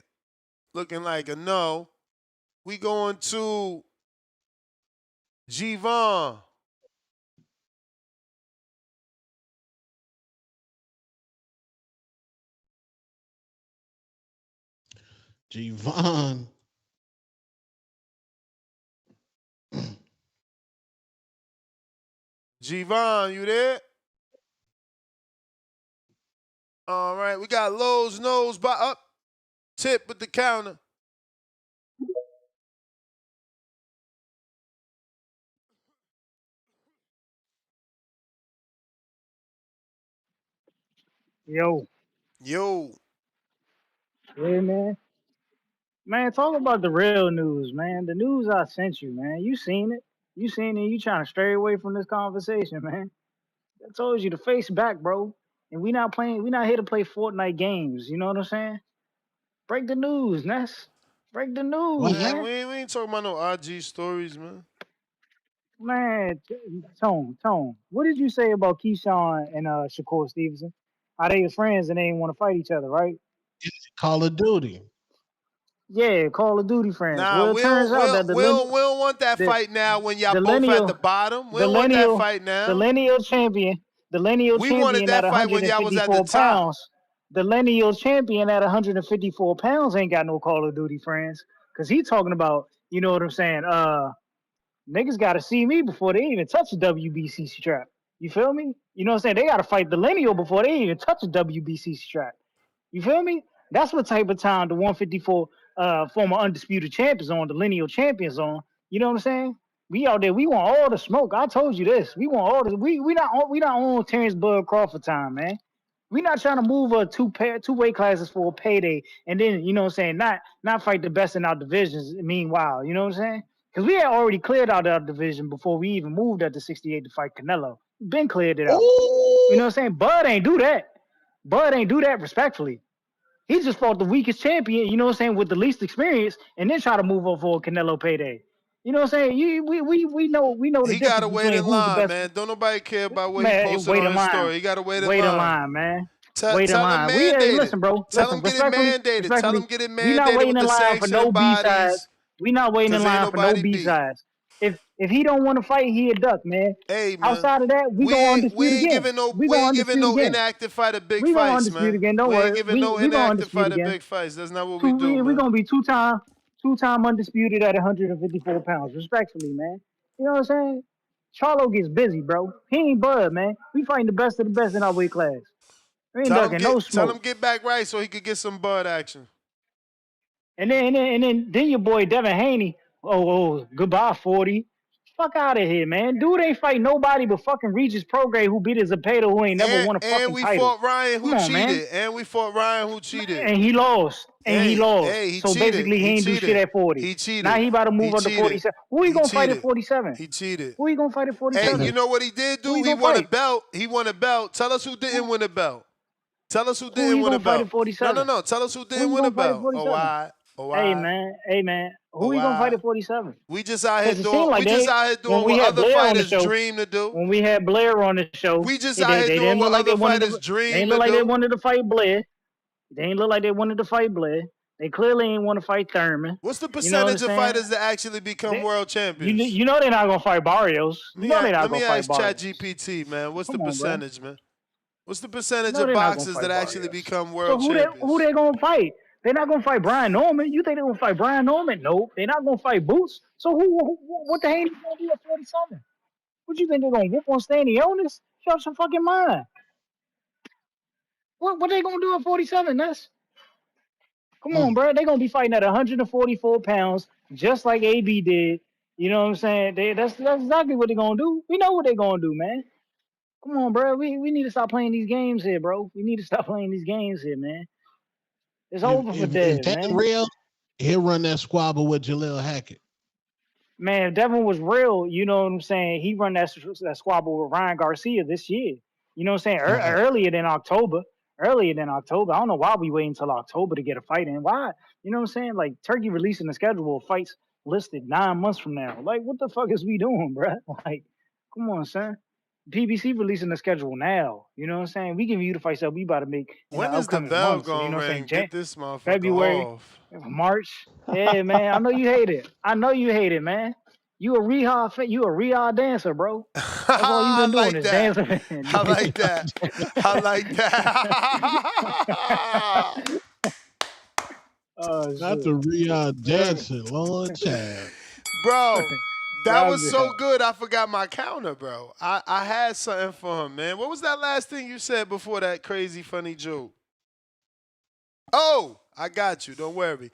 Looking like a no. We going to G-Von. G-Von. G-Von, you there? All right, we got Lowe's nose up. Tip with the counter. Yo. Yo. Yeah, man. Man, talk about the real news, man. The news I sent you, man. You seen it. You seen it. You trying to stray away from this conversation, man. I told you to face back, bro. And we not here to play Fortnite games. You know what I'm saying? Break the news, Ness. Break the news, Man, man. we ain't talking about no IG stories, man. Man, Tone. What did you say about Keyshawn and Shakur Stevenson? How they was friends and they didn't want to fight each other, right? Call of Duty. Yeah, Call of Duty friends. Nah, Well, it turns out that we don't want that the fight now when y'all the both at the lineal bottom. We the don't want that lineal fight the now. lineal champion We wanted at that fight when y'all was at the 154 top. pounds. The lineal champion at 154 pounds ain't got no Call of Duty friends. Cause he talking about, you know what I'm saying? Niggas gotta see me before they even touch a WBC strap. You feel me? You know what I'm saying? They gotta fight the lineal before they even touch a WBC strap. You feel me? That's what type of time the 154 former undisputed champions on, the lineal champions on. You know what I'm saying? We out there, we want all the smoke. I told you this. We want all the we not on Terrence Bud Crawford time, man. We not trying to move two weight classes for a payday and then, you know what I'm saying, not fight the best in our divisions meanwhile, you know what I'm saying? Because we had already cleared out our division before we even moved up to 68 to fight Canelo. Been cleared it out. You Ooh. know what I'm saying? Bud ain't do that. Bud ain't do that respectfully. He just fought the weakest champion, you know what I'm saying, with the least experience, and then try to move up for a Canelo payday. You know what I'm saying? We know the He gotta difference wait between in who's the line, best. man. Don't nobody care about what he Man, posted wait on in his line. story. He gotta wait in Wait in line. line, man. Wait in Tell him line. mandate it. Listen, bro. Tell Listen, him get it mandated. Tell him get it we not mandated with waiting in the line for no sanctioning B sides. bodies. We not waiting in Cause ain't line for no nobody B beat. sides. If he don't want to fight, he a duck, man. Hey man, Outside of that, we gonna undisputed again. We we gonna ain't giving undisputed no again. inactive fighter big We gonna fights, undisputed man. again. Don't We ain't worry. giving no We gonna inactive undisputed fighter again. big fights. That's not what we do, We man. gonna be two-time undisputed at 154 pounds, respectfully, man. You know what I'm saying? Charlo gets busy, bro. He ain't Bud, man. We fighting the best of the best in our weight class. We ain't ducking no Tell him smoke. get back right so he could get some bud action. And then your boy Devin Haney. Goodbye 40. Fuck out of here, man. Dude ain't fight nobody but fucking Regis Prograis who beat a Zepeda who ain't never won a And fucking we title. fought Ryan Come who on, man. cheated. And we fought Ryan who cheated. And he lost. Hey, he So cheated. basically, he He ain't do shit cheated. at 40. He Now cheated. he about to He move up to cheated. 47. Who he He gonna fight at cheated. 47? He cheated. Who he gonna fight at Hey, 47? you know what he did Who do? he He gonna won a fight? belt. He won a belt. Tell us who didn't win a belt. Tell us who Who didn't he win a gonna fight belt. at 47? No. Tell us who Who didn't he win a gonna fight at belt. Oh, 47? why? Oh Hey wow. man, Oh who we gonna fight wow. at 47? We just out here Because it seemed doing. like We just they out here when doing we what had other Blair on the fighters show, dream to do. when we had Blair on the show, We just they, out they here doing didn't look what like they other wanted fighters to. They dream didn't to look like they do. wanted to fight Blair. They ain't look like they wanted to fight Blair. They clearly ain't want to fight Thurman. What's the You know what I'm percentage of saying? fighters that actually become They, world champions? you know they're not gonna fight Barrios. You know they're not Let gonna me fight ask Barrios. ChatGPT, man. What's the Come on, bro. percentage, man? What's the percentage No, of they're not gonna boxers that fight actually Barrios. become So world who champions? they gonna fight? They're not gonna fight Brian Norman. You think they're gonna fight Brian Norman? Nope. They're not gonna fight Boots. So what the hell you gonna do at 47? What you think they're gonna whoop on Stanionis? Shut your fucking mind. What they gonna do at 47? Come on, bro. They gonna be fighting at 144 pounds, just like AB did. You know what I'm saying? That's exactly what they're gonna do. We know what they're gonna do, man. Come on, bro. We need to stop playing these games here, bro. We need to stop playing these games here, man. It's over for If Dev, that's man. real, he'll run that squabble with Jaleel Hackett. Man, if Devin was real, you know what I'm saying? He run that squabble with Ryan Garcia this year. You know what I'm saying? Earlier than October. Earlier than October. I don't know why we wait until October to get a fight in. Why? You know what I'm saying? Like Turkey releasing the schedule of fights listed 9 months from now. Like, what the fuck is we doing, bro? Like, come on, son. PBC releasing the schedule now. You know what I'm saying? We give you the fights that we about to make in the When is the upcoming bell months. You gonna know what I'm ring? saying? Get this motherfucker February, off. March. Yeah, man. I know you hate it. I know you hate it, man. You a Rehab dancer, bro. That's all you've I been doing like is that. dancing. I like that. I like that. Oh Not shit. the Riyadh dancing, Lord child. Bro, that Y'all was good. so good. I forgot my counter, bro. I had something for him, man. What was that last thing you said before that crazy funny joke? Oh, I got you. Don't worry.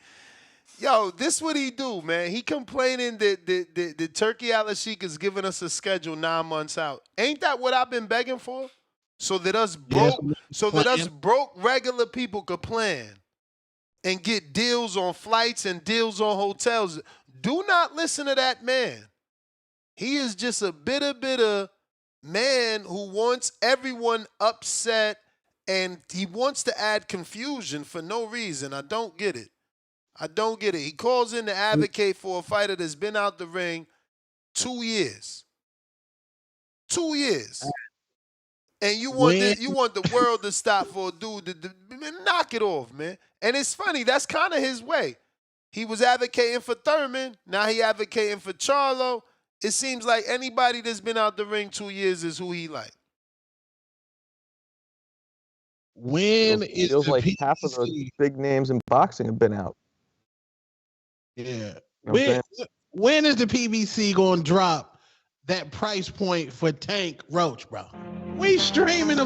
Yo, this what he do, man. He complaining that the Turki Alalshikh is giving us a schedule 9 months out. Ain't that what I've been begging for? So that us Yes, broke regular people could plan and get deals on flights and deals on hotels. Do not listen to that man. He is just a bitter man who wants everyone upset and he wants to add confusion for no reason. I don't get it. He calls in to advocate for a fighter that's been out the ring 2 years. 2 years. And you want when the world to stop for a dude to man, knock it off, man. And it's funny, that's kind of his way. He was advocating for Thurman, now he advocating for Charlo. It seems like anybody that's been out the ring 2 years is who he like. when is Feels the like half of the PBC? big names in boxing have been out. Yeah. You know what I'm When saying? when is the PBC going to drop that price point for Tank Roach, bro? We streaming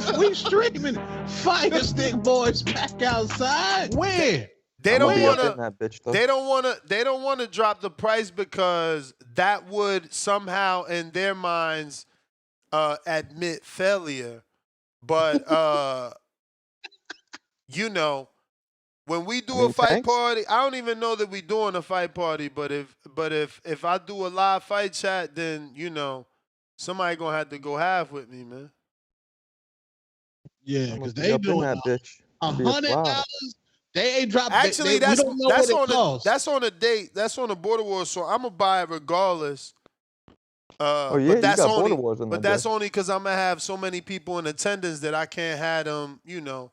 Fire Stick Boys back outside. When? They I'm gonna don't be want up in to that bitch though. they don't want to drop the price because that would somehow in their minds admit failure. But you know, when we do a fight Tanks. party, I don't even know that we doing a fight party, but if I do a live fight chat, then you know, somebody gonna have to go half with me, man. Yeah, I'm gonna because be they up in doing that bitch. I'll be a fly. $100. They ain't dropped. Actually, We don't know what it costs. that's on a date. That's on the Border Wars, so I'm gonna buy it regardless. Oh yeah, But you that's got Border only Wars on but that day. that's only because I'm gonna have so many people in attendance that I can't have them, you know,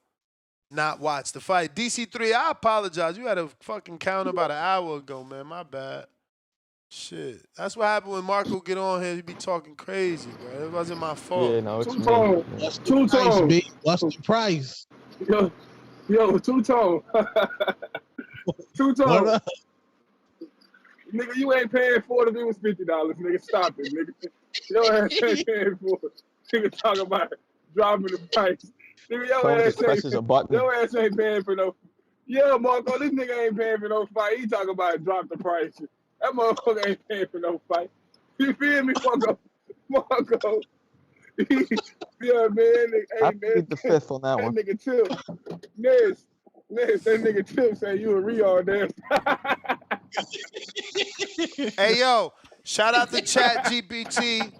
not watch the fight. DC3, I apologize. You had a fucking count about an hour ago, man. My bad. Shit. That's what happened when Marco get on here. He be talking crazy, bro. It wasn't my fault. Yeah, no, it's Two me. tone, Yeah. What's the two price, tone. B? What's the price? Yo, two tone, two What tone. up? Nigga, you ain't paying for it if it was $50, nigga. Stop it, nigga. Your ass ain't paying for it. Nigga talk about dropping the price. Nigga, Tone just presses a button. your ass ain't paying for no. Yeah, Marco, this nigga ain't paying for no fight. He talking about drop the price. That motherfucker ain't paying for no fight. You feel me, Marco? Marco. Yeah, man. I Hey, man. plead the fifth on that That one. nigga Tip. Nez, that nigga Tip say you a Rio dancer. Hey yo, shout out to Chat GPT.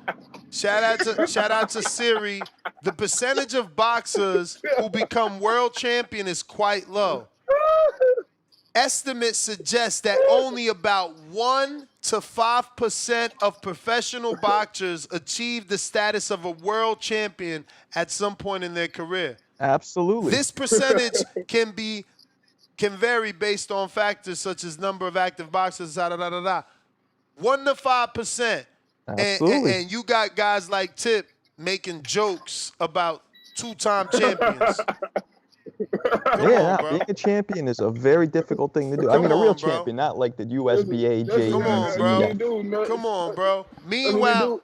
Shout out to Siri. The percentage of boxers who become world champion is quite low. Estimates suggest that only about 1 to 5% of professional boxers achieve the status of a world champion at some point in their career. Absolutely. This percentage can vary based on factors such as number of active boxers, 1 to 5%. Absolutely. And you got guys like Tip making jokes about two-time champions. Come on, bro. Being a champion is a very difficult thing to do. I Come mean, a real on, bro. champion, not like the USBA, Come on, JDC. bro. Yeah. Come on, bro. Meanwhile,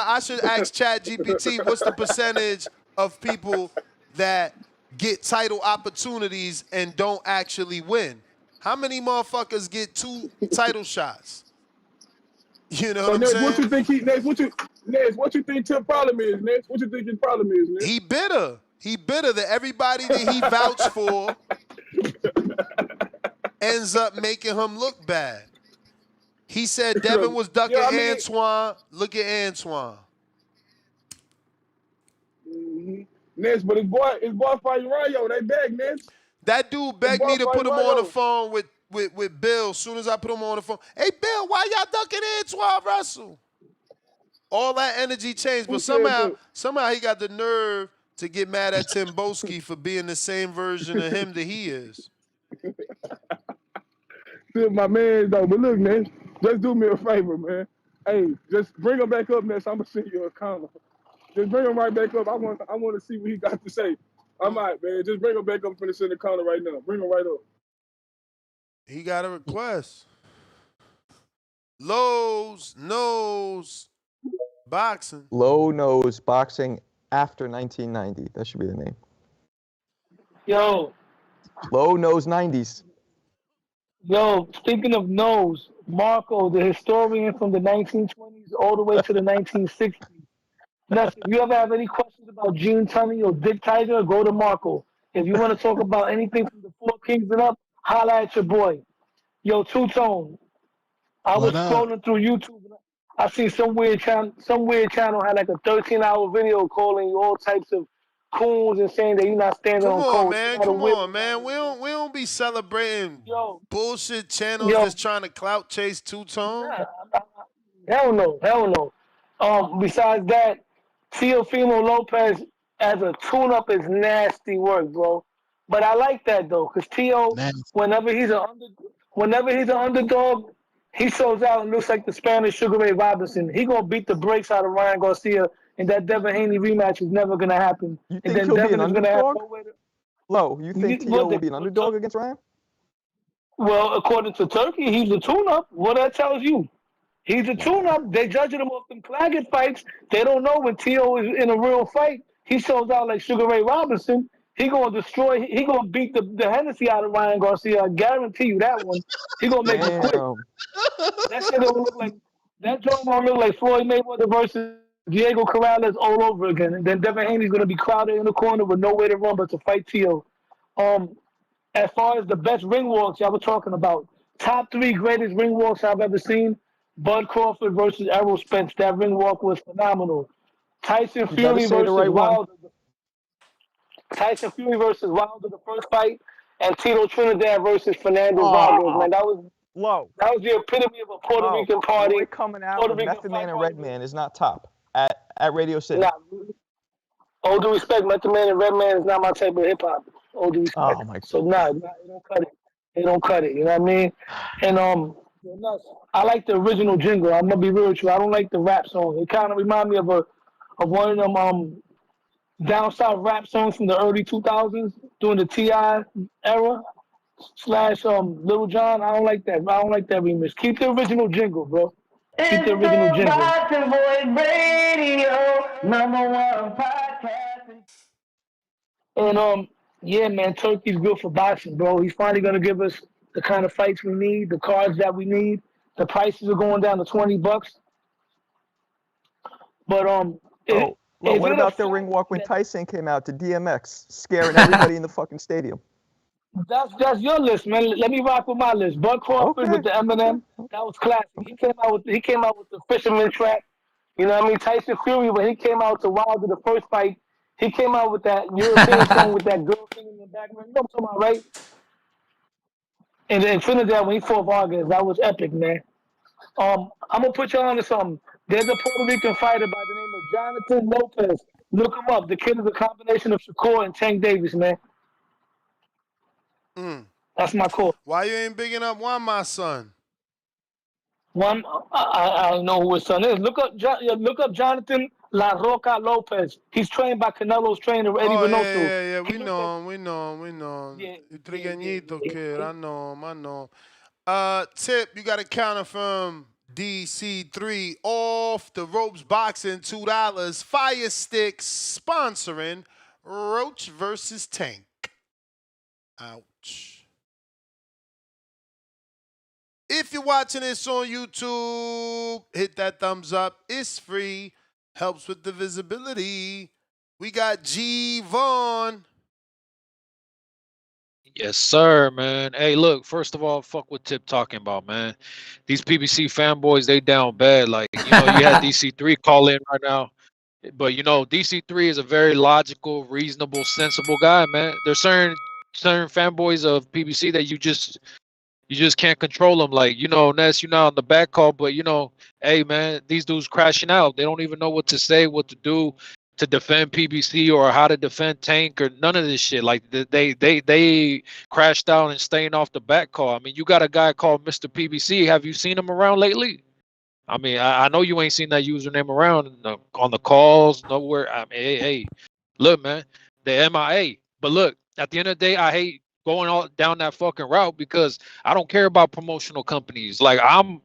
I should ask ChatGPT what's the percentage of people that get title opportunities and don't actually win. How many motherfuckers get 2 title shots? You know what So I'm Ness, what saying? you think what you think Tip problem is, Ness? What you think his problem is, Ness? He bitter. He bitter that everybody that he vouched for ends up making him look bad. He said Devin was ducking Yeah, I mean, Antoine. Look at Antoine. Ness, but his boy fighting Rayo. They back, Ness. That dude His begged boy me to put fighting him on the Rayo. phone with Bill as soon as I put him on the phone. Hey, Bill, why y'all ducking Antoine Russell? All that energy changed, Who but said that? somehow he got the nerve to get mad at Tim Boski for being the same version of him that he is. Still my man, though. But look, Ness, just do me a favor, man. Hey, just bring him back up, Ness. I'm gonna send you a comment. Just bring him right back up. I want to see what he got to say. I'm out, man. Just bring him back up. I'm finna send the corner right now. Bring him right up. He got a request. Lowe's knows boxing. Low Nose Boxing after 1990. That should be the name. Yo, Low Nose 90s. yo, speaking of nose, Marco, the historian from the 1920s all the way to the 1960s. Ness, if you ever have any questions about Gene Tunney or Dick Tiger, go to Marco. If you want to talk about anything from the Four Kings and up, holla at your boy. Yo, Two Tone. I was What up? scrolling through YouTube. And I see some weird channel had like a 13-hour video calling you all types of coons and saying that you're not standing Come on on, code. man. You gotta Come whip on, it down man. this We road. don't be celebrating Yo, bullshit channels yo, that's trying to clout chase two-tone. nah, hell no, hell no. Besides that, Teofimo Lopez as a tune-up is nasty work, bro. But I like that though, cause Teo, Nasty. whenever he's an underdog, he shows out and looks like the Spanish Sugar Ray Robinson. He gonna beat the brakes out of Ryan Garcia, and that Devin Haney rematch is never gonna happen. You And think then he'll be Devin an is gonna have underdog? nowhere to. Low, you think T.O. What will be an underdog against Ryan? Well, according to Turkey, he's a tune-up. What that tells you? He's a tune-up. They judging him off them Claggett fights. They don't know when T.O. is in a real fight. He shows out like Sugar Ray Robinson. He gonna destroy. He gonna beat the Hennessy out of Ryan Garcia. I guarantee you that one. He gonna make it quick. Damn. That shit gonna look like that joint gonna look like Floyd Mayweather versus Diego Corrales all over again. And then Devin Haney's gonna be crowded in the corner with nowhere to run but to fight T.O. Um, as far as the best ring walks y'all were talking about, top 3 greatest ring walks I've ever seen. Bud Crawford versus Errol Spence. That ring walk was phenomenal. Tyson You better Fury say the versus right one. Wilder. Tyson Fury versus Wilder, the first fight, and Tito Trinidad versus Fernando Vargas. Oh, Man, Low. that was the epitome of a Puerto Low. Rican Roy party. coming out Puerto with Rican Method Man fight and party. Redman is not top at Radio City. Nah, all due respect, Method Man and Redman is not my type of hip hop. All due respect. Oh my So it don't cut it. It don't cut it. You know what I mean? And I like the original jingle. I'm gonna be real with you. I don't like the rap song. It kind of remind me of one of them down south rap songs from the early 2000s during the T.I. era slash Little John. I don't like that. I don't like that remix. Keep the original jingle, bro. Keep the It's original the jingle. Boxing Voice Radio, #1 podcast. And yeah, man, Turkey's good for boxing, bro. He's finally gonna give us the kind of fights we need, the cards that we need. The prices are going down to $20. But Low, is what it a about the fact ring walk when that Tyson came out to DMX, scaring everybody in the fucking stadium? that's your list, man? Let me rock with my list. Bud Crawford with Okay. the Eminem, that was classic. He came out with the Fisherman track. You know what I mean? Tyson Fury, when he came out to Wilder the first fight, he came out with that European song with that girl singing in the background. You know what I'm talking about, right? And then Trinidad when he fought Vargas, that was epic, man. I'm gonna put you on to something. There's a Puerto Rican fighter by the name of Jonathan Lopez. Look him up. The kid is a combination of Shakur and Tank Davis, man. Mm. That's my call. Why you ain't bigging up one, my son? One, I know who his son is. Look up Jonathan La Roca Lopez. He's trained by Canelo's trainer Eddie Oh Reynoso. yeah. He We looked like know him. We know him. We know him. yeah, El yeah, yeah, Trigueñito yeah. kid. I know him. I know him. Tip, you got a counter from DC3 off the ropes boxing $2. Fire Sticks sponsoring Roach versus Tank. Ouch. If you're watching this on YouTube, hit that thumbs up. It's free. Helps with the visibility. We got G Vaughn. Yes, sir, man. Hey, look, first of all, fuck what Tip talking about, man. These PBC fanboys, they down bad. Like, you had DC3 call in right now. But DC3 is a very logical, reasonable, sensible guy, man. There's certain fanboys of PBC that you just can't control them. Like, Ness, you're not on the back call, but hey man, these dudes crashing out. They don't even know what to say, what to do to defend PBC or how to defend Tank or none of this shit. Like they crashed out and staying off the back call. I mean, you got a guy called Mr. PBC. Have you seen him around lately? I mean, I know you ain't seen that username around on the calls, nowhere. I mean, hey, look, man, the MIA. But look, at the end of the day, I hate going all down that fucking route because I don't care about promotional companies. Like I'm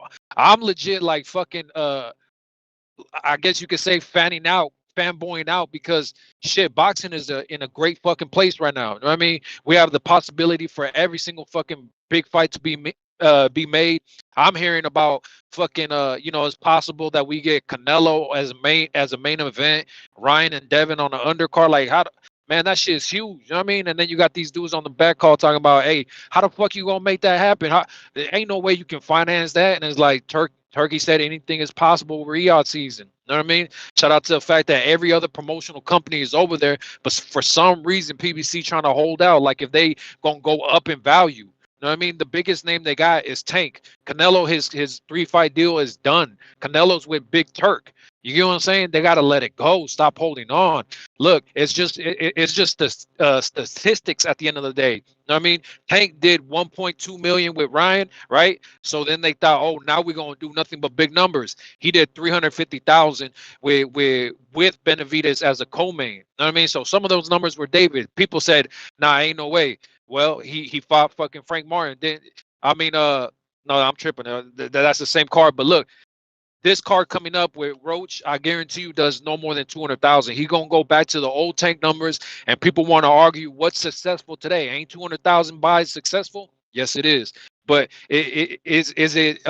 legit like fucking I guess you could say fanboying out because shit, boxing is in a great fucking place right now. You know what I mean? We have the possibility for every single fucking big fight to be made. I'm hearing about fucking it's possible that we get Canelo as a main event, Ryan and Devin on the undercard. Like man, that shit is huge. You know what I mean? And then you got these dudes on the back call talking about, hey, how the fuck you gonna make that happen? There ain't no way you can finance that. And it's like Turkey said anything is possible with Riyadh season. You know what I mean? Shout out to the fact that every other promotional company is over there, but for some reason PBC trying to hold out. Like if they gonna go up in value. You know what I mean? The biggest name they got is Tank. Canelo, his 3-fight deal is done. Canelo's with Big Turk. You get what I'm saying? They gotta let it go. Stop holding on. Look, it's just the statistics at the end of the day. You know what I mean? Tank did 1.2 million with Ryan, right? So then they thought, oh, now we're gonna do nothing but big numbers. He did 350,000 with Benavidez as a co-main. You know what I mean? So some of those numbers were David. People said, nah, ain't no way. Well, he fought fucking Frank Martin. Then no, I'm tripping. That's the same card. But look, this card coming up with Roach, I guarantee you, does no more than 200,000. He gonna go back to the old Tank numbers, and people want to argue what's successful today. Ain't 200,000 buys successful? Yes, it is. But is it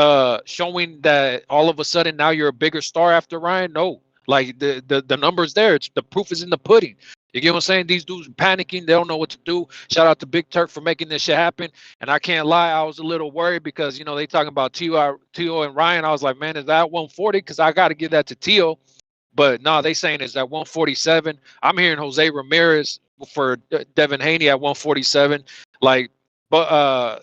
showing that all of a sudden now you're a bigger star after Ryan? No. Like the numbers there, the proof is in the pudding. You get what I'm saying? These dudes panicking, they don't know what to do. Shout out to Big Turk for making this shit happen. And I can't lie, I was a little worried because they talking about Tio and Ryan. I was like, man, is that 140? Because I got to give that to Tio. But no, they saying it's at 147. I'm hearing Jose Ramirez for Devin Haney at 147. Like, but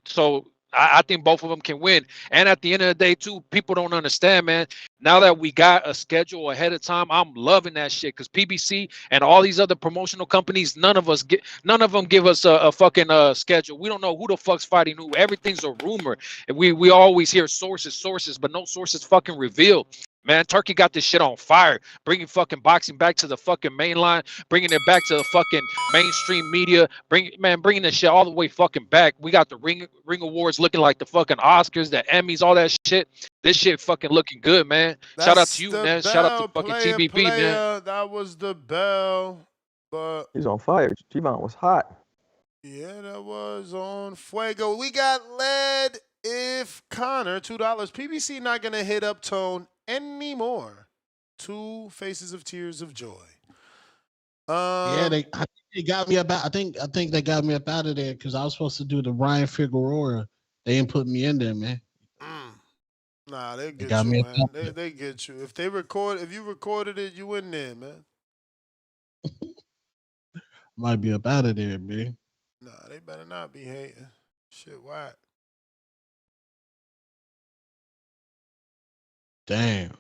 so I think both of them can win. And at the end of the day, too, people don't understand, man. Now that we got a schedule ahead of time, I'm loving that shit because PBC and all these other promotional companies, none of them give us a fucking schedule. We don't know who the fuck's fighting who. Everything's a rumor. And we always hear sources, but no sources fucking reveal. Man, Turkey got this shit on fire, bringing fucking boxing back to the fucking main line, bringing it back to the fucking mainstream media, bringing this shit all the way fucking back. We got the ring awards looking like the fucking Oscars, the Emmys, all that shit. This shit fucking looking good, man. Shout out That's to you, the Ness. Shout out to bell, fucking player, TBP, man. player. That was the bell. But He's on fire. G-Von was hot. yeah, that was on Fuego. We got led if Connor, $2. PBC not gonna hit up Tone anymore. Two faces of tears of joy. Yeah, I think they got me up. I think they got me up out of there because I was supposed to do the Ryan Figueroa. They didn't put me in there, man. Nah, they They get got you, me up man. out there. They get you. If you recorded it, you in there, man. Might be up out of there, man. Nah, they better not be hating. Shit, why? Damn.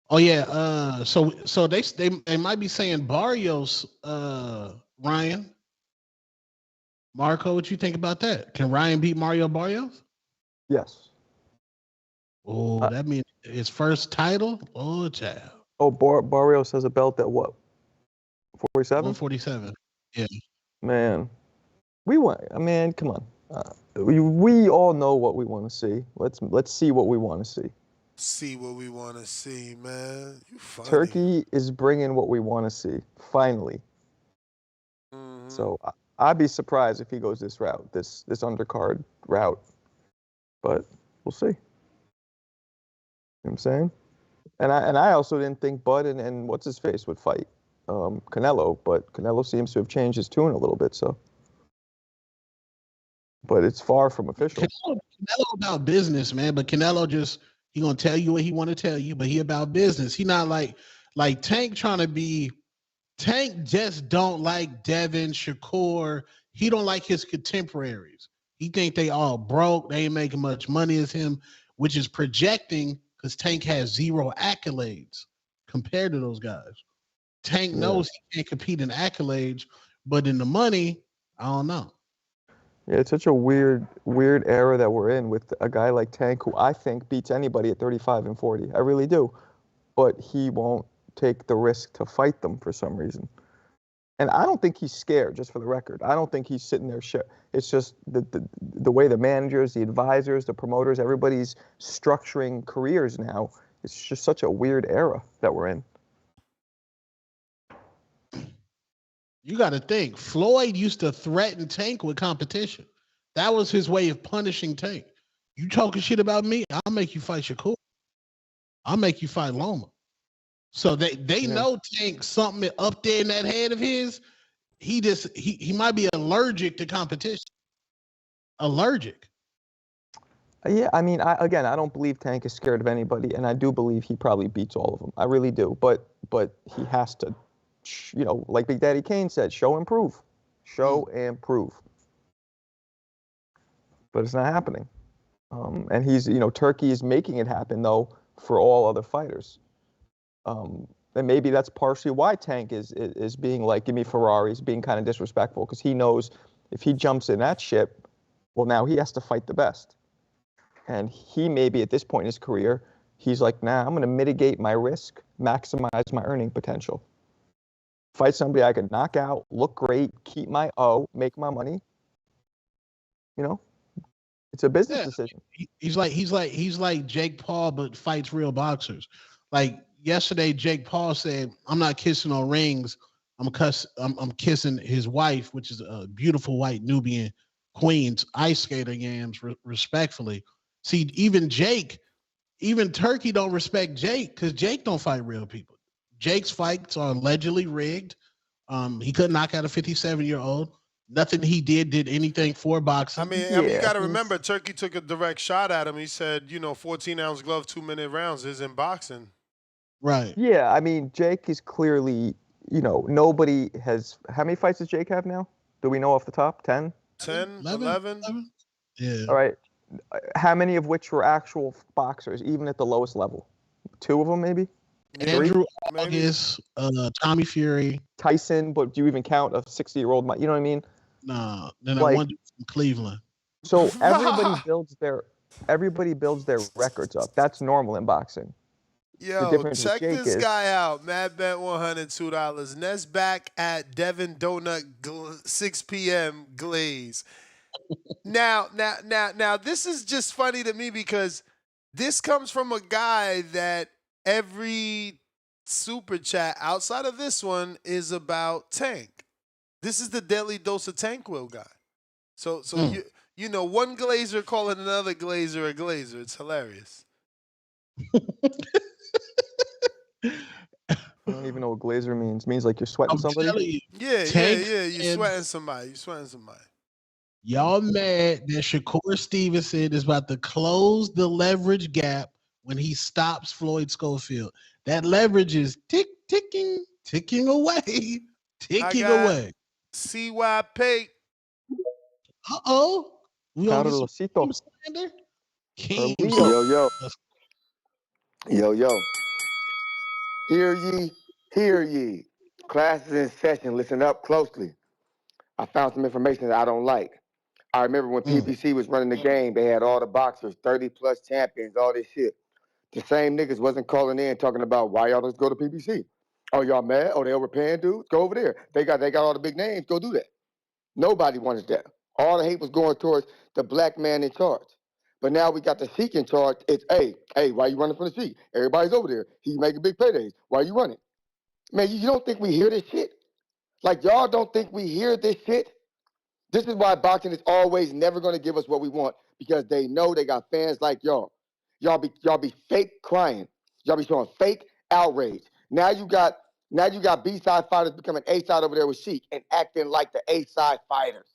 Oh yeah. So they might be saying Barrios. Ryan, Marco, what you think about that? Can Ryan beat Mario Barrios? Yes. Oh, that means his first title. Oh, child. Oh, Barrios has a belt at what? 47. 147. Yeah. Man, we want. I mean, come on. We all know what we want to see. Let's see what we want to see. See what we want to see, man. You funny. Turkey is bringing what we want to see. Finally. Mm-hmm. So I'd be surprised if he goes this route, this undercard route. But we'll see. You know what I'm saying? And I also didn't think Bud and what's his face would fight Canelo, but Canelo seems to have changed his tune a little bit. So, but it's far from official. Canelo about business, man. But Canelo he gonna tell you what he want to tell you, but he about business. He not like Tank trying to be. Tank just don't like Devin, Shakur. He don't like his contemporaries. He think they all broke. They ain't making much money as him, which is projecting because Tank has 0 accolades compared to those guys. Tank knows he can't compete in accolades, but in the money, I don't know. Yeah, it's such a weird era that we're in with a guy like Tank, who I think beats anybody at 35 and 40. I really do. But he won't take the risk to fight them for some reason. And I don't think he's scared, just for the record. I don't think he's sitting there shit. It's just the way the managers, the advisors, the promoters, everybody's structuring careers now. It's just such a weird era that we're in. You got to think. Floyd used to threaten Tank with competition. That was his way of punishing Tank. You talking shit about me? I'll make you fight Shakur. I'll make you fight Loma. So they know Tank something up there in that head of his. He might be allergic to competition. Allergic. Yeah, I mean, I don't believe Tank is scared of anybody, and I do believe he probably beats all of them. I really do. But he has to, like Big Daddy Kane said, show and prove. Show and prove. But it's not happening. And he's, Turkey is making it happen, though, for all other fighters. And maybe that's partially why Tank is being like, give me Ferraris, being kind of disrespectful, because he knows if he jumps in that ship, well, now he has to fight the best. And he maybe at this point in his career, he's like, nah, I'm going to mitigate my risk, maximize my earning potential. Fight somebody I can knock out, look great, keep my O, make my money. It's a business decision. He's like Jake Paul, but fights real boxers. Like yesterday, Jake Paul said, "I'm not kissing on rings. I'm kissing his wife, which is a beautiful white Nubian queen's ice skater yams, respectfully." See, even Turkey don't respect Jake because Jake don't fight real people. Jake's fights are allegedly rigged. He couldn't knock out a 57-year-old. Nothing he did anything for boxing. I mean, you got to remember, Turkey took a direct shot at him. He said, 14-ounce glove, 2-minute rounds isn't boxing. Right. Yeah, I mean, Jake is clearly, nobody has. How many fights does Jake have now? Do we know off the top? 10? 10, 11? Yeah. All right. How many of which were actual boxers, even at the lowest level? 2 of them, maybe? Andrew August, Tommy Fury. Tyson, but do you even count a 60-year-old? You know what I mean? No, then I won from Cleveland. So everybody builds their records up. That's normal in boxing. Yo, check this guy out. Mad Bet $102. Nest back at Devin Donut 6 p.m. Glaze. Now, this is just funny to me because this comes from a guy that every super chat outside of this one is about Tank. This is the Daily Dose of Tank Will guy. So one glazer calling another glazer a glazer. It's hilarious. I don't even know what glazer means. It means like you're sweating somebody? Yeah. You're sweating somebody. Y'all mad that Shakur Stevenson is about to close the leverage gap when he stops Floyd Scofield. That leverage is ticking away. Ticking away. CYP. Uh-oh. We gonna get some Carlosito. Keem slander? Keem Carlito. Yo, yo. Hear ye, hear ye. Class is in session. Listen up closely. I found some information that I don't like. I remember when PBC was running the game, they had all the boxers, 30 plus champions, all this shit. The same niggas wasn't calling in talking about why y'all just go to PBC. Oh, y'all mad? Oh, they overpaying dudes? Go over there. They got all the big names. Go do that. Nobody wanted that. All the hate was going towards the black man in charge. But now we got the Sheik in charge. It's, hey, why you running from the Sheik? Everybody's over there. He's making big paydays. Why you running? Man, you don't think we hear this shit? Like, y'all don't think we hear this shit? This is why boxing is always never going to give us what we want, because they know they got fans like y'all. Y'all be fake crying. Y'all be showing fake outrage. Now you got B-side fighters becoming A-side over there with Sheik and acting like the A-side fighters,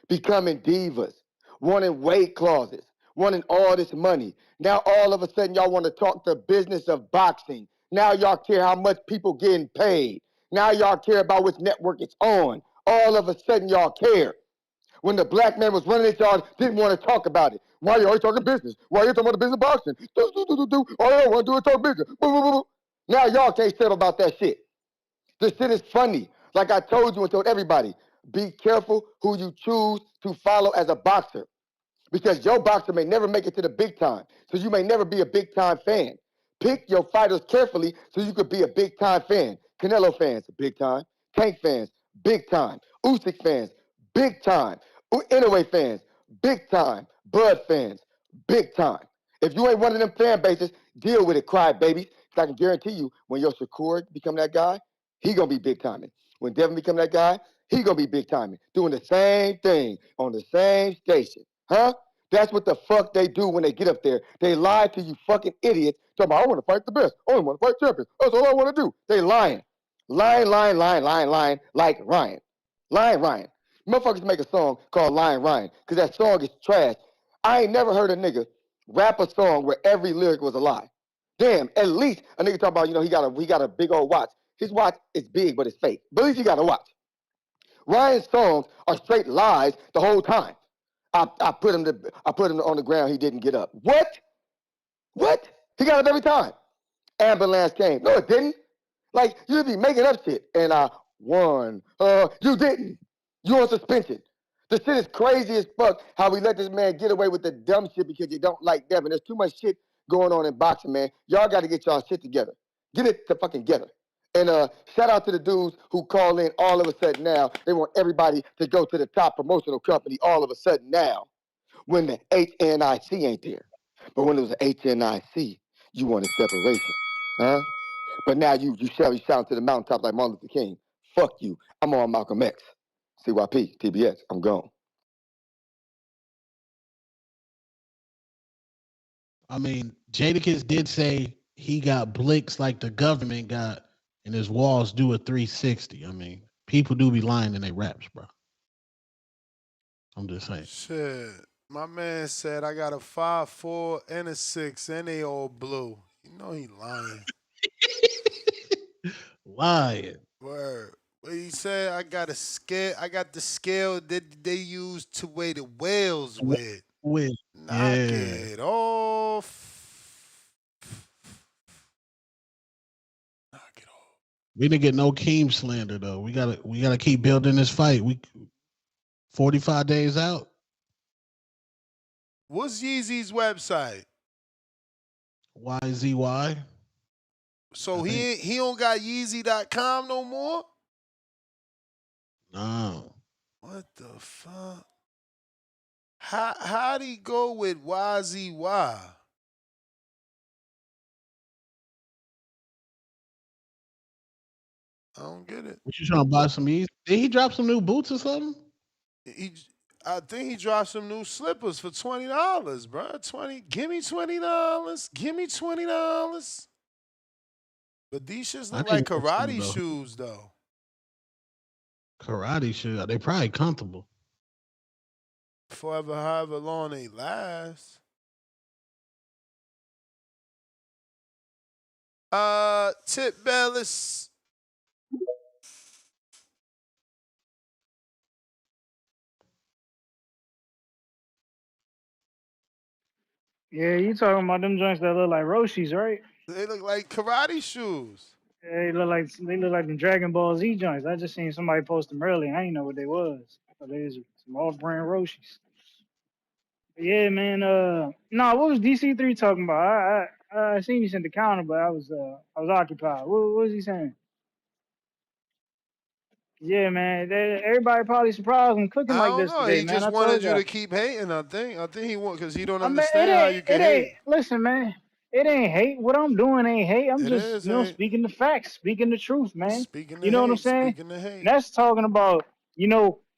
becoming divas, wanting weight clauses, wanting all this money. Now all of a sudden y'all want to talk the business of boxing. Now y'all care how much people getting paid. Now y'all care about which network it's on. All of a sudden y'all care. When the black man was running it, y'all didn't want to talk about it. Why you always talking business? Why you talking about the business of boxing? All I want to do is talk business. Now y'all can't settle about that shit. This shit is funny. Like I told you and told everybody, be careful who you choose to follow as a boxer, because your boxer may never make it to the big time, so you may never be a big time fan. Pick your fighters carefully so you could be a big time fan. Canelo fans, big time. Tank fans, big time. Usyk fans, big time. Inoue fans, big time. Bud fans, big time. If you ain't one of them fan bases, deal with it, cry babies. Because I can guarantee you, when your Shakur become that guy, he gonna be big timing. When Devin become that guy, he gonna be big timing. Doing the same thing on the same station. Huh? That's what the fuck they do when they get up there. They lie to you fucking idiots. Talking about, I want to fight the best. I only want to fight champions. That's all I want to do. They lying. Lying, like Ryan. Lying Ryan. Motherfuckers make a song called Lying Ryan, because that song is trash. I ain't never heard a nigga rap a song where every lyric was a lie. Damn, at least a nigga talk about, he got a big old watch. His watch is big, but it's fake. But at least he got a watch. Ryan's songs are straight lies the whole time. I put him on the ground. He didn't get up. What? He got up every time. Ambulance came. No, it didn't. Like, you be making up shit. And I won. You didn't. You on suspension. The shit is crazy as fuck how we let this man get away with the dumb shit because you don't like Devin. There's too much shit going on in boxing, man. Y'all got to get y'all shit together. Get it to fucking together. And shout out to the dudes who call in all of a sudden now. They want everybody to go to the top promotional company all of a sudden now, when the HNIC ain't there. But when it was an HNIC, you wanted separation. Huh? But now you shout to the mountaintop like Martin Luther King. Fuck you. I'm on Malcolm X. CYP, TBS, I'm gone. I mean, Jadakiss did say he got blicks like the government got, and his walls do a 360. I mean, people do be lying in their raps, bro. I'm just saying. Shit. My man said I got a 5'4" and a 6, and they all blue. You know he lying. Lying. Word. But he said I got a scale. I got the scale that they use to weigh the whales with. With Knock yeah. it off. Knock it off. We didn't get no Keem slander though. We gotta keep building this fight. We 45 days out. What's Yeezy's website? YZY. So I think he don't got Yeezy.com no more? no. What the fuck? How'd he go with YZY? I don't get it. What you trying to buy some Yeezy? Did he drop some new boots or something? He, I think he dropped some new slippers for $20, bro. Give me $20. Give me $20. But these shits I look just like want some of karate the shoes, though. karate shoes. They probably comfortable. Forever, however long they last. Tip Bellis. Yeah, you talking about them joints that look like Roshi's, right? They look like karate shoes. Yeah, they look like the Dragon Ball Z joints. I just seen somebody post them earlier. I didn't know what they was. So they was some off-brand Roshis. Yeah, man. No, what was DC3 talking about? I seen you sent the counter, but I was occupied. What was he saying? Yeah, man. Everybody probably surprised him cooking I like don't this know. today, He man. just I wanted told you you. to keep hating. I think he want because he don't I mean, it understand how ain't, you can it ain't. hate. Listen, man, it ain't hate. What I'm doing ain't hate. I'm It just, is hate. speaking the facts, speaking the truth, man. Speaking You the know what I'm hate. saying? Speaking the And hate. that's talking about,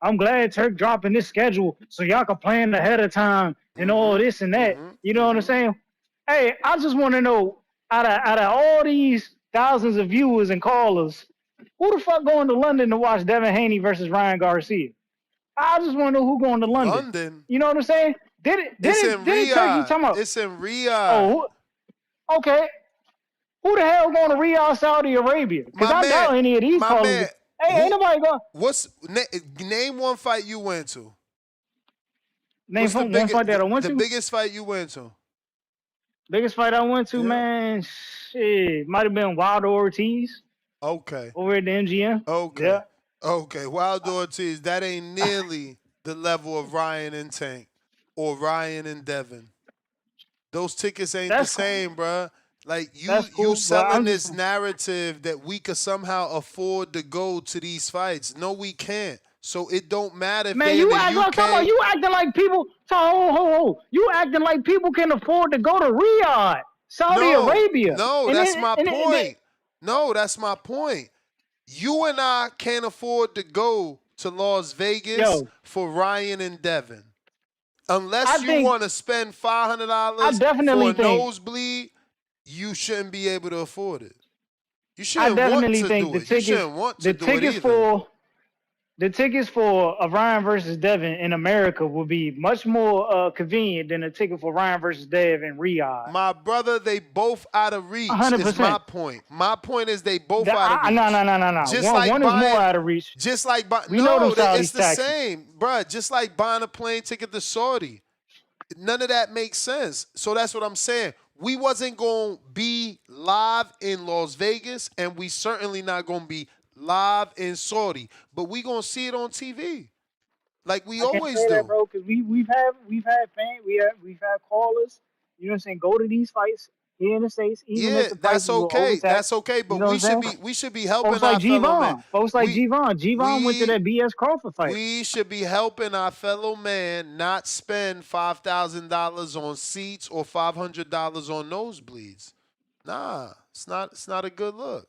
I'm glad Turk dropping this schedule so y'all can plan ahead of time and all this and that. You know what I'm saying? Hey, I just want to know, out of all these thousands of viewers and callers, who the fuck going to London to watch Devin Haney versus Ryan Garcia? I just want to know who going to London. London. You know what I'm saying? Did It's in it Turkey Riyadh. talking about? It's in Riyadh. Oh, okay. Who the hell going to Riyadh, Saudi Arabia? Because My I man. doubt any of these My callers. man. Hey, ain't Who? nobody going. Name one fight you went to. Name What's the from one biggest? fight that I went The to. biggest fight you went to? Biggest fight I went to, Yeah. man. Shit, might have been Wilder Ortiz Okay. over at the MGM. Okay. Yeah, Okay. Wild Ortiz. That ain't nearly the level of Ryan and Tank or Ryan and Devin. Those tickets ain't the that's cool. same, bruh. Like you That's you cool. But selling I'm just, this narrative that we could somehow afford to go to these fights. No, we can't. So it don't matter if man, they in you the act like, come on, UK. you acting like people. You acting like people can afford to go to Riyadh, Saudi No, Arabia, no, and that's then my and then point. No, that's my point. You and I can't afford to go to Las Vegas yo, for Ryan and Devin. I Unless you think, want to spend I $500 for definitely a think, nosebleed, you shouldn't be able to afford it. You I shouldn't want definitely to think do it. You shouldn't want to the do it tickets either. for the tickets for Ryan versus Devin in America will be much more convenient than a ticket for Ryan versus Dev in Riyadh. My brother, they both out of reach is my 100%. point. My point is they both out of No, reach. no, no, no, no. Just One like is more buying, out of reach. just like We know them no, it's Saudis the taxing. same, bruh. Just like buying a plane ticket to Saudi. None of that makes sense. So that's what I'm saying. We wasn't going to be live in Las Vegas, and we certainly not going to be live in Saudi. But we going to see it on TV like we I can't always say that, do. bro, because we've had fans, we've had callers. You know what I'm saying? Go to these fights here in the States, even if Yeah, the that's prices were okay. That's overtaxed. okay. You But know what I'm saying? we should be helping Folks our like fellow man. G-Von. Folks like We G-Von. G-Von went to we that BS Crawford fight. we should be helping our fellow man not spend $5,000 on seats or $500 on nosebleeds. Nah, it's not a good look.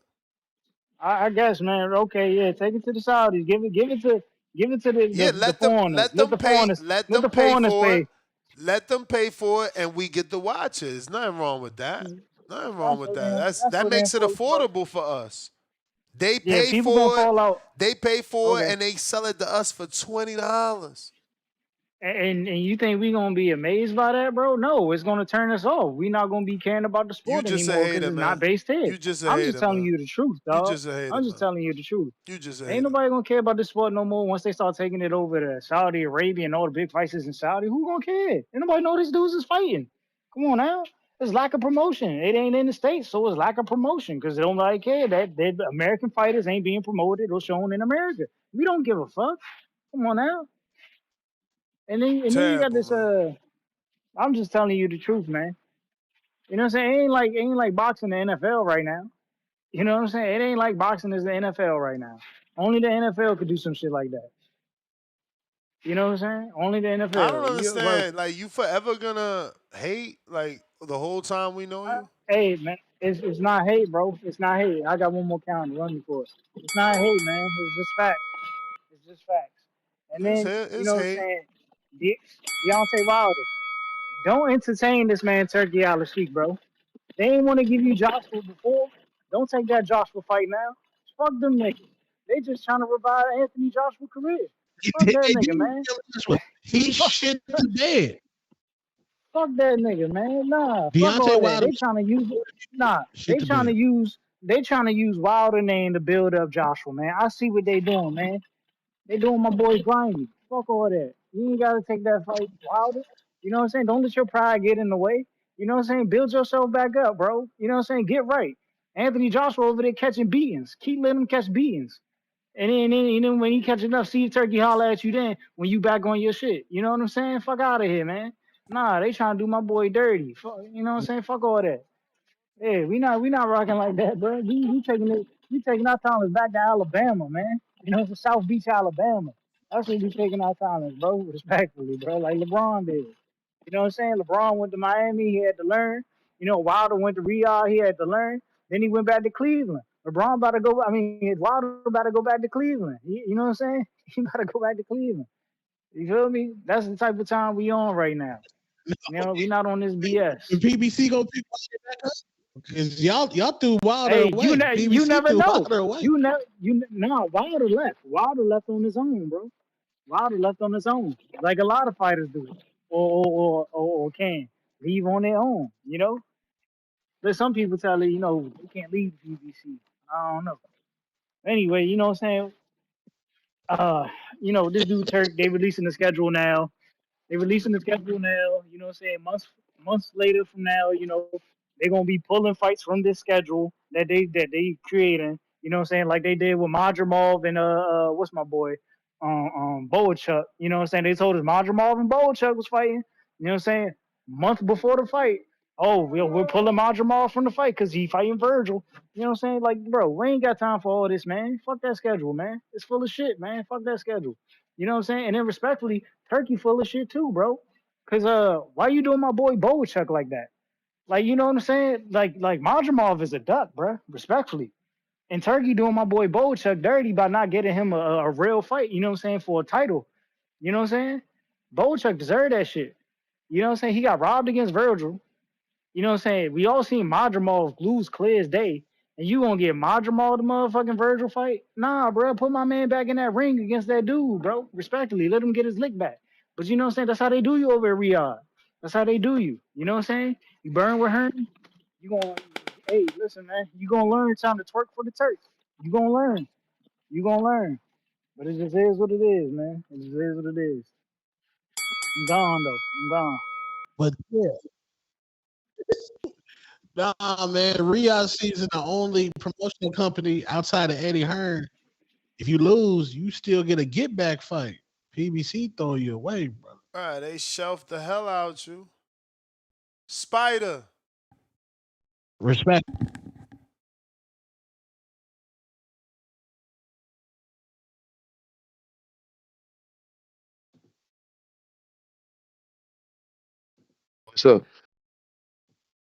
I guess, man. Okay, yeah, take it to the Saudis. Give it to Yeah, the foreigners. let them pay let Let them the pay foreigners for it. pay. Let them pay for it and we get the watches. Nothing wrong with that. Nothing wrong with that. That's That what they're makes it for, bro. affordable for us. They Yeah, pay people gonna for it. fall out. They pay for it Okay. and they sell it to us for $20. And you think we gonna be amazed by that, bro? No, it's gonna turn us off. We not gonna be caring about the You sport just a anymore because hater, it's not man. based here. You just a I'm just hater, telling man. you the truth, You dog. just a hater, I'm just man. telling you the truth. You just a Ain't hater. nobody gonna care about the sport no more once they start taking it over to Saudi Arabia and all the big fights is in Saudi. Who gonna care? Ain't nobody know these dudes is fighting. Come on now. It's lack of promotion. It ain't in the States, so it's lack of promotion because they don't nobody care that the American fighters ain't being promoted or shown in America. We don't give a fuck. Come on now. And then you got Terrible, this man. I'm just telling you the truth, man. You know what I'm saying? It ain't like boxing the NFL right now. You know what I'm saying? It ain't like boxing is the NFL right now. Only the NFL could do some shit like that. You know what I'm saying? Only the I don't NFL. understand. Like you forever gonna hate like the whole time we know you? Hey man, it's not hate, bro. It's not hate. I got one more count. Run me for it. It's not hate, man. It's just facts. It's just facts. And then you It's know what I'm hate. saying? De- Deontay Wilder. Don't entertain this man Turki Alalshikh, bro. They ain't want to give you Joshua before. Don't take that Joshua fight now. Fuck them niggas. They just trying to revive Anthony Joshua's career. Fuck that Hey, nigga, man. he Fuck, shit the bed. fuck that nigga, man. Nah, fuck Deontay all that. Wilder They trying to use it. Nah, shit the bed. they trying to use Wilder name to build up Joshua, man. I see what they doing, man. They doing my boy grimy. Fuck all that. You ain't gotta take that fight Wilder. You know what I'm saying? Don't let your pride get in the way. You know what I'm saying? Build yourself back up, bro. You know what I'm saying? Get right. Anthony Joshua over there catching beatings. Keep letting him catch beatings. And then when he catch enough, see Turkey holler at you then when you back on your shit. You know what I'm saying? Fuck out of here, man. Nah, they trying to do my boy dirty. Fuck, you know what I'm saying? Fuck all that. Hey, we not rocking like that, bro. We taking our talents back to Alabama, man. You know, to South Beach, Alabama. That's where we taking our talents, bro. Respectfully, bro. Like LeBron did. You know what I'm saying? LeBron went to Miami, he had to learn. You know, Wilder went to Riyadh, he had to learn. Then he went back to Cleveland. LeBron about to go. I mean, Wilder about to go back to Cleveland. You know what I'm saying? He about to go back to Cleveland. You feel me? That's the type of time we on right now. You know, we not on this BS. And PBC gonna pick Wilder back up? Because y'all threw Wilder Hey, you away. you PBC never threw know. Wilder away. No, Wilder left. Wilder left on his own, bro. Wilder left on his own, like a lot of fighters do, or can leave on their own. You know, there's some people tell you, you can't leave the PBC. I don't know. Anyway, you know what I'm saying? This dude Turk, they releasing the schedule now. They releasing the schedule now. You know what I'm saying? Months later from now, they're gonna be pulling fights from this schedule that they creating. You know what I'm saying? Like they did with Madrimov and what's my boy? Boachuk. You know what I'm saying? They told us Madrimov and Boachuk was fighting. You know what I'm saying? Month before the fight. Oh, we're pulling Madrimov from the fight because he fighting Virgil. You know what I'm saying? Like, bro, we ain't got time for all this, man. Fuck that schedule, man. It's full of shit, man. Fuck that schedule. You know what I'm saying? And then respectfully, Turkey full of shit too, bro. Cause why you doing my boy Boachuk like that? Like, you know what I'm saying? Like Madrimov is a duck, bro. Respectfully. And Turkey doing my boy Boachuk dirty by not getting him a real fight, you know what I'm saying, for a title. You know what I'm saying? Boachuk deserved that shit. You know what I'm saying? He got robbed against Virgil. You know what I'm saying? We all seen Madrimov lose clear as day. And you gonna get Madrimov the motherfucking Virgil fight? Nah, bro. Put my man back in that ring against that dude, bro. Respectfully. Let him get his lick back. But you know what I'm saying? That's how they do you over at Riyadh. That's how they do you. You know what I'm saying? You burn with Hearn, you gonna, hey, listen, man. You gonna learn time to twerk for the Turk. You gonna learn. You gonna learn. But it just is what it is, man. It just is what it is. I'm gone, though. I'm gone. But yeah, nah, man. Riyadh Season, the only promotional company outside of Eddie Hearn. If you lose, you still get a get back fight. PBC throw you away, bro. All right, they shelved the hell out you. Spider. Respect. What's up?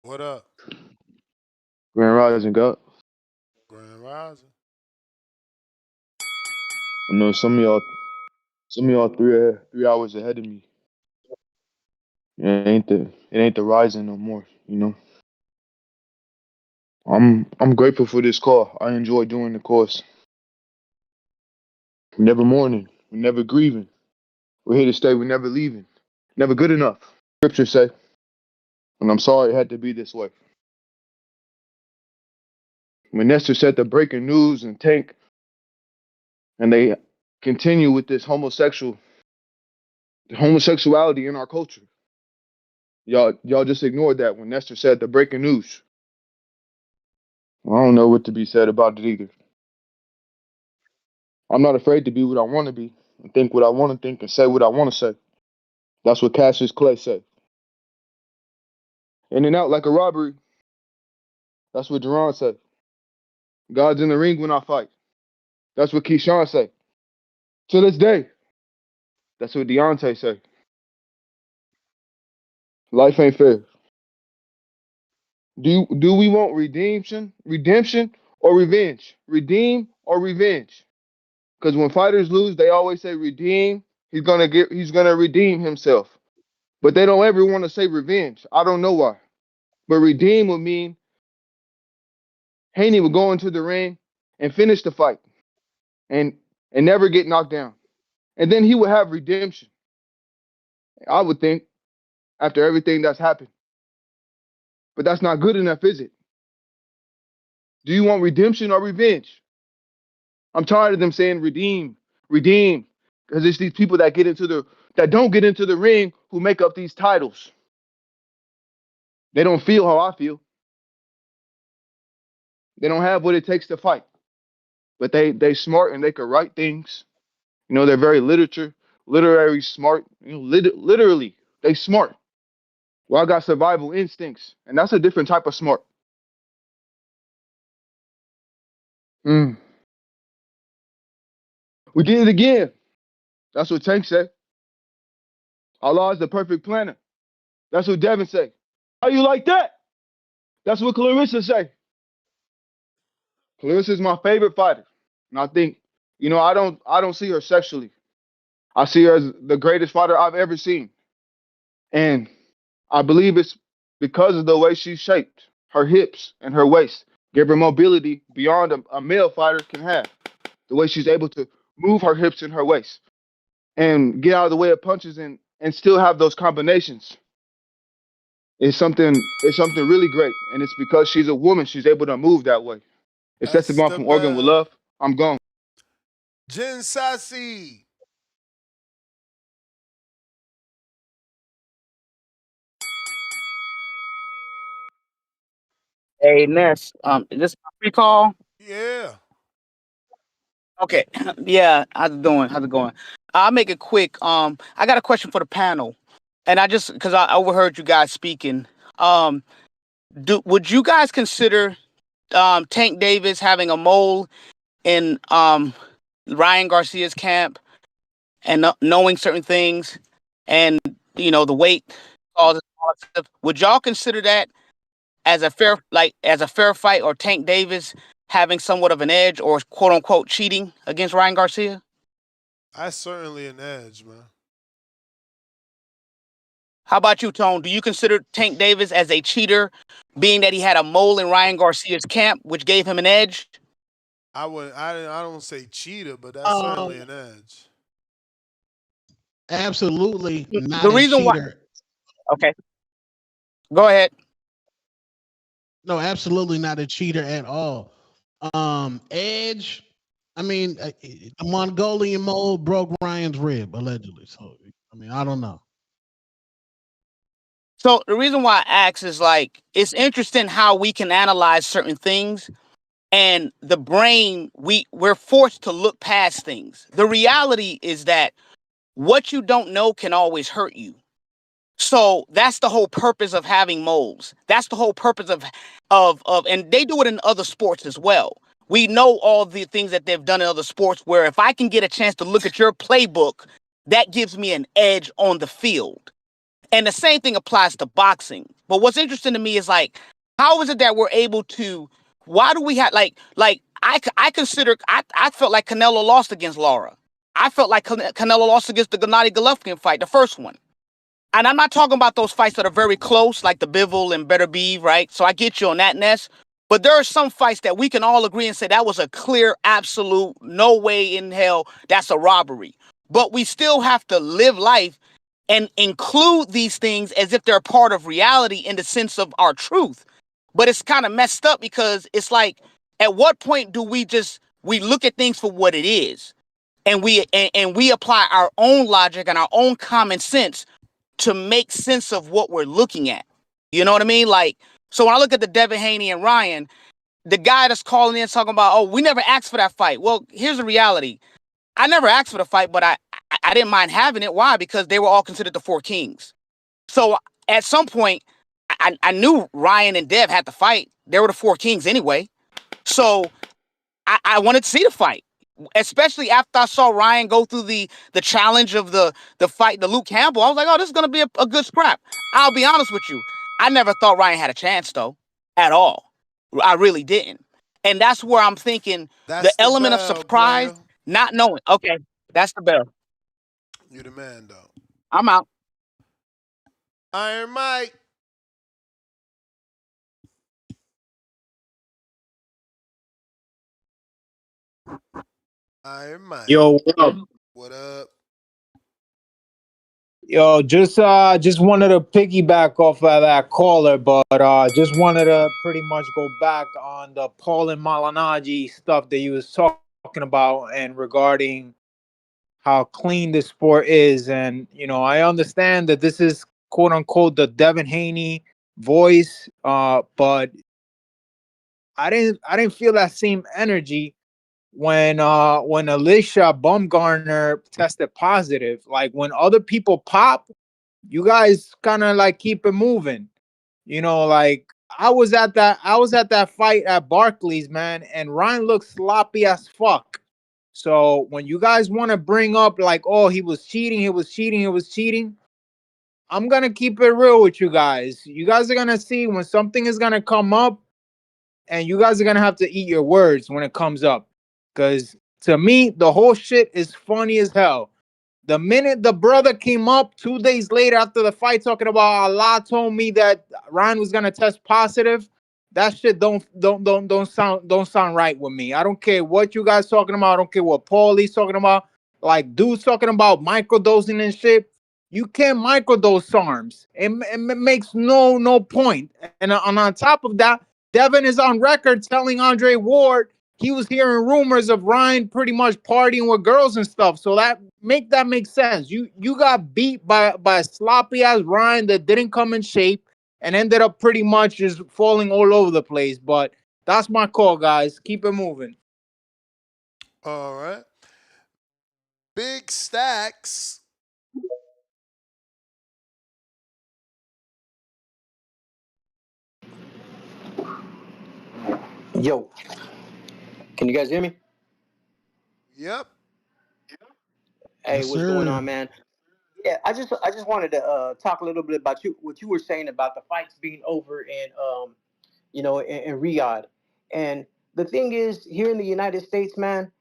What up? Grand Rising God. Grand Rising. I know some of y'all 3 hours ahead of me. It ain't the rising no more, you know. I'm grateful for this call. I enjoy doing the course. We're never mourning. We're never grieving. We're here to stay. We're never leaving. Never good enough. Scriptures say. And I'm sorry it had to be this way. When Nestor said the breaking news and Tank and they continue with this homosexuality in our culture. Y'all just ignored that when Nestor said the breaking news. I don't know what to be said about it either. I'm not afraid to be what I want to be and think what I want to think and say what I want to say. That's what Cassius Clay said. In and out like a robbery. That's what Duran said. God's in the ring when I fight. That's what Keyshawn said. To this day, that's what Deontay said. Life ain't fair. Do we want redemption or revenge? Redeem or revenge? Because when fighters lose, they always say redeem. He's gonna redeem himself. But they don't ever want to say revenge. I don't know why. But redeem would mean Haney would go into the ring and finish the fight and never get knocked down. And then he would have redemption. I would think after everything that's happened. But that's not good enough, is it? Do you want redemption or revenge? I'm tired of them saying redeem, redeem. Because it's these people that don't get into the ring who make up these titles. They don't feel how I feel. They don't have what it takes to fight. But they smart and they can write things. You know, they're very literary smart. You know, literally, they smart. Well, I got survival instincts, and that's a different type of smart. Mm. We did it again. That's what Tank said. Allah is the perfect planner. That's what Devin say. How you like that? That's what Clarissa say. Clarissa's my favorite fighter. And I think, you know, I don't see her sexually. I see her as the greatest fighter I've ever seen. And I believe it's because of the way she's shaped. Her hips and her waist give her mobility beyond a male fighter can have. The way she's able to move her hips and her waist and get out of the way of punches and still have those combinations is something really great. And it's because she's a woman, she's able to move that way. It's That's Esteban the from Oregon with bell. love. I'm gone. Jen Sassy. Hey Ness, is this my free call? Yeah. Okay. Yeah, how's it doing? How's it going? I'll make it quick. I got a question for the panel. And I just because I overheard you guys speaking. Um, would you guys consider Tank Davis having a mole in Ryan Garcia's camp and knowing certain things and the weight causes all that stuff? Would y'all consider that as a fair fight, or Tank Davis having somewhat of an edge or quote unquote cheating against Ryan Garcia? That's certainly an edge, man. How about you, Tone? Do you consider Tank Davis as a cheater, being that he had a mole in Ryan Garcia's camp, which gave him an edge? I don't say cheater, but that's Um, certainly an edge. absolutely not The a reason why. cheater. Okay, go ahead. No, absolutely not a cheater at all. Edge. I mean, a Mongolian mole broke Ryan's rib allegedly. So I mean, I don't know. So the reason why I ask is like it's interesting how we can analyze certain things, and the brain we're forced to look past things. The reality is that what you don't know can always hurt you. So that's the whole purpose of having moles. That's the whole purpose and they do it in other sports as well. We know all the things that they've done in other sports where if I can get a chance to look at your playbook, that gives me an edge on the field. And the same thing applies to boxing. But what's interesting to me is like, how is it that we're able to? Why do we have I felt like Canelo lost against Laura. I felt like Canelo lost against the Gennady Golovkin fight, the first one. And I'm not talking about those fights that are very close, like the Bivol and Better Be, right? So I get you on that, Ness. But there are some fights that we can all agree and say that was a clear, absolute, no way in hell that's a robbery. But we still have to live life and include these things as if they're part of reality in the sense of our truth. But it's kind of messed up because it's like, at what point do we look at things for what it is, and we apply our own logic and our own common sense to make sense of what we're looking at. You know what I mean? Like, so when I look at the Devin Haney and Ryan, the guy that's calling in talking about, oh, we never asked for that fight. Well, here's the reality. I never asked for the fight, but I didn't mind having it. Why? Because they were all considered the four kings. So at some point, I knew Ryan and Dev had to fight. They were the four kings anyway. So I wanted to see the fight, especially after I saw Ryan go through the challenge of the fight, the Luke Campbell. I was like, oh, this is gonna be a good scrap. I'll be honest with you. I never thought Ryan had a chance though, at all. I really didn't. And that's where I'm thinking the That's the element of bell, surprise, player. not knowing. Okay, that's the bell. You the man, though. I'm out. Iron Mike. Iron Mike. Yo, what up? What up? Yo, just wanted to piggyback off of that caller, but just wanted to pretty much go back on the Paul and Malignaggi stuff that you was talking about and regarding how clean this sport is. And I understand that this is quote unquote the Devin Haney voice, but I didn't feel that same energy when Alicia Baumgartner tested positive. Like when other people pop, you guys kind of like keep it moving. Like I was at that fight at Barclays, man, and Ryan looked sloppy as fuck. So when you guys want to bring up like, oh, he was cheating, he was cheating, he was cheating, I'm gonna keep it real with you guys. You guys are gonna see when something is gonna come up, and you guys are gonna have to eat your words when it comes up. Cause to me, the whole shit is funny as hell. The minute the brother came up 2 days later after the fight talking about Allah told me that Ryan was gonna test positive, that shit don't sound right with me. I don't care what you guys talking about. I don't care what Paulie's talking about. Like dudes talking about microdosing and shit. You can't microdose SARMs. It makes no point. And on top of that, Devin is on record telling Andre Ward he was hearing rumors of Ryan pretty much partying with girls and stuff. So that make sense. You got beat by a sloppy ass Ryan that didn't come in shape and ended up pretty much just falling all over the place. But that's my call, guys. Keep it moving. All right. Big Stacks. Yo, can you guys hear me? Yep. Hey, Yes, what's going sir. on, man? Yeah, I just wanted to talk a little bit about what you were saying about the fights being over in Riyadh. And the thing is, here in the United States, man,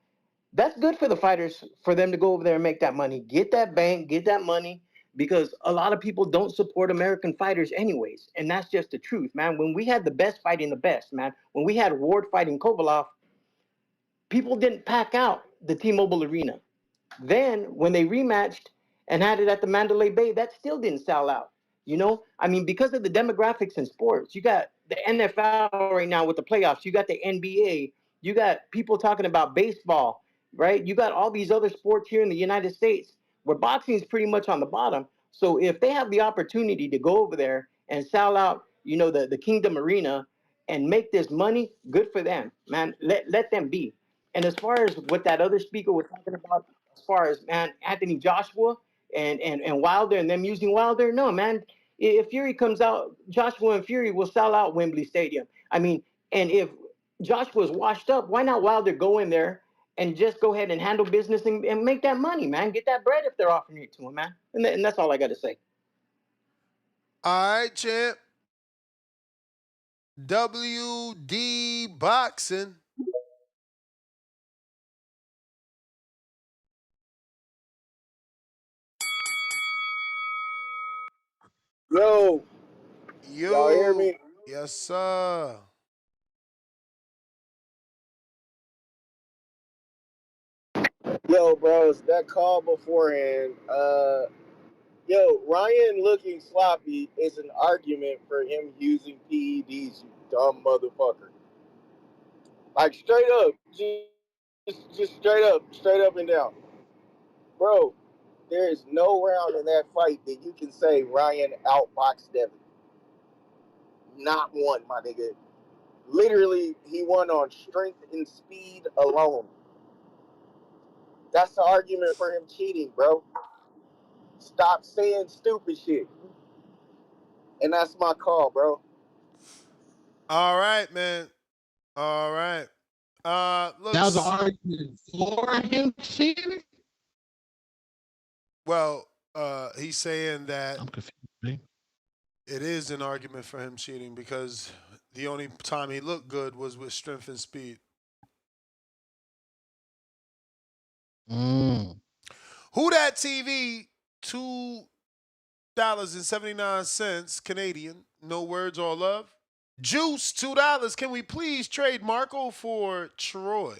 that's good for the fighters for them to go over there and make that money, get that bank, get that money, because a lot of people don't support American fighters anyways, and that's just the truth, man. When we had the best fighting the best, man, when we had Ward fighting Kovalov, people didn't pack out the T-Mobile Arena. Then when they rematched and had it at the Mandalay Bay, that still didn't sell out. I mean, because of the demographics in sports, you got the NFL right now with the playoffs, you got the NBA, you got people talking about baseball, right? You got all these other sports here in the United States where boxing is pretty much on the bottom. So if they have the opportunity to go over there and sell out, the Kingdom Arena and make this money, good for them, man. Let them be. And as far as what that other speaker was talking about, as far as man Anthony Joshua and Wilder and them using Wilder, no man. If Fury comes out, Joshua and Fury will sell out Wembley Stadium. I mean, and if Joshua's washed up, why not Wilder go in there and just go ahead and handle business and make that money, man? Get that bread if they're offering it to him, man. And that's all I got to say. All right, champ. WD Boxing. Yo, y'all hear Yo. me? Yes, sir. Yo, bros, that call beforehand. Yo, Ryan looking sloppy is an argument for him using PEDs. You dumb motherfucker. Like straight up, just straight up and down, bro. There is no round in that fight that you can say Ryan outboxed Devin. Not one, my nigga. Literally, he won on strength and speed alone. That's the argument for him cheating, bro. Stop saying stupid shit. And that's my call, bro. All right, man. All right. That was an Looks argument for him cheating. well. He's saying that I'm confused. Man. it is an argument for him cheating because the only time he looked good was with strength and speed. Mm. Who that TV? $2.79 Canadian. No words or love. Juice $2. Can we please trade Marco for Troy?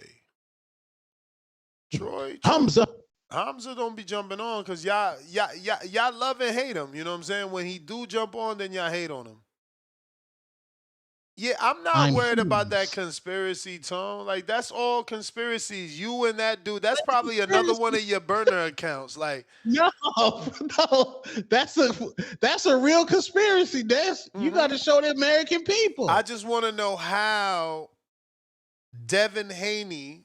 Troy. Hamza. Hamza don't be jumping on because y'all love and hate him. You know what I'm saying? When he do jump on, then y'all hate on him. Yeah, I'm not worried about that conspiracy, Tom. Like, that's all conspiracies. You and that dude, that's probably another one of your burner accounts. Like, no, no, that's a real conspiracy, Des. You got to show the American people. I just want to know how Devin Haney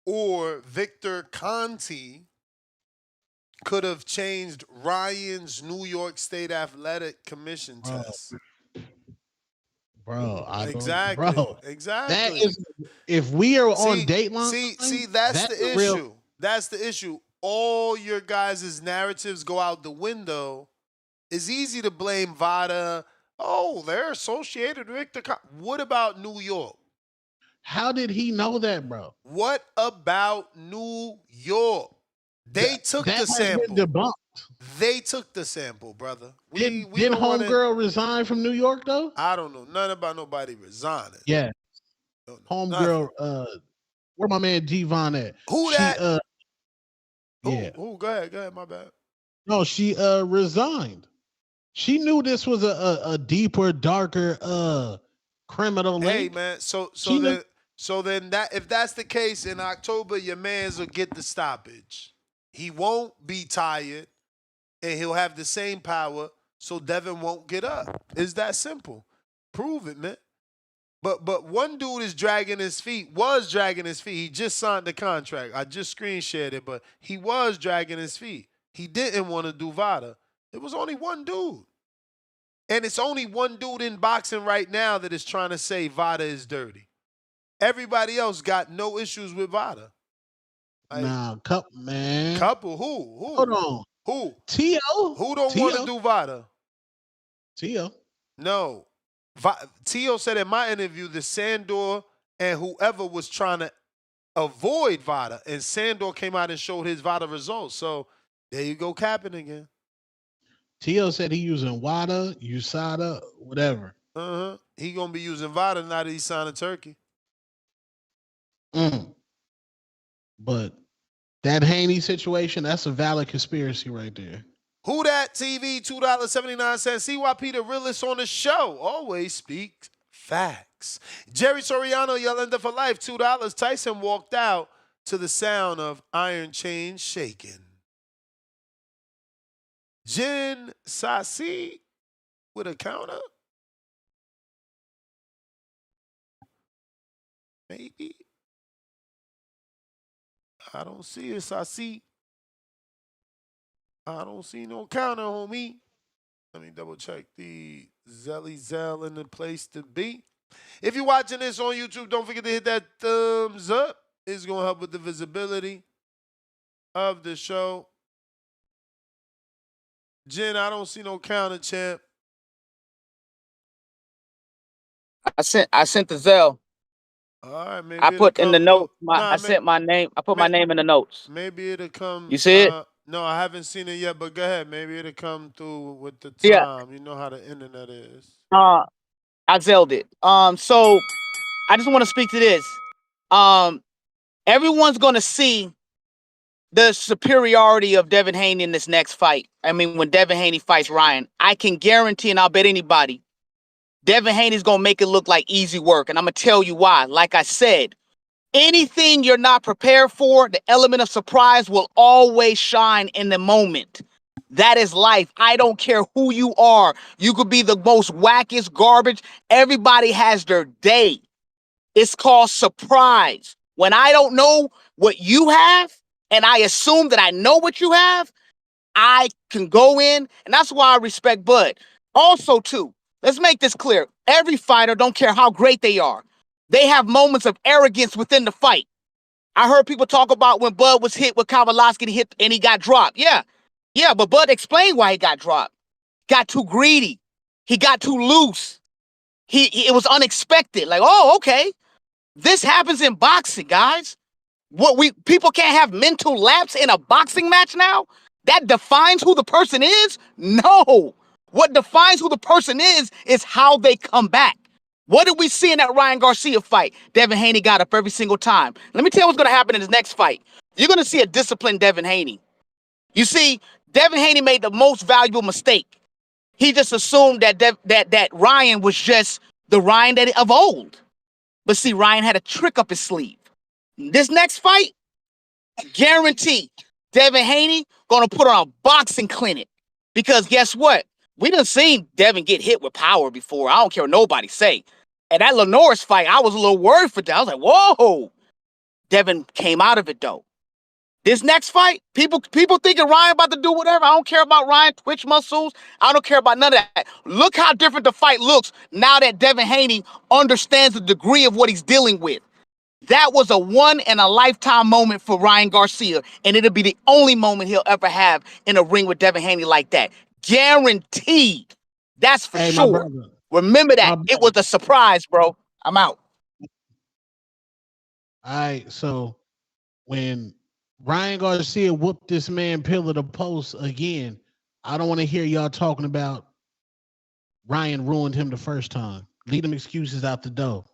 or Victor Conti could have changed Ryan's New York State Athletic Commission test. Bro, I don't. Exactly. Bro, Exactly. that is. If we are on See, Dateline, see, that's the issue. real. That's the issue. All your guys' narratives go out the window. It's easy to blame Vada. Oh, they're associated with Victor. What about New York? How did he know that, bro? What about New York? They took that the has been sample. debunked. They took the sample, brother. Didn't don't wanna- homegirl resign from New York though? I don't know nothing about nobody resigning. Yeah. Don't know Homegirl, where my man G-Von at? Who She, that? yeah. Oh, go ahead, my bad. No, she resigned. She knew this was a deeper, darker criminal link. Hey man, so then that if that's the case in October, your man's will get the stoppage. He won't be tired, and he'll have the same power. So Devin won't get up. It's that simple. Prove it, man. But one dude is dragging his feet. Was dragging his feet. He just signed the contract. I just screen shared it, but he was dragging his feet. He didn't want to do Vada. It was only one dude. And it's only one dude in boxing right now that is trying to say Vada is dirty. Everybody else got no issues with Vada. Nah, couple, man. Couple? Who? Hold on. Who? T.O. Who don't want to do Vada? T.O. No. T.O. said in my interview that Sandor and whoever was trying to avoid Vada, and Sandor came out and showed his Vada results. So there you go, capping again. T.O. said he using WADA, USADA, whatever. He gonna be using Vada now that he signed a Turkey. But that Haney situation, that's a valid conspiracy right there. Who that TV, $2.79. CYP, the realest on the show. Always speaks facts. Jerry Soriano, Yolanda for life, $2. Tyson walked out to the sound of iron chain shaking. Jen Sassi with a counter. Maybe. I don't see it, Sassi. I don't see no counter, homie. Let me double check the Zelly Zell in the place to be. If you're watching this on YouTube, don't forget to hit that thumbs up. It's going to help with the visibility of the show. Jen, I don't see no counter, champ. I sent the Zell. All right, maybe I put in the notes. I sent my name. I put my name in the notes. Maybe it'll come. You see it? No, I haven't seen it yet, but go ahead. Maybe it'll come through with the time. Yeah. You know how the internet is. I Zelled it. So I just want to speak to this. Everyone's gonna see the superiority of Devin Haney in this next fight. I mean, when Devin Haney fights Ryan, I can guarantee, and I'll bet anybody, Devin Haney's gonna make it look like easy work. And I'm gonna tell you why. Like I said, anything you're not prepared for, the element of surprise will always shine in the moment. That is life. I don't care who you are. You could be the most wackest garbage. Everybody has their day. It's called surprise. When I don't know what you have, and I assume that I know what you have, I can go in, and that's why I respect Bud. Also, too, let's make this clear. Every fighter, don't care how great they are, they have moments of arrogance within the fight. I heard people talk about when Bud was hit with Kowalski and he got dropped. Yeah, but Bud explained why he got dropped. Got too greedy. He got too loose. It was unexpected. Like, oh, okay. This happens in boxing, guys. People can't have mental lapse in a boxing match now? That defines who the person is? No. What defines who the person is how they come back. What did we see in that Ryan Garcia fight? Devin Haney got up every single time. Let me tell you what's going to happen in his next fight. You're going to see a disciplined Devin Haney. You see, Devin Haney made the most valuable mistake. He just assumed that Ryan was just the Ryan of old. But see, Ryan had a trick up his sleeve. This next fight, guarantee Devin Haney gonna put on a boxing clinic. Because guess what? We done seen Devin get hit with power before. I don't care what nobody say. And that Lenore's fight, I was a little worried for that. I was like, whoa. Devin came out of it though. This next fight, people thinking Ryan about to do whatever. I don't care about Ryan Twitch muscles. I don't care about none of that. Look how different the fight looks now that Devin Haney understands the degree of what he's dealing with. That was a one-in-a-lifetime moment for Ryan Garcia, and it'll be the only moment he'll ever have in a ring with Devin Haney like that. Guaranteed. That's for Hey, my sure. brother. Remember that. My It was a surprise, bro. I'm out. All right, so when Ryan Garcia whooped this man pillar to post again, I don't want to hear y'all talking about Ryan ruined him the first time. Leave them excuses out the door.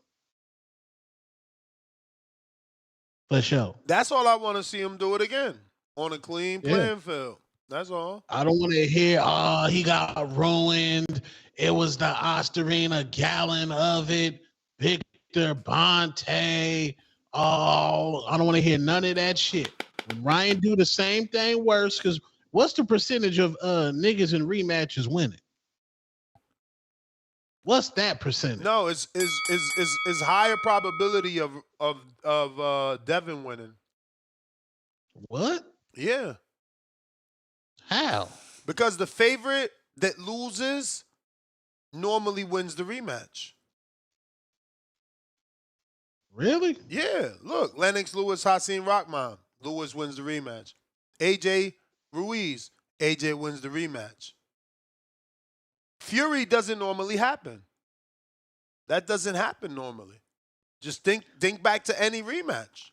For sure. That's all I want to see him do it again on a clean Yeah. playing field. That's all. I don't want to hear, oh, he got ruined. It was the Osterine, a gallon of it. Victor Bonte. Oh, I don't want to hear none of that shit. When Ryan do the same thing worse, because what's the percentage of niggas in rematches winning? What's that percentage? No, it's higher probability of Devin winning. What? Yeah. How? Because the favorite that loses normally wins the rematch. Really? Yeah. Look, Lennox Lewis, Hassan Rahman. Lewis wins the rematch. AJ Ruiz. AJ wins the rematch. Fury doesn't normally happen. That doesn't happen normally. Just think back to any rematch.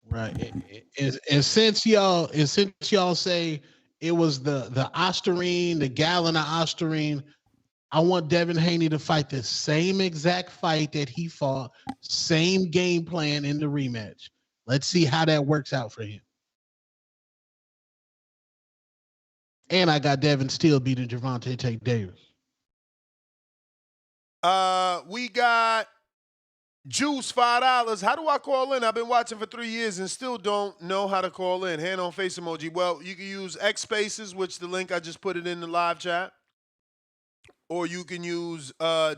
Right. And since y'all say it was the Osterine, the gallon of Osterine, I want Devin Haney to fight the same exact fight that he fought, same game plan in the rematch. Let's see how that works out for him. And I got Devin still beating Gervonta Tate Davis. We got Juice $5. How do I call in? I've been watching for 3 years and still don't know how to call in. Hand on face emoji. Well, you can use X Spaces, which the link I just put it in the live chat, or you can use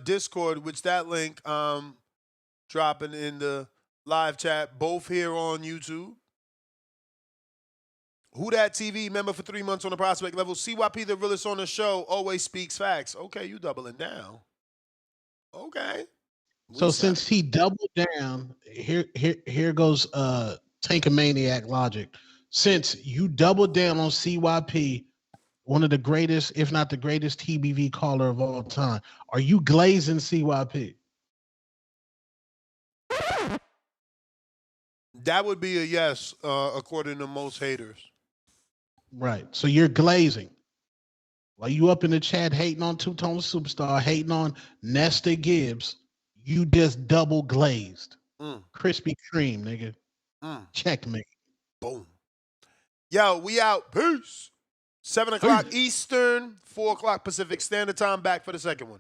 Discord, which that link dropping in the live chat. Both here on YouTube. Who Dat TV, member for 3 months on the prospect level. CYP, the realest on the show, always speaks facts. Okay, you doubling down. Okay. So since he doubled down, here goes Tankamaniac logic. Since you doubled down on CYP, one of the greatest, if not the greatest TBV caller of all time, are you glazing CYP? That would be a yes, according to most haters. Right. So you're glazing. While you up in the chat hating on Two Tone Superstar, hating on Nesta Gibbs, you just double glazed. Krispy Kreme, nigga. Checkmate. Boom. Yo, we out. Peace. 7 o'clock Eastern, 4 o'clock Pacific Standard Time. Back for the second one.